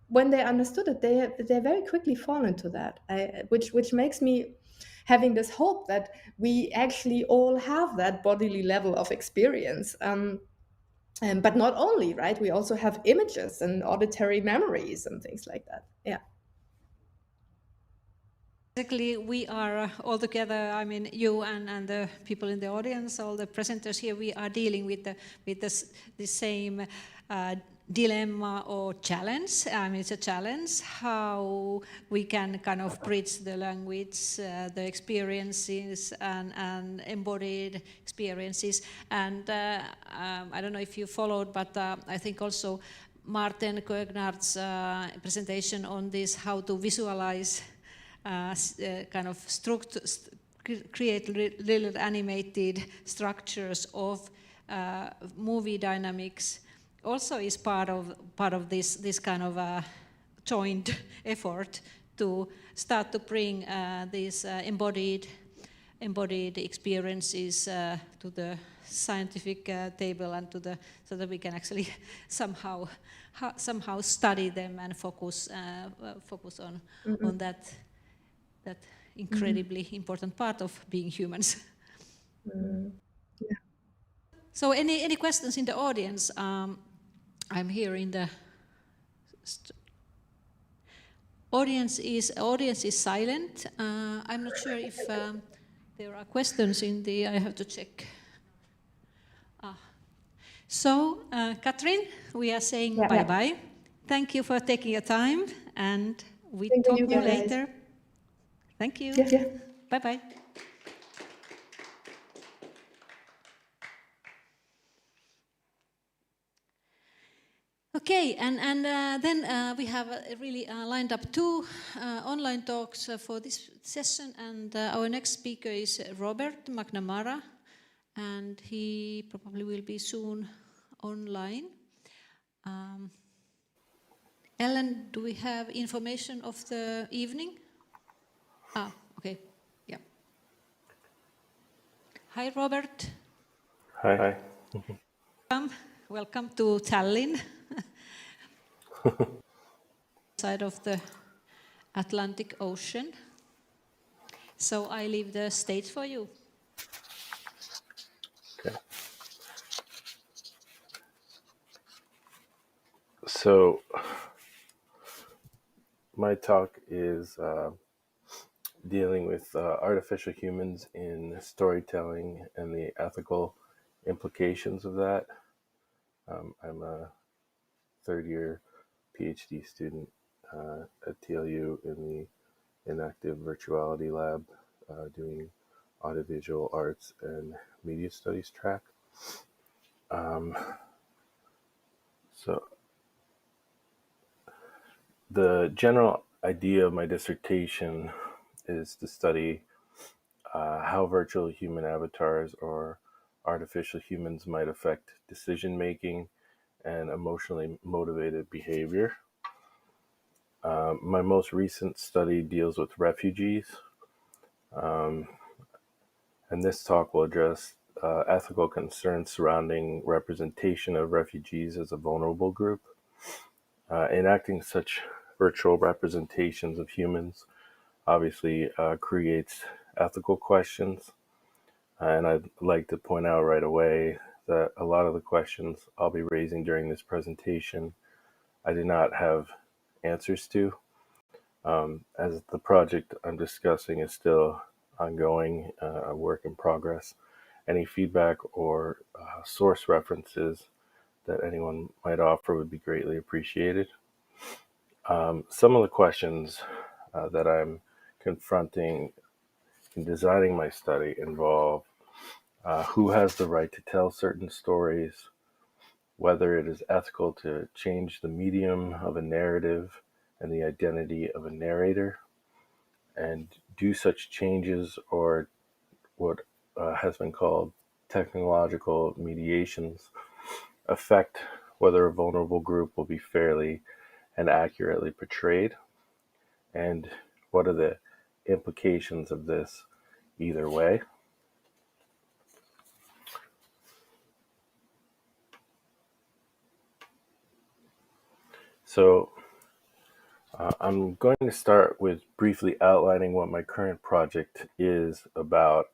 when they understood it, they very quickly fall into that, which makes me having this hope that we actually all have that bodily level of experience. But not only, right? We also have images and auditory memories and things like that. Yeah.
Basically, we are all together. I mean, you and the people in the audience, all the presenters here, we are dealing with the same dilemma or challenge. I mean, it's a challenge how we can kind of bridge the language, the experiences and embodied experiences. And I don't know if you followed, but I think also Martin Koegnard's presentation on this, how to visualize kind of create little animated structures of movie dynamics, also is part of this kind of joint effort to start to bring these embodied embody the experiences to the scientific table and to the so that we can actually somehow study them and focus on that incredibly important part of being humans.
Yeah.
So any questions in the audience? I'm here in the audience is silent. I'm not sure if there are questions in the. I have to check. So, Katrin, we are saying bye-bye. Thank you for taking your time, and we talk to you later. Thank you.
Yeah.
Bye-bye. Okay, and then we have really lined up two online talks for this session, and our next speaker is Robert McNamara, and he probably will be soon online. Ellen, do we have information of the evening? Okay, yeah. Hi, Robert.
Hi.
Welcome to Tallinn. Side of the Atlantic Ocean. So I leave the stage for you.
Okay. So my talk is dealing with artificial humans in storytelling and the ethical implications of that. I'm a third-year PhD student at TLU in the Inactive Virtuality Lab doing audiovisual arts and media studies track. So the general idea of my dissertation is to study how virtual human avatars or artificial humans might affect decision-making and emotionally motivated behavior. My most recent study deals with refugees, and this talk will address ethical concerns surrounding representation of refugees as a vulnerable group. Enacting such virtual representations of humans obviously creates ethical questions, and I'd like to point out right away that a lot of the questions I'll be raising during this presentation I do not have answers to, as the project I'm discussing is still ongoing, a work in progress. Any feedback or source references that anyone might offer would be greatly appreciated. Some of the questions that I'm confronting in designing my study involve who has the right to tell certain stories, whether it is ethical to change the medium of a narrative and the identity of a narrator, and do such changes or what has been called technological mediations affect whether a vulnerable group will be fairly and accurately portrayed, and what are the implications of this either way. So I'm going to start with briefly outlining what my current project is about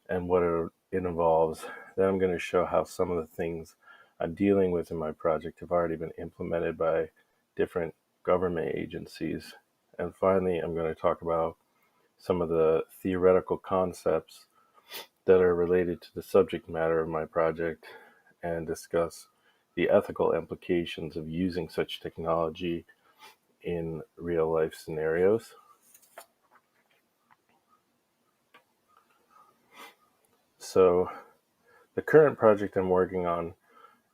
and what it involves. Then I'm going to show how some of the things I'm dealing with in my project have already been implemented by different government agencies. And finally, I'm going to talk about some of the theoretical concepts that are related to the subject matter of my project and discuss the ethical implications of using such technology in real life scenarios. So the current project I'm working on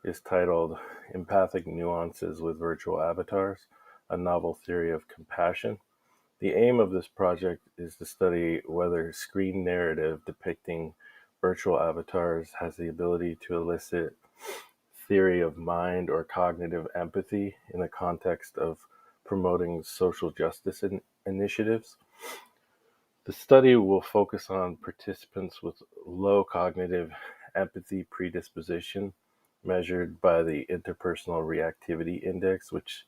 is titled Empathic Nuances with Virtual Avatars, a Novel Theory of Compassion. The aim of this project is to study whether screen narrative depicting virtual avatars has the ability to elicit theory of mind or cognitive empathy in the context of promoting social justice initiatives. The study will focus on participants with low cognitive empathy predisposition, measured by the interpersonal reactivity index, which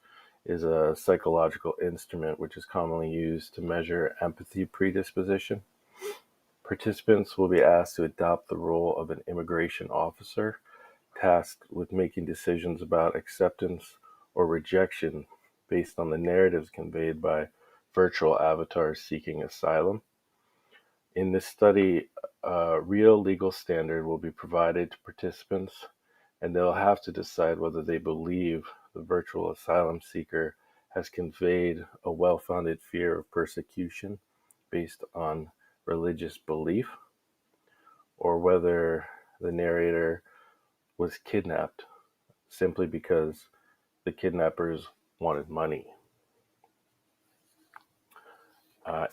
is a psychological instrument which is commonly used to measure empathy predisposition. Participants will be asked to adopt the role of an immigration officer tasked with making decisions about acceptance or rejection based on the narratives conveyed by virtual avatars seeking asylum. In this study, a real legal standard will be provided to participants, and they'll have to decide whether they believe the virtual asylum seeker has conveyed a well-founded fear of persecution based on religious belief, or whether the narrator was kidnapped simply because the kidnappers wanted money.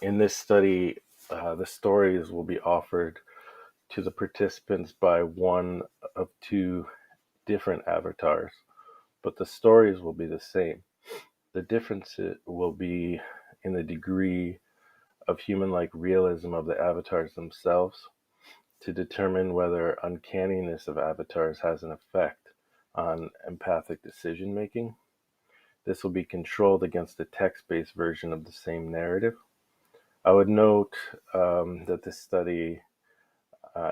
In this study, the stories will be offered to the participants by one of two different avatars, but the stories will be the same. The difference will be in the degree of human-like realism of the avatars themselves to determine whether uncanniness of avatars has an effect on empathic decision-making. This will be controlled against the text-based version of the same narrative. I would note that this study,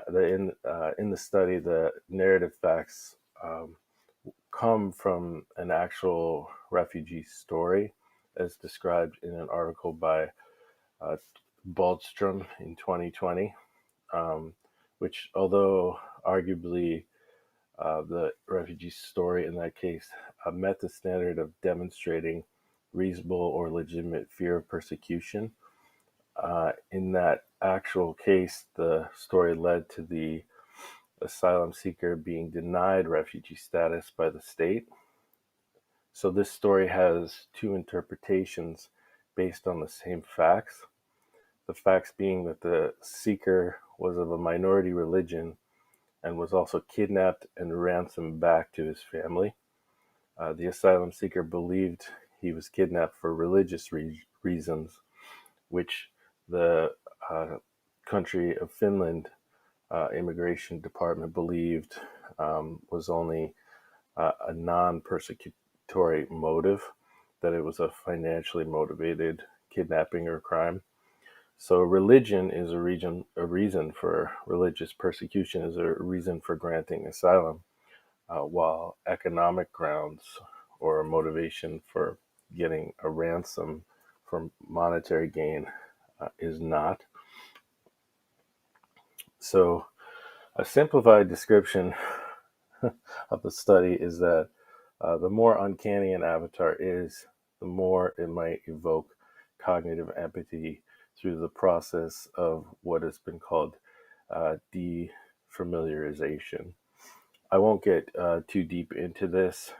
in the study, the narrative facts come from an actual refugee story, as described in an article by Baldstrom in 2020, which, although arguably the refugee story in that case met the standard of demonstrating reasonable or legitimate fear of persecution, in that actual case, the story led to the asylum seeker being denied refugee status by the state. So this story has two interpretations based on the same facts. The facts being that the seeker was of a minority religion and was also kidnapped and ransomed back to his family. The asylum seeker believed he was kidnapped for religious reasons, which the country of Finland immigration department believed was only a non-persecutory motive, that it was a financially motivated kidnapping or crime. So religion is a reason for religious persecution, is a reason for granting asylum, while economic grounds or a motivation for getting a ransom for monetary gain is not. So a simplified description of the study is that the more uncanny an avatar is, the more it might evoke cognitive empathy through the process of what has been called defamiliarization. I won't get too deep into this,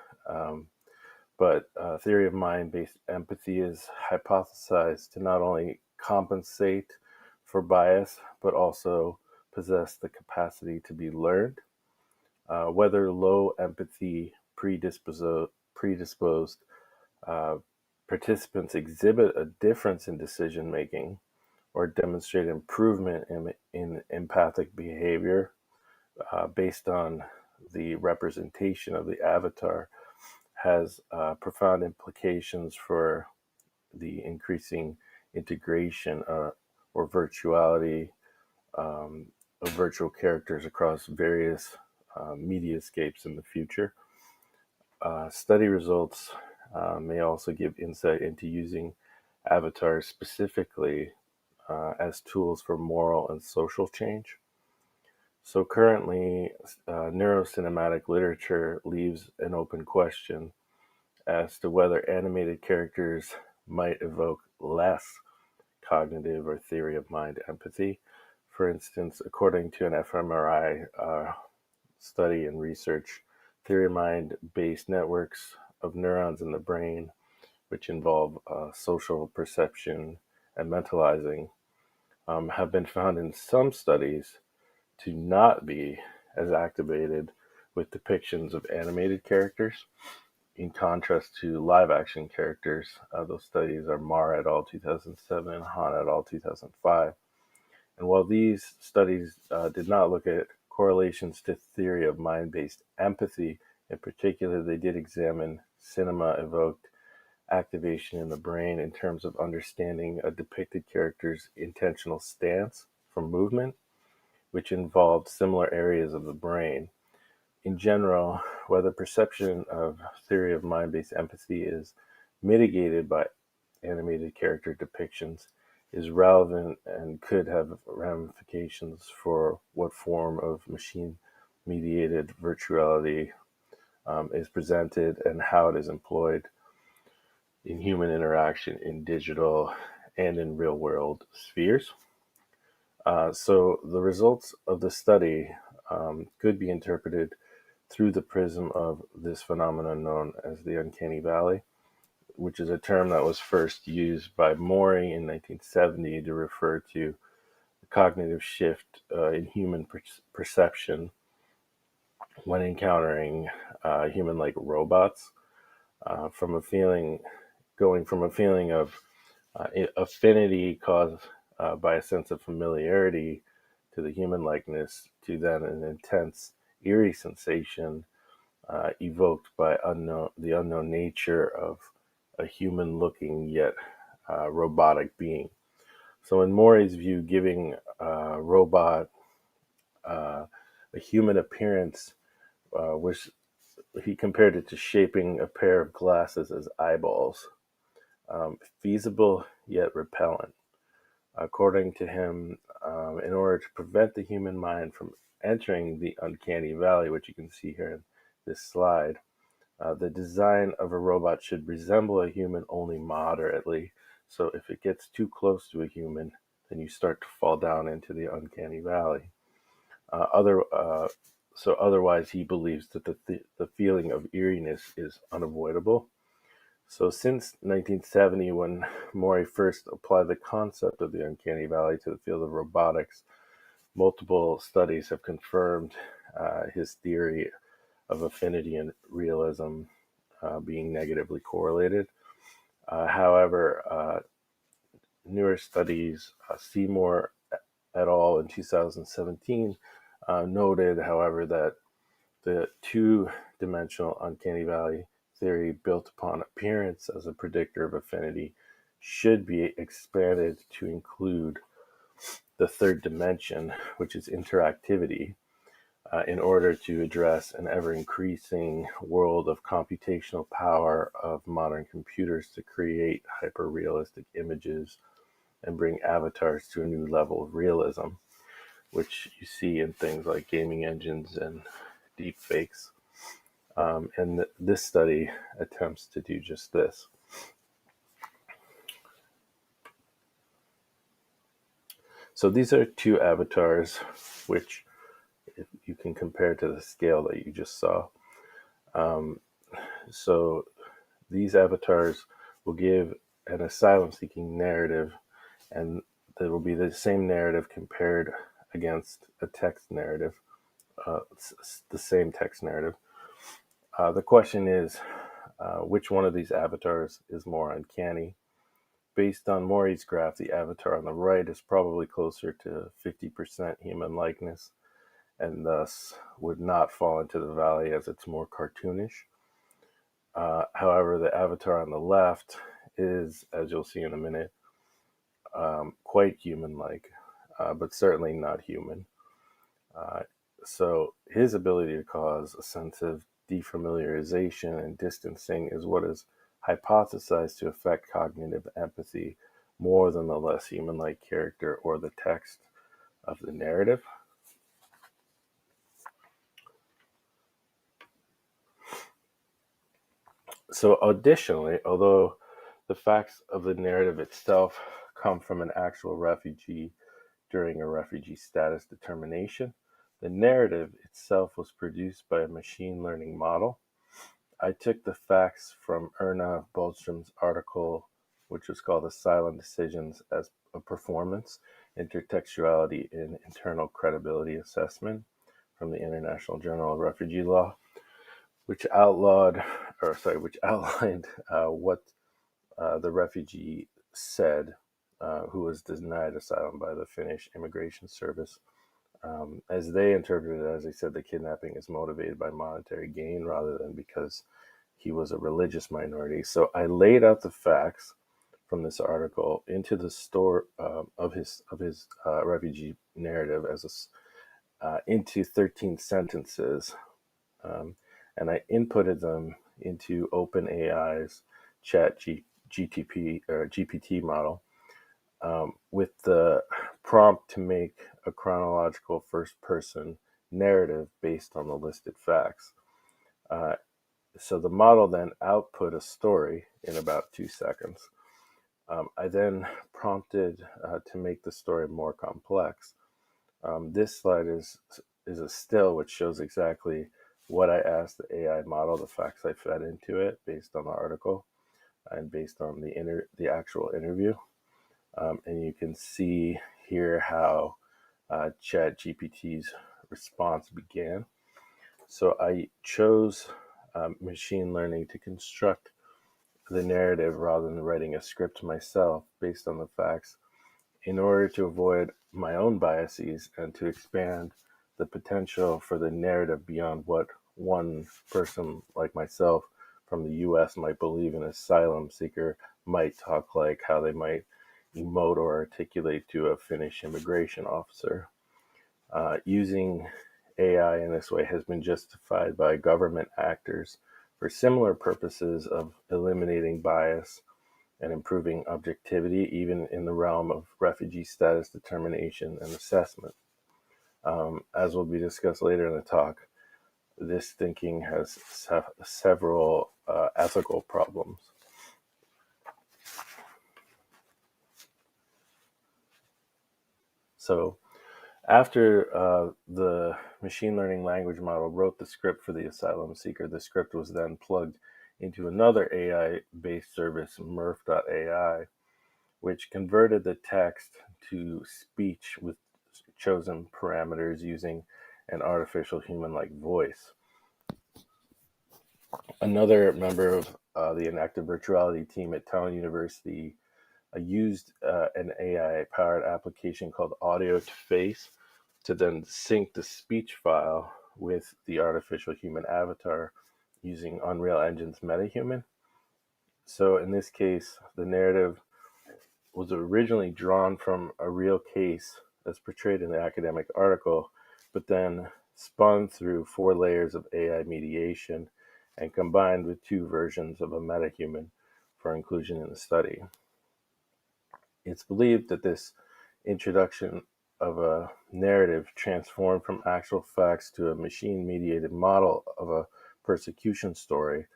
but theory of mind-based empathy is hypothesized to not only compensate for bias, but also possess the capacity to be learned. Whether low empathy predisposed participants exhibit a difference in decision making or demonstrate improvement in empathic behavior based on the representation of the avatar has profound implications for the increasing integration or virtuality of virtual characters across various mediascapes in the future. Study results may also give insight into using avatars specifically as tools for moral and social change. So currently, neurocinematic literature leaves an open question as to whether animated characters might evoke less cognitive or theory of mind empathy. For instance, according to an fMRI study and research, theory of mind-based networks of neurons in the brain, which involve social perception and mentalizing, have been found in some studies to not be as activated with depictions of animated characters, in contrast to live action characters. Those studies are Marr et al. 2007 and Han et al. 2005. And while these studies did not look at correlations to theory of mind-based empathy in particular, they did examine cinema-evoked activation in the brain in terms of understanding a depicted character's intentional stance from movement, which involved similar areas of the brain. In general, whether perception of theory of mind-based empathy is mitigated by animated character depictions is relevant and could have ramifications for what form of machine-mediated virtuality is presented and how it is employed in human interaction in digital and in real-world spheres. So the results of the study could be interpreted through the prism of this phenomenon known as the uncanny valley, which is a term that was first used by Mori in 1970 to refer to the cognitive shift in human perception when encountering human-like robots, going from a feeling of affinity caused by a sense of familiarity to the human likeness to then an intense, eerie sensation evoked by the unknown nature of a human-looking yet robotic being. So in Mori's view, giving a robot a human appearance was, he compared it to shaping a pair of glasses as eyeballs, feasible yet repellent. According to him, in order to prevent the human mind from entering the uncanny valley, which you can see here in this slide, the design of a robot should resemble a human only moderately. So if it gets too close to a human, then you start to fall down into the uncanny valley. So otherwise, he believes that the feeling of eeriness is unavoidable. So since 1970, when Mori first applied the concept of the uncanny valley to the field of robotics, multiple studies have confirmed his theory of affinity and realism being negatively correlated. However, newer studies, Seymour et al. In 2017 noted, however, that the two-dimensional uncanny valley theory built upon appearance as a predictor of affinity should be expanded to include the third dimension, which is interactivity, in order to address an ever-increasing world of computational power of modern computers to create hyper-realistic images and bring avatars to a new level of realism, which you see in things like gaming engines and deep fakes. And this study attempts to do just this. So these are two avatars, which if you can compare to the scale that you just saw. So these avatars will give an asylum-seeking narrative, and there will be the same narrative compared against a text narrative, the same text narrative. The question is, which one of these avatars is more uncanny? Based on Mori's graph, the avatar on the right is probably closer to 50% human likeness, and thus would not fall into the valley as it's more cartoonish. However, the avatar on the left is, as you'll see in a minute, quite human-like, but certainly not human. So his ability to cause a sense of defamiliarization and distancing is what is hypothesized to affect cognitive empathy more than the less human-like character or the text of the narrative. So additionally, although the facts of the narrative itself come from an actual refugee during a refugee status determination, the narrative itself was produced by a machine learning model. I took the facts from Erna Boström's article, which was called Asylum Decisions as a Performance, Intertextuality in Internal Credibility Assessment from the International Journal of Refugee Law, which outlined what the refugee said who was denied asylum by the Finnish Immigration Service. As they interpreted it, as they said, the kidnapping is motivated by monetary gain rather than because he was a religious minority. So I laid out the facts from this article into the store of his refugee narrative into 13 sentences, and I inputted them into OpenAI's GPT model with the prompt to make a chronological first-person narrative based on the listed facts. So the model then output a story in about 2 seconds. I then prompted to make the story more complex. This slide is a still which shows exactly what I asked the AI model, the facts I fed into it based on the article and based on the actual interview. And you can see here how ChatGPT's response began. So I chose machine learning to construct the narrative rather than writing a script myself based on the facts in order to avoid my own biases and to expand the potential for the narrative beyond what one person like myself from the US might believe an asylum seeker might talk like, how they might emote or articulate to a Finnish immigration officer. Using AI in this way has been justified by government actors for similar purposes of eliminating bias and improving objectivity, even in the realm of refugee status determination and assessment. As will be discussed later in the talk, this thinking has several ethical problems. So after the machine learning language model wrote the script for the asylum seeker, the script was then plugged into another AI-based service, Murph.ai, which converted the text to speech with chosen parameters using an artificial human-like voice. Another member of the enactive virtuality team at Tallinn University used an AI-powered application called Audio to Face to then sync the speech file with the artificial human avatar using Unreal Engine's MetaHuman. So in this case, the narrative was originally drawn from a real case as portrayed in the academic article, but then spun through 4 layers of AI mediation and combined with 2 versions of a MetaHuman for inclusion in the study. It's believed that this introduction of a narrative transformed from actual facts to a machine-mediated model of a persecution story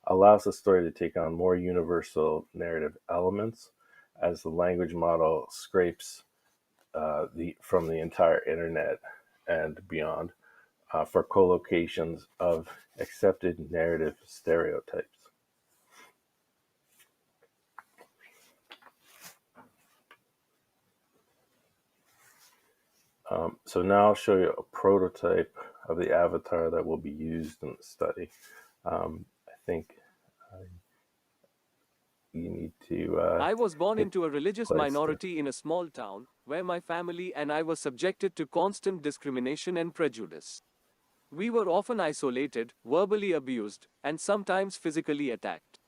allows the story to take on more universal narrative elements as the language model scrapes from the entire internet and beyond for collocations of accepted narrative stereotypes. So now I'll show you a prototype of the avatar that will be used in the study. I think you need to...
I was born into a religious minority in a small town, where my family and I were subjected to constant discrimination and prejudice. We were often isolated, verbally abused, and sometimes physically attacked.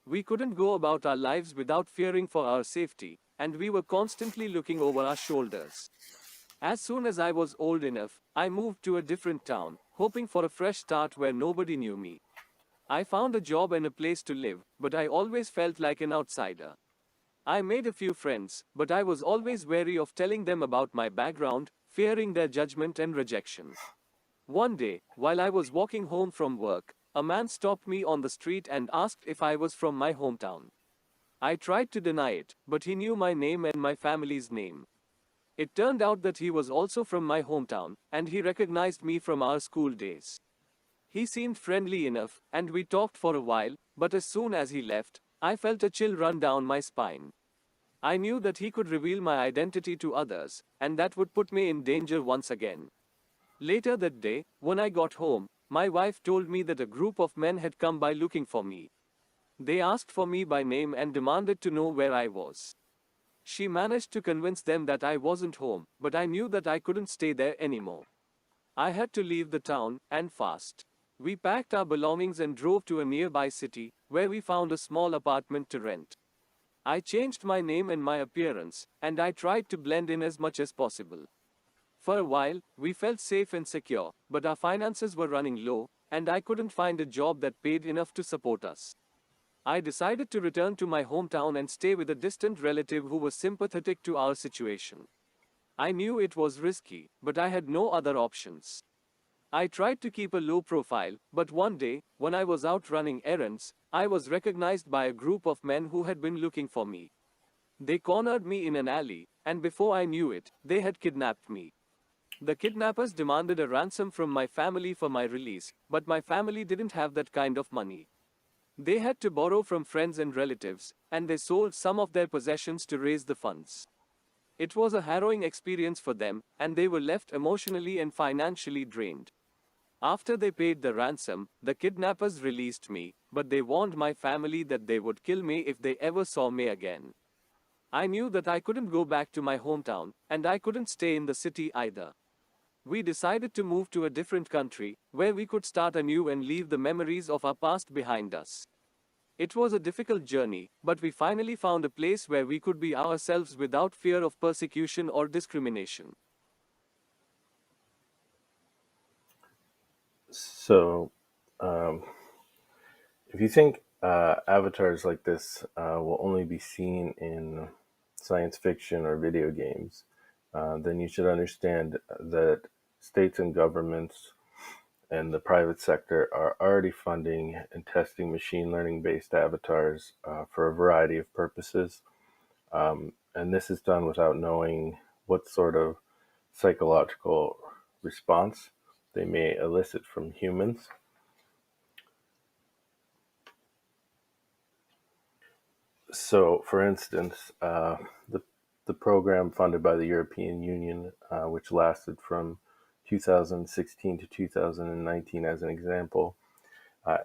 We couldn't go about our lives without fearing for our safety, and we were constantly looking over our shoulders. As soon as I was old enough, I moved to a different town, hoping for a fresh start where nobody knew me. I found a job and a place to live, but I always felt like an outsider. I made a few friends, but I was always wary of telling them about my background, fearing their judgment and rejection. One day, while I was walking home from work, a man stopped me on the street and asked if I was from my hometown. I tried to deny it, but he knew my name and my family's name. It turned out that he was also from my hometown, and he recognized me from our school days. He seemed friendly enough, and we talked for a while, but as soon as he left, I felt a chill run down my spine. I knew that he could reveal my identity to others, and that would put me in danger once again. Later that day, when I got home, my wife told me that a group of men had come by looking for me. They asked for me by name and demanded to know where I was. She managed to convince them that I wasn't home, but I knew that I couldn't stay there anymore. I had to leave the town, and fast. We packed our belongings and drove to a nearby city, where we found a small apartment to rent. I changed my name and my appearance, and I tried to blend in as much as possible. For a while, we felt safe and secure, but our finances were running low, and I couldn't find a job that paid enough to support us. I decided to return to my hometown and stay with a distant relative who was sympathetic to our situation. I knew it was risky, but I had no other options. I tried to keep a low profile, but one day, when I was out running errands, I was recognized by a group of men who had been looking for me. They cornered me in an alley, and before I knew it, they had kidnapped me. The kidnappers demanded a ransom from my family for my release, but my family didn't have that kind of money. They had to borrow from friends and relatives, and they sold some of their possessions to raise the funds. It was a harrowing experience for them, and they were left emotionally and financially drained. After they paid the ransom, the kidnappers released me, but they warned my family that they would kill me if they ever saw me again. I knew that I couldn't go back to my hometown, and I couldn't stay in the city either. We decided to move to a different country, where we could start anew and leave the memories of our past behind us. It was a difficult journey, but we finally found a place where we could be ourselves without fear of persecution or discrimination.
So, if you think avatars like this will only be seen in science fiction or video games, then you should understand that states and governments and the private sector are already funding and testing machine learning based avatars for a variety of purposes. And this is done without knowing what sort of psychological response they may elicit from humans. So, for instance, the program funded by the European Union, which lasted from 2016 to 2019 as an example,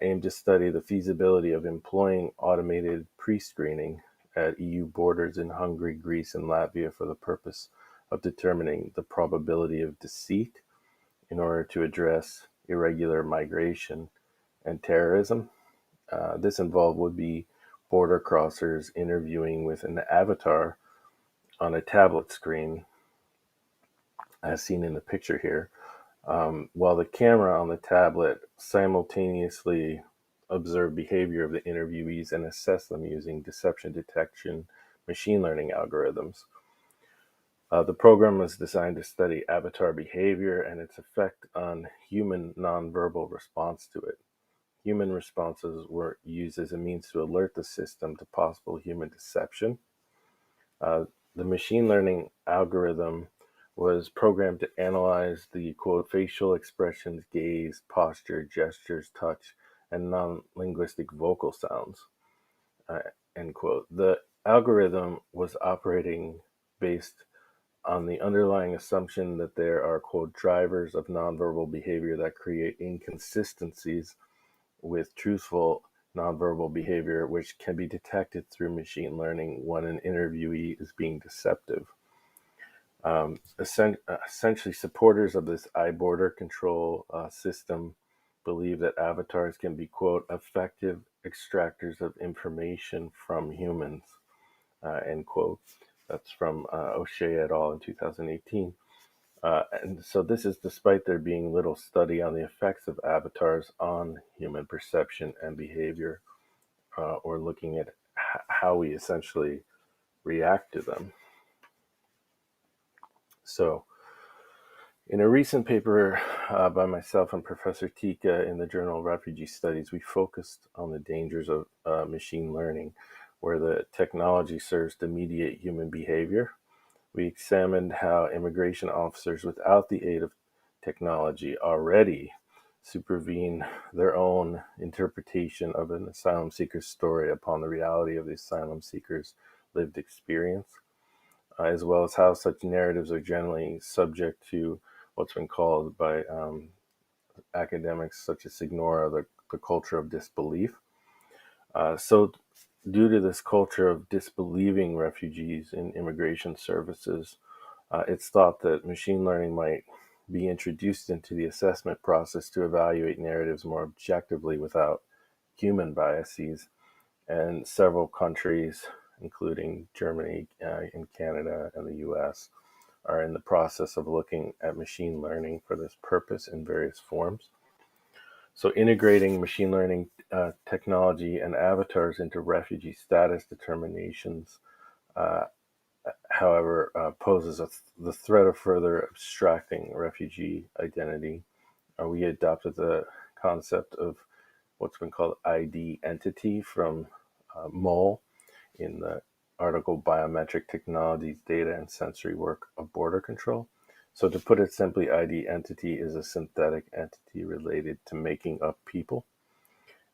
aimed to study the feasibility of employing automated pre-screening at EU borders in Hungary, Greece, and Latvia for the purpose of determining the probability of deceit in order to address irregular migration and terrorism. This involved would-be border crossers interviewing with an avatar on a tablet screen, as seen in the picture here, while the camera on the tablet simultaneously observed behavior of the interviewees and assess them using deception detection machine learning algorithms. The program was designed to study avatar behavior and its effect on human nonverbal response to it. Human responses were used as a means to alert the system to possible human deception. The machine learning algorithm was programmed to analyze the, quote, facial expressions, gaze, posture, gestures, touch, and non-linguistic vocal sounds, end quote. The algorithm was operating based on the underlying assumption that there are, quote, drivers of nonverbal behavior that create inconsistencies with truthful nonverbal behavior, which can be detected through machine learning when an interviewee is being deceptive. Essentially, supporters of this eye border control system believe that avatars can be, quote, effective extractors of information from humans, end quote. That's from O'Shea et al. In 2018. And so this is despite there being little study on the effects of avatars on human perception and behavior, or looking at how we essentially react to them. So in a recent paper by myself and Professor Tika in the Journal of Refugee Studies, we focused on the dangers of machine learning, where the technology serves to mediate human behavior. We examined how immigration officers, without the aid of technology, already supervene their own interpretation of an asylum seeker's story upon the reality of the asylum seeker's lived experience, as well as how such narratives are generally subject to what's been called by academics such as Signora the culture of disbelief. So due to this culture of disbelieving refugees in immigration services, it's thought that machine learning might be introduced into the assessment process to evaluate narratives more objectively without human biases. And several countries, including Germany and Canada and the US, are in the process of looking at machine learning for this purpose in various forms. So integrating machine learning technology and avatars into refugee status determinations, however, poses the threat of further abstracting refugee identity. We adopted the concept of what's been called ID entity from MOL in the article Biometric Technologies, Data and Sensory Work of Border Control. So to put it simply, ID entity is a synthetic entity related to making up people.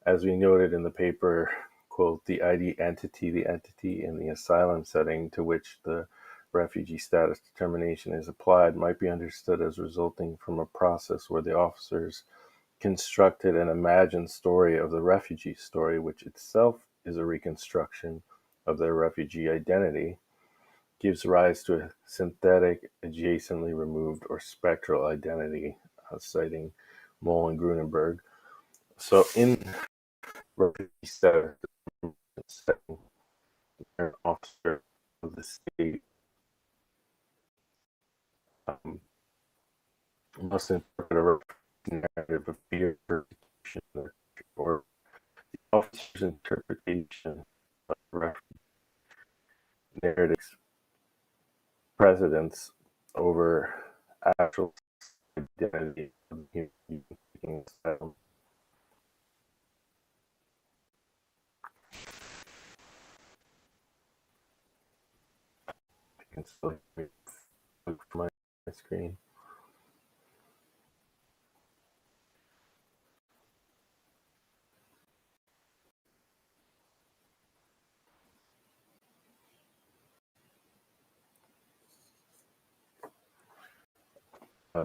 As we noted in the paper, quote, the ID entity, the entity in the asylum setting to which the refugee status determination is applied, might be understood as resulting from a process where the officers constructed an imagined story of the refugee story, which itself is a reconstruction of their refugee identity, gives rise to a synthetic, adjacently removed, or spectral identity, citing Moll and Grunenberg. So in refugee status, an officer of the state must interpret a narrative of fear, persecution, or the officer's interpretation of narratives precedence over actual identity of the human being. I can still look for my screen.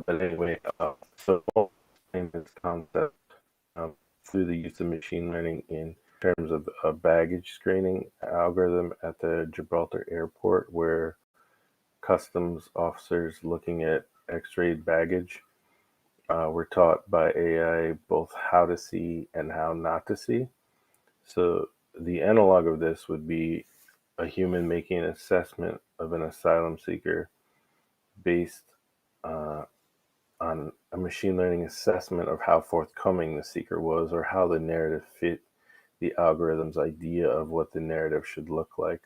But anyway, so this concept through the use of machine learning in terms of a baggage screening algorithm at the Gibraltar airport, where customs officers looking at x-rayed baggage were taught by AI both how to see and how not to see. So the analog of this would be a human making an assessment of an asylum seeker based on a machine learning assessment of how forthcoming the seeker was or how the narrative fit the algorithm's idea of what the narrative should look like.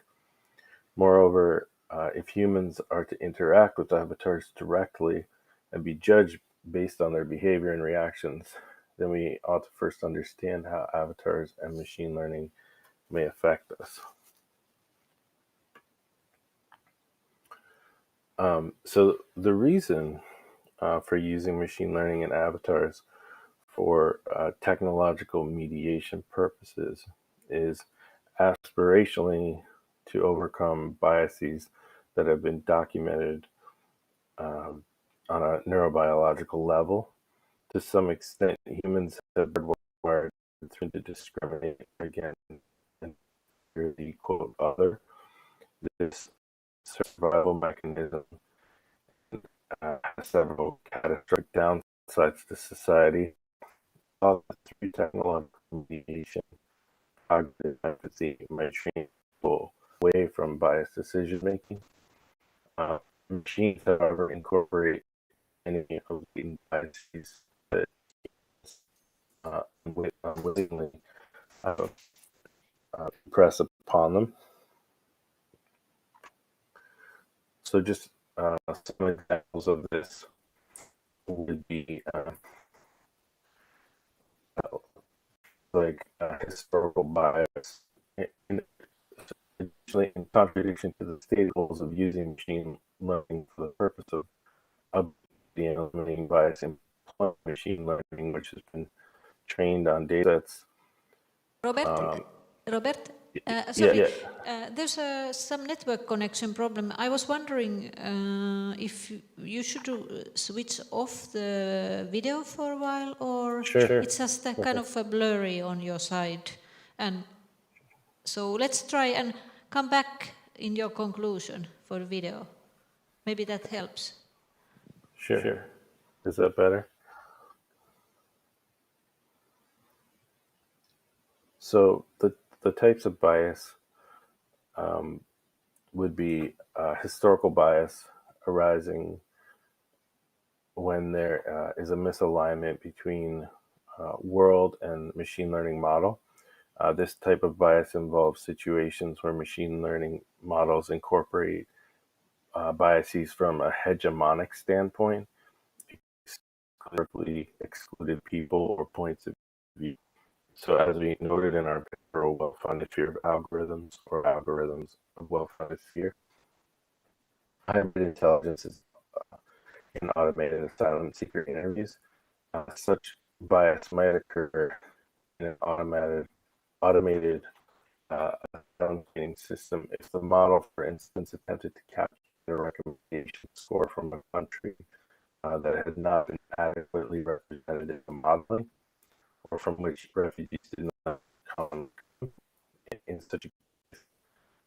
Moreover, if humans are to interact with avatars directly and be judged based on their behavior and reactions, then we ought to first understand how avatars and machine learning may affect us. So the reason for using machine learning and avatars for technological mediation purposes is aspirationally to overcome biases that have been documented on a neurobiological level. To some extent, humans have been wired to discriminate against the quote other. This survival mechanism has several catastrophic downsides to society. All through technological mediation, cognitive empathy might train people away from biased decision making. Machines, however, incorporate any of the biases that unwittingly press upon them. So just some examples of this would be like historical bias. Additionally, in contradiction to the stated goals of using machine learning for the purpose of eliminating bias in machine learning, which has been trained on data sets.
Robert, there's some network connection problem. I was wondering if you should switch off the video for a while, or
sure.
It's just kind of a blurry on your side. And So let's try and come back in your conclusion for the video. Maybe that helps.
Sure. Is that better? So the types of bias would be historical bias arising when there is a misalignment between world and machine learning model. This type of bias involves situations where machine learning models incorporate biases from a hegemonic standpoint, historically excluded people or points of view. So as we noted in our paper, a well-funded fear of algorithms or algorithms of well-funded fear, hybrid intelligence is in automated asylum seeker interviews. Such bias might occur in an automated asylum screening system if the model, for instance, attempted to capture a recommendation score from a country that had not been adequately represented in the modeling, or from which refugees did not come. In such a case,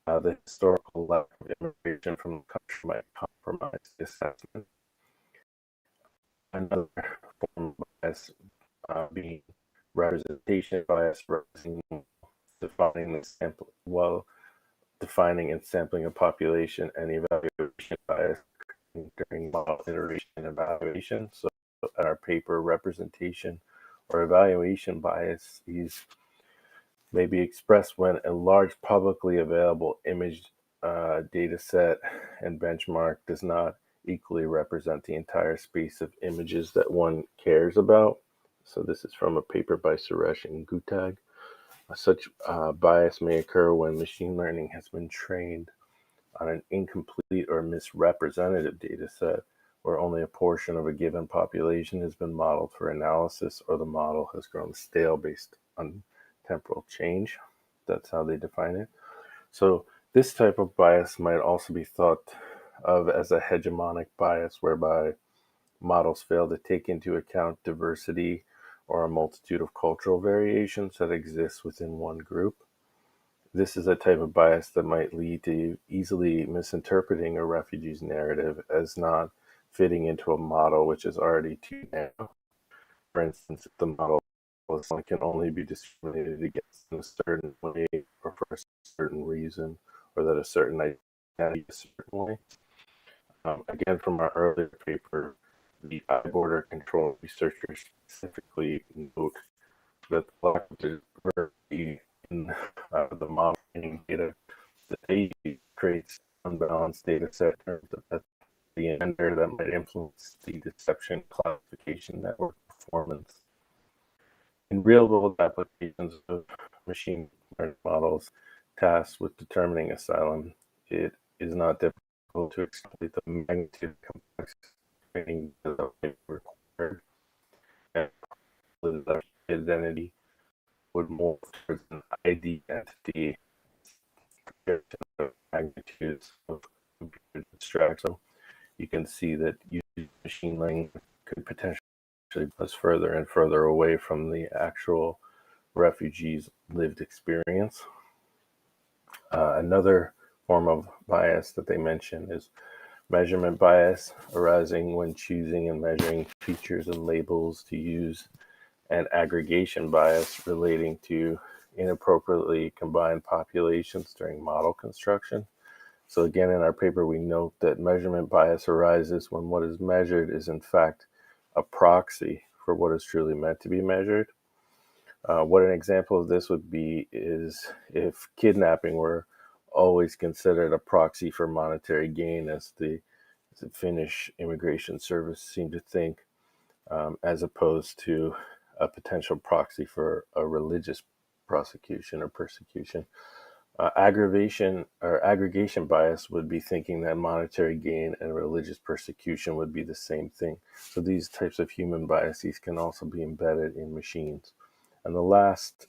the historical lack of immigration from the country might compromise the assessment. Another form of bias being representation bias, defining and sampling a population, and evaluation bias during model iteration and evaluation. So at our paper, representation or evaluation bias may be expressed when a large publicly available image data set and benchmark does not equally represent the entire space of images that one cares about. So this is from a paper by Suresh and Gutag. Such bias may occur when machine learning has been trained on an incomplete or misrepresentative data set, where only a portion of a given population has been modeled for analysis, or the model has grown stale based on temporal change. That's how they define it. So this type of bias might also be thought of as a hegemonic bias, whereby models fail to take into account diversity or a multitude of cultural variations that exist within one group. This is a type of bias that might lead to easily misinterpreting a refugee's narrative as not fitting into a model which is already too narrow. For instance, if the model can only be discriminated against in a certain way or for a certain reason, or that a certain identity is a certain way. Again, from our earlier paper, the eye border control researchers specifically note that the lack of diversity in the modeling data that they creates unbalanced data set in terms of the gender that might influence the deception classification network performance. In real-world applications of machine learning models tasked with determining asylum, it is not difficult to extrapolate the magnitude of complex training required, and the identity would move towards an ID entity compared to the magnitudes of computer abstraction. You can see that using machine learning could potentially push us further and further away from the actual refugees' lived experience. Another form of bias that they mention is measurement bias, arising when choosing and measuring features and labels to use, and aggregation bias relating to inappropriately combined populations during model construction. So again, in our paper, we note that measurement bias arises when what is measured is in fact a proxy for what is truly meant to be measured. What an example of this would be is if kidnapping were always considered a proxy for monetary gain, as the Finnish immigration service seemed to think, as opposed to a potential proxy for a religious prosecution or persecution. Aggravation or aggregation bias would be thinking that monetary gain and religious persecution would be the same thing. So these types of human biases can also be embedded in machines. And the last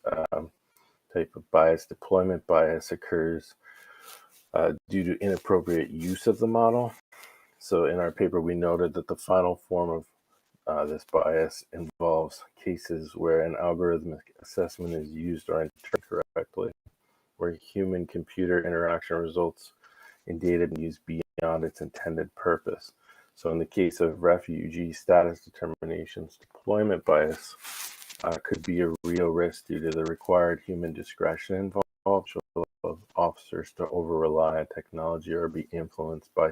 type of bias, deployment bias, occurs due to inappropriate use of the model. So in our paper, we noted that the final form of this bias involves cases where an algorithmic assessment is used or interpreted correctly, where human-computer interaction results in data being used beyond its intended purpose. So in the case of refugee status determinations, deployment bias could be a real risk due to the required human discretion involved of officers to over-rely on technology or be influenced by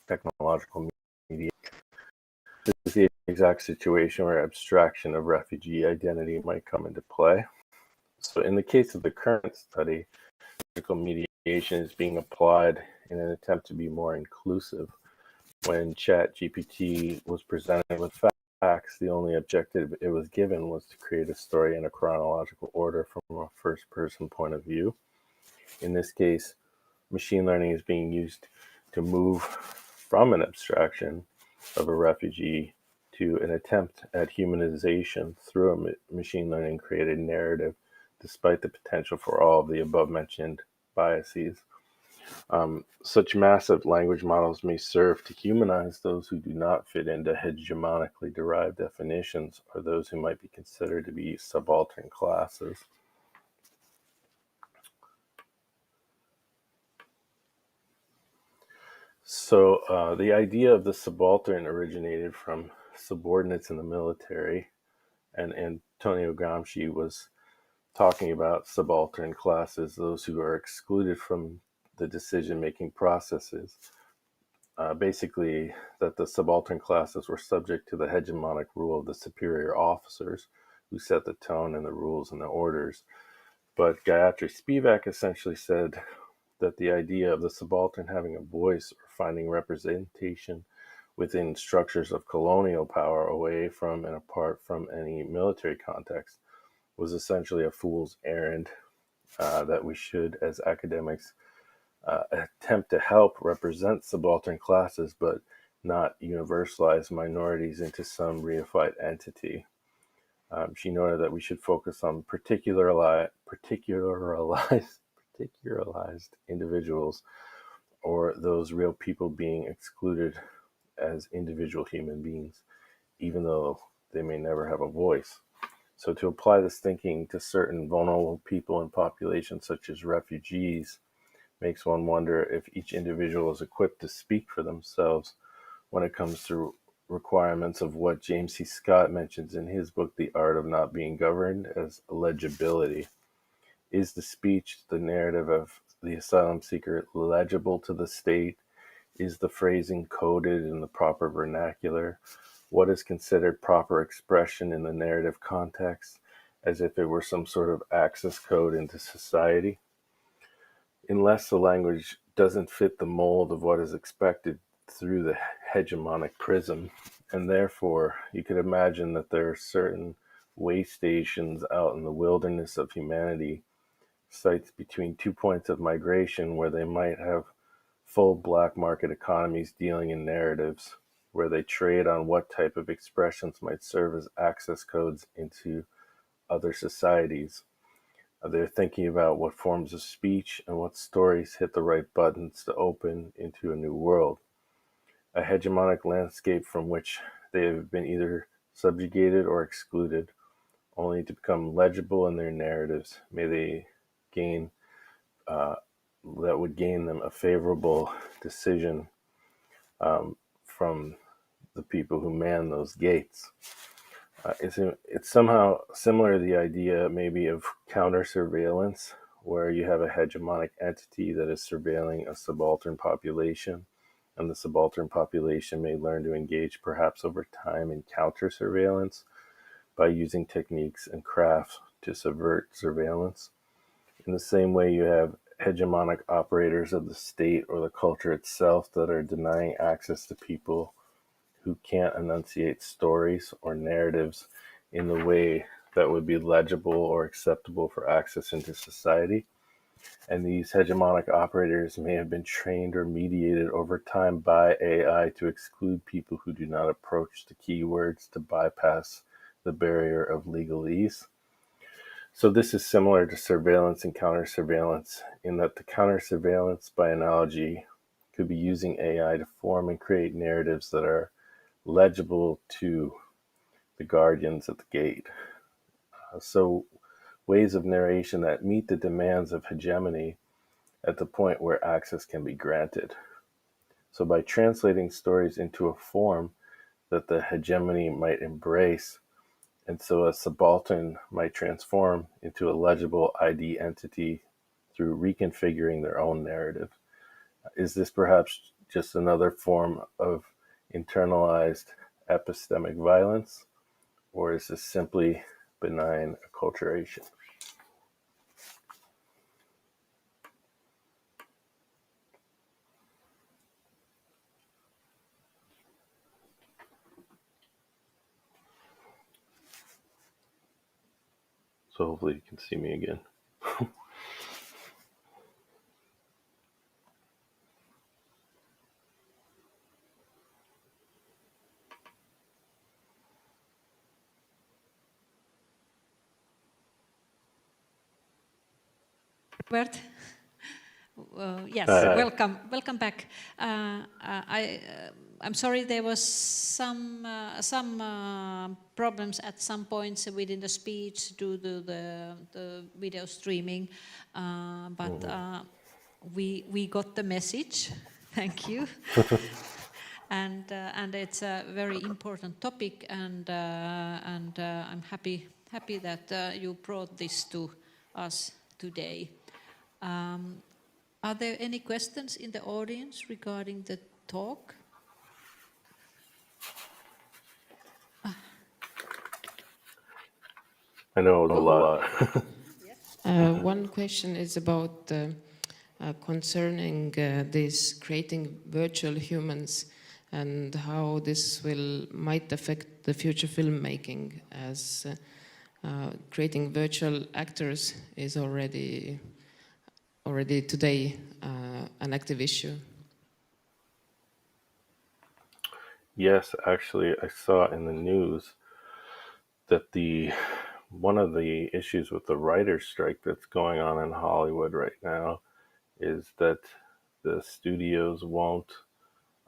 technological media. This is the exact situation where abstraction of refugee identity might come into play. So in the case of the current study, technical mediation is being applied in an attempt to be more inclusive. When ChatGPT was presented with facts, the only objective it was given was to create a story in a chronological order from a first-person point of view. In this case, machine learning is being used to move from an abstraction of a refugee to an attempt at humanization through a machine learning created narrative, despite the potential for all of the above-mentioned biases. Such massive language models may serve to humanize those who do not fit into hegemonically derived definitions or those who might be considered to be subaltern classes. So the idea of the subaltern originated from subordinates in the military, and Antonio Gramsci was talking about subaltern classes, those who are excluded from the decision-making processes. Basically, that the subaltern classes were subject to the hegemonic rule of the superior officers who set the tone and the rules and the orders. But Gayatri Spivak essentially said that the idea of the subaltern having a voice or finding representation within structures of colonial power away from and apart from any military context was essentially a fool's errand that we should, as academics, attempt to help represent subaltern classes, but not universalize minorities into some reified entity. She noted that we should focus on particularized individuals, or those real people being excluded as individual human beings, even though they may never have a voice. So to apply this thinking to certain vulnerable people in populations such as refugees makes one wonder if each individual is equipped to speak for themselves when it comes to requirements of what James C. Scott mentions in his book, The Art of Not Being Governed, as legibility. Is the speech, the narrative of the asylum seeker legible to the state? Is the phrasing coded in the proper vernacular? What is considered proper expression in the narrative context, as if it were some sort of access code into society? Unless the language doesn't fit the mold of what is expected through the hegemonic prism, and therefore you could imagine that there are certain way stations out in the wilderness of humanity, sites between 2 points of migration where they might have full black market economies dealing in narratives, where they trade on what type of expressions might serve as access codes into other societies. They're thinking about what forms of speech and what stories hit the right buttons to open into a new world, a hegemonic landscape from which they have been either subjugated or excluded, only to become legible in their narratives. May they gain, that would gain them a favorable decision from the people who man those gates. It's somehow similar to the idea maybe of counter-surveillance, where you have a hegemonic entity that is surveilling a subaltern population, and the subaltern population may learn to engage perhaps over time in counter-surveillance by using techniques and crafts to subvert surveillance. In the same way, you have hegemonic operators of the state or the culture itself that are denying access to people who can't enunciate stories or narratives in the way that would be legible or acceptable for access into society. And these hegemonic operators may have been trained or mediated over time by AI to exclude people who do not approach the keywords to bypass the barrier of legalese. So this is similar to surveillance and counter-surveillance in that the counter-surveillance, by analogy, could be using AI to form and create narratives that are legible to the guardians at the gate. So ways of narration that meet the demands of hegemony at the point where access can be granted. So by translating stories into a form that the hegemony might embrace, and so a subaltern might transform into a legible ID entity through reconfiguring their own narrative. Is this perhaps just another form of internalized epistemic violence, or is this simply benign acculturation? So hopefully you can see me again.
Robert? Yes,
Hi.
welcome back. I'm sorry there was some problems at some points within the speech due to the video streaming, but we got the message. Thank you. And it's a very important topic, and I'm happy that you brought this to us today. Are there any questions in the audience regarding the talk?
I know it was a lot.
One question is about concerning this creating virtual humans and how this might affect the future filmmaking, as creating virtual actors is already today an active issue.
Yes, actually, I saw in the news that one of the issues with the writer's strike that's going on in Hollywood right now is that the studios won't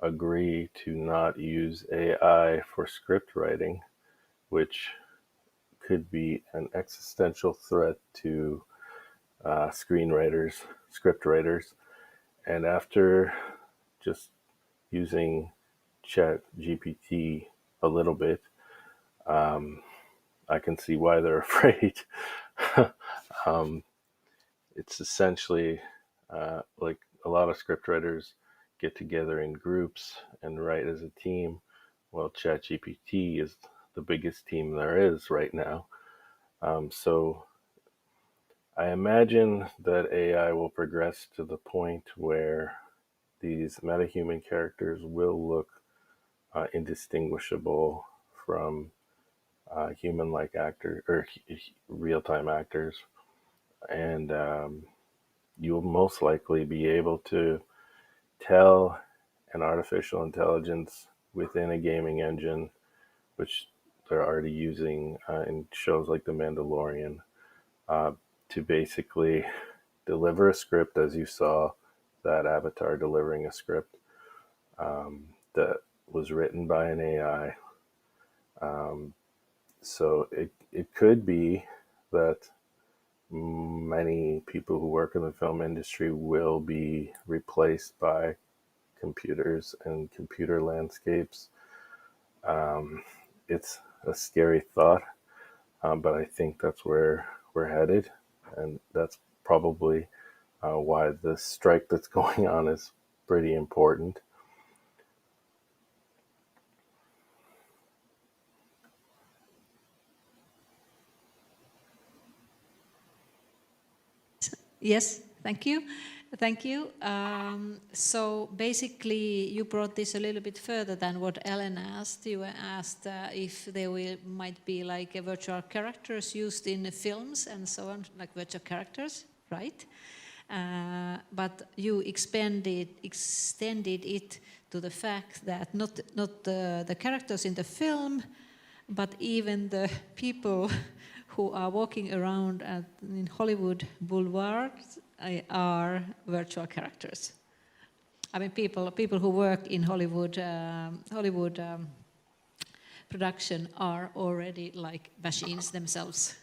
agree to not use AI for script writing, which could be an existential threat to screenwriters, script writers. And after just using ChatGPT a little bit, I can see why they're afraid. It's essentially like a lot of scriptwriters get together in groups and write as a team. Well, ChatGPT is the biggest team there is right now. So I imagine that AI will progress to the point where these metahuman characters will look indistinguishable from human-like actors or real-time actors, and you'll most likely be able to tell an artificial intelligence within a gaming engine, which they're already using in shows like The Mandalorian, to basically deliver a script, as you saw that Avatar delivering a script that was written by an AI. So it could be that many people who work in the film industry will be replaced by computers and computer landscapes. It's a scary thought, but I think that's where we're headed, and that's probably why the strike that's going on is pretty important.
Yes, thank you. Thank you. So basically, you brought this a little bit further than what Ellen asked. You asked if there might be like virtual characters used in the films and so on, like virtual characters, right? But you extended it to the fact that not the characters in the film, but even the people who are walking around in Hollywood boulevards are virtual characters. I mean, people who work in Hollywood production are already like machines themselves.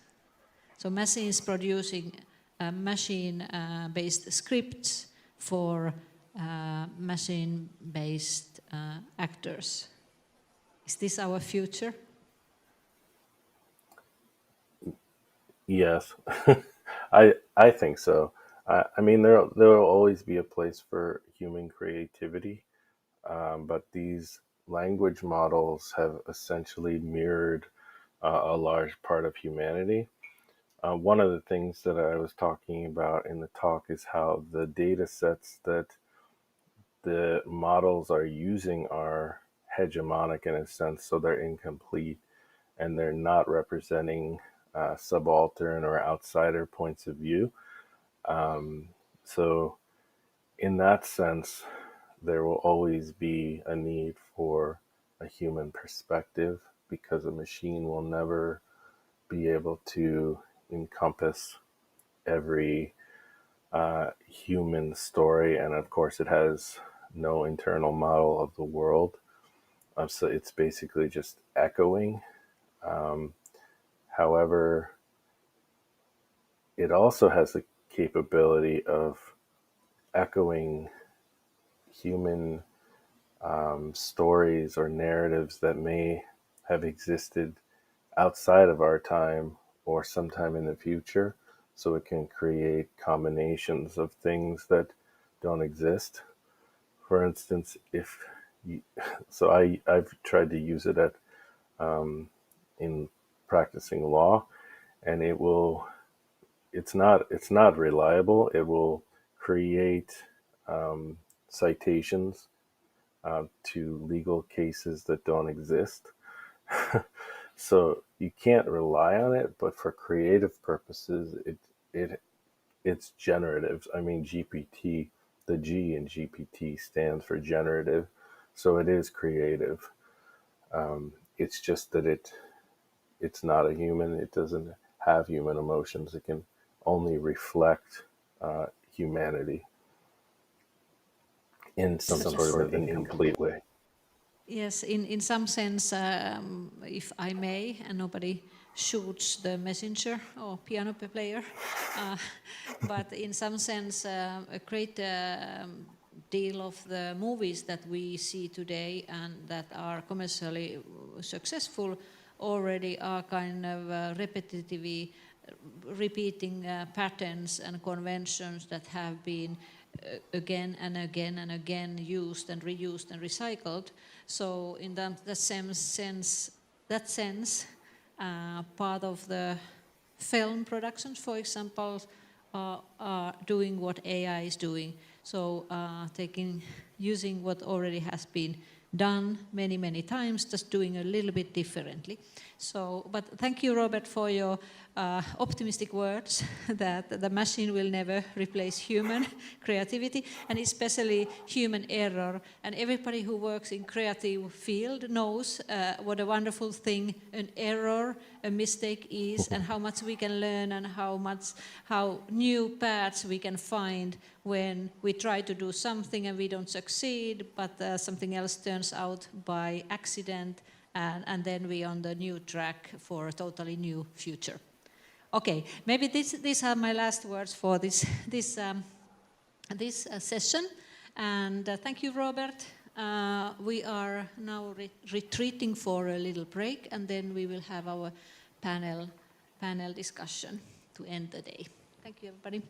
So machines producing machine-based scripts for machine-based actors. Is this our future?
Yes, I think so. I mean, there will always be a place for human creativity, but these language models have essentially mirrored a large part of humanity. One of the things that I was talking about in the talk is how the data sets that the models are using are hegemonic in a sense, so they're incomplete and they're not representing subaltern or outsider points of view. So, in that sense, there will always be a need for a human perspective because a machine will never be able to encompass every human story. And of course, it has no internal model of the world. So it's basically just echoing. However, it also has the capability of echoing human stories or narratives that may have existed outside of our time or sometime in the future. So it can create combinations of things that don't exist. For instance, if you, so I've tried to use it at in practicing law, and it's not reliable. It will create citations to legal cases that don't exist. So you can't rely on it, but for creative purposes, it's generative. I mean, GPT, the G in GPT stands for generative, so it is creative. It's just that it's not a human. It doesn't have human emotions. It can only reflect humanity in some sort of an incomplete way.
Yes, in some sense, if I may, and nobody shoots the messenger or piano player, but in some sense, a great deal of the movies that we see today and that are commercially successful already are kind of repetitive, repeating patterns and conventions that have been again and again and again used and reused and recycled. So in that sense, part of the film productions, for example, are doing what AI is doing. So using what already has been done many times, just doing a little bit differently. So, but thank you, Robert, for your optimistic words that the machine will never replace human creativity, and especially human error. And everybody who works in creative field knows what a wonderful thing an error, a mistake is, and how much we can learn, and how new paths we can find when we try to do something and we don't succeed, but something else turns out by accident, and then we're on the new track for a totally new future. Okay, maybe these are my last words for this session. And thank you, Robert. We are now retreating for a little break, and then we will have our panel discussion to end the day. Thank you, everybody.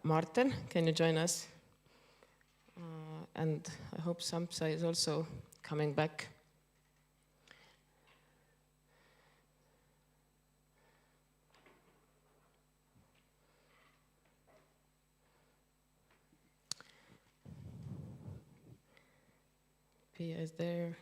Martin, can you join us? And I hope Samsa is also coming back. Pia is there.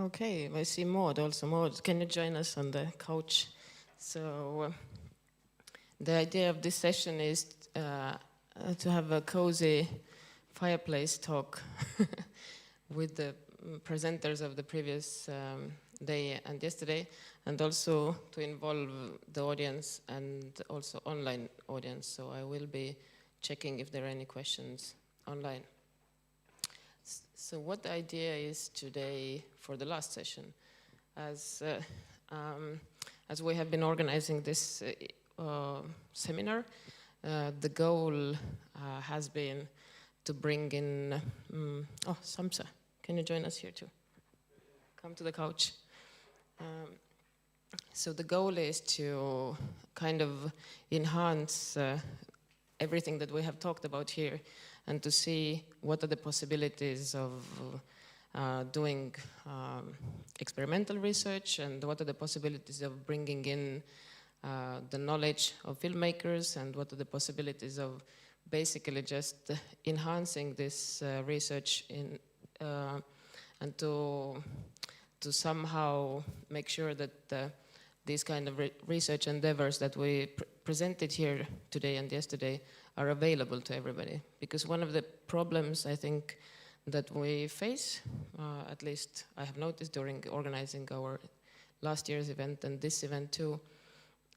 Okay, I see Maud also. Maud, can you join us on the couch? So the idea of this session is to have a cozy fireplace talk with the presenters of the previous day and yesterday, and also to involve the audience and also online audience. So I will be checking if there are any questions online. So what the idea is today for the last session, as we have been organizing this seminar, the goal has been to bring in, Samsa, can you join us here too? Come to the couch. So the goal is to kind of enhance everything that we have talked about here, and to see what are the possibilities of doing experimental research, and what are the possibilities of bringing in the knowledge of filmmakers, and what are the possibilities of basically just enhancing this research in, and to somehow make sure that these kind of research endeavors that we presented here today and yesterday are available to everybody. Because one of the problems I think that we face, at least I have noticed during organizing our last year's event and this event too,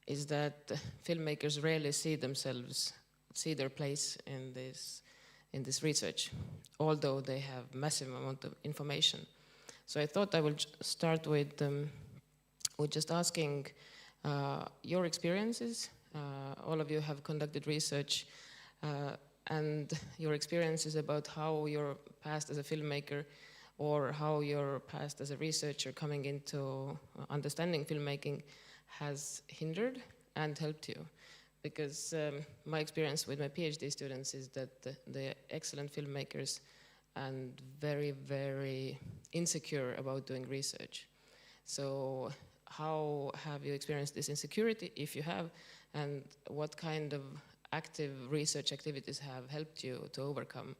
is that filmmakers rarely see their place in this research, although they have massive amount of information. So I thought I would start with just asking your experiences. All of you have conducted research, and your experiences about how your past as a filmmaker or how your past as a researcher coming into understanding filmmaking has hindered and helped you. Because my experience with my PhD students is that they're excellent filmmakers and very, very insecure about doing research. So how have you experienced this insecurity, if you have, and what kind of active research activities have helped you to overcome?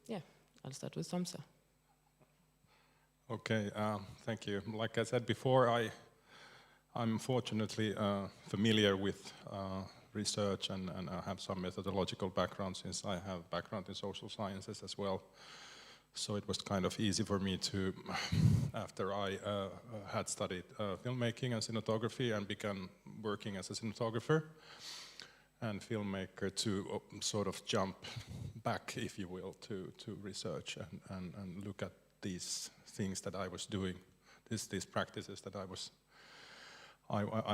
Yeah, I'll start with Samsa.
Okay, thank you. Like I said before, I'm fortunately familiar with research and I have some methodological background, since I have background in social sciences as well. So it was kind of easy for me to, after I had studied filmmaking and cinematography and began working as a cinematographer and filmmaker, to sort of jump back, if you will, to research and look at these things that I was doing, these practices that I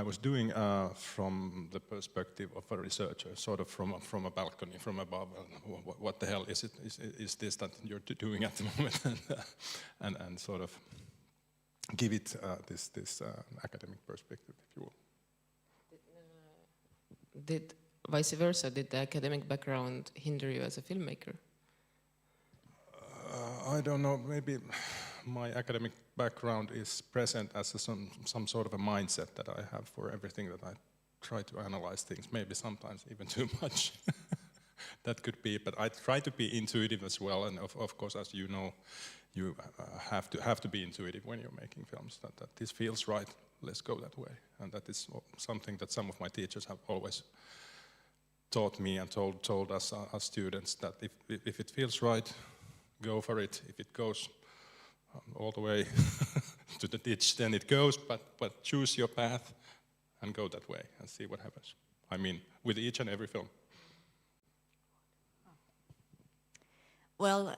was doing from the perspective of a researcher, sort of from a balcony, from above. What the hell is it? Is this that you're doing at the moment? and sort of give it this academic perspective, if you will.
Did vice versa? Did the academic background hinder you as a filmmaker?
I don't know. Maybe my academic background is present as some sort of a mindset that I have for everything that I try to analyze things, maybe sometimes even too much. That could be, but I try to be intuitive as well, and of course, as you know, you have to be intuitive when you're making films, that this feels right, let's go that way. And that is something that some of my teachers have always taught me and told us as students, that if it feels right, go for it. If it goes all the way to the ditch, then it goes, but choose your path and go that way and see what happens. I mean, with each and every film.
Well,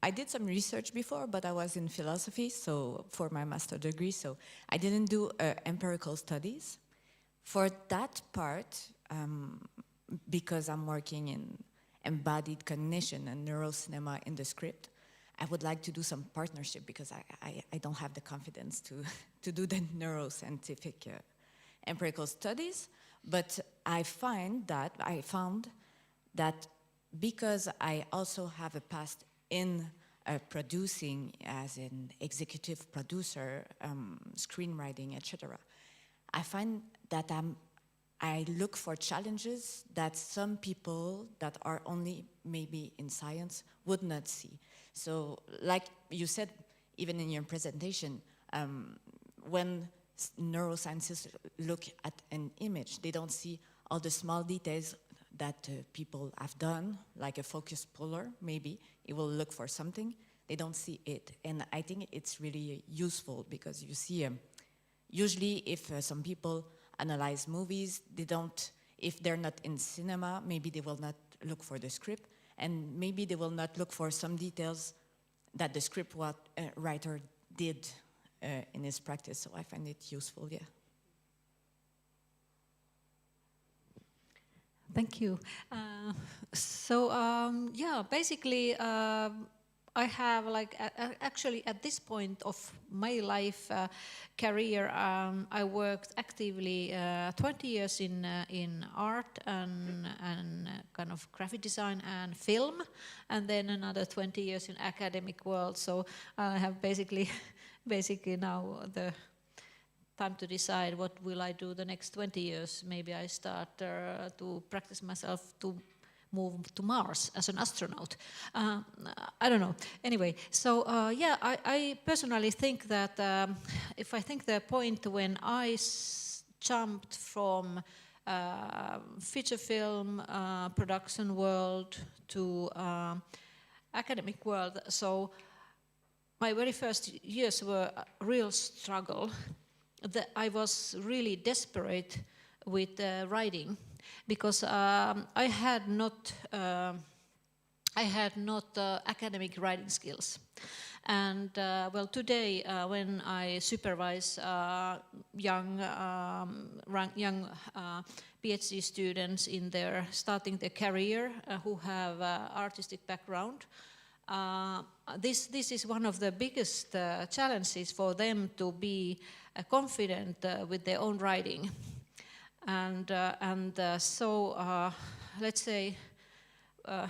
I did some research before, but I was in philosophy, so for my master degree, so I didn't do empirical studies. For that part, because I'm working in embodied cognition and neurocinema in the script, I would like to do some partnership because I don't have the confidence to do the neuroscientific empirical studies. But I found that because I also have a past in producing as an executive producer, screenwriting, etc., I find that I look for challenges that some people that are only maybe in science would not see. So like you said, even in your presentation, when neuroscientists look at an image, they don't see all the small details that people have done, like a focus puller, maybe. It will look for something. They don't see it. And I think it's really useful because you see, usually if some people analyze movies, they don't, if they're not in cinema, maybe they will not look for the script, and maybe they will not look for some details that the script writer did in his practice. So I find it useful, yeah.
Thank you. Yeah, basically, I have actually at this point of my life career, I worked actively 20 years in art and kind of graphic design and film, and then another 20 years in academic world. So I have basically now the time to decide what will I do the next 20 years. Maybe I start to practice myself to move to Mars as an astronaut. I don't know. Anyway, so yeah, I personally think that if I think the point when I jumped from feature film production world to academic world, so my very first years were a real struggle. That I was really desperate with writing because I had not academic writing skills. And well, today when I supervise young PhD students in starting their career who have artistic background, this is one of the biggest challenges for them to be confident with their own writing, and so let's say I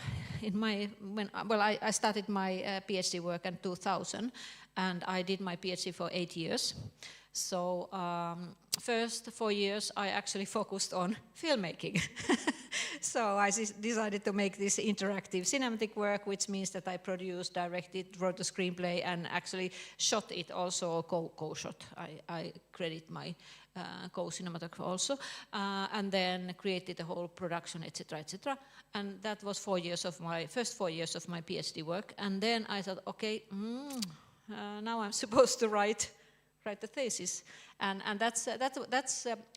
started my PhD work in 2000, and I did my PhD for 8 years. So first 4 years I actually focused on filmmaking. So I decided to make this interactive cinematic work, which means that I produced, directed, wrote a screenplay, and actually shot it also, co-shot. I credit my co-cinematographer also, and then created the whole production, etc., etc. And that was first 4 years of my PhD work. And then I thought, okay, now I'm supposed to write the thesis, and that's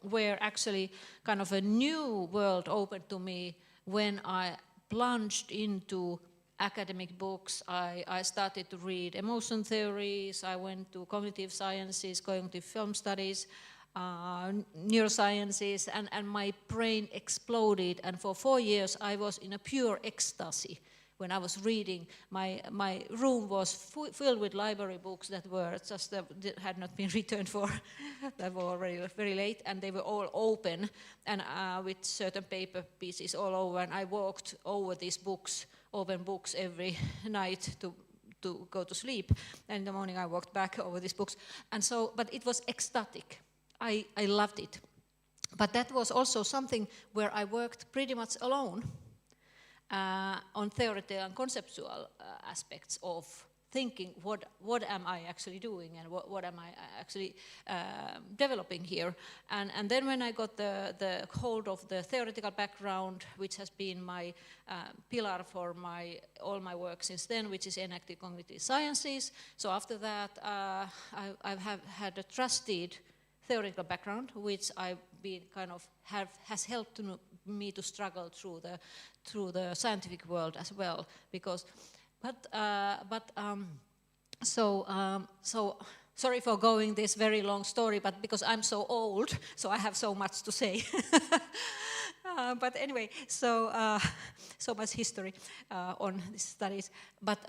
where actually kind of a new world opened to me when I plunged into academic books. I started to read emotion theories. I went to cognitive sciences, cognitive film studies, neurosciences, and my brain exploded. And for 4 years I was in a pure ecstasy. When I was reading, my room was filled with library books that were just had not been returned for, that were already very late, and they were all open and with certain paper pieces all over. And I walked over these books, open books, every night to go to sleep. And in the morning I walked back over these books, and so. But it was ecstatic. I loved it. But that was also something where I worked pretty much alone. On theoretical and conceptual aspects of thinking what am I actually doing and what am I actually developing here. And then when I got the hold of the theoretical background, which has been my pillar for all my work since then, which is enacted cognitive sciences. So after that I have had a trusted theoretical background, which I've been kind of has helped me to struggle through the scientific world as well. Because, so sorry for going this very long story, but because I'm so old, so I have so much to say. But anyway, so much history on these studies. But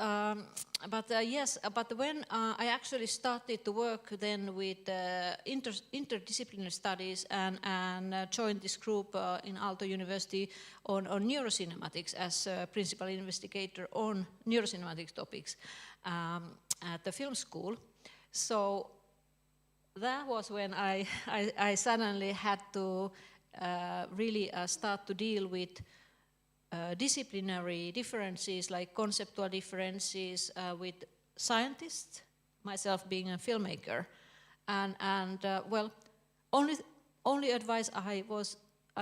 when I actually started to work then with interdisciplinary studies and joined this group in Aalto University on neurocinematics as a principal investigator on neurocinematic topics at the film school. So that was when I suddenly had to really start to deal with disciplinary differences, like conceptual differences with scientists, myself being a filmmaker. And well, only advice I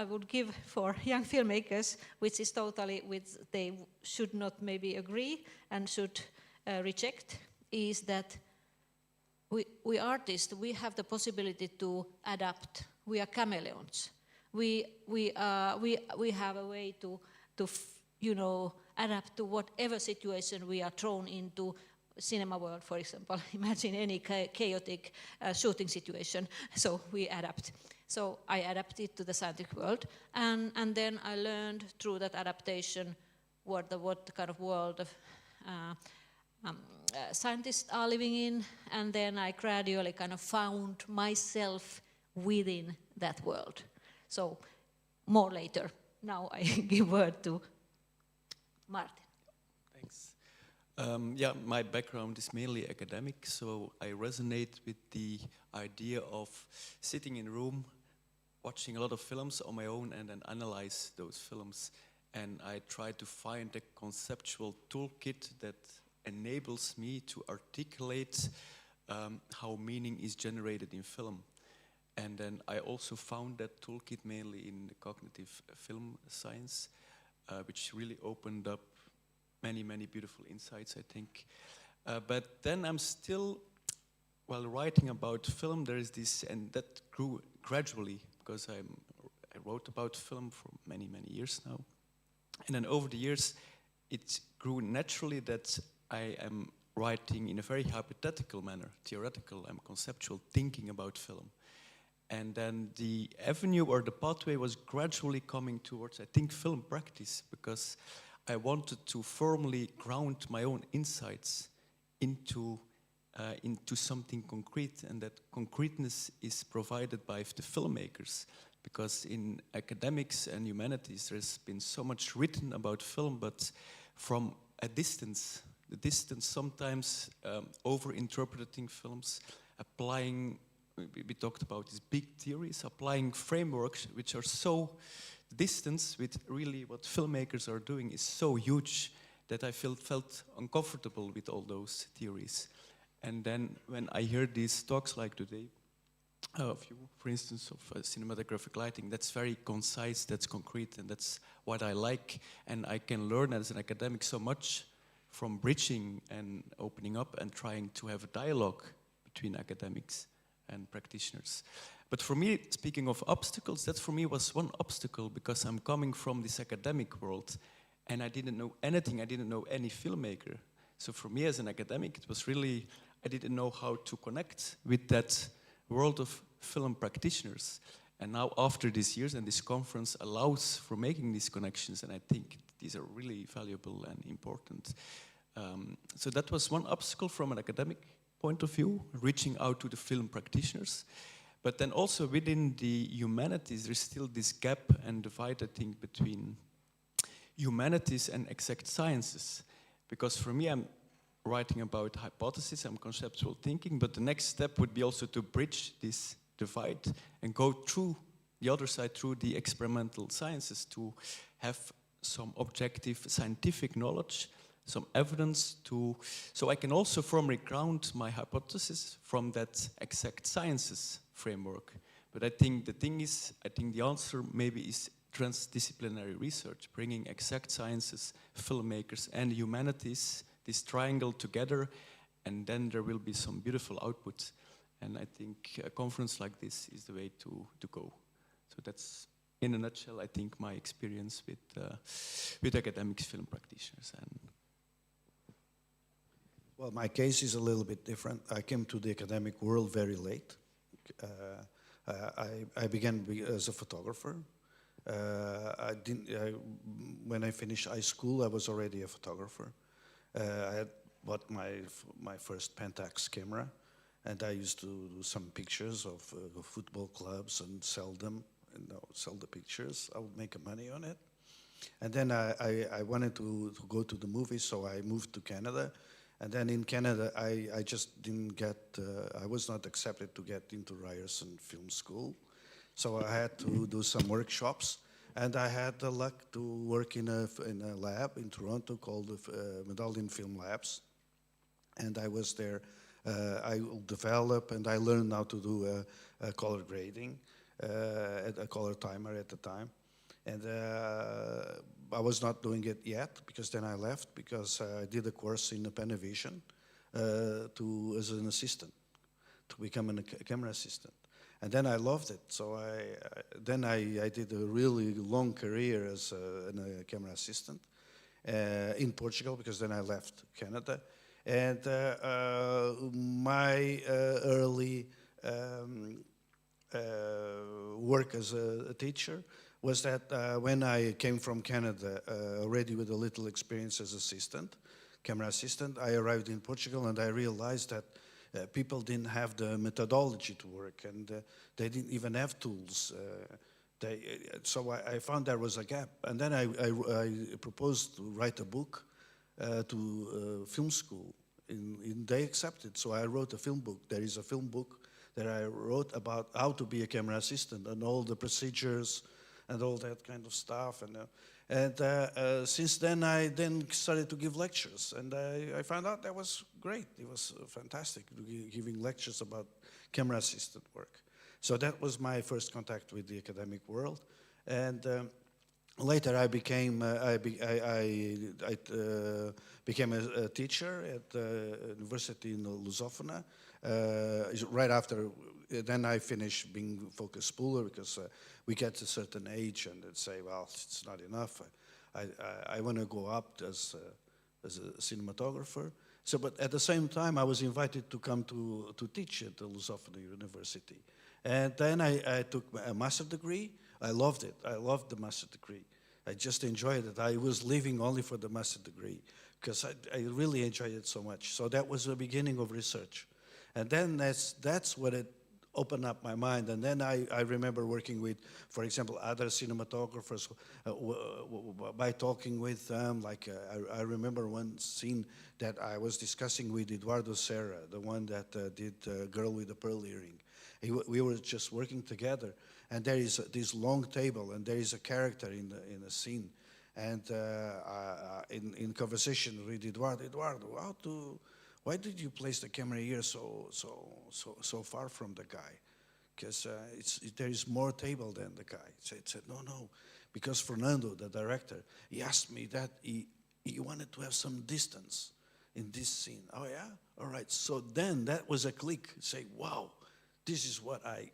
would give for young filmmakers, which is totally, which they should not maybe agree and should reject, is that we artists, we have the possibility to adapt. We are chameleons. We have a way to adapt to whatever situation we are thrown into. Cinema world, for example, imagine any chaotic shooting situation. So we adapt. So I adapted to the scientific world, and then I learned through that adaptation what kind of world of scientists are living in, and then I gradually kind of found myself within that world. So, more later. Now I give word to Martin.
Thanks. Yeah, my background is mainly academic, so I resonate with the idea of sitting in a room, watching a lot of films on my own, and then analyze those films. And I try to find a conceptual toolkit that enables me to articulate how meaning is generated in film. And then I also found that toolkit mainly in the cognitive film science, which really opened up many, many beautiful insights, I think. But then I'm still, while writing about film, there is this, and that grew gradually, because I wrote about film for many, many years now. And then over the years, it grew naturally that I am writing in a very hypothetical manner, theoretical, I'm conceptual, thinking about film. And then the avenue or the pathway was gradually coming towards, I think, film practice, because I wanted to firmly ground my own insights into something concrete, and that concreteness is provided by the filmmakers. Because in academics and humanities, there's been so much written about film, but from a distance, the distance sometimes over-interpreting films, applying, we talked about these big theories, applying frameworks which are so, the distance with really what filmmakers are doing is so huge that I felt uncomfortable with all those theories. And then when I hear these talks like today, for instance, of cinematographic lighting, that's very concise, that's concrete, and that's what I like. And I can learn as an academic so much from bridging and opening up and trying to have a dialogue between academics and practitioners. But for me, speaking of obstacles, that for me was one obstacle, because I'm coming from this academic world and I didn't know anything, I didn't know any filmmaker. So for me as an academic, it was really, I didn't know how to connect with that world of film practitioners. And now after these years, and this conference allows for making these connections, and I think these are really valuable and important. So that was one obstacle from an academic point of view, reaching out to the film practitioners. But then also within the humanities, there's still this gap and divide, I think, between humanities and exact sciences. Because for me, I'm writing about hypothesis, I'm conceptual thinking, but the next step would be also to bridge this divide and go through the other side, through the experimental sciences, to have some objective scientific knowledge, some evidence so I can also firmly ground my hypothesis from that exact sciences framework. But I think the thing is, I think the answer maybe is transdisciplinary research, bringing exact sciences, filmmakers and humanities, this triangle together, and then there will be some beautiful output. And I think a conference like this is the way to go. So that's, in a nutshell, I think my experience with academics, film practitioners. And
well, my case is a little bit different. I came to the academic world very late. I began as a photographer. When I finished high school, I was already a photographer. I had bought my first Pentax camera, and I used to do some pictures of football clubs and sell them, sell the pictures. I would make money on it. And then I wanted to go to the movies, so I moved to Canada. And then in Canada, I just didn't get, I was not accepted to get into Ryerson Film School. So I had to do some workshops. And I had the luck to work in a lab in Toronto called the Medallion Film Labs. And I was there. I developed and I learned how to do color grading, a color timer at the time. And I was not doing it yet, because then I left, because I did a course in Panavision as an assistant, to become a camera assistant. And then I loved it, so I did a really long career as a camera assistant in Portugal, because then I left Canada. And my early work as a teacher was that when I came from Canada, already with a little experience as assistant, camera assistant, I arrived in Portugal and I realized that people didn't have the methodology to work, and they didn't even have tools. So I found there was a gap. And then I proposed to write a book to film school. They accepted, so I wrote a film book. There is a film book that I wrote about how to be a camera assistant and all the procedures and all that kind of stuff. And since then, I then started to give lectures, and I found out that was great. It was fantastic, giving lectures about camera assistant work. So that was my first contact with the academic world. And later, I became a teacher at the university in Lusofona. Right after, then I finished being focus spooler, because we get to a certain age and they'd say, well, it's not enough. I want to go up as a cinematographer. So, but at the same time, I was invited to come to teach at the Lusofona University. And then I took a master's degree. I loved it. I loved the master's degree. I just enjoyed it. I was leaving only for the master's degree, because I really enjoyed it so much. So that was the beginning of research. And then that's what it opened up my mind. And then I remember working with, for example, other cinematographers by talking with them. Like I remember one scene that I was discussing with Eduardo Serra, the one that did Girl with the Pearl Earring. We were just working together, and there is this long table, and there is a character in the scene. And in conversation with Eduardo, why did you place the camera here so far from the guy? Because there is more table than the guy. So it said, no, because Fernando, the director, he asked me that he wanted to have some distance in this scene. Oh yeah, all right. So then that was a click. Say, wow, this is what I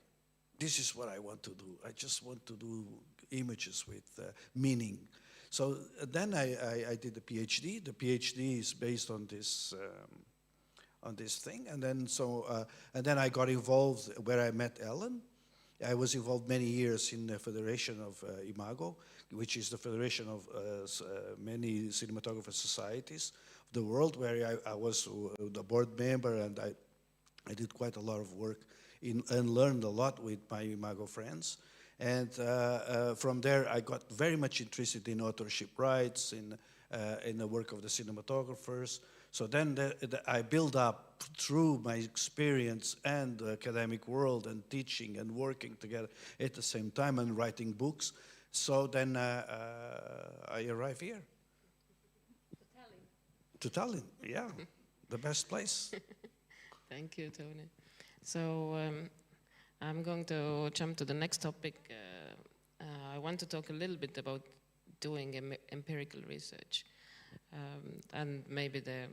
want to do. I just want to do images with meaning. So then I did the PhD. The PhD is based on this thing, and then I got involved where I met Ellen. I was involved many years in the Federation of Imago, which is the federation of many cinematographer societies of the world, where I was the board member, and I did quite a lot of work and learned a lot with my Imago friends. And from there, I got very much interested in authorship rights, in the work of the cinematographers. So then I built up through my experience and the academic world and teaching and working together at the same time and writing books. So then I arrived here. To Tallinn, yeah, the best place.
Thank you, Tony. So I'm going to jump to the next topic. I want to talk a little bit about doing empirical research. And maybe the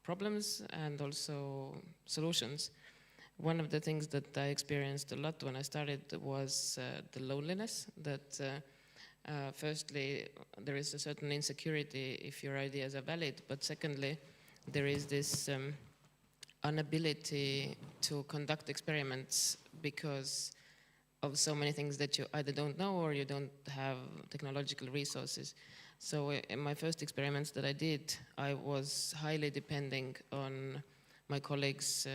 problems and also solutions. one of the things that I experienced a lot when I started was the loneliness, that firstly, there is a certain insecurity if your ideas are valid, but secondly, there is this inability to conduct experiments because of so many things that you either don't know or you don't have technological resources. So in my first experiments that I did, I was highly depending on my colleagues,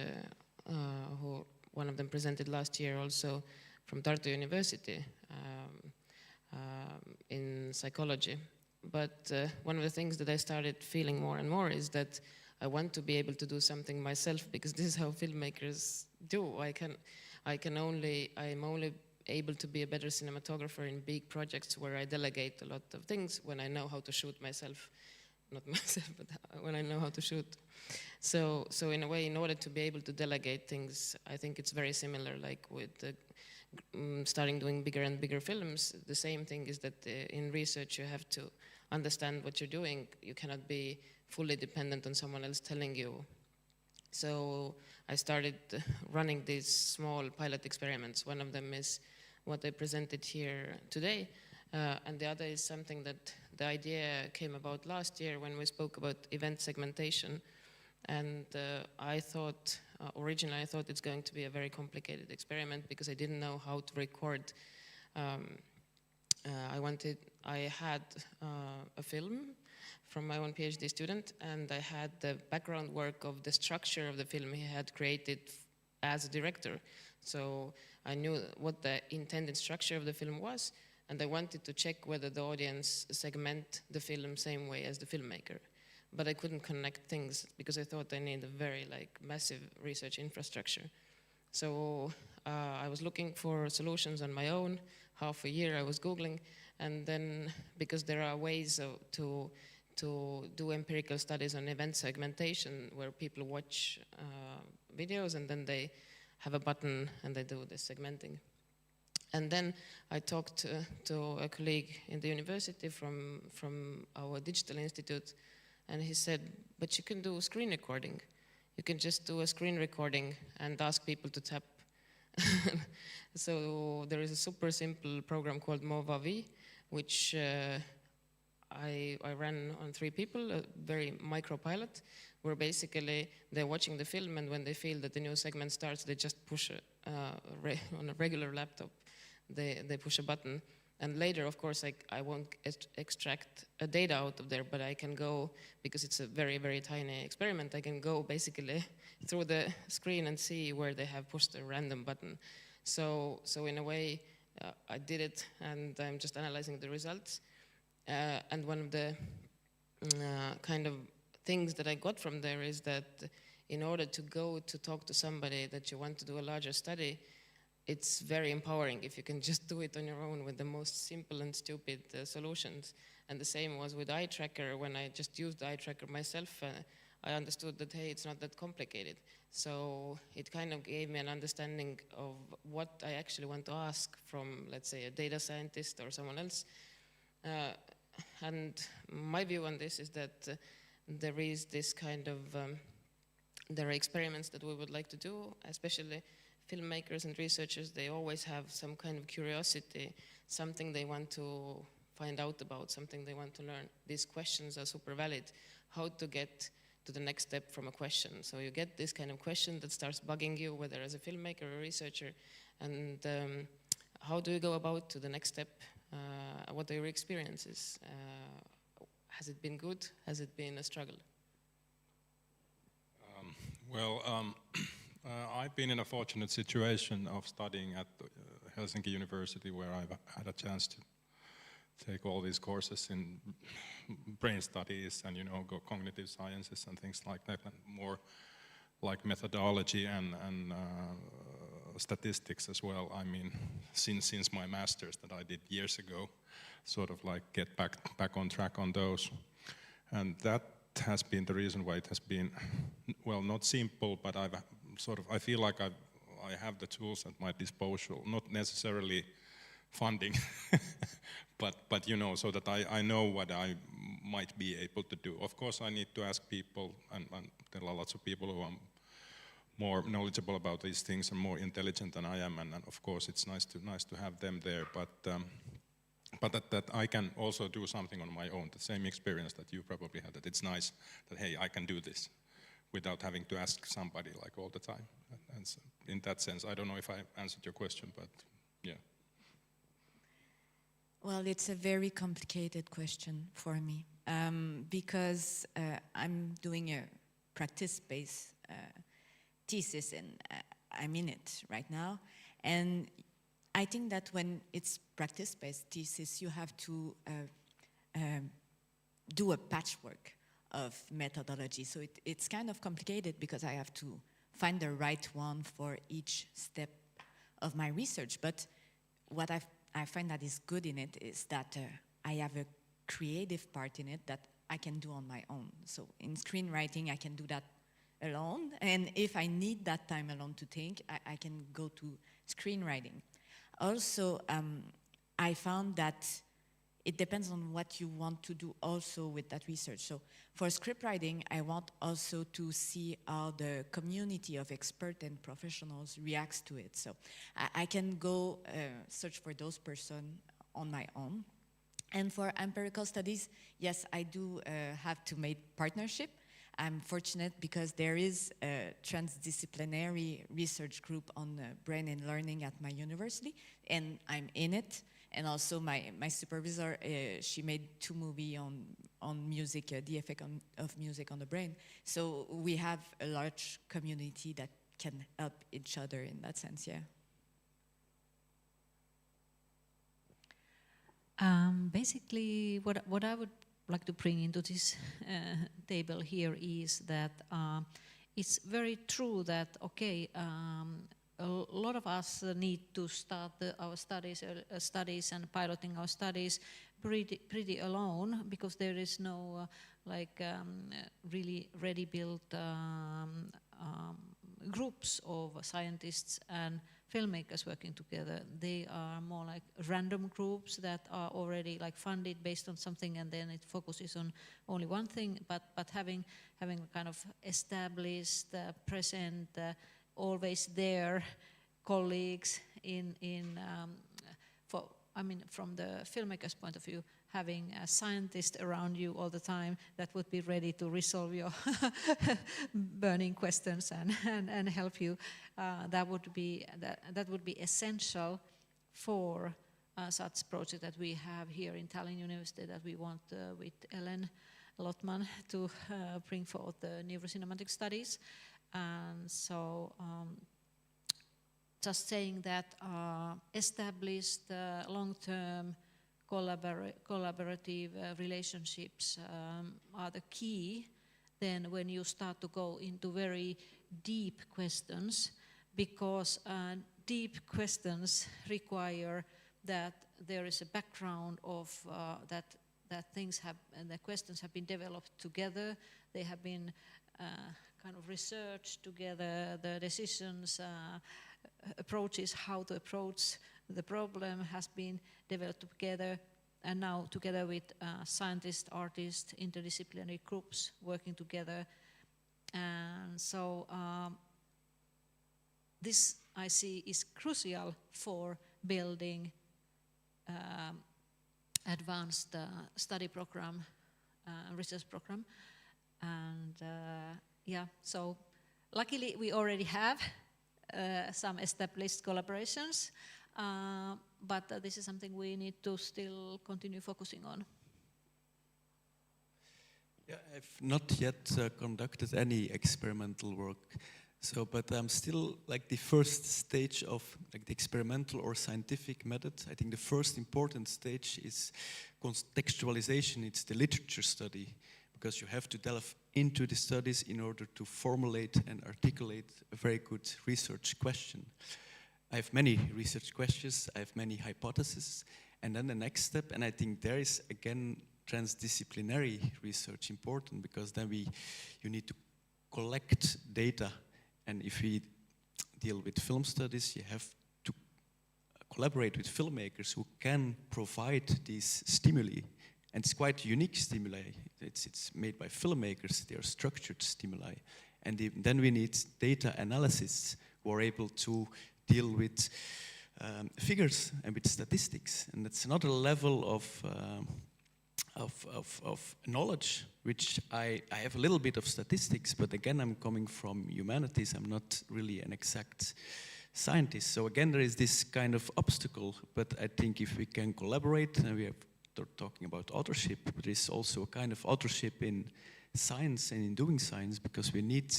who one of them presented last year also from Tartu University in psychology. But one of the things that I started feeling more and more is that I want to be able to do something myself, because this is how filmmakers do. I'm only able to be a better cinematographer in big projects where I delegate a lot of things when I know how to shoot myself. Not myself, but when I know how to shoot. So in a way, in order to be able to delegate things, I think it's very similar, like with starting doing bigger and bigger films. The same thing is that in research you have to understand what you're doing. You cannot be fully dependent on someone else telling you. So I started running these small pilot experiments. One of them is what I presented here today, and the other is something that the idea came about last year when we spoke about event segmentation. And I thought, originally I thought it's going to be a very complicated experiment because I didn't know how to record. I had a film from my own PhD student, and I had the background work of the structure of the film he had created as a director. So I knew what the intended structure of the film was, and I wanted to check whether the audience segment the film same way as the filmmaker. But I couldn't connect things because I thought I need a very massive research infrastructure. So I was looking for solutions on my own. Half a year I was Googling, and then because there are ways to do empirical studies on event segmentation where people watch videos and then they have a button and they do the segmenting. And then I talked to a colleague in the university from our digital institute, and he said, but you can do screen recording. You can just do a screen recording and ask people to tap. So there is a super simple program called MovaV, which I ran on 3 people, a very micro pilot, where basically they're watching the film, and when they feel that the new segment starts, they just push on a regular laptop, they push a button. And later, of course, I won't extract data out of there, but I can go, because it's a very, very tiny experiment, I can go basically through the screen and see where they have pushed a random button. So in a way, I did it, and I'm just analyzing the results. And one of the kind of things that I got from there is that in order to go to talk to somebody that you want to do a larger study, it's very empowering if you can just do it on your own with the most simple and stupid solutions. And the same was with eye tracker. When I just used eye tracker myself, I understood that, hey, it's not that complicated. So it kind of gave me an understanding of what I actually want to ask from, let's say, a data scientist or someone else. And my view on this is that there is this kind of, there are experiments that we would like to do, especially filmmakers and researchers. They always have some kind of curiosity, something they want to find out about, something they want to learn. These questions are super valid. How to get to the next step from a question. So you get this kind of question that starts bugging you, whether as a filmmaker or a researcher, and how do you go about to the next step? What are your experiences? Has it been good? Has it been a struggle?
I've been in a fortunate situation of studying at Helsinki University, where I've had a chance to take all these courses in brain studies and, cognitive sciences and things like that, and more like methodology and statistics as well. I mean, since my master's that I did years ago, sort of like get back on track on those. And that has been the reason why it has been, well, not simple, but I feel like I have the tools at my disposal, not necessarily funding, but so that I know what I might be able to do. Of course, I need to ask people, and there are lots of people who are more knowledgeable about these things and more intelligent than I am, and of course it's nice to have them there. But that I can also do something on my own. The same experience that you probably had. That it's nice that hey, I can do this without having to ask somebody like all the time. And so in that sense, I don't know if I answered your question, but yeah.
Well, it's a very complicated question for me because I'm doing a practice-based thesis and I'm in it right now. And I think that when it's practice-based thesis, you have to do a patchwork of methodology. So it's kind of complicated because I have to find the right one for each step of my research. But what I find that is good in it is that I have a creative part in it that I can do on my own. So in screenwriting, I can do that alone. And if I need that time alone to think, I can go to screenwriting. Also, I found that it depends on what you want to do also with that research. So for script writing, I want also to see how the community of experts and professionals reacts to it. So I can go search for those persons on my own. And for empirical studies, yes, I do have to make partnership. I'm fortunate because there is a transdisciplinary research group on brain and learning at my university, and I'm in it. And also my supervisor, she made 2 movies on music, the effect of music on the brain. So we have a large community that can help each other in that sense, yeah.
Basically, what I would like to bring into this table here is that it's very true that, okay, a lot of us need to start our studies and piloting our studies pretty alone, because there is no really ready-built groups of scientists and filmmakers working together. They are more like random groups that are already like funded based on something, and then it focuses on only one thing. But having a kind of established, present, always there colleagues from the filmmaker's point of view, having a scientist around you all the time that would be ready to resolve your burning questions and help you, that would be essential for such project that we have here in Tallinn University, that we want with Ellen Lotman to bring forth the neurocinematic studies. And so just saying that established long-term collaborative relationships are the key. Then when you start to go into very deep questions, because deep questions require that there is a background of that things have, and the questions have been developed together, they have been kind of researched together, the decisions, approaches, how to approach the problem has been developed together, and now together with scientists, artists, interdisciplinary groups working together. And so this, I see, is crucial for building advanced study program, research program. And yeah, so luckily we already have some established collaborations, but this is something we need to still continue focusing on.
Yeah, I've not yet conducted any experimental work, so, but I'm still like the first stage of like the experimental or scientific method. I think the first important stage is contextualization. It's the literature study, because you have to delve into the studies in order to formulate and articulate a very good research question. I have many research questions, I have many hypotheses, and then the next step, and I think there is again transdisciplinary research important, because then you need to collect data, and if we deal with film studies, you have to collaborate with filmmakers who can provide these stimuli. And it's quite unique stimuli. It's made by filmmakers. They are structured stimuli.
And then we need data analysts who are able to deal with figures and with statistics. And that's another level of knowledge, which I have a little bit of statistics, but again, I'm coming from humanities. I'm not really an exact scientist. So again, there is this kind of obstacle, but I think if we can collaborate, and we are talking about authorship, but there is also a kind of authorship in science and in doing science, because we need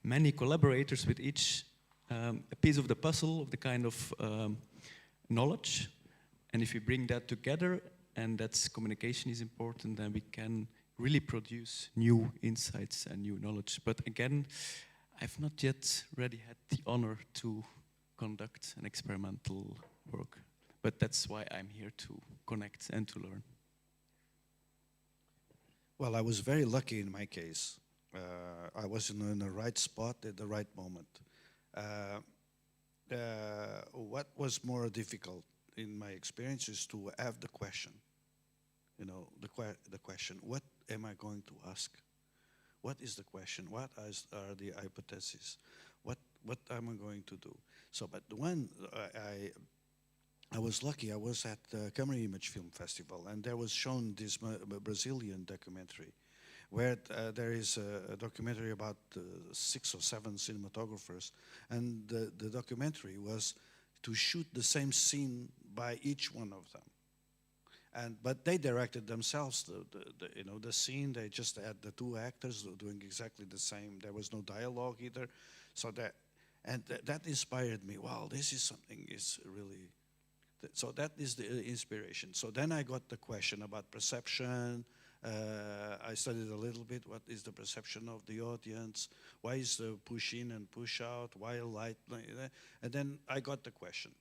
many collaborators with each a piece of the puzzle of the kind of knowledge. And if we bring that together, and that's communication is important, then we can really produce new insights and new knowledge. But again, I've not yet really had the honor to conduct an experimental work. But that's why I'm here to connect and to learn.
Well, I was very lucky in my case. I was in the right spot at the right moment. What was more difficult in my experience is to have the question. You know, the question, what am I going to ask? What is the question? What are the hypotheses? What am I going to do? So, but when I was lucky, I was at the Camera Image Film Festival, and there was shown this Brazilian documentary, where there is a documentary about 6 or 7 cinematographers, and the documentary was to shoot the same scene by each one of them. But they directed themselves, the scene. They just had the 2 actors doing exactly the same. There was no dialogue either. So that inspired me. Wow, this is something is really. So that is the inspiration. So then I got the question about perception. I studied a little bit. What is the perception of the audience? Why is the push in and push out? Why light? And then I got the question.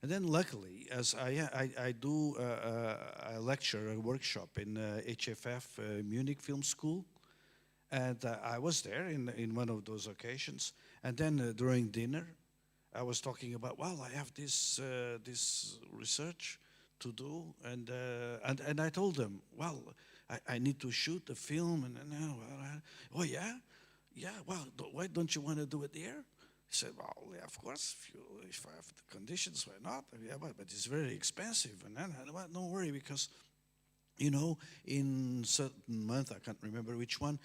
And then luckily, as I do a lecture, a workshop in HFF Munich Film School, and I was there in one of those occasions. And then during dinner, I was talking about, well, I have this research to do, and I told them, well, I need to shoot a film, and oh yeah, well, why don't you want to do it here? He said, well, yeah, of course, if I have the conditions, why not? Yeah, but it's very expensive. And then, well, don't worry, because, in certain month, I can't remember which one,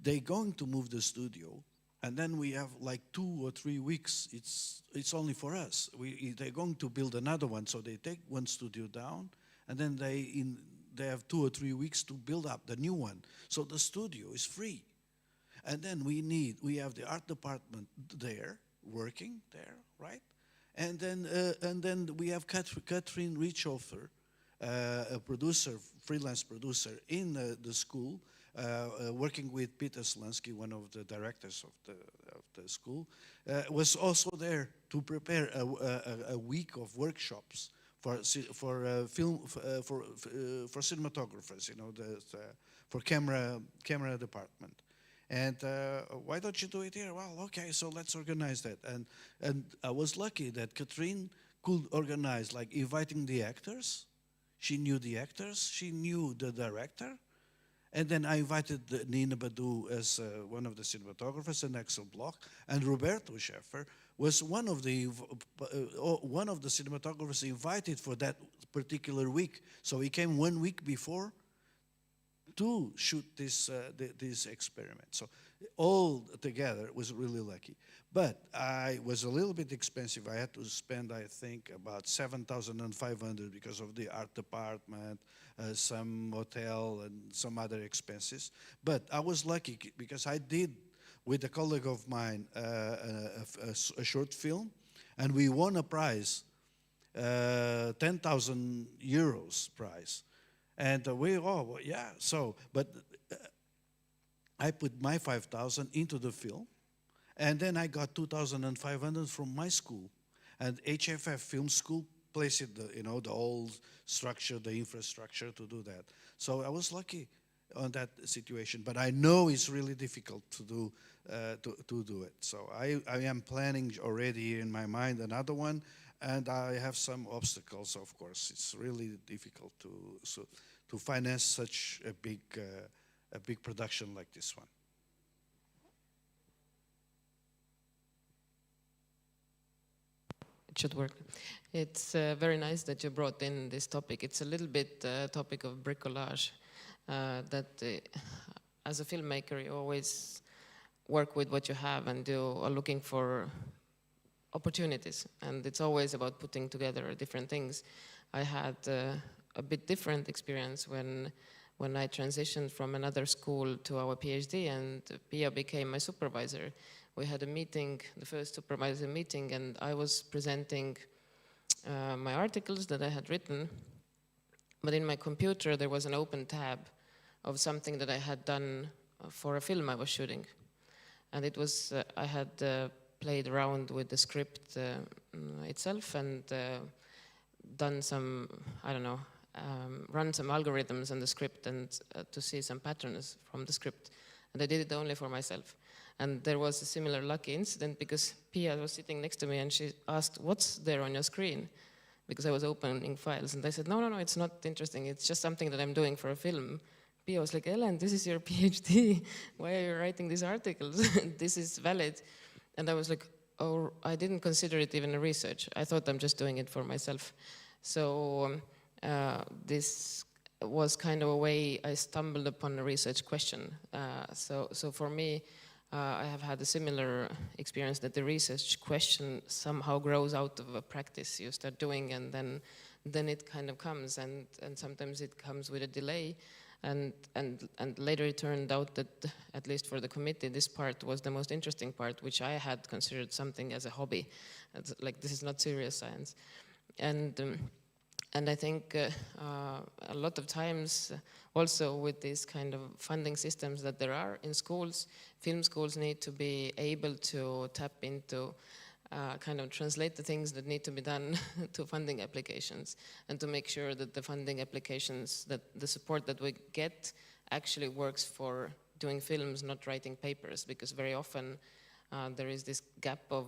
they're going to move the studio, and then we have like 2 or 3 weeks. It's only for us. They're going to build another one, so they take one studio down, and then they have 2 or 3 weeks to build up the new one. So the studio is free. And then we have the art department there, working there, right? And then we have Katrin Richthofer, a producer, freelance producer in the school, working with Peter Slansky, one of the directors of the school, was also there to prepare a week of workshops for film for cinematographers, for camera department. And why don't you do it here? Well, okay, so let's organize that. And I was lucky that Katrin could organize, like inviting the actors. She knew the actors, she knew the director. And then I invited Nina Badu as one of the cinematographers, and Axel Bloch, and Roberto Scheffer was one of the cinematographers invited for that particular week. So he came 1 week before to shoot this experiment. So all together was really lucky. But I was a little bit expensive. I had to spend, I think, about 7,500 because of the art department, some hotel, and some other expenses. But I was lucky because I did, with a colleague of mine, a short film, and we won a prize, 10,000 euros prize. And but I put my 5,000 into the film, and then I got 2,500 from my school, and HFF Film School placed the whole structure, the infrastructure to do that. So I was lucky on that situation, but I know it's really difficult to do it. So I am planning already in my mind another one, and I have some obstacles. Of course, it's really difficult to finance such a big production like this one.
should work. It's very nice that you brought in this topic. It's a little bit topic of bricolage that as a filmmaker you always work with what you have and you are looking for opportunities, and it's always about putting together different things. I had a bit different experience when I transitioned from another school to our PhD, and Pia became my supervisor. We had a meeting, the first supervisor meeting, and I was presenting my articles that I had written, but in my computer there was an open tab of something that I had done for a film I was shooting. And it was, I had played around with the script itself and done some, I don't know, run some algorithms in the script and to see some patterns from the script. And I did it only for myself. And there was a similar lucky incident because Pia was sitting next to me and she asked, "What's there on your screen?" Because I was opening files. And I said, no, it's not interesting. It's just something that I'm doing for a film. Pia was like, "Ellen, this is your PhD. Why are you writing these articles? This is valid." And I was like, oh, I didn't consider it even a research. I thought I'm just doing it for myself. So this was kind of a way I stumbled upon a research question. So for me, I have had a similar experience that the research question somehow grows out of a practice you start doing, and then it kind of comes, and sometimes it comes with a delay. And later it turned out that, at least for the committee, this part was the most interesting part, which I had considered something as a hobby. It's like, this is not serious science. And I think a lot of times, also with these kind of funding systems that there are in schools, film schools need to be able to tap into kind of translate the things that need to be done to funding applications, and to make sure that the funding applications, that the support that we get actually works for doing films, not writing papers, because very often there is this gap of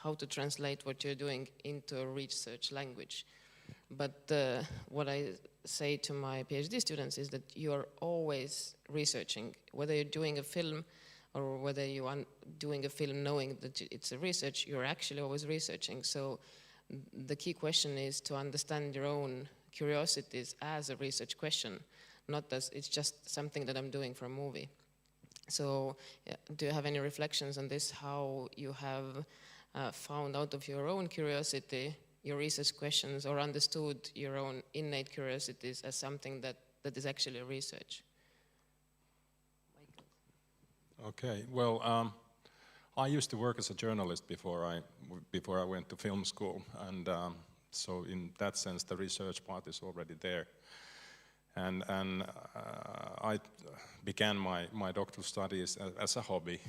how to translate what you're doing into a research language. But what I say to my PhD students is that you are always researching, whether you're doing a film or whether you are doing a film knowing that it's a research, you're actually always researching. So the key question is to understand your own curiosities as a research question, not as it's just something that I'm doing for a movie. So do you have any reflections on this, how you have found out of your own curiosity your research questions, or understood your own innate curiosities as something that is actually a research?
Okay, well, I used to work as a journalist before I went to film school, and so in that sense the research part is already there. And I began my doctoral studies as a hobby,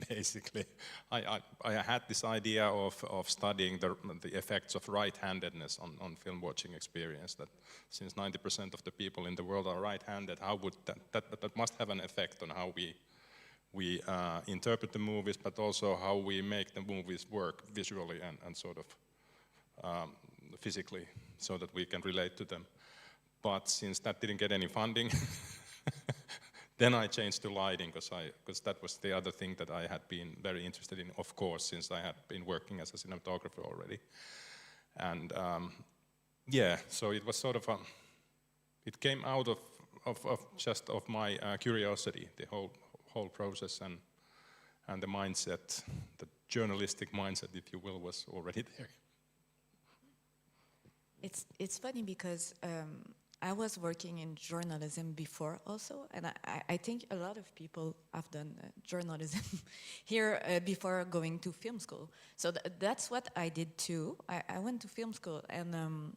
basically. I had this idea of studying the effects of right-handedness on film watching experience, that since 90% of the people in the world are right-handed, how would that must have an effect on how we interpret the movies, but also how we make the movies work visually and sort of physically, so that we can relate to them. But since that didn't get any funding, then I changed to lighting, because that was the other thing that I had been very interested in, of course, since I had been working as a cinematographer already. And yeah, so it was sort of it came out of just my curiosity. The whole process and the mindset, the journalistic mindset, if you will, was already there.
It's funny because I was working in journalism before also, and I think a lot of people have done journalism here before going to film school. So that's what I did too. I went to film school, and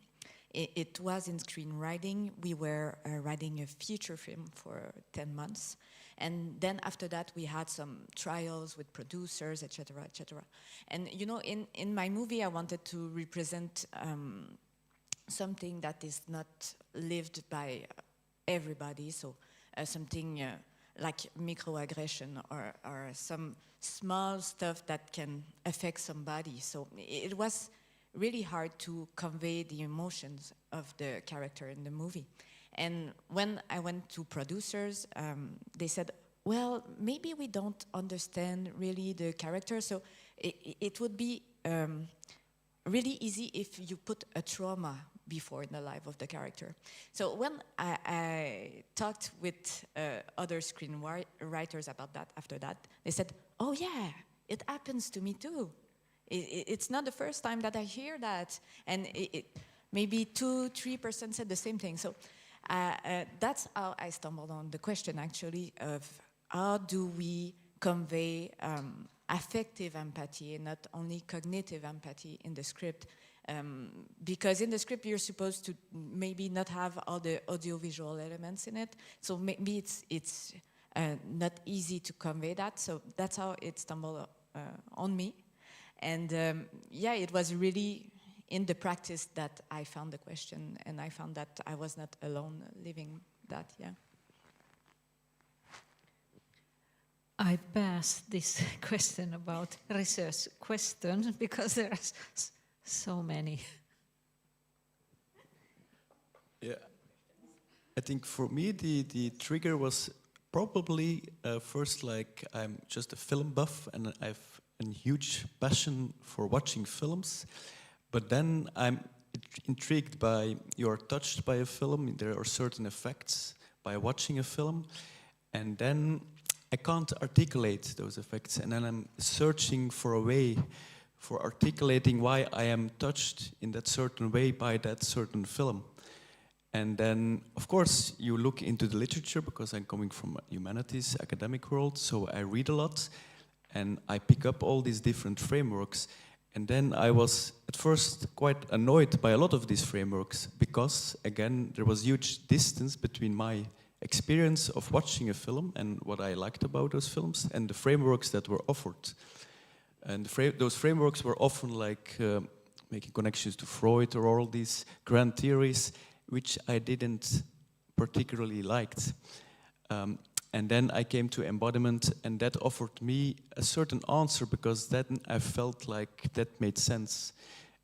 it was in screenwriting. We were writing a feature film for 10 months. And then after that, we had some trials with producers, etc., etc. And you know, in my movie, I wanted to represent something that is not lived by everybody, so something like microaggression or some small stuff that can affect somebody. So it was really hard to convey the emotions of the character in the movie. And when I went to producers, they said, well, maybe we don't understand really the character, so it would be really easy if you put a trauma before in the life of the character. So when I talked with other screenwriters about that after that, they said, oh yeah, it happens to me too. It's not the first time that I hear that. And maybe 2-3% said the same thing. So that's how I stumbled on the question, actually, of how do we convey affective empathy and not only cognitive empathy in the script. Because in the script you're supposed to maybe not have all the audiovisual elements in it. So maybe it's not easy to convey that. So that's how it stumbled on me. And yeah, it was really in the practice that I found the question, and I found that I was not alone living that, yeah.
I passed this question about research questions because there are so many.
Yeah, I think for me the trigger was probably first, like, I'm just a film buff and I've a huge passion for watching films, but then I'm intrigued by, you're touched by a film, there are certain effects by watching a film, and then I can't articulate those effects, and then I'm searching for a way for articulating why I am touched in that certain way by that certain film. And then, of course, you look into the literature, because I'm coming from a humanities, academic world, so I read a lot, and I pick up all these different frameworks. And then I was at first quite annoyed by a lot of these frameworks, because, again, there was huge distance between my experience of watching a film and what I liked about those films and the frameworks that were offered. And those frameworks were often like making connections to Freud or all these grand theories, which I didn't particularly liked. And then I came to embodiment, and that offered me a certain answer, because then I felt like that made sense.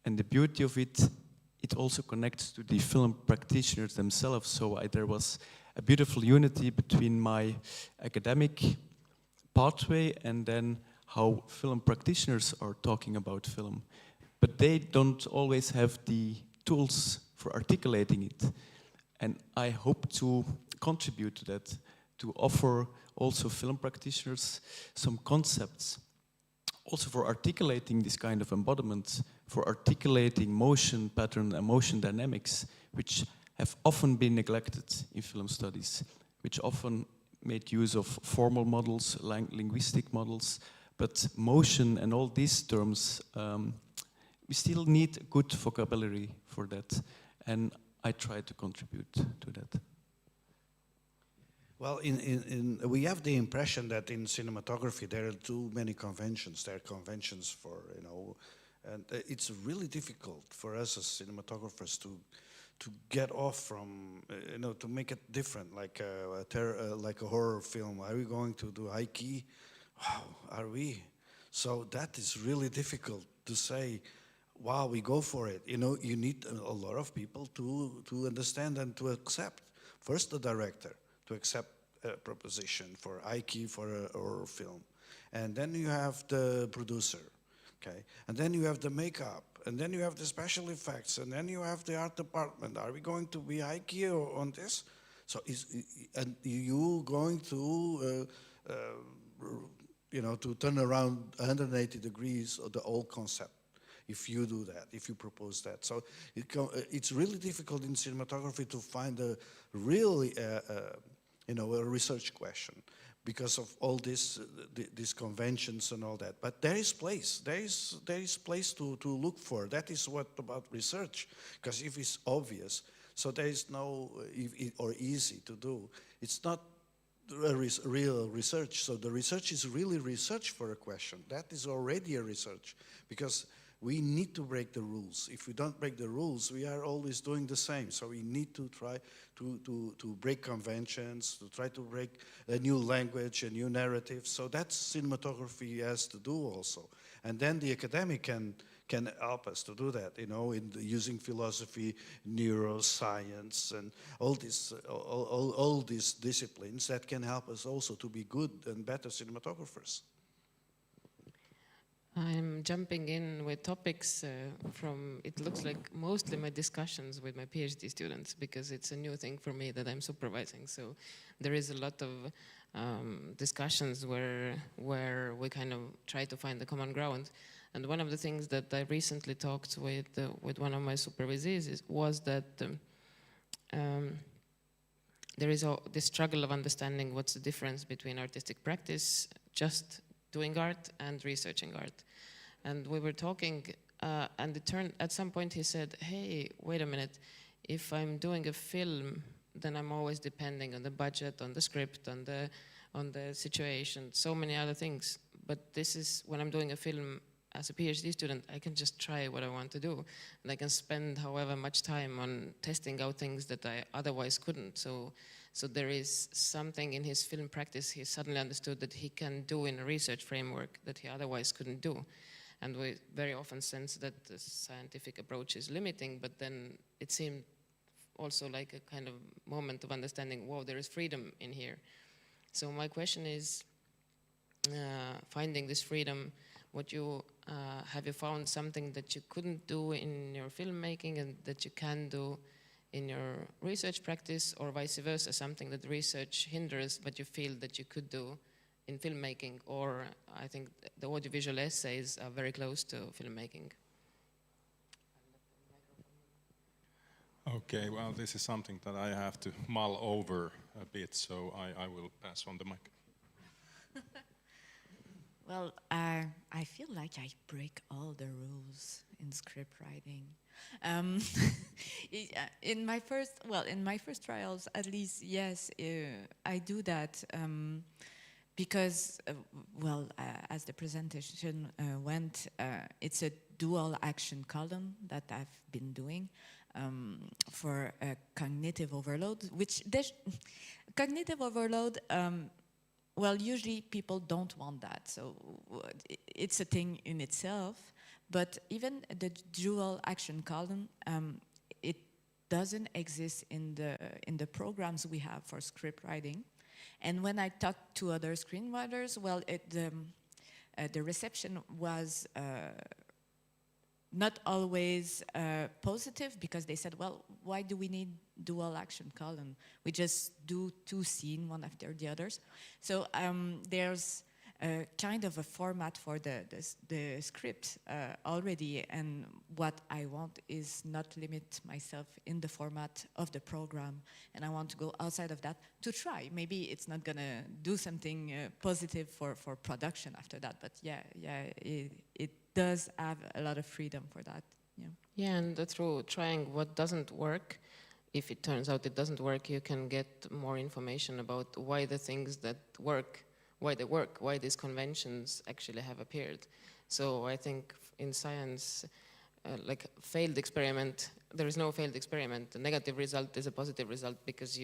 And the beauty of it, it also connects to the film practitioners themselves. So there was a beautiful unity between my academic pathway and then how film practitioners are talking about film. But they don't always have the tools for articulating it. And I hope to contribute to that, to offer also film practitioners some concepts, also for articulating this kind of embodiment, for articulating motion pattern and motion dynamics, which have often been neglected in film studies, which often made use of formal models, linguistic models, but motion and all these terms, we still need good vocabulary for that, and I try to contribute to that.
Well, we have the impression that in cinematography there are too many conventions. There are conventions for, and it's really difficult for us as cinematographers to get off from, to make it different, like a horror film. Are we going to do high key? Wow, are we? So that is really difficult to say, wow, we go for it. You need a lot of people to understand and to accept. First, the director, to accept a proposition for high key for a horror film. And then you have the producer, okay? And then you have the makeup, and then you have the special effects, and then you have the art department. Are we going to be high key on this? So and you going to, to turn around 180 degrees of the whole concept, if you do that, if you propose that. So it's really difficult in cinematography to find a really, a research question, because of all these conventions and all that. But there is place. There is place to look for. That is what about research, because if it's obvious, so there is no or easy to do. It's not a real research. So the research is really research for a question. That is already a research, because we need to break the rules. If we don't break the rules, we are always doing the same. So we need to try to break conventions, to try to break a new language, a new narrative. So that's cinematography has to do also. And then the academic can help us to do that, using philosophy, neuroscience, and all these disciplines that can help us also to be good and better cinematographers.
I'm jumping in with topics from, it looks like mostly my discussions with my PhD students, because it's a new thing for me that I'm supervising. So there is a lot of discussions where we kind of try to find the common ground. And one of the things that I recently talked with one of my supervisees was that there is this struggle of understanding what's the difference between artistic practice, just doing art, and researching art. And we were talking, and it turned, at some point he said, hey, wait a minute, if I'm doing a film, then I'm always depending on the budget, on the script, on the situation, so many other things. But this is, when I'm doing a film as a PhD student, I can just try what I want to do. And I can spend however much time on testing out things that I otherwise couldn't. So there is something in his film practice he suddenly understood that he can do in a research framework that he otherwise couldn't do. And we very often sense that the scientific approach is limiting, but then it seemed also like a kind of moment of understanding, whoa, there is freedom in here. So my question is, finding this freedom, have you found something that you couldn't do in your filmmaking and that you can do in your research practice, or vice versa, something that research hinders but you feel that you could do in filmmaking? Or I think the audiovisual essays are very close to filmmaking.
Okay, well, this is something that I have to mull over a bit, so I will pass on the mic.
Well, I feel like I break all the rules in script writing. In my first trials, at least, yes, I do that because, as the presentation went, it's a dual action column that I've been doing for cognitive overload, cognitive overload. Well, usually people don't want that, so it's a thing in itself. But even the dual action column, it doesn't exist in the programs we have for script writing. And when I talked to other screenwriters, well, the reception was not always positive, because they said, well, why do we need dual action column? We just do two scenes, one after the others. So there's kind of a format for the script already, and what I want is not limit myself in the format of the program, and I want to go outside of that to try. Maybe it's not gonna do something positive for production after that, but it does have a lot of freedom for that.
Yeah, and through trying what doesn't work, if it turns out it doesn't work, you can get more information about why the things that work, why they work, why these conventions actually have appeared. So I think in science, like failed experiment, there is no failed experiment. A negative result is a positive result, because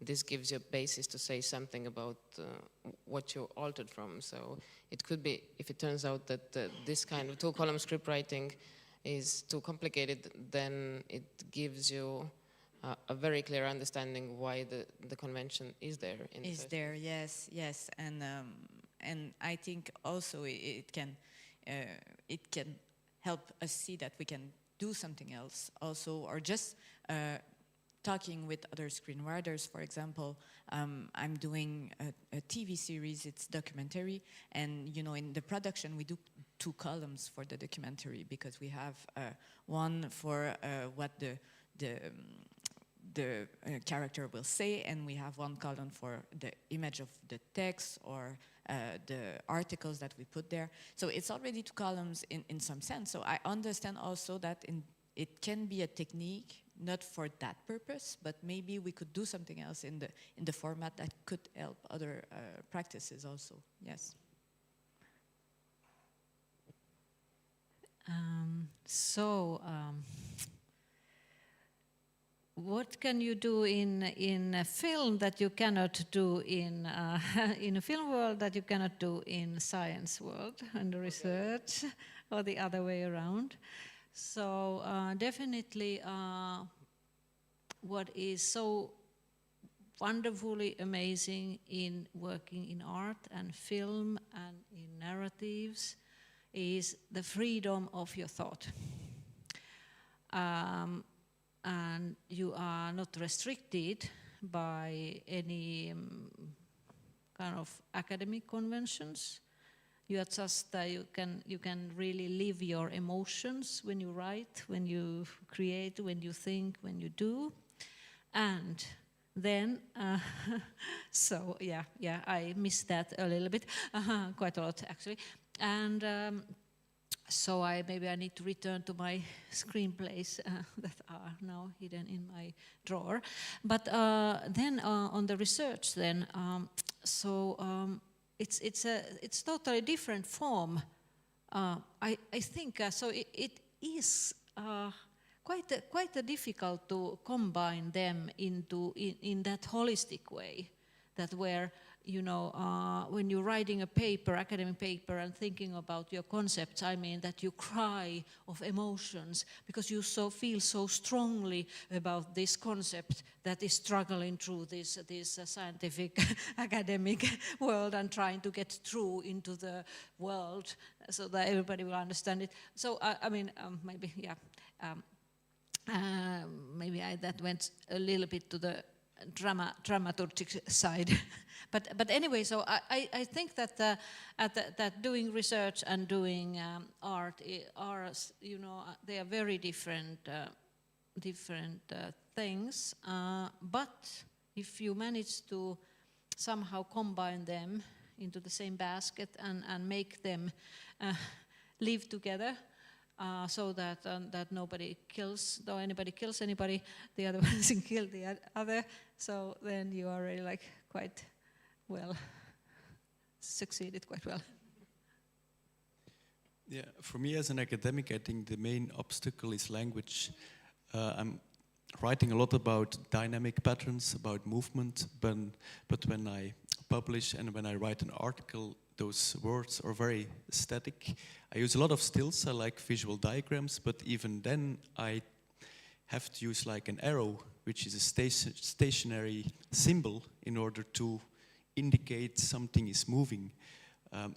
this gives you a basis to say something about what you altered from. So it could be, if it turns out that this kind of two-column script writing is too complicated, then it gives you a very clear understanding why the convention is there.
Yes, and I think also it can help us see that we can do something else also, or just talking with other screenwriters. For example, I'm doing a TV series, it's documentary, and in the production we do two columns for the documentary, because we have one for what the character will say, and we have one column for the image of the text or the articles that we put there. So it's already two columns in some sense. So I understand also that it can be a technique, not for that purpose, but maybe we could do something else in the format that could help other practices also. Yes.
What can you do in a film that you cannot do in a film world that you cannot do in science world and research, or the other way around? So definitely what is so wonderfully amazing in working in art and film and in narratives is the freedom of your thought. And you are not restricted by any kind of academic conventions. You are just you can really live your emotions when you write, when you create, when you think, when you do, and then so yeah, I miss that a little bit, quite a lot actually, and so maybe I need to return to my screenplays that are now hidden in my drawer. But then on the research, then it's totally different form. I think so. It is quite difficult to combine them in that holistic way, that where when you're writing a paper, academic paper, and thinking about your concepts, I mean that you cry of emotions because you feel so strongly about this concept that is struggling through this scientific academic world and trying to get through into the world so that everybody will understand it. So I mean, maybe maybe that went a little bit to the dramaturgic side, but anyway, so I think that that doing research and doing art are they are very different things. But if you manage to somehow combine them into the same basket and make them live together. So that nobody kills, though anybody kills anybody, the other one doesn't kill the other. So then you are really like quite well, succeeded quite well.
Yeah, for me as an academic, I think the main obstacle is language. I'm writing a lot about dynamic patterns, about movement, but when I publish and when I write an article, those words are very static. I use a lot of stills, I like visual diagrams, but even then I have to use like an arrow, which is a stationary symbol in order to indicate something is moving.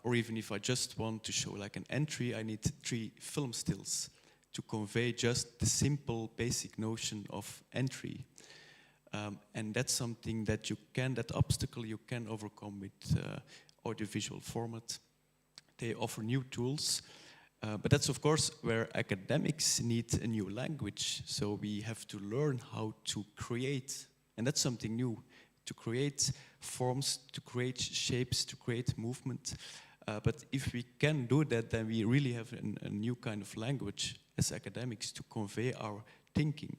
Or even if I just want to show like an entry, I need 3 film stills to convey just the simple basic notion of entry. And that's something that that obstacle you can overcome with audiovisual format. They offer new tools, but that's of course where academics need a new language. So we have to learn how to create, and that's something new, to create forms, to create shapes, to create movement. But if we can do that, then we really have a new kind of language as academics to convey our thinking.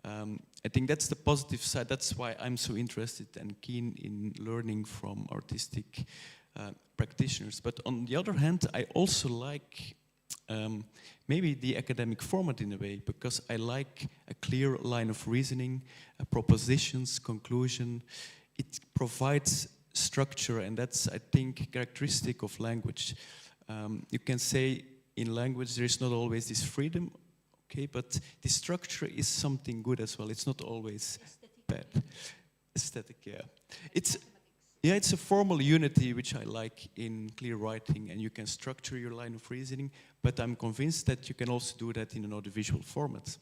I think that's the positive side. That's why I'm so interested and keen in learning from artistic practitioners. But on the other hand, I also like maybe the academic format in a way, because I like a clear line of reasoning, propositions, conclusion. It provides structure, and that's, I think, characteristic of language. You can say in language there is not always this freedom, okay, but the structure is something good as well. It's not always bad. Aesthetic, yeah. It's a formal unity which I like in clear writing, and you can structure your line of reasoning, but I'm convinced that you can also do that in an audiovisual format.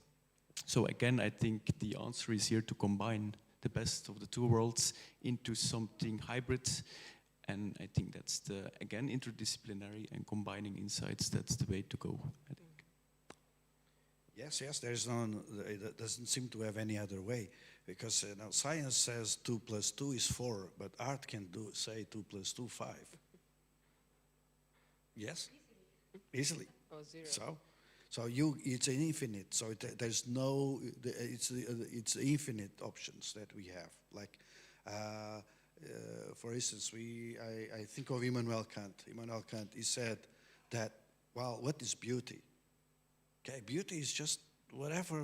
So again, I think the answer is here to combine the best of the two worlds into something hybrid, and I think that's again, interdisciplinary and combining insights, that's the way to go, I think.
Yes, it doesn't seem to have any other way, because now science says 2 + 2 is 4, but art can say 2 + 2 5. Yes, easily.
Oh, 0.
So it's an infinite. So there's no. It's infinite options that we have. Like, for instance, I think of Immanuel Kant. Immanuel Kant, he said that, well, what is beauty? Okay, beauty is just whatever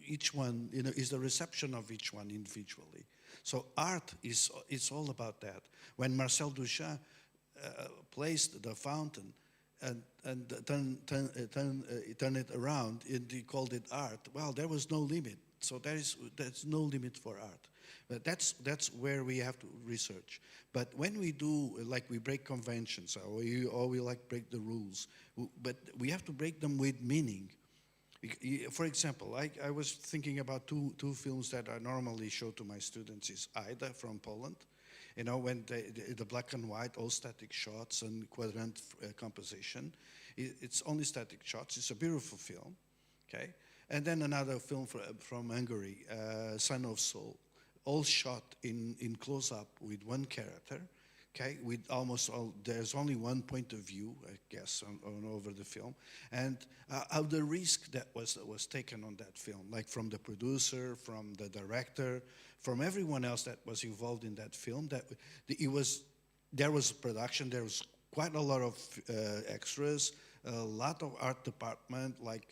each one, is the reception of each one individually. So art it's all about that. When Marcel Duchamp placed the fountain and turn it around, and he called it art, well, there was no limit. So there's no limit for art. But that's where we have to research. But when we do, like we break conventions, or we like break the rules, but we have to break them with meaning. For example, I was thinking about two films that I normally show to my students is Aida from Poland. You know, when the black and white, all static shots and quadrant composition. It's only static shots. It's a beautiful film, okay? And then another film from Hungary, Son of Soul, all shot in close-up with one character, okay? With almost all, there's only one point of view, I guess, on over the film. And of the risk that was taken on that film, like from the producer, from the director, from everyone else that was involved in that film, there was production, there was quite a lot of extras, a lot of art department, like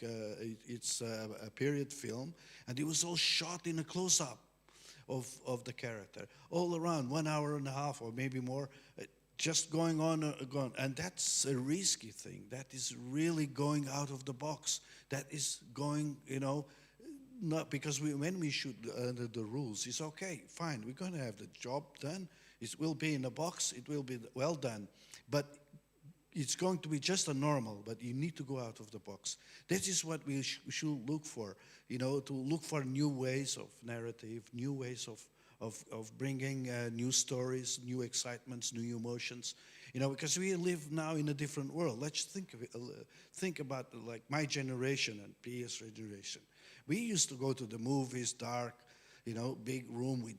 it's a period film, and it was all shot in a close-up of the character, all around 1 hour and a half or maybe more, just going on, and that's a risky thing. That is really going out of the box. That is going, you know, not because when we shoot under the rules, it's okay, fine, we're going to have the job done. It will be in a box, it will be well done, but it's going to be just a normal, but you need to go out of the box. That is what we should look for, you know, to look for new ways of narrative, new ways of bringing new stories, new excitements, new emotions, you know, because we live now in a different world. Let's think of it, think about like my generation and Pia's generation. We used to go to the movies, dark, you know, big room with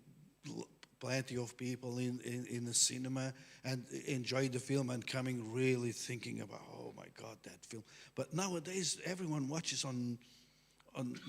plenty of people in the cinema and enjoy the film and coming really thinking about, oh my God, that film. But nowadays, everyone watches on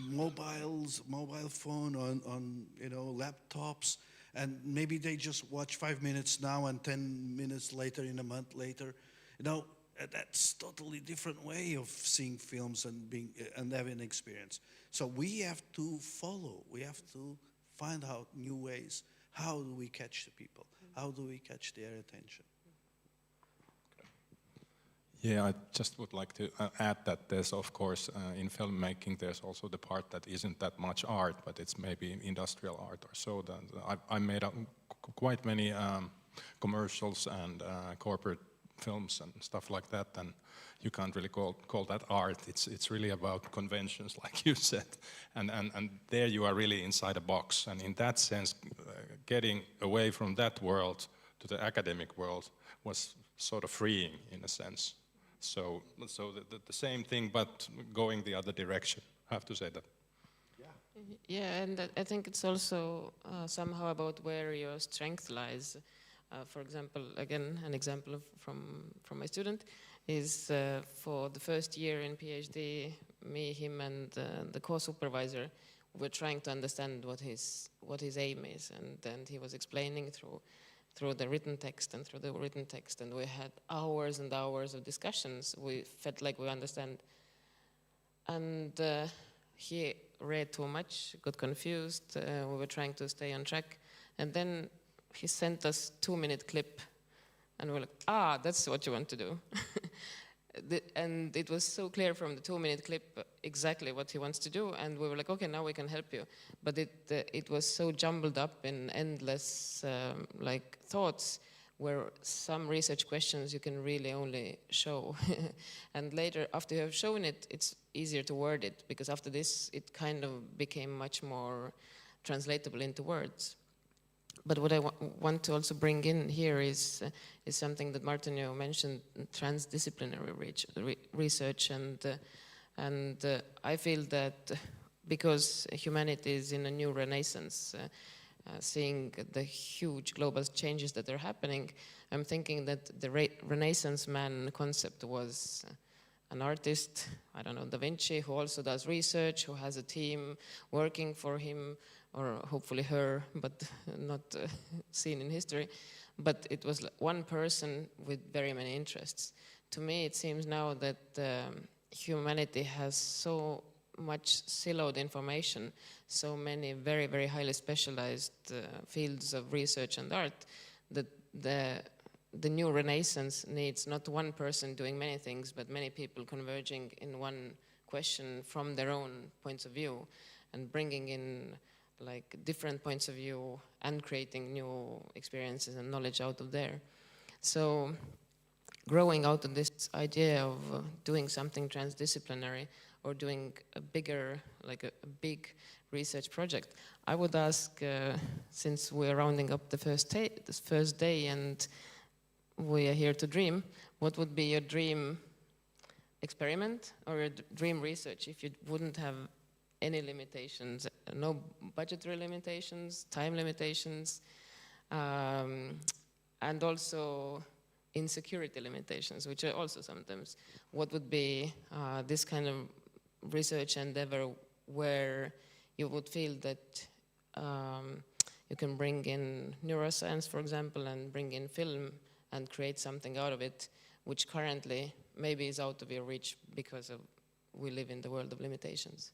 mobiles, mobile phone, on you know, laptops, and maybe they just watch 5 minutes now and 10 minutes later, in a month later. You know, that's totally different way of seeing films and having an experience. So we have to follow, we have to find out new ways. How do we catch the people? How do we catch their attention?
Yeah, I just would like to add that there's, of course, in filmmaking, there's also the part that isn't that much art, but it's maybe industrial art or so. I made quite many commercials and corporate films and stuff like that, and you can't really call that art. It's really about conventions, like you said, and there you are really inside a box. And in that sense, getting away from that world to the academic world was sort of freeing in a sense. So the same thing, but going the other direction. I have to say that.
Yeah, and I think it's also somehow about where your strength lies. For example, again, an example from my student is for the first year in PhD, me, him, and the co-supervisor were trying to understand what his aim is, and then he was explaining through the written text, and we had hours and hours of discussions. We felt like we understand, and he read too much, got confused. We were trying to stay on track, and then he sent us 2-minute clip, and we're like, that's what you want to do. And it was so clear from the 2-minute clip exactly what he wants to do, and we were like, okay, now we can help you. But it was so jumbled up in endless like thoughts, where some research questions you can really only show. And later, after you have shown it, it's easier to word it, because after this, it kind of became much more translatable into words. But what I want to also bring in here is something that Martin, you mentioned, transdisciplinary research, and I feel that because humanity is in a new renaissance, seeing the huge global changes that are happening, I'm thinking that the Renaissance man concept was an artist, I don't know, Da Vinci, who also does research, who has a team working for him, or hopefully her, but not seen in history. But it was one person with very many interests. To me, it seems now that humanity has so much siloed information, so many very, very highly specialized fields of research and art, that the new renaissance needs not one person doing many things, but many people converging in one question from their own points of view, and bringing in like different points of view and creating new experiences and knowledge out of there. So growing out of this idea of doing something transdisciplinary or doing a bigger, like a big research project, I would ask, since we're rounding up the first day and we are here to dream, what would be your dream experiment or your dream research if you wouldn't have any limitations, no budgetary limitations, time limitations, and also insecurity limitations, which are also sometimes. What would be this kind of research endeavor where you would feel that you can bring in neuroscience, for example, and bring in film and create something out of it, which currently maybe is out of your reach because we live in the world of limitations?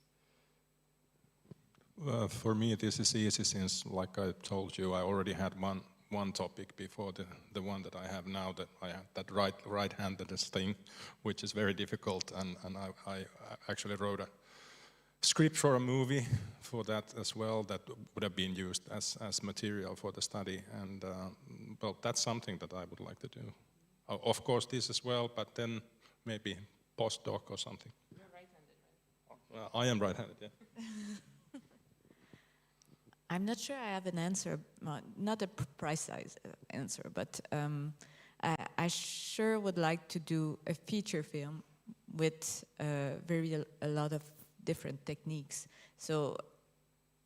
For me, this is easy since, like I told you, I already had one topic before the one that I have now, that I have that right-handedness thing, which is very difficult, and I actually wrote a script for a movie for that as well that would have been used as material for the study, and well, that's something that I would like to do. Of course this as well, but then maybe postdoc or something.
You're right-handed, right?
I am right-handed, yeah.
I'm not sure I have an answer, not a precise answer, but I sure would like to do a feature film with a lot of different techniques. So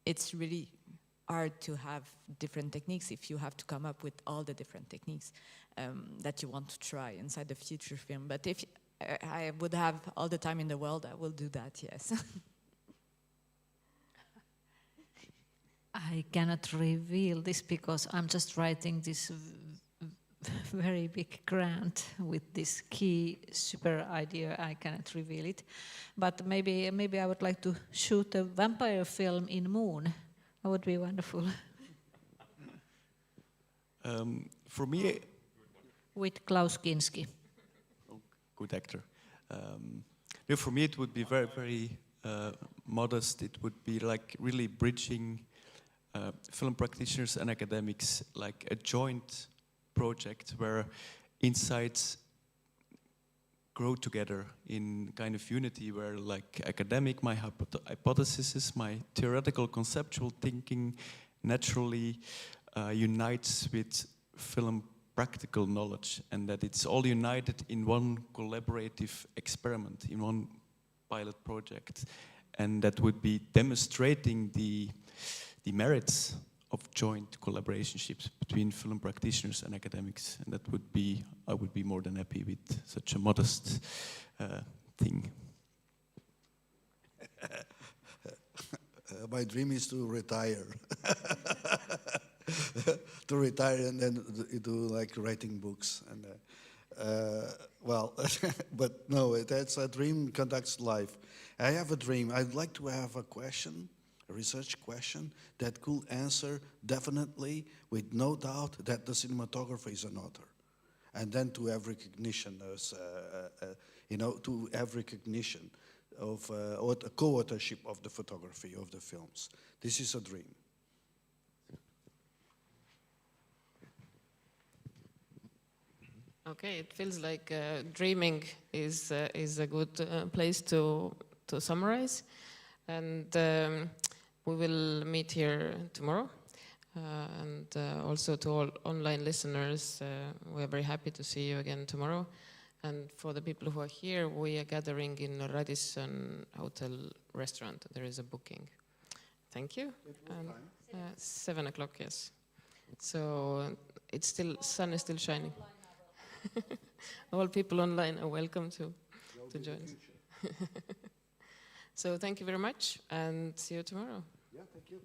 it's really hard to have different techniques if you have to come up with all the different techniques that you want to try inside the feature film. But if I would have all the time in the world, I will do that, yes.
I cannot reveal this because I'm just writing this very big grant with this key super idea. I cannot reveal it, but maybe I would like to shoot a vampire film in Moon. That would be wonderful.
For me,
with Klaus Kinski.
Good actor. No, for me, it would be very, very modest. It would be like really bridging film practitioners and academics, like a joint project where insights grow together in kind of unity, where like academic, my hypothesis, my theoretical conceptual thinking naturally unites with film practical knowledge, and that it's all united in one collaborative experiment, in one pilot project, and that would be demonstrating the merits of joint collaborationships between film practitioners and academics, and that would be, I would be more than happy with such a modest thing.
My dream is to retire. To retire and then do like writing books and well, but no, that's a dream conducts life. I have a dream. I'd like to have a question, a research question that could answer definitely, with no doubt, that the cinematographer is an author, and then to have recognition as, you know, to have recognition of a co-authorship of the photography of the films. This is a dream.
Okay, it feels like dreaming is a good place to summarize, and we will meet here tomorrow. And also to all online listeners, we are very happy to see you again tomorrow. And for the people who are here, we are gathering in Radisson Hotel restaurant. There is a booking. Thank you. And, 7 o'clock, yes. So it's still, sun is still shining. All people online are welcome to join us. So thank you very much, and see you tomorrow.
Yeah, thank you.